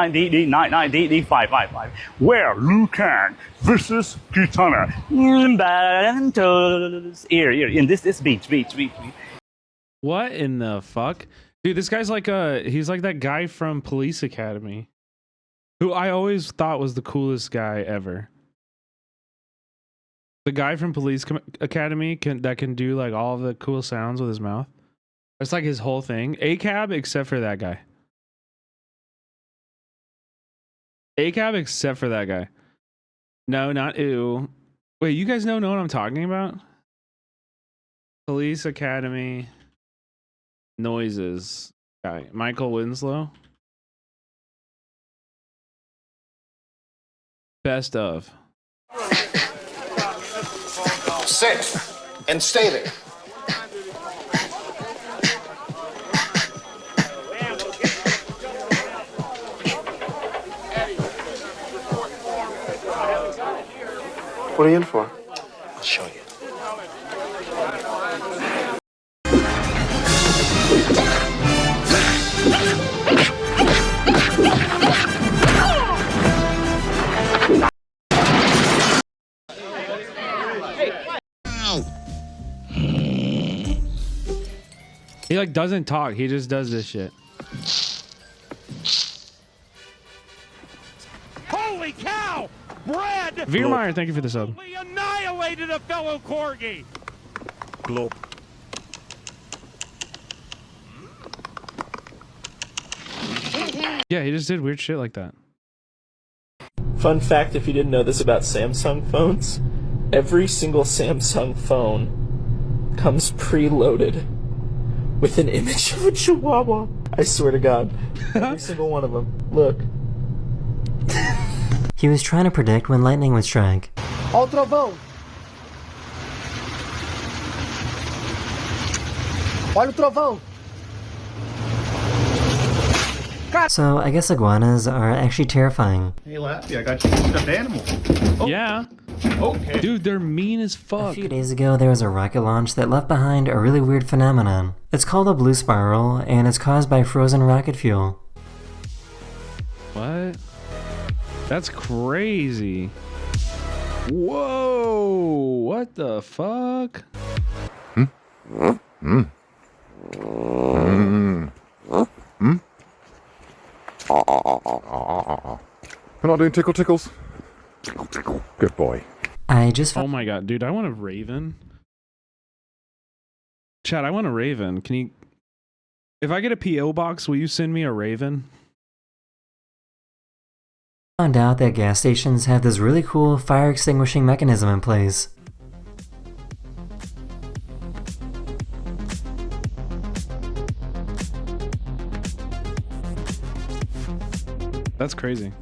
where Liu Kang versus Kitana. Here in this beach. What in the fuck? Dude, this guy's like he's like that guy from Police Academy. Who I always thought was the coolest guy ever. The guy from Police Academy that can do like all of the cool sounds with his mouth. That's like his whole thing. ACAB except for that guy. ACAB except for that guy. No, not ew. Wait, you guys know what I'm talking about? Police Academy noises guy. Michael Winslow. Best of. Sit and stay there. What are you in for? I'll show you. He like doesn't talk. He just does this shit. Holy cow! Bread! Veermeyer, thank you for the sub. Annihilated a fellow corgi. Globe. Yeah, he just did weird shit like that. Fun fact, if you didn't know this about Samsung phones, every single Samsung phone comes preloaded with an image of a chihuahua. I swear to God. Every single one of them. Look. He was trying to predict when lightning would strike. Ó o trovão. Olha o trovão. So I guess iguanas are actually terrifying. Hey, Lappy, I got you a stuffed animal. Oh. Yeah. Okay. Dude, they're mean as fuck. A few days ago, there was a rocket launch that left behind a really weird phenomenon. It's called a blue spiral, and it's caused by frozen rocket fuel. What? That's crazy. Whoa! What the fuck? We're not doing tickle tickles. Tickle tickle. Good boy. I just. Oh my god, dude! I want a raven. Chad, I want a raven. Can you? If I get a PO box, will you send me a raven? Found out that gas stations have this really cool fire extinguishing mechanism in place. That's crazy.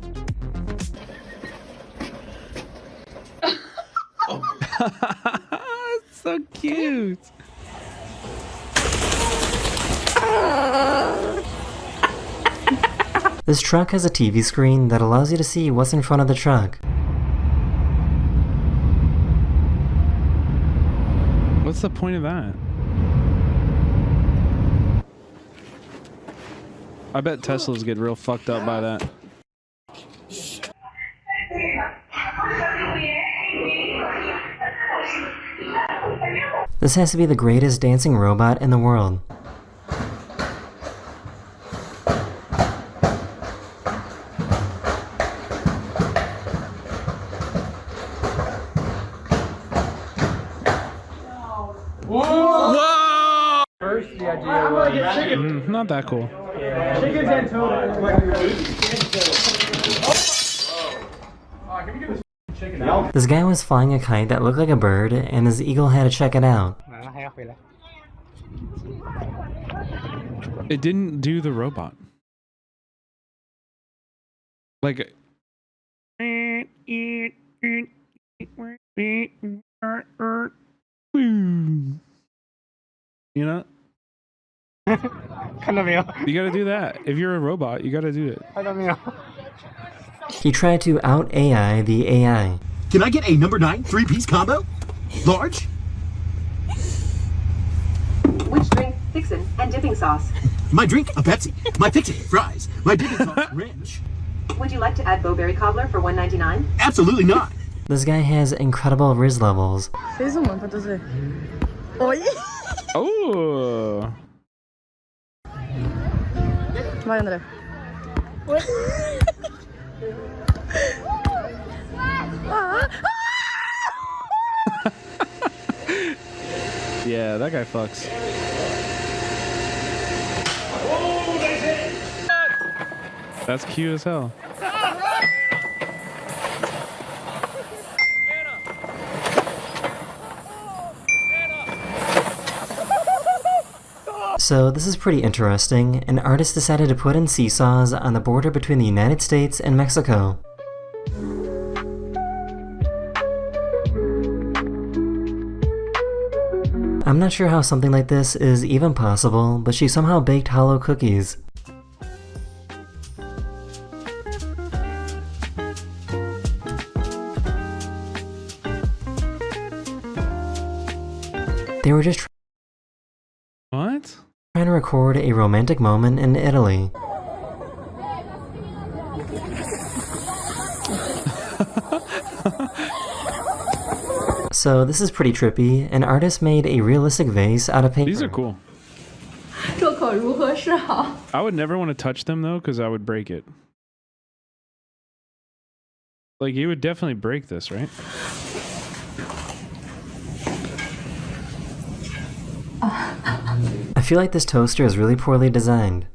So cute. This truck has a TV screen that allows you to see what's in front of the truck. What's the point of that? I bet Teslas get real fucked up by that. This has to be the greatest dancing robot in the world. Whoa! First, the idea was Not that cool. chickens and toad. This guy was flying a kite that looked like a bird, and his eagle had to check it out. It didn't do the robot. Like. You know? You gotta do that. If you're a robot, you gotta do it. He tried to out-AI the AI. Can I get a number 9 3-piece combo? Large? Which drink, fixin', and dipping sauce? My drink, a Pepsi. My fixin', fries. My dipping sauce, ranch. Would you like to add bowberry cobbler for $1.99? Absolutely not. This guy has incredible Riz levels. Fez uma pra trazer. Oi? Oh. Vai, André. Yeah, that guy fucks. That's cute as hell. So this is pretty interesting. An artist decided to put in seesaws on the border between the United States and Mexico. I'm not sure how something like this is even possible, but she somehow baked hollow cookies. They were just What? trying to record a romantic moment in Italy. So this is pretty trippy. An artist made a realistic vase out of paper. These are cool. 这可如何是好？ I would never want to touch them though, because I would break it. Like you would definitely break this, right? I feel like this toaster is really poorly designed.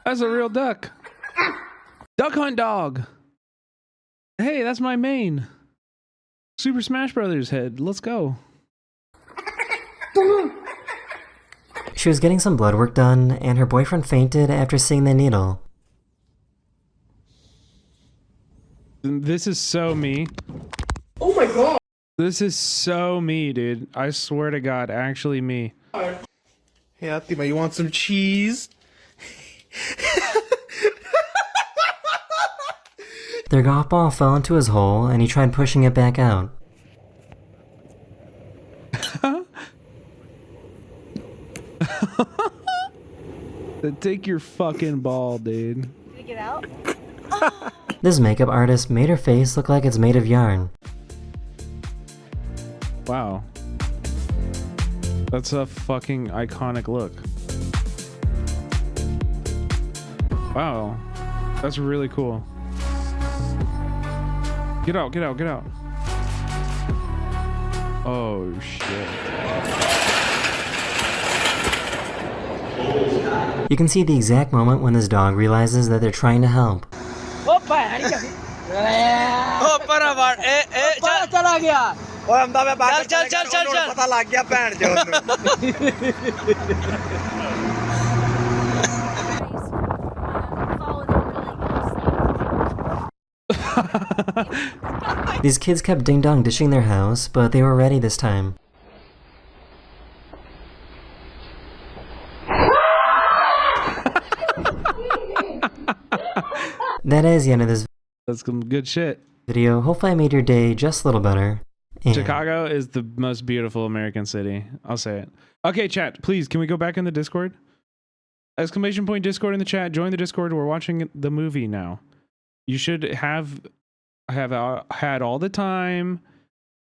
That's a real duck. Duck Hunt Dog. Hey, that's my main. Super Smash Brothers head. Let's go. She was getting some blood work done, and her boyfriend fainted after seeing the needle. This is so me. Oh my god! This is so me, dude. I swear to God, actually me. Hey, Atima, you want some cheese? Their golf ball fell into his hole, and he tried pushing it back out. Take your fucking ball, dude. Did it get out? This makeup artist made her face look like it's made of yarn. Wow. That's a fucking iconic look. Wow. That's really cool. Get out, get out, get out. Oh, shit. You can see the exact moment when this dog realizes that they're trying to help. Opa! Opa ना मार चल चला गया ओए अहमदा में बात चल चल चल चल पता लग गया पैंट जो These kids kept ding-dong dishing their house, but they were ready this time. That is the end of this That's some good shit. video. Hopefully I made your day just a little better. And Chicago is the most beautiful American city. I'll say it. Okay, chat, please, can we go back in the Discord? Exclamation point Discord in the chat. Join the Discord. We're watching the movie now. You should have had all the time,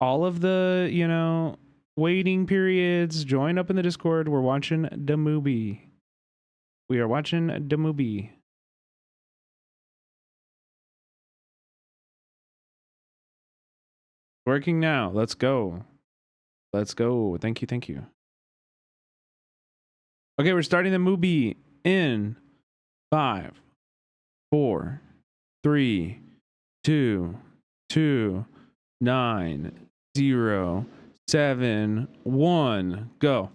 all of the, you know, waiting periods. Join up in the Discord. We're watching the movie. We are watching the movie. Working now. Let's go. Let's go. Thank you. Thank you. Okay, we're starting the movie in 5, 4, 3, 2, 2, 9, 0, 7, 1, go.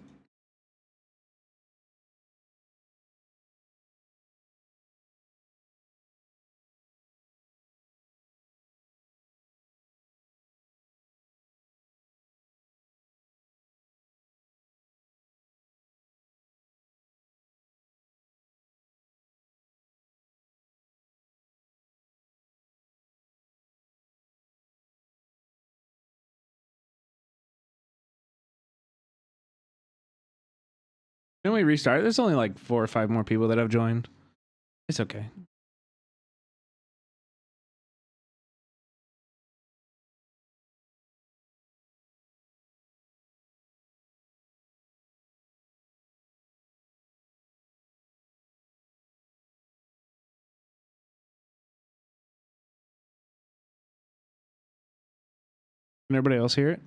Can we restart? There's only like 4 or 5 more people that have joined. It's okay. Can everybody else hear it?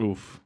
Oof.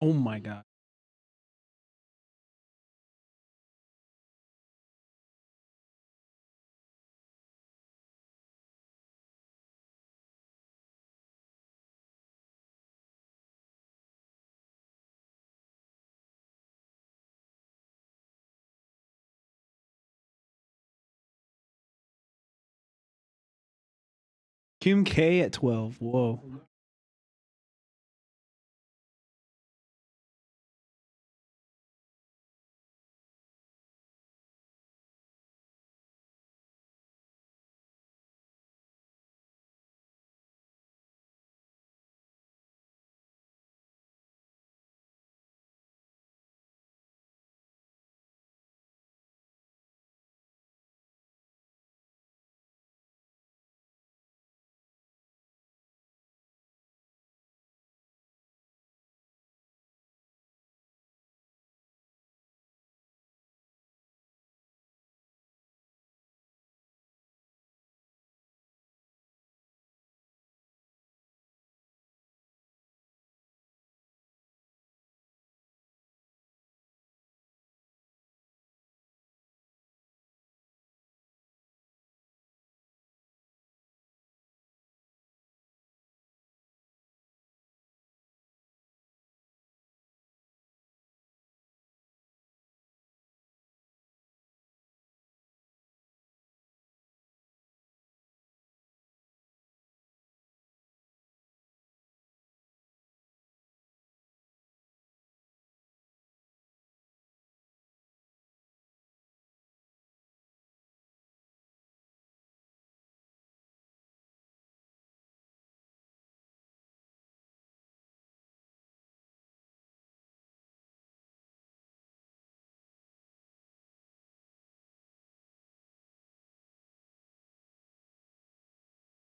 Oh my God. Kim K at 12. Whoa.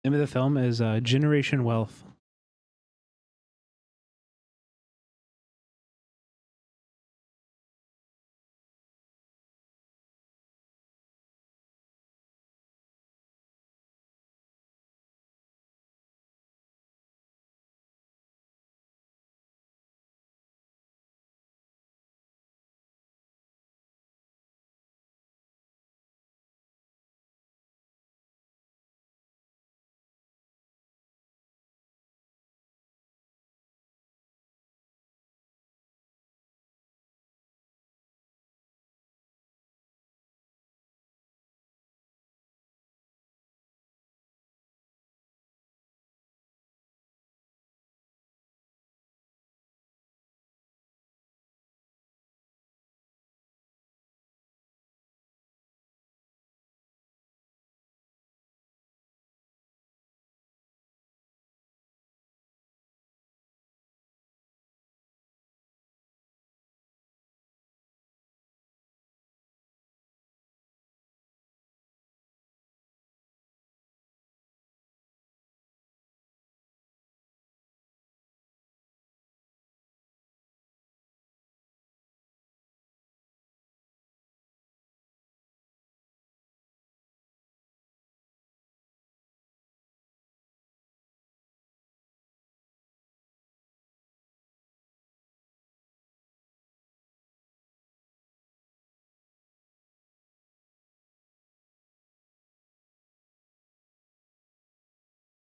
Name of the film is Generation Wealth.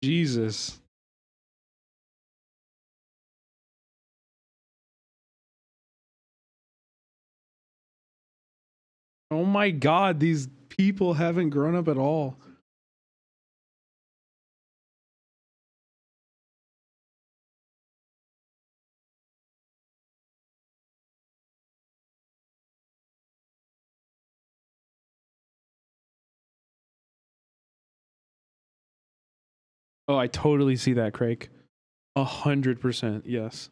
Jesus. Oh my God, these people haven't grown up at all. Oh, I totally see that, Craig. 100%. Yes.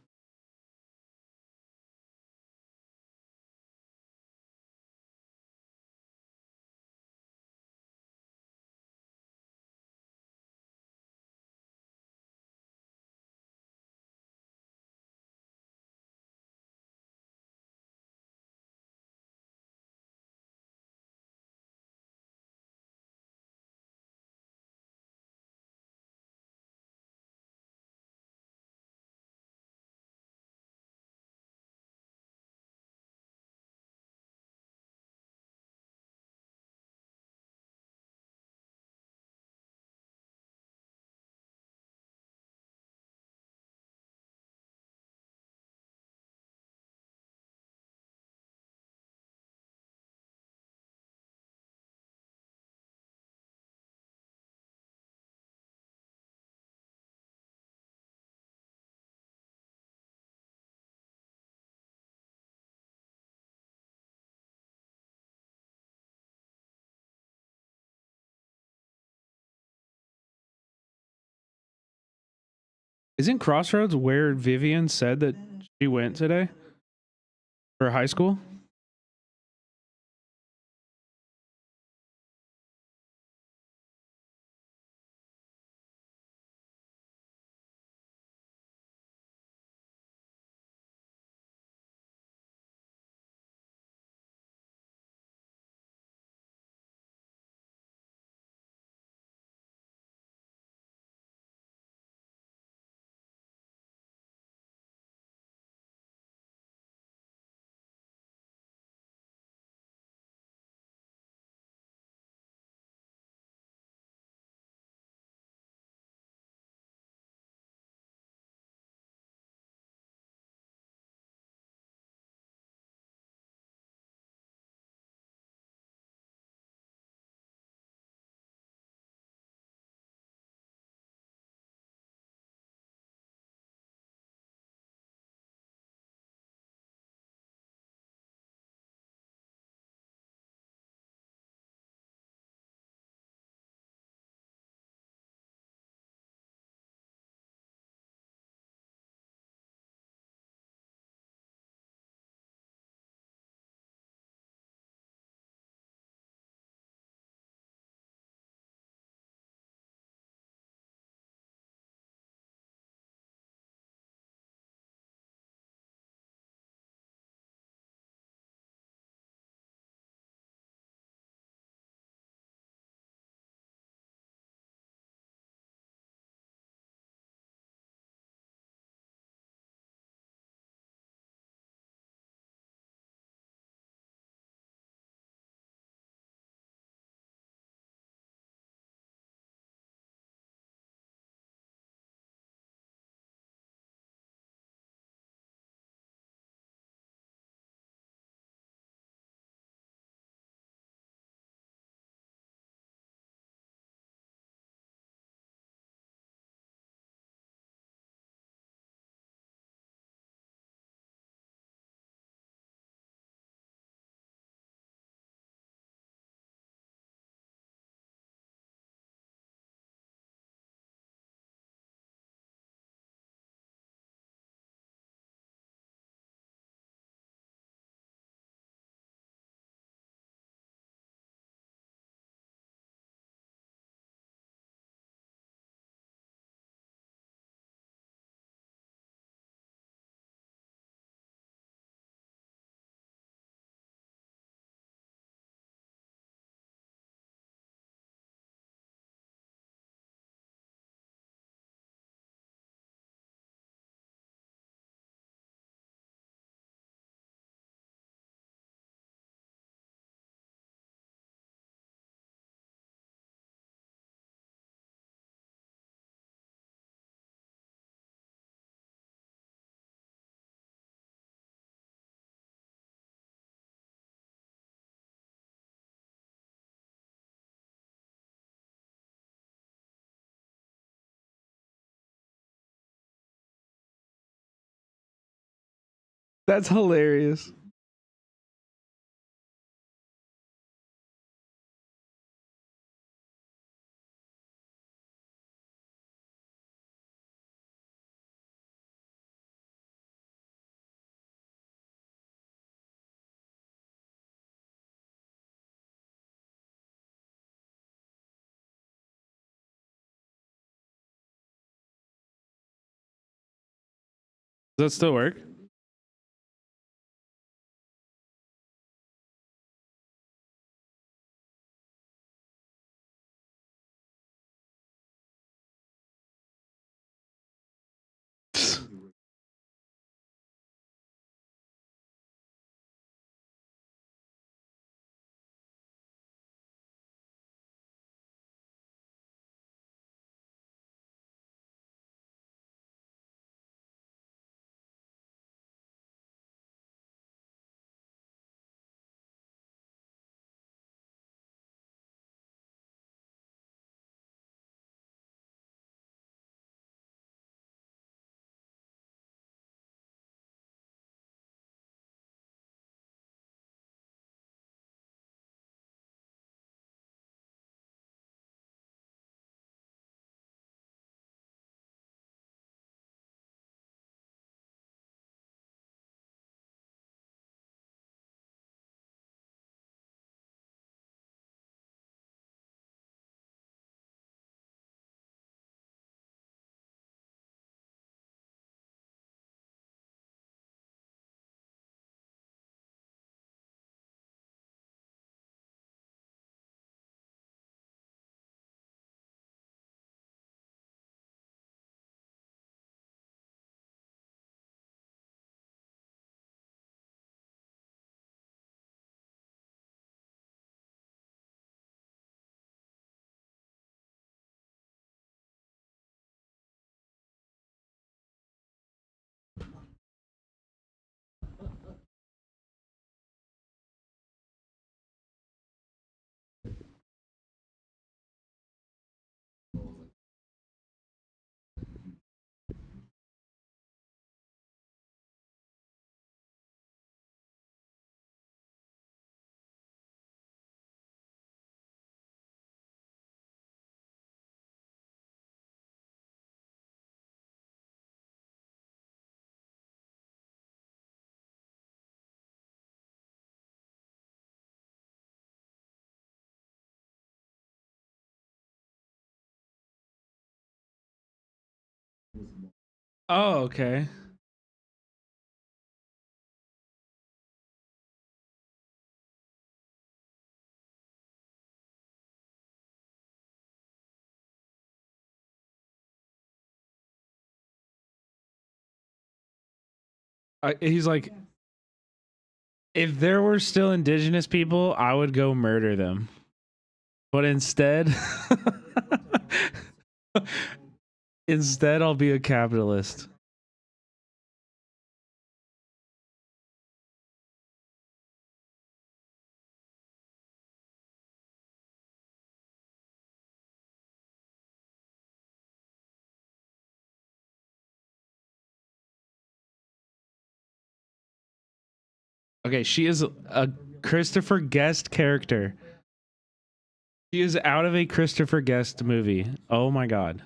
Isn't Crossroads where Vivian said that she went today for high school? That's hilarious. Does that still work? Oh, okay. He's like, if there were still indigenous people, I would go murder them. But instead, instead, I'll be a capitalist. Okay, she is a Christopher Guest character. She is out of a Christopher Guest movie. Oh my god.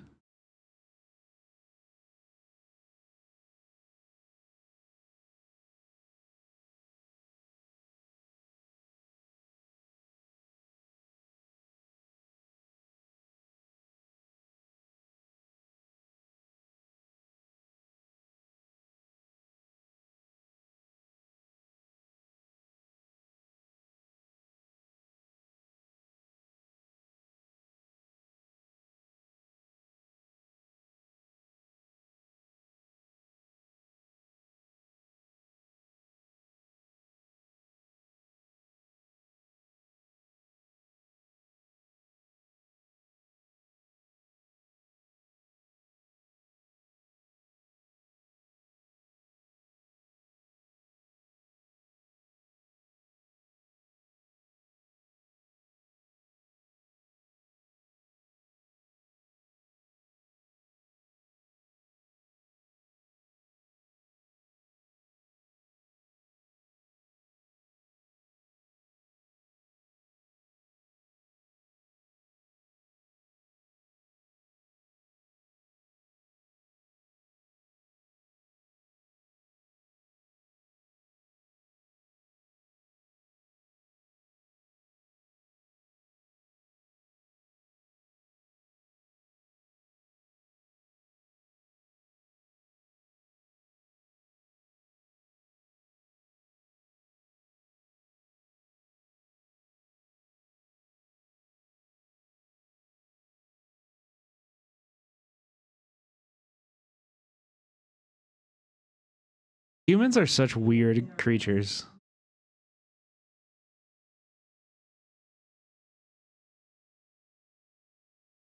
Humans are such weird creatures.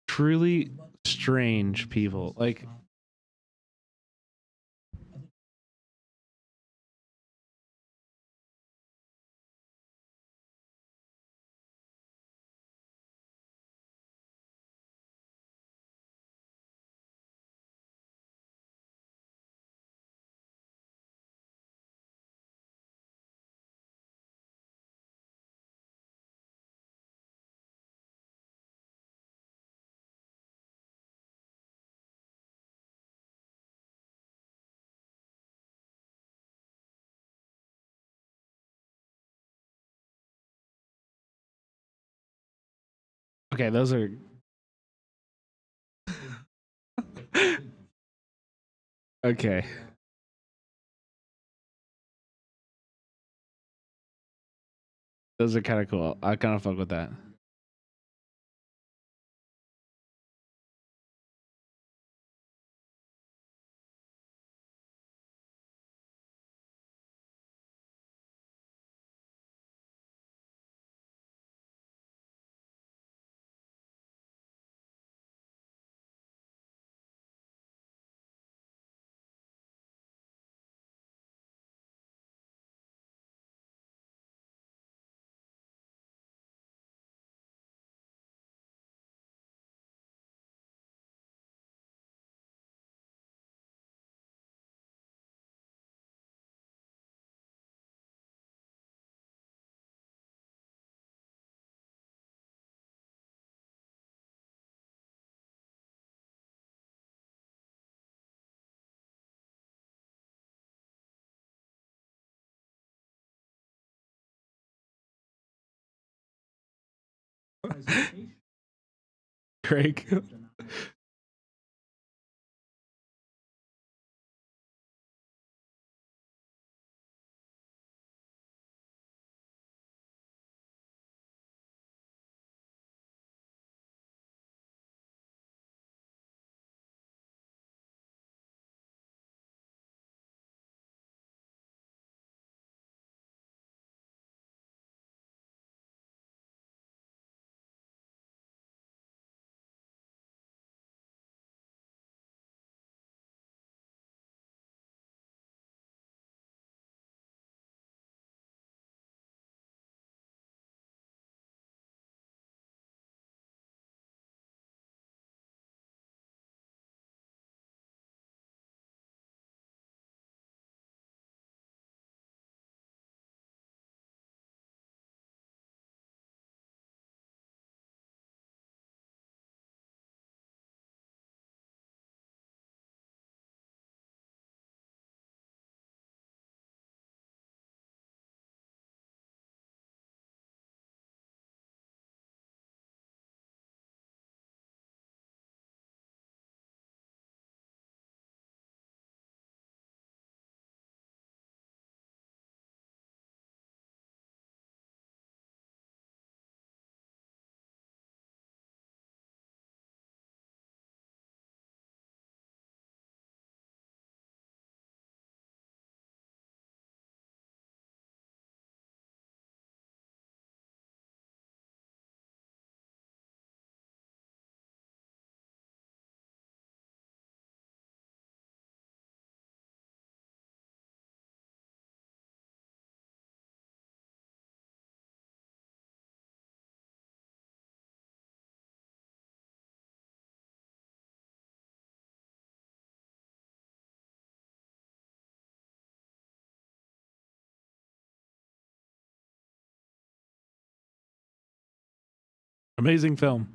Truly strange people. Like, okay, those are okay. Those are kind of cool. I kind of fuck with that. Craig. Amazing film.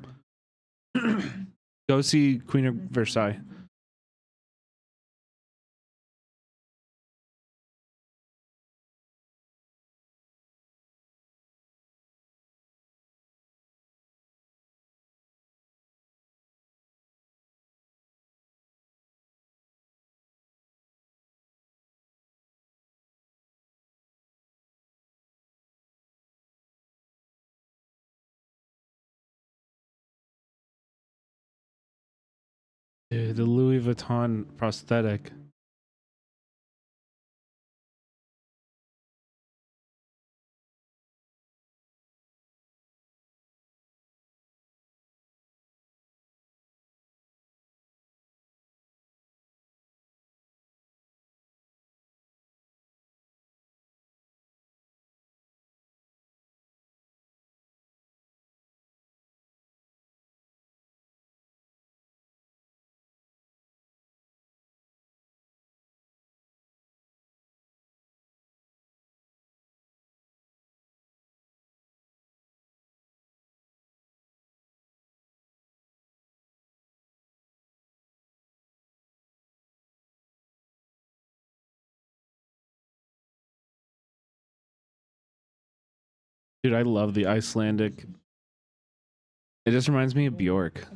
Go see Queen of Versailles. Dude, the Louis Vuitton prosthetic. Dude, I love the Icelandic. It just reminds me of Bjork.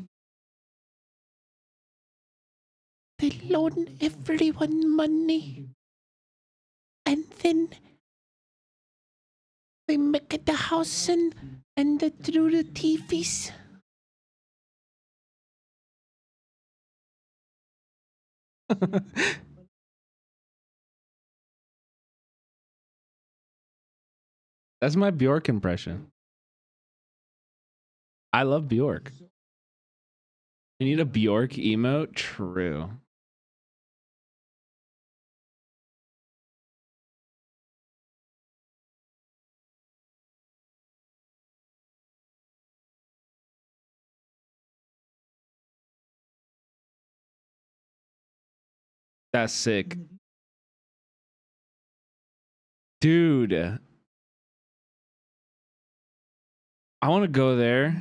They loan everyone money. And then they make it the house and through the TVs. That's my Bjork impression. I love Bjork. You need a Bjork emote? True. That's sick. Dude. I want to go there.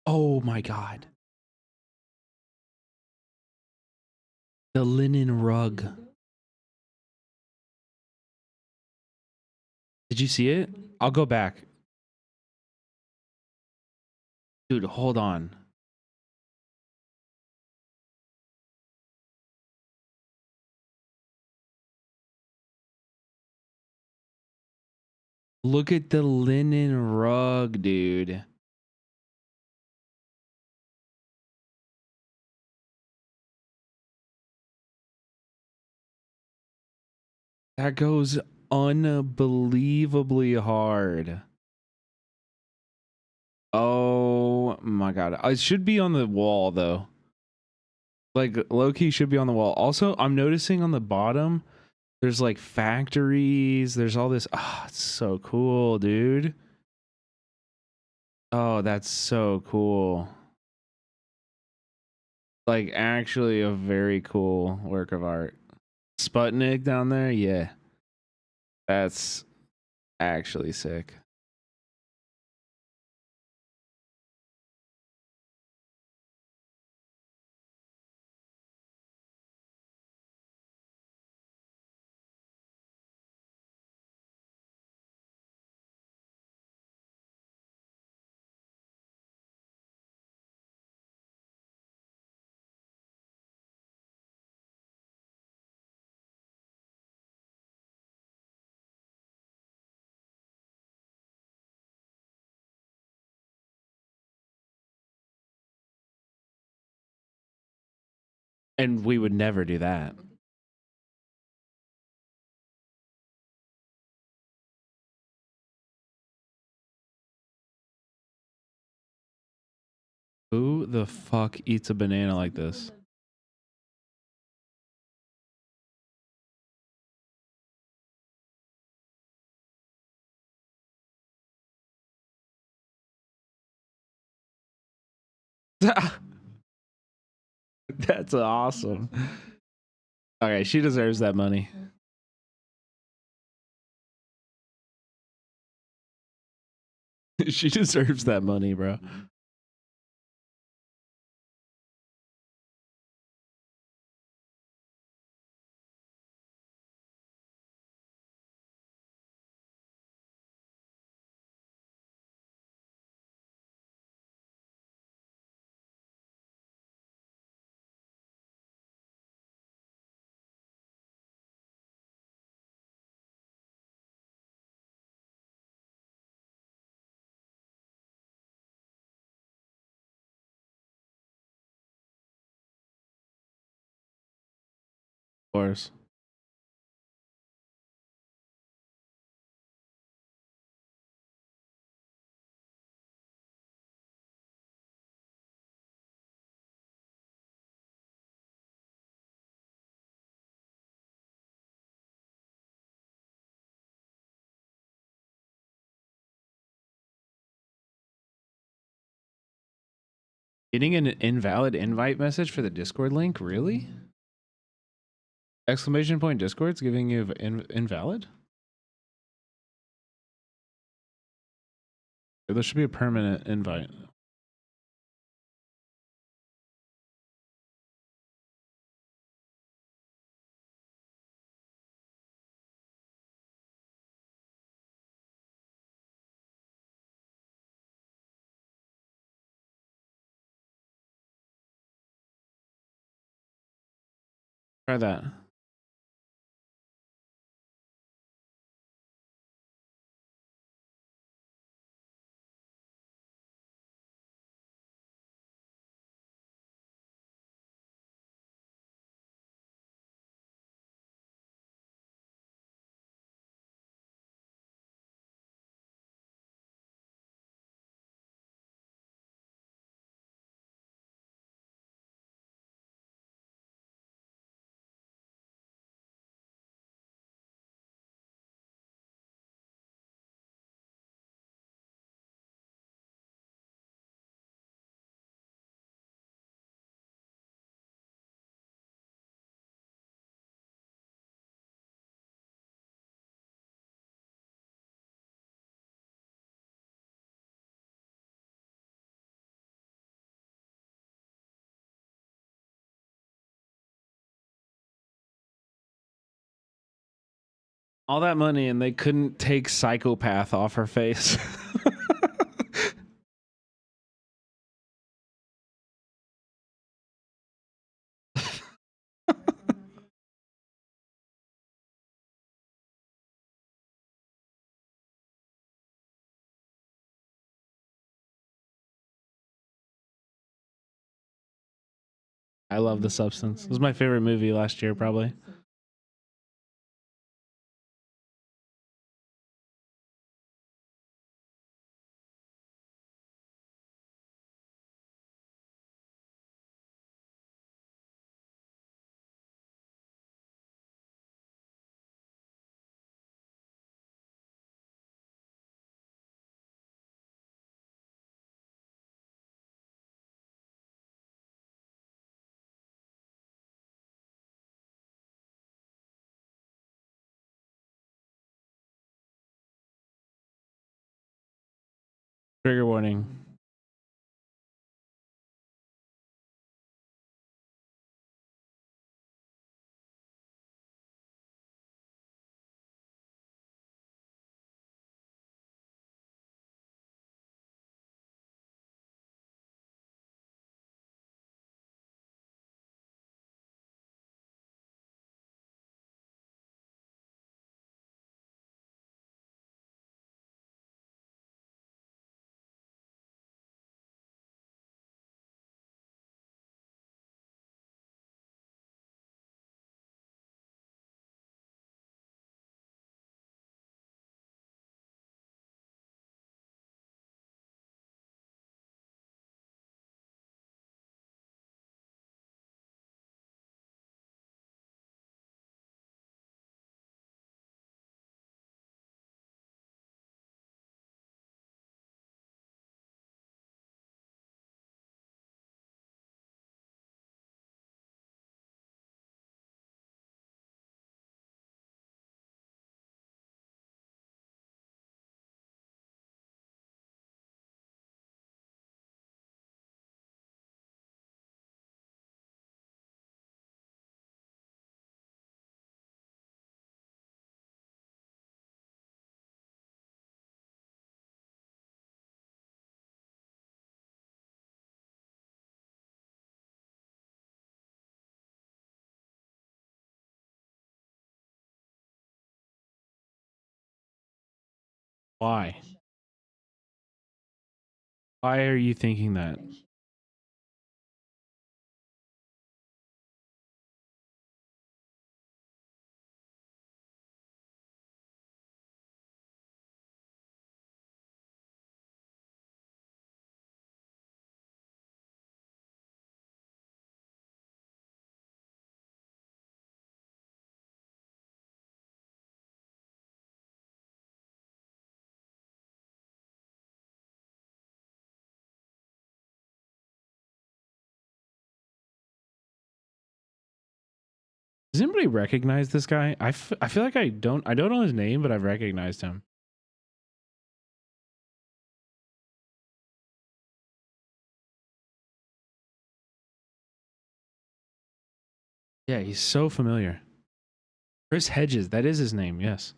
Oh my God. The linen rug. Did you see it? I'll go back. Dude, hold on. Look at the linen rug, dude. That goes unbelievably hard. Oh my God. It should be on the wall though. Like low-key should be on the wall. Also, I'm noticing on the bottom, there's like factories. There's all this. Ah, it's so cool, dude. Oh, that's so cool. Like actually a very cool work of art. Sputnik down there, yeah. That's actually sick. And we would never do that. Who the fuck eats a banana like this? That's awesome. Okay, she deserves that money. She deserves that money, bro. course. Getting an invalid invite message for the Discord link? Really? Exclamation point Discord's giving you invalid? There should be a permanent invite. Try that. All that money and they couldn't take psychopath off her face. I love The Substance. It was my favorite movie last year, probably. Trigger warning. Why? Why are you thinking that? Does anybody recognize this guy? I feel like I don't know his name, but I've recognized him. Yeah, he's so familiar. Chris Hedges, that is his name, yes.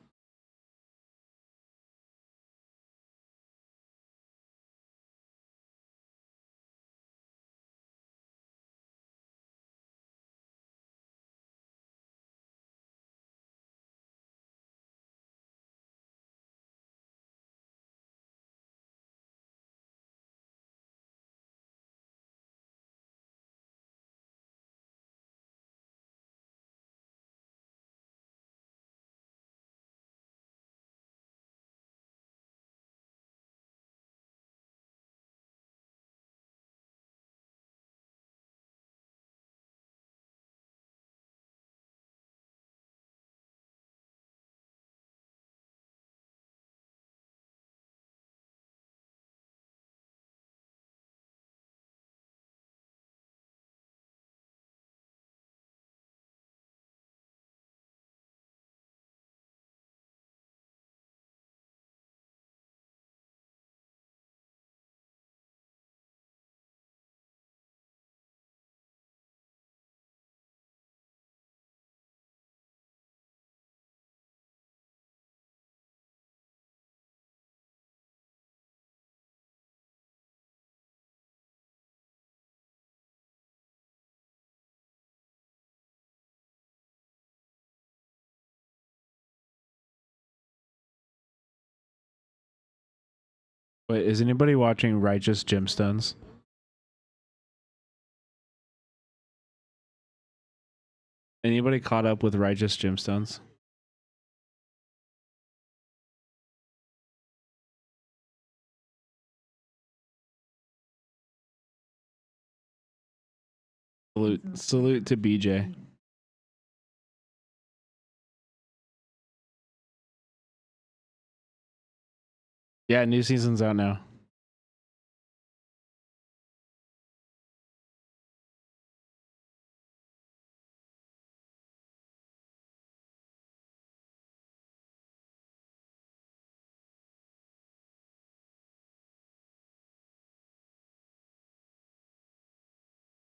Wait, is anybody watching Righteous Gemstones? Anybody caught up with Righteous Gemstones? Salute to BJ. Yeah, new season's out now.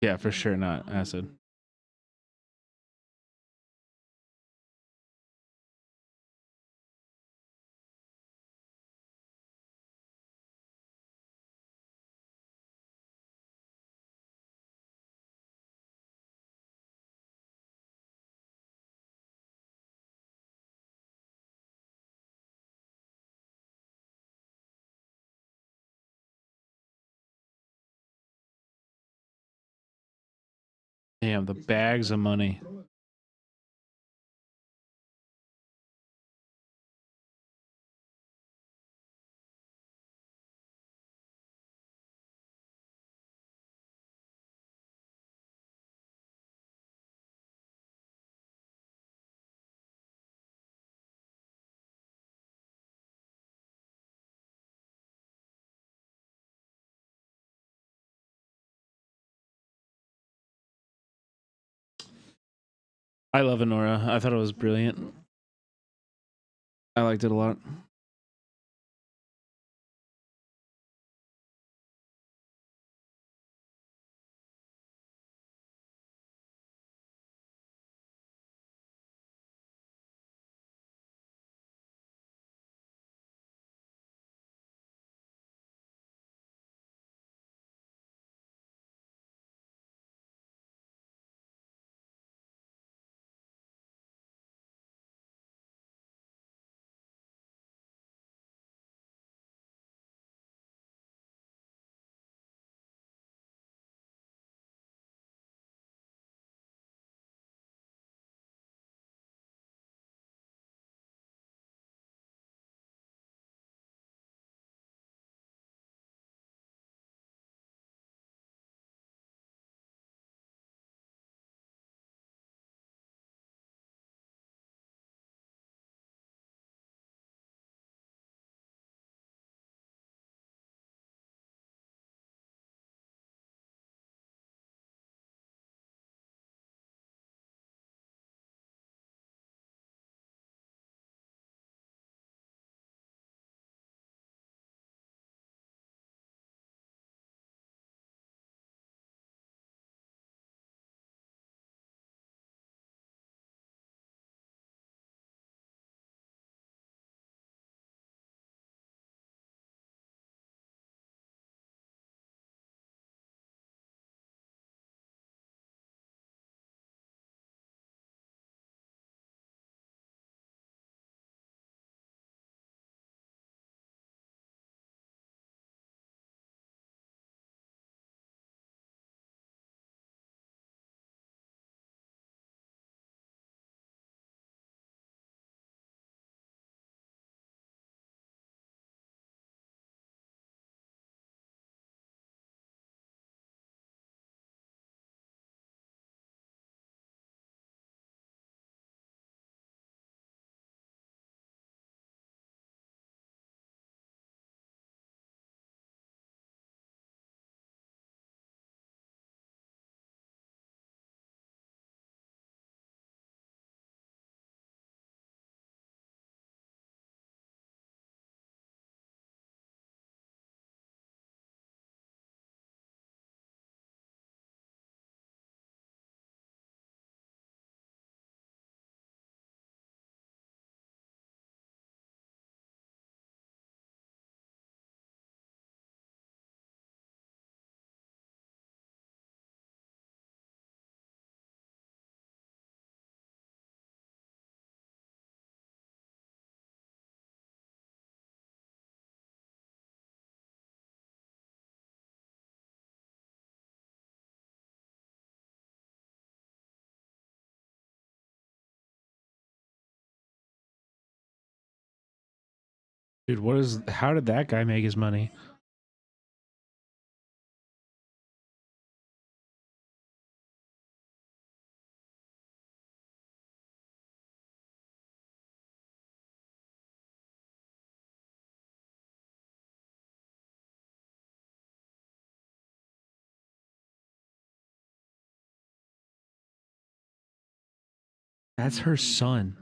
Yeah, for sure not acid. Damn, the bags of money. I love Honora. I thought it was brilliant. I liked it a lot. Dude, how did that guy make his money? That's her son.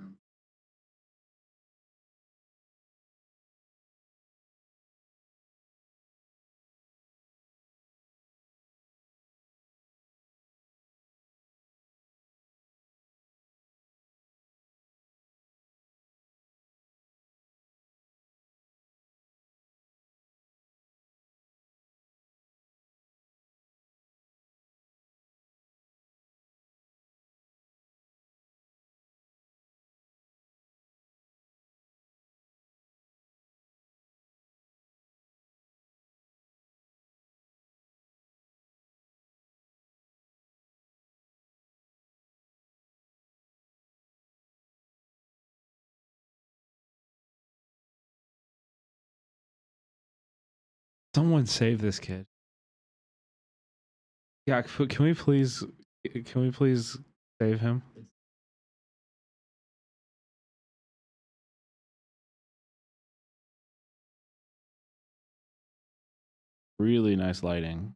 Someone save this kid. Yeah, can we please save him? Really nice lighting.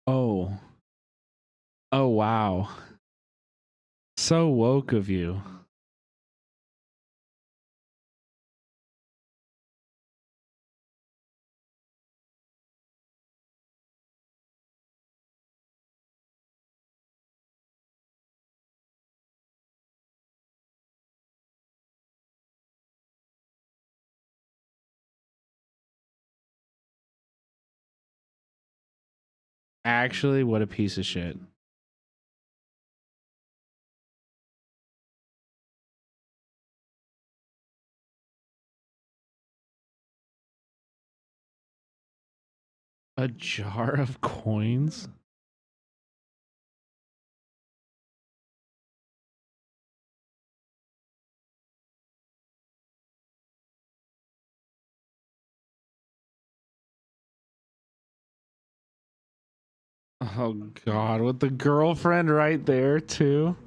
Oh. Oh, wow. So woke of you. Actually, what a piece of shit. A jar of coins? Oh god, with the girlfriend right there too.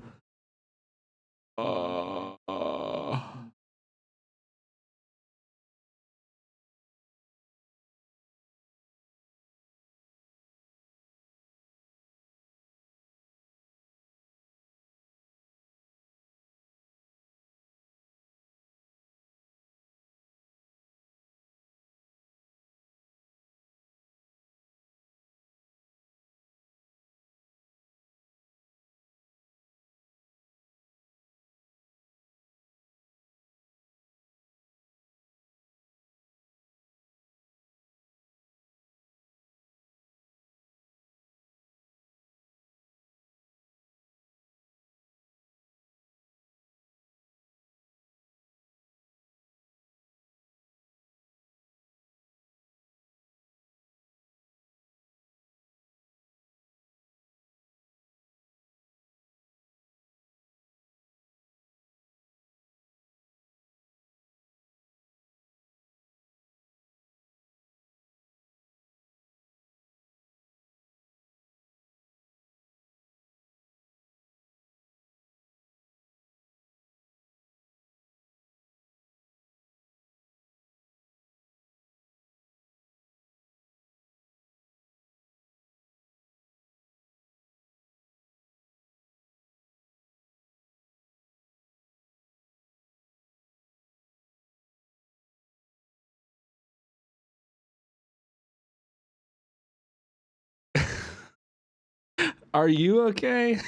Are you okay?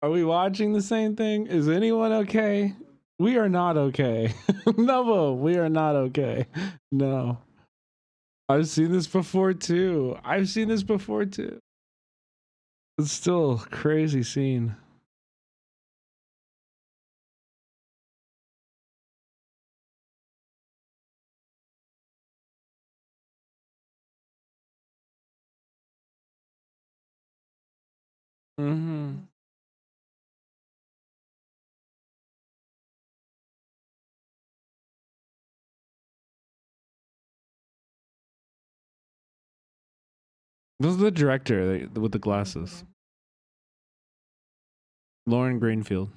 Are we watching the same thing? Is anyone okay? We are not okay. No, we are not okay. No. I've seen this before too. It's still a crazy scene. Mm-hmm. This is the director with the glasses. Lauren Greenfield.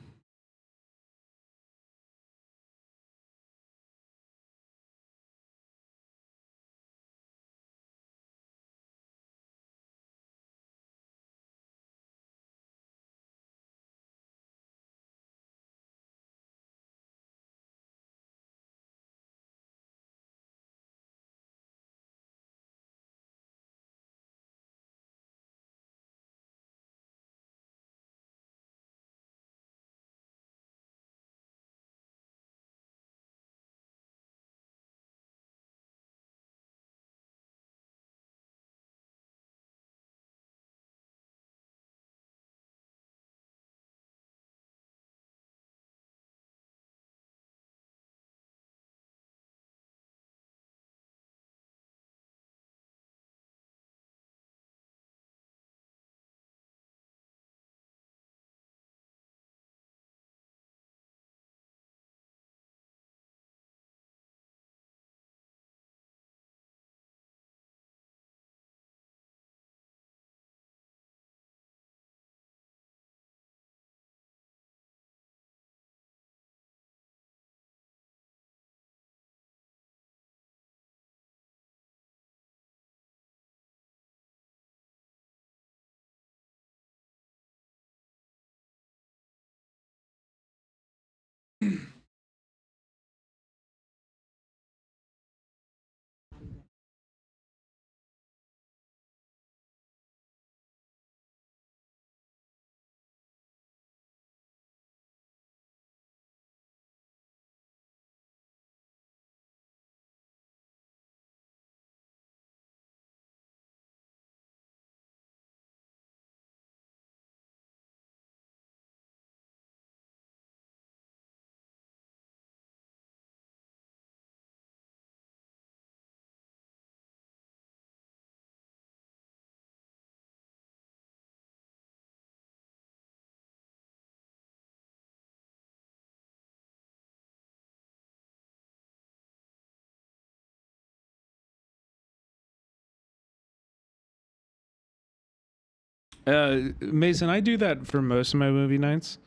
Mason, I do that for most of my movie nights.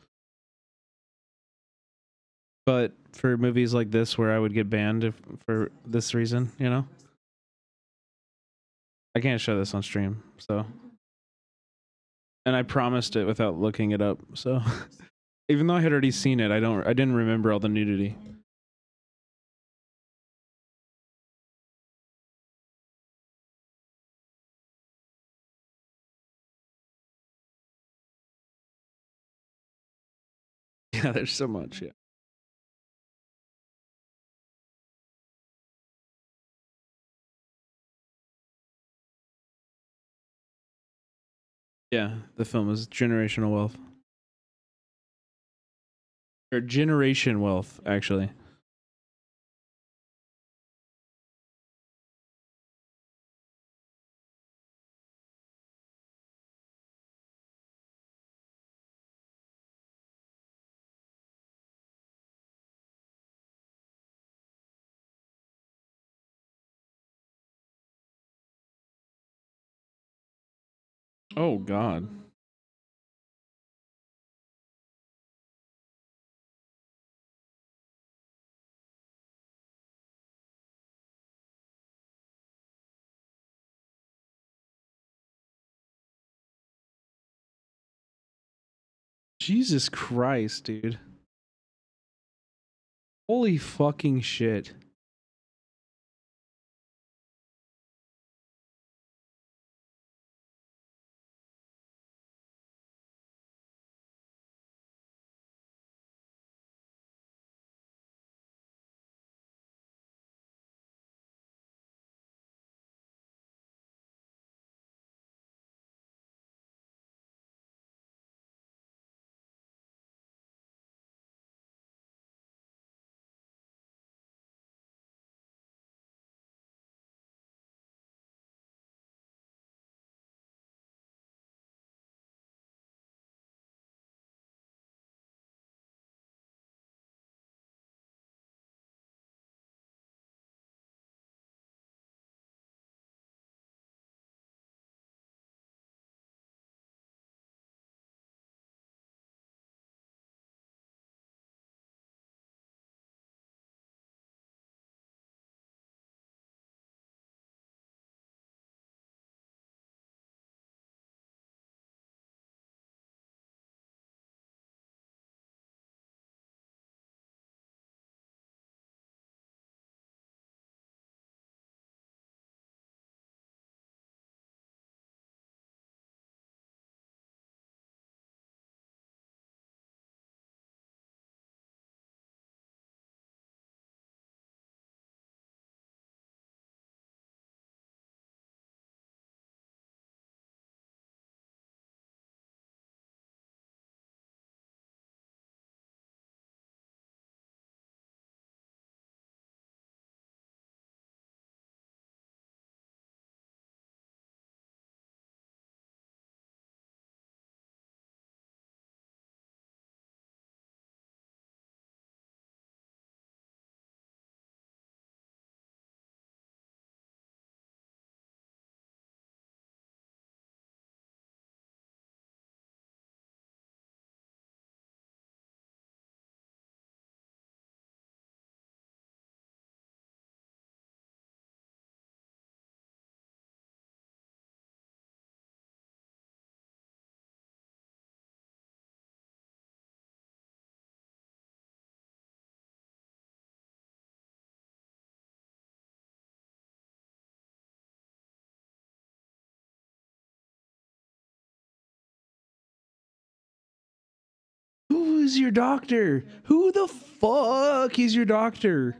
But for movies like this where I would get banned for this reason, you know? I can't show this on stream, so. And I promised it without looking it up, so. Even though I had already seen it, I didn't remember all the nudity. Yeah, there's so much, yeah. Yeah, the film is generational wealth. Or generation wealth, actually. Oh, God. Jesus Christ, dude. Holy fucking shit. Who's your doctor? Who the fuck is your doctor?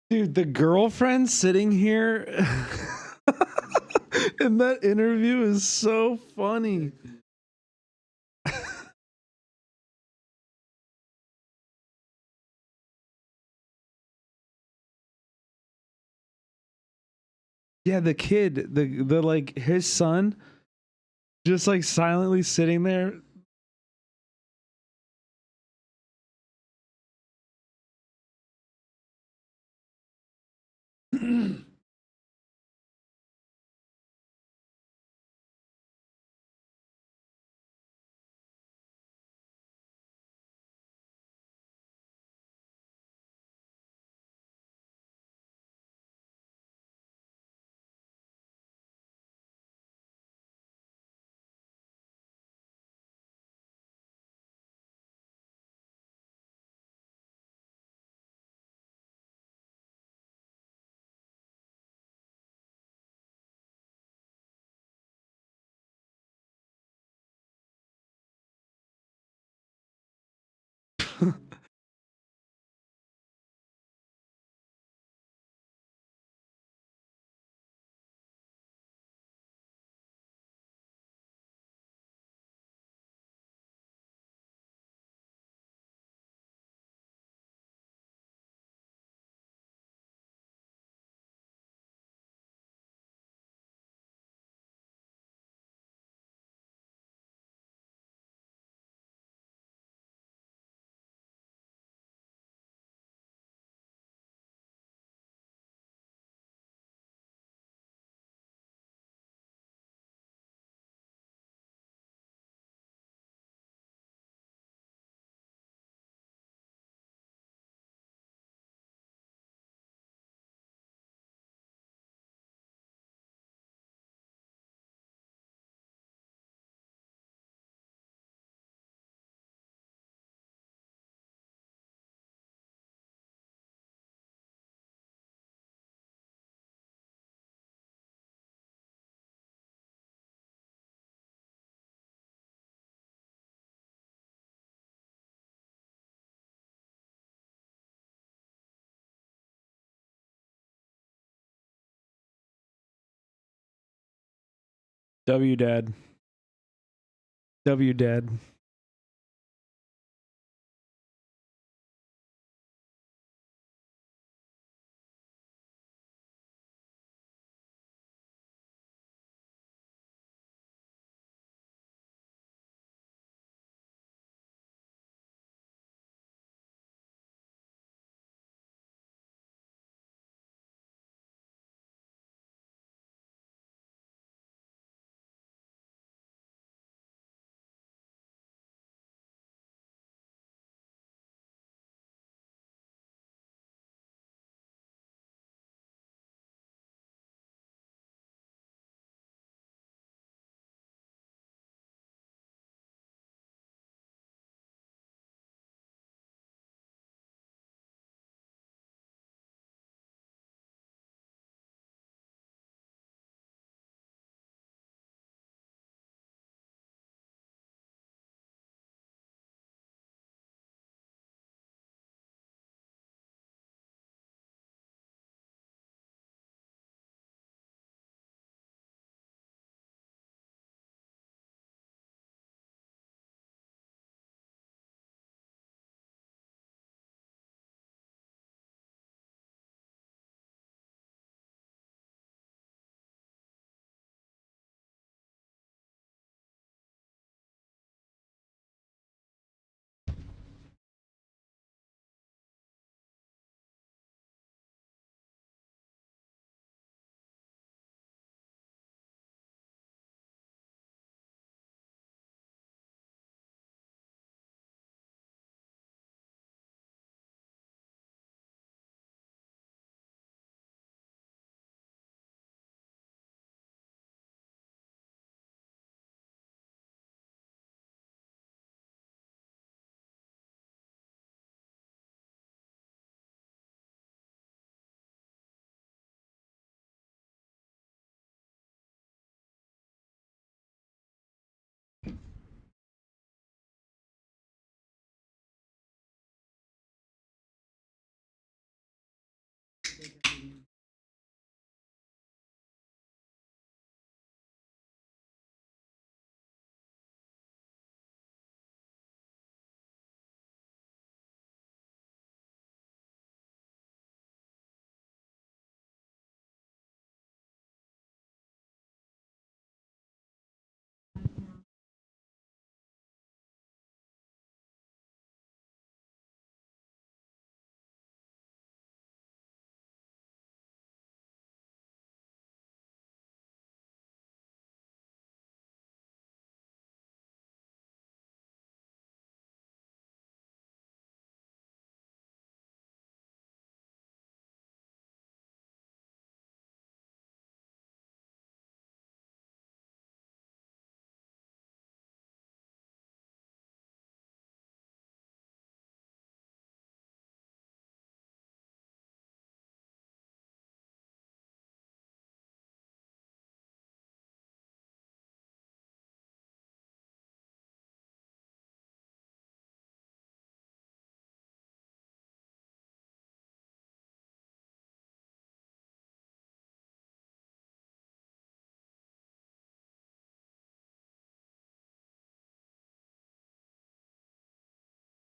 Dude, the girlfriend sitting here in that interview is so funny. Yeah, the kid, the like his son, just like silently sitting there. W dad. W dad.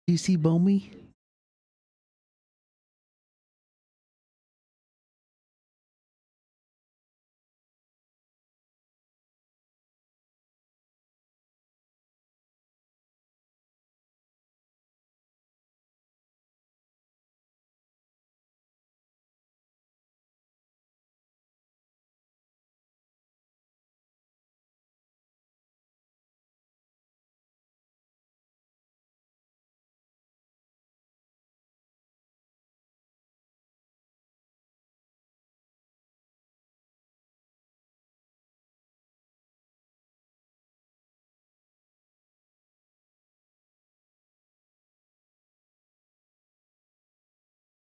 You see Bomi?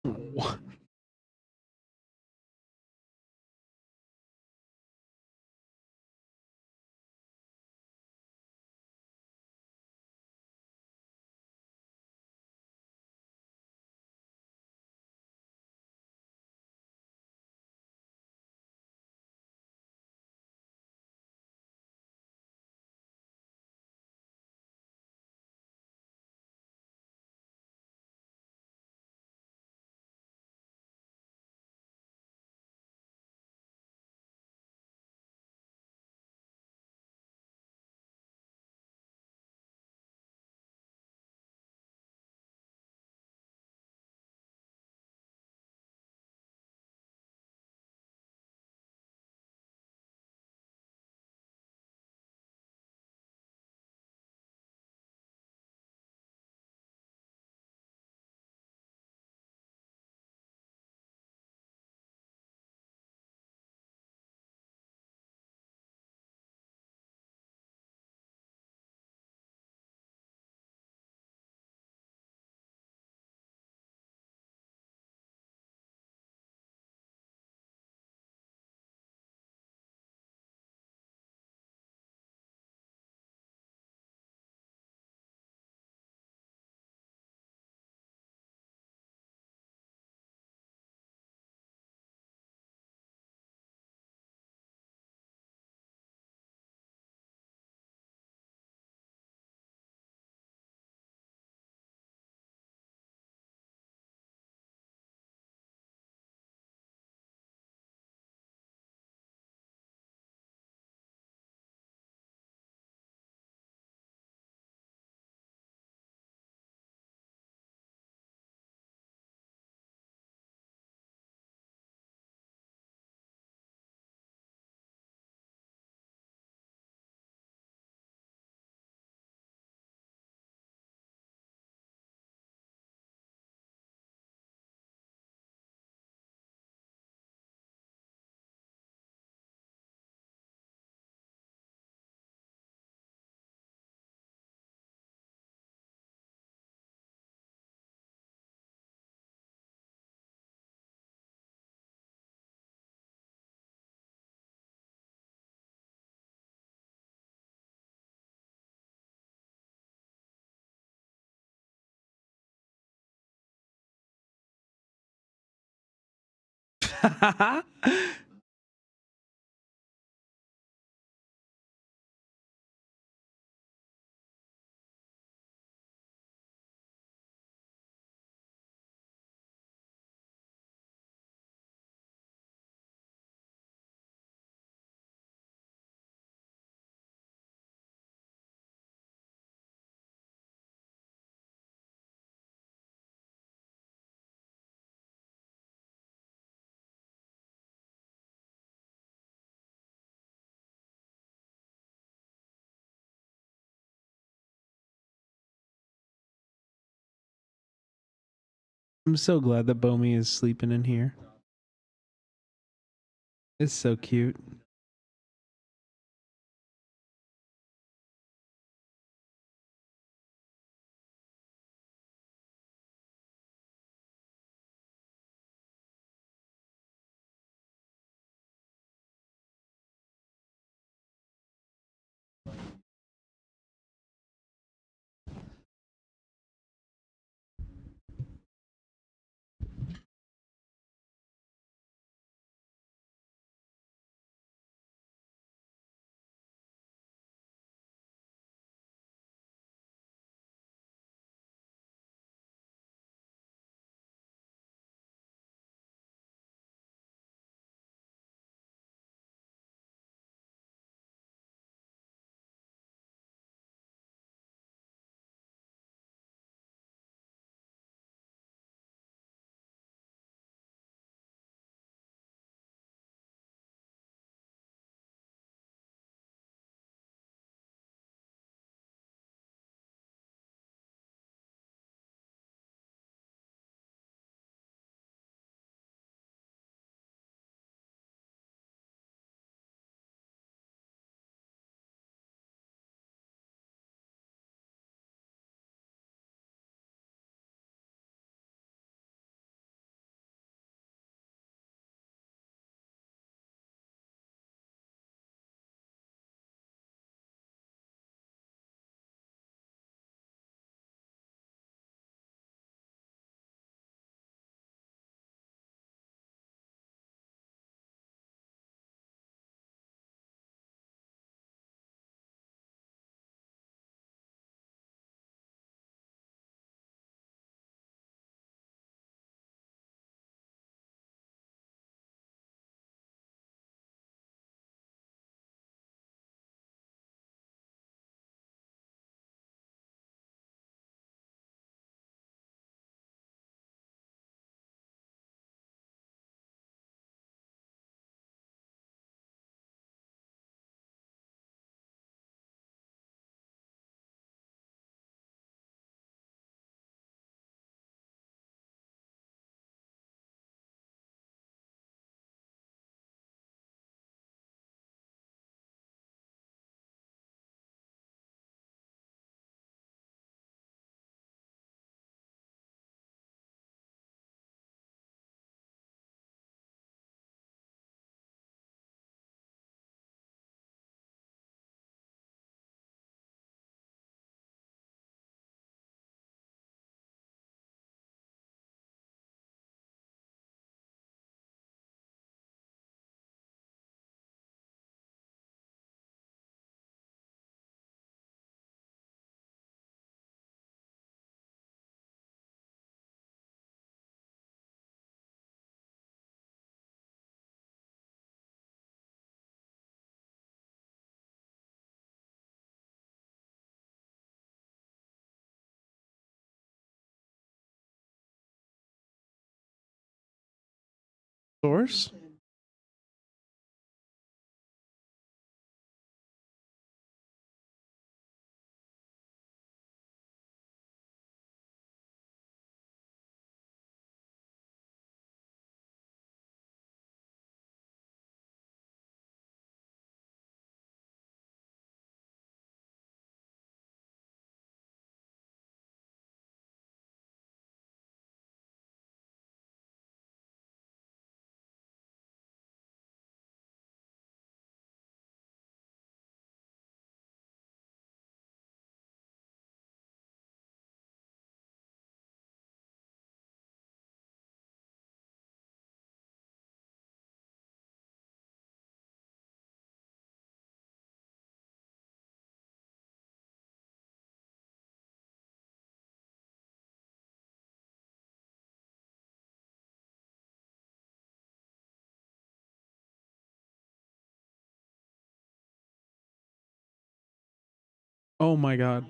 What? I'm so glad that Bomi is sleeping in here. It's so cute. Source? Oh my god.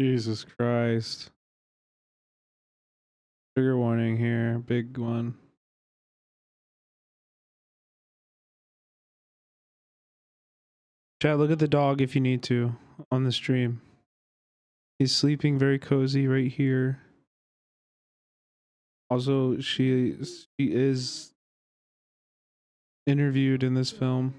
Jesus Christ. Trigger warning here, big one. Chat, look at the dog if you need to on the stream. He's sleeping very cozy right here. Also, she is interviewed in this film.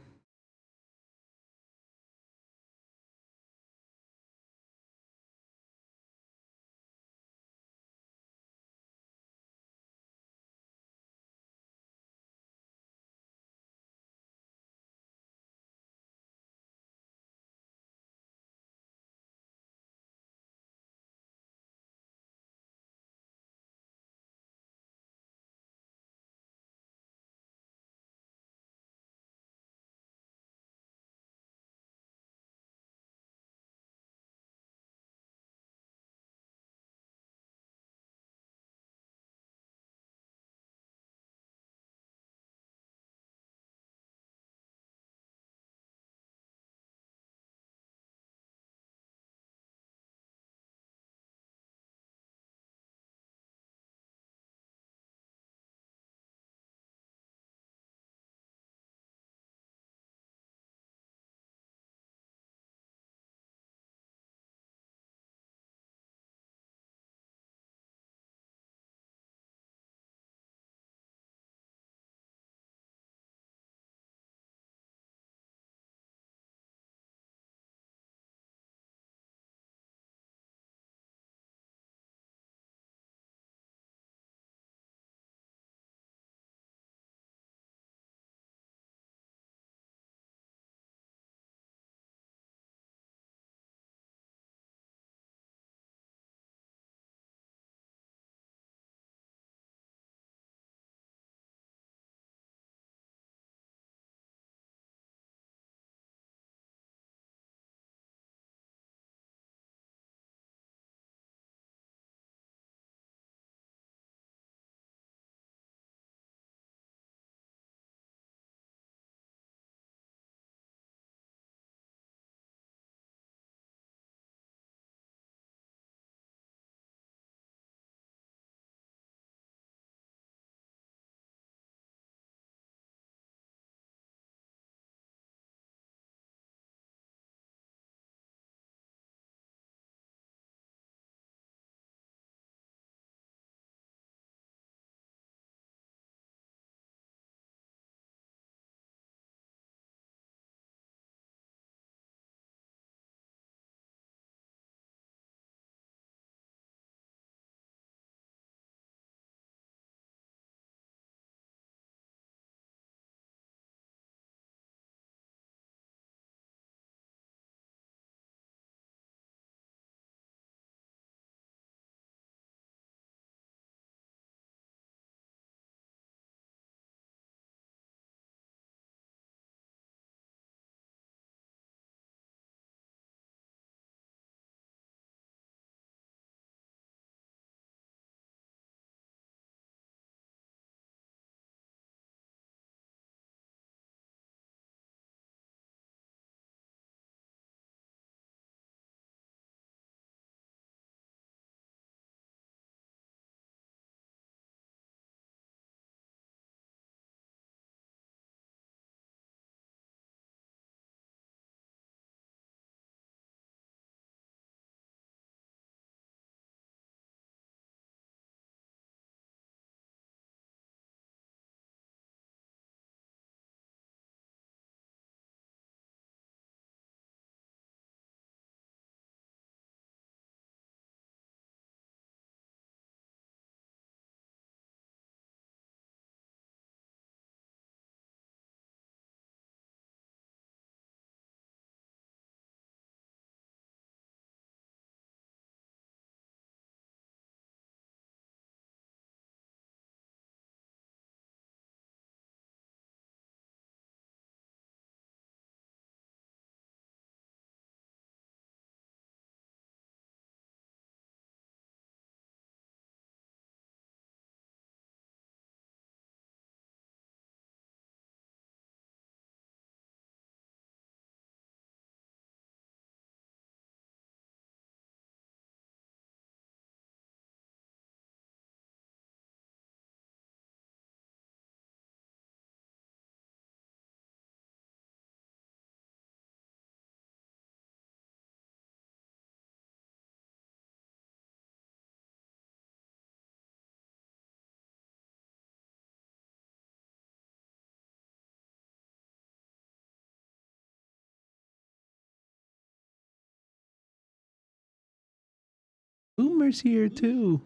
Boomer's here too.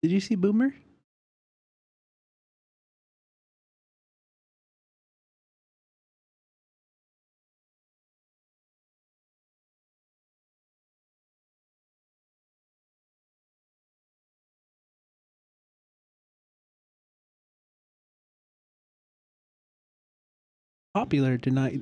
Did you see Boomer? Popular tonight.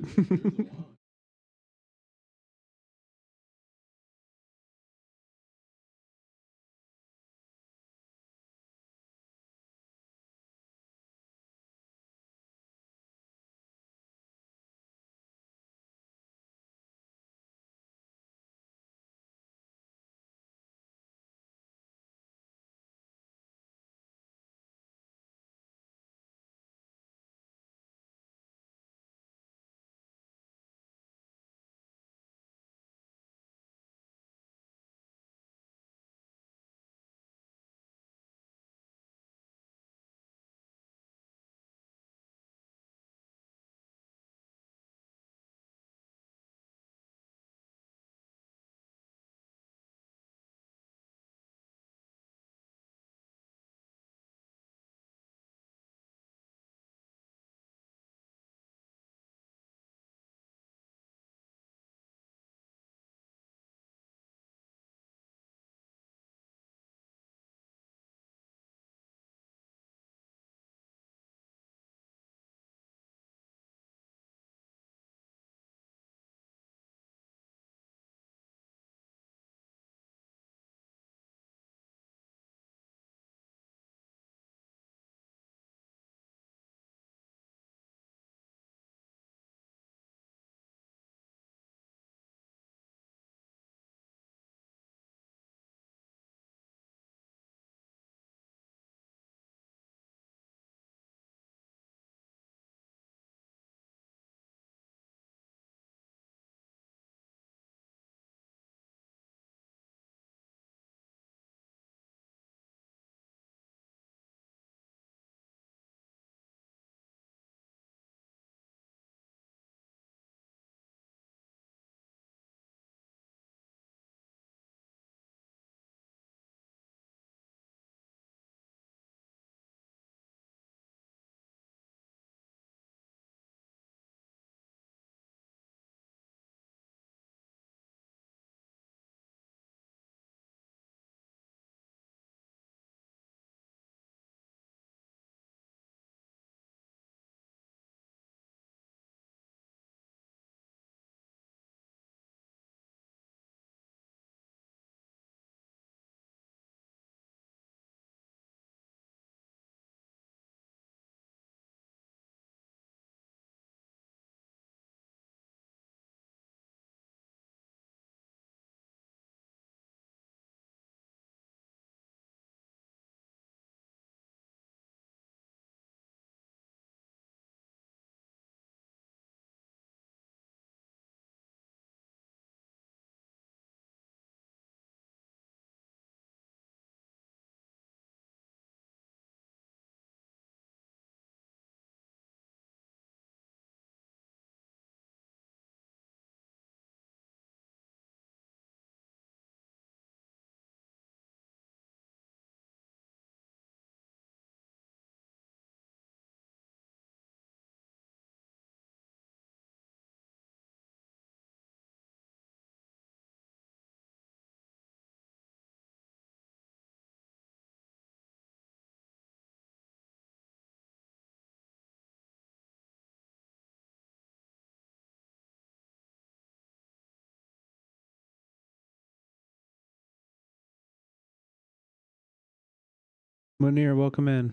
Munir, welcome in.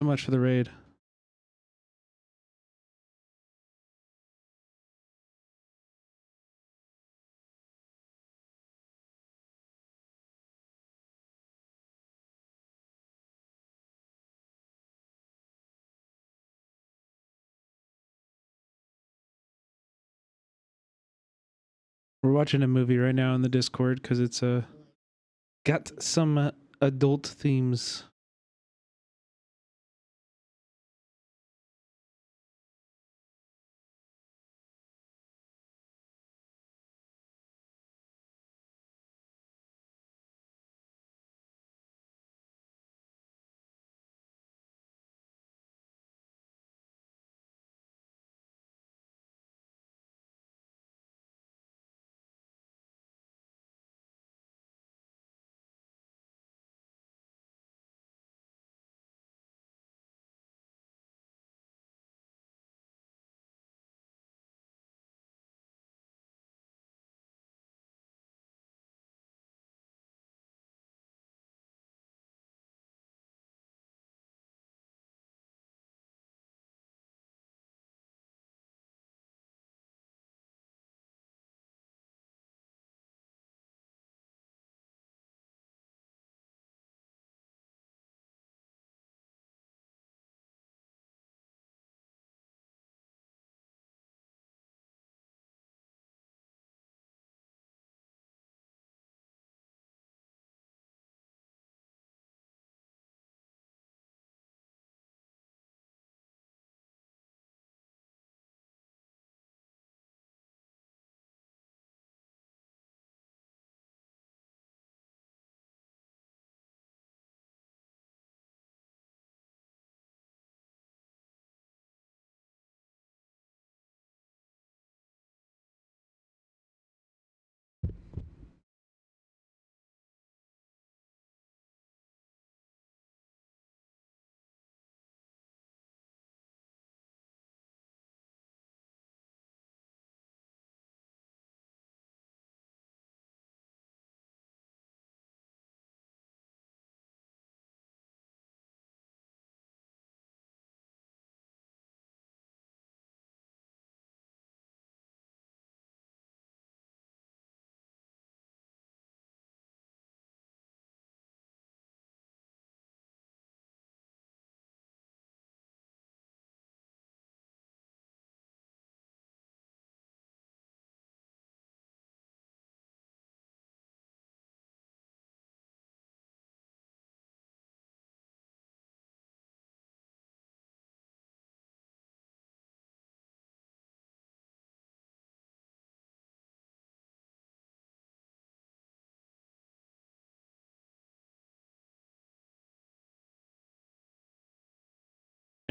So much for the raid. We're watching a movie right now in the Discord because it's got some adult themes.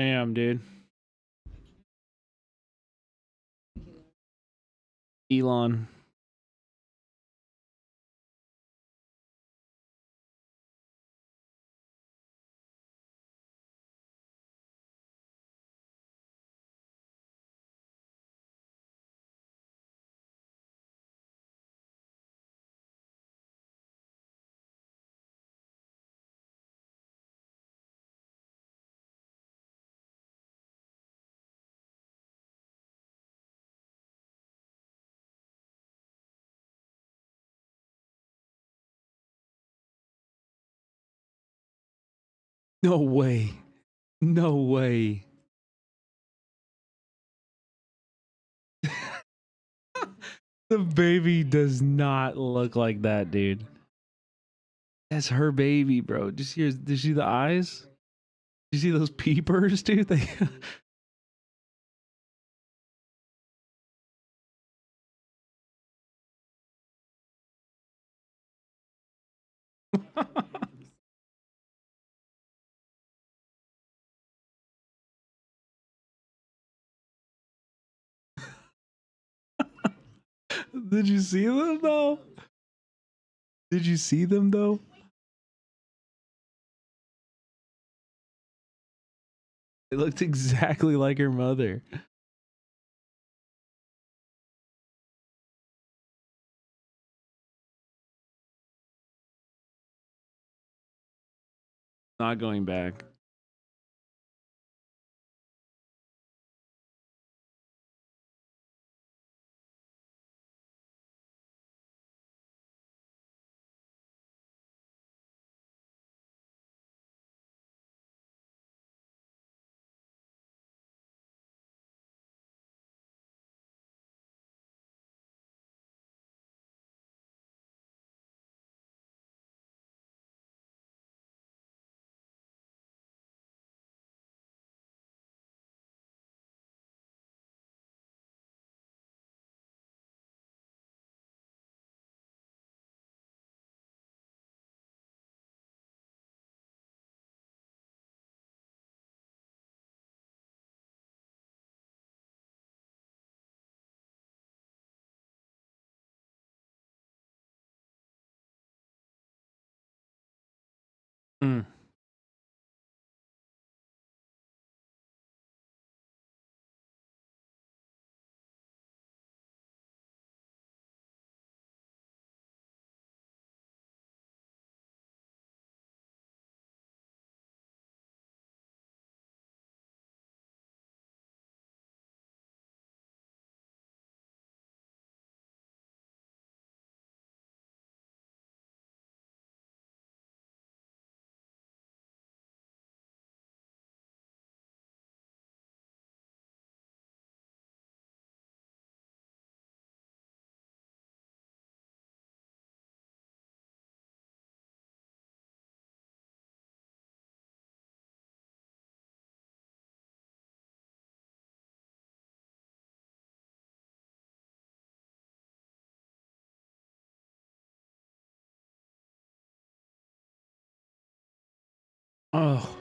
Damn, dude. Elon. No way. No way. The baby does not look like that, dude. That's her baby, bro. Did you see the eyes? Did you see those peepers, dude? They Did you see them though? Did you see them though? It looked exactly like her mother. Not going back. Mm. Oh.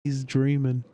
He's dreaming.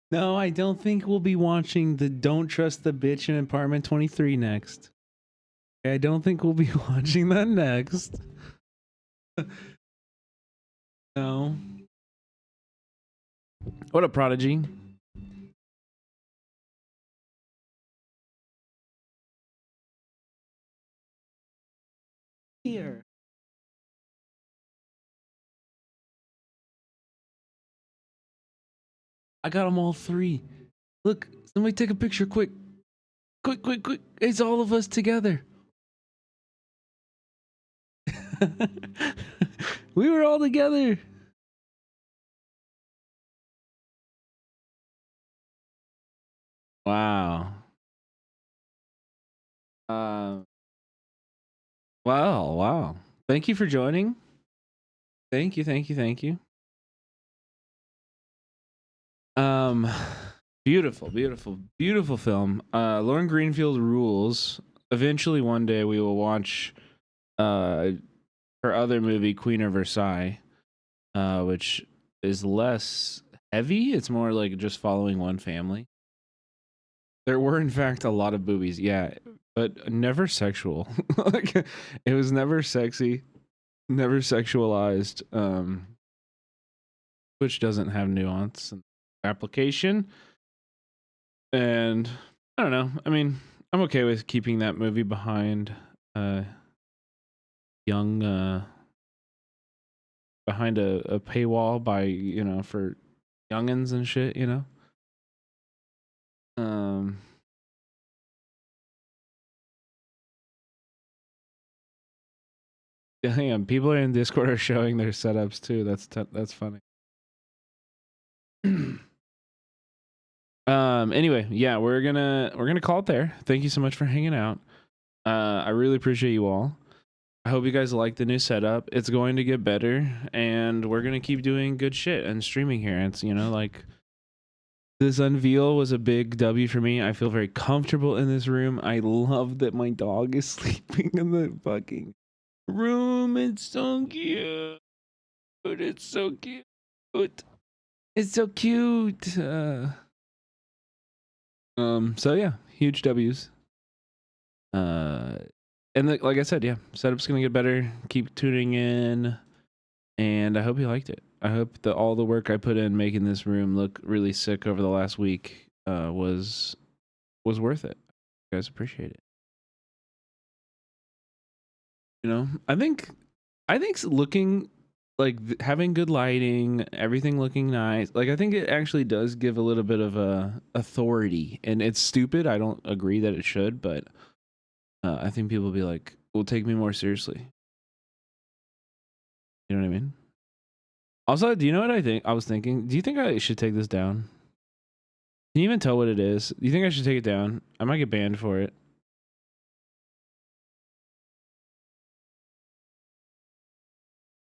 No, I don't think we'll be watching the Don't Trust the Bitch in Apartment 23 next. I don't think we'll be watching that next. No. What a prodigy. Here. I got them all three. Look, somebody take a picture quick. Quick, quick, quick. It's all of us together. We were all together. Wow. Wow. Thank you for joining. Thank you. Beautiful film. Lauren Greenfield rules. Eventually one day we will watch her other movie, Queen of Versailles, which is less heavy. It's more like just following one family. There were in fact a lot of boobies, yeah, but never sexual. Like, it was never sexy, never sexualized, which doesn't have nuance and application. And I don't know. I mean, I'm okay with keeping that movie behind young behind a paywall by, you know, for youngins and shit, you know. Damn, people in Discord are showing their setups too. That's funny. Anyway, yeah, we're gonna call it there. Thank you so much for hanging out. I really appreciate you all. I hope you guys like the new setup. It's going to get better, and we're gonna keep doing good shit and streaming here. It's, you know, like, this unveil was a big W for me. I feel very comfortable in this room. I love that my dog is sleeping in the fucking room. It's so cute. It's so cute. It's so cute. So yeah, huge W's. And like I said, yeah, setup's gonna get better. Keep tuning in, and I hope you liked it. I hope that all the work I put in making this room look really sick over the last week was worth it. You guys appreciate it. You know, I think looking like having good lighting, everything looking nice. Like, I think it actually does give a little bit of authority, and it's stupid. I don't agree that it should, but I think people will be like, will take me more seriously. You know what I mean? Also, do you know what I was thinking? Do you think I should take this down? Can you even tell what it is? Do you think I should take it down? I might get banned for it.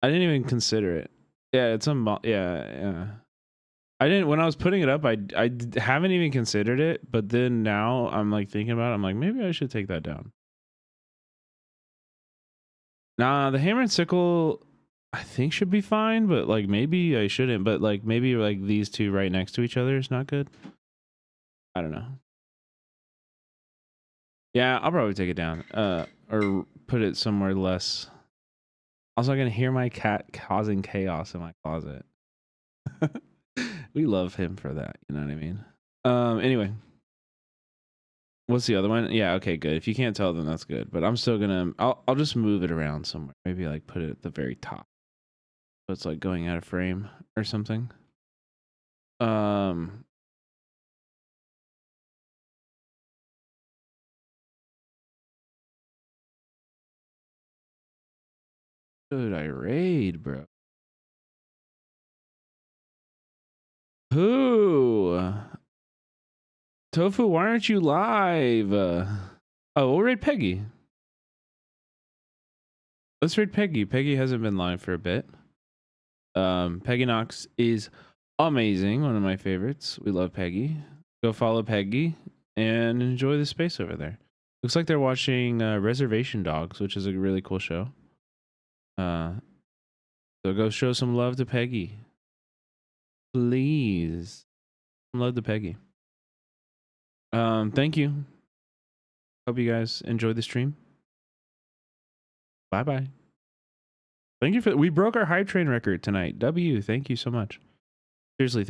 I didn't even consider it. Yeah, it's yeah. I didn't, when I was putting it up, I haven't even considered it, but then now I'm like thinking about it. I'm like, maybe I should take that down. Nah, the hammer and sickle I think should be fine, but like maybe I shouldn't. But like maybe like these two right next to each other is not good. I don't know. Yeah, I'll probably take it down. Or put it somewhere less. Also, I can hear my cat causing chaos in my closet. We love him for that, you know what I mean? Anyway. What's the other one? Yeah, okay, good. If you can't tell, then that's good. But I'm still gonna I'll just move it around somewhere. Maybe like put it at the very top. So it's like going out of frame or something. Dude, I raid, bro. Who? Tofu, why aren't you live? Oh, we'll raid Peggy. Let's raid Peggy. Peggy hasn't been live for a bit. Peggy Knox is amazing. One of my favorites. We love Peggy. Go follow Peggy and enjoy the space over there. Looks like they're watching Reservation Dogs, which is a really cool show. So go show some love to Peggy. Please. Some love to Peggy. Thank you. Hope you guys enjoyed the stream. Bye-bye. Thank you we broke our hype train record tonight. W, thank you so much. Seriously.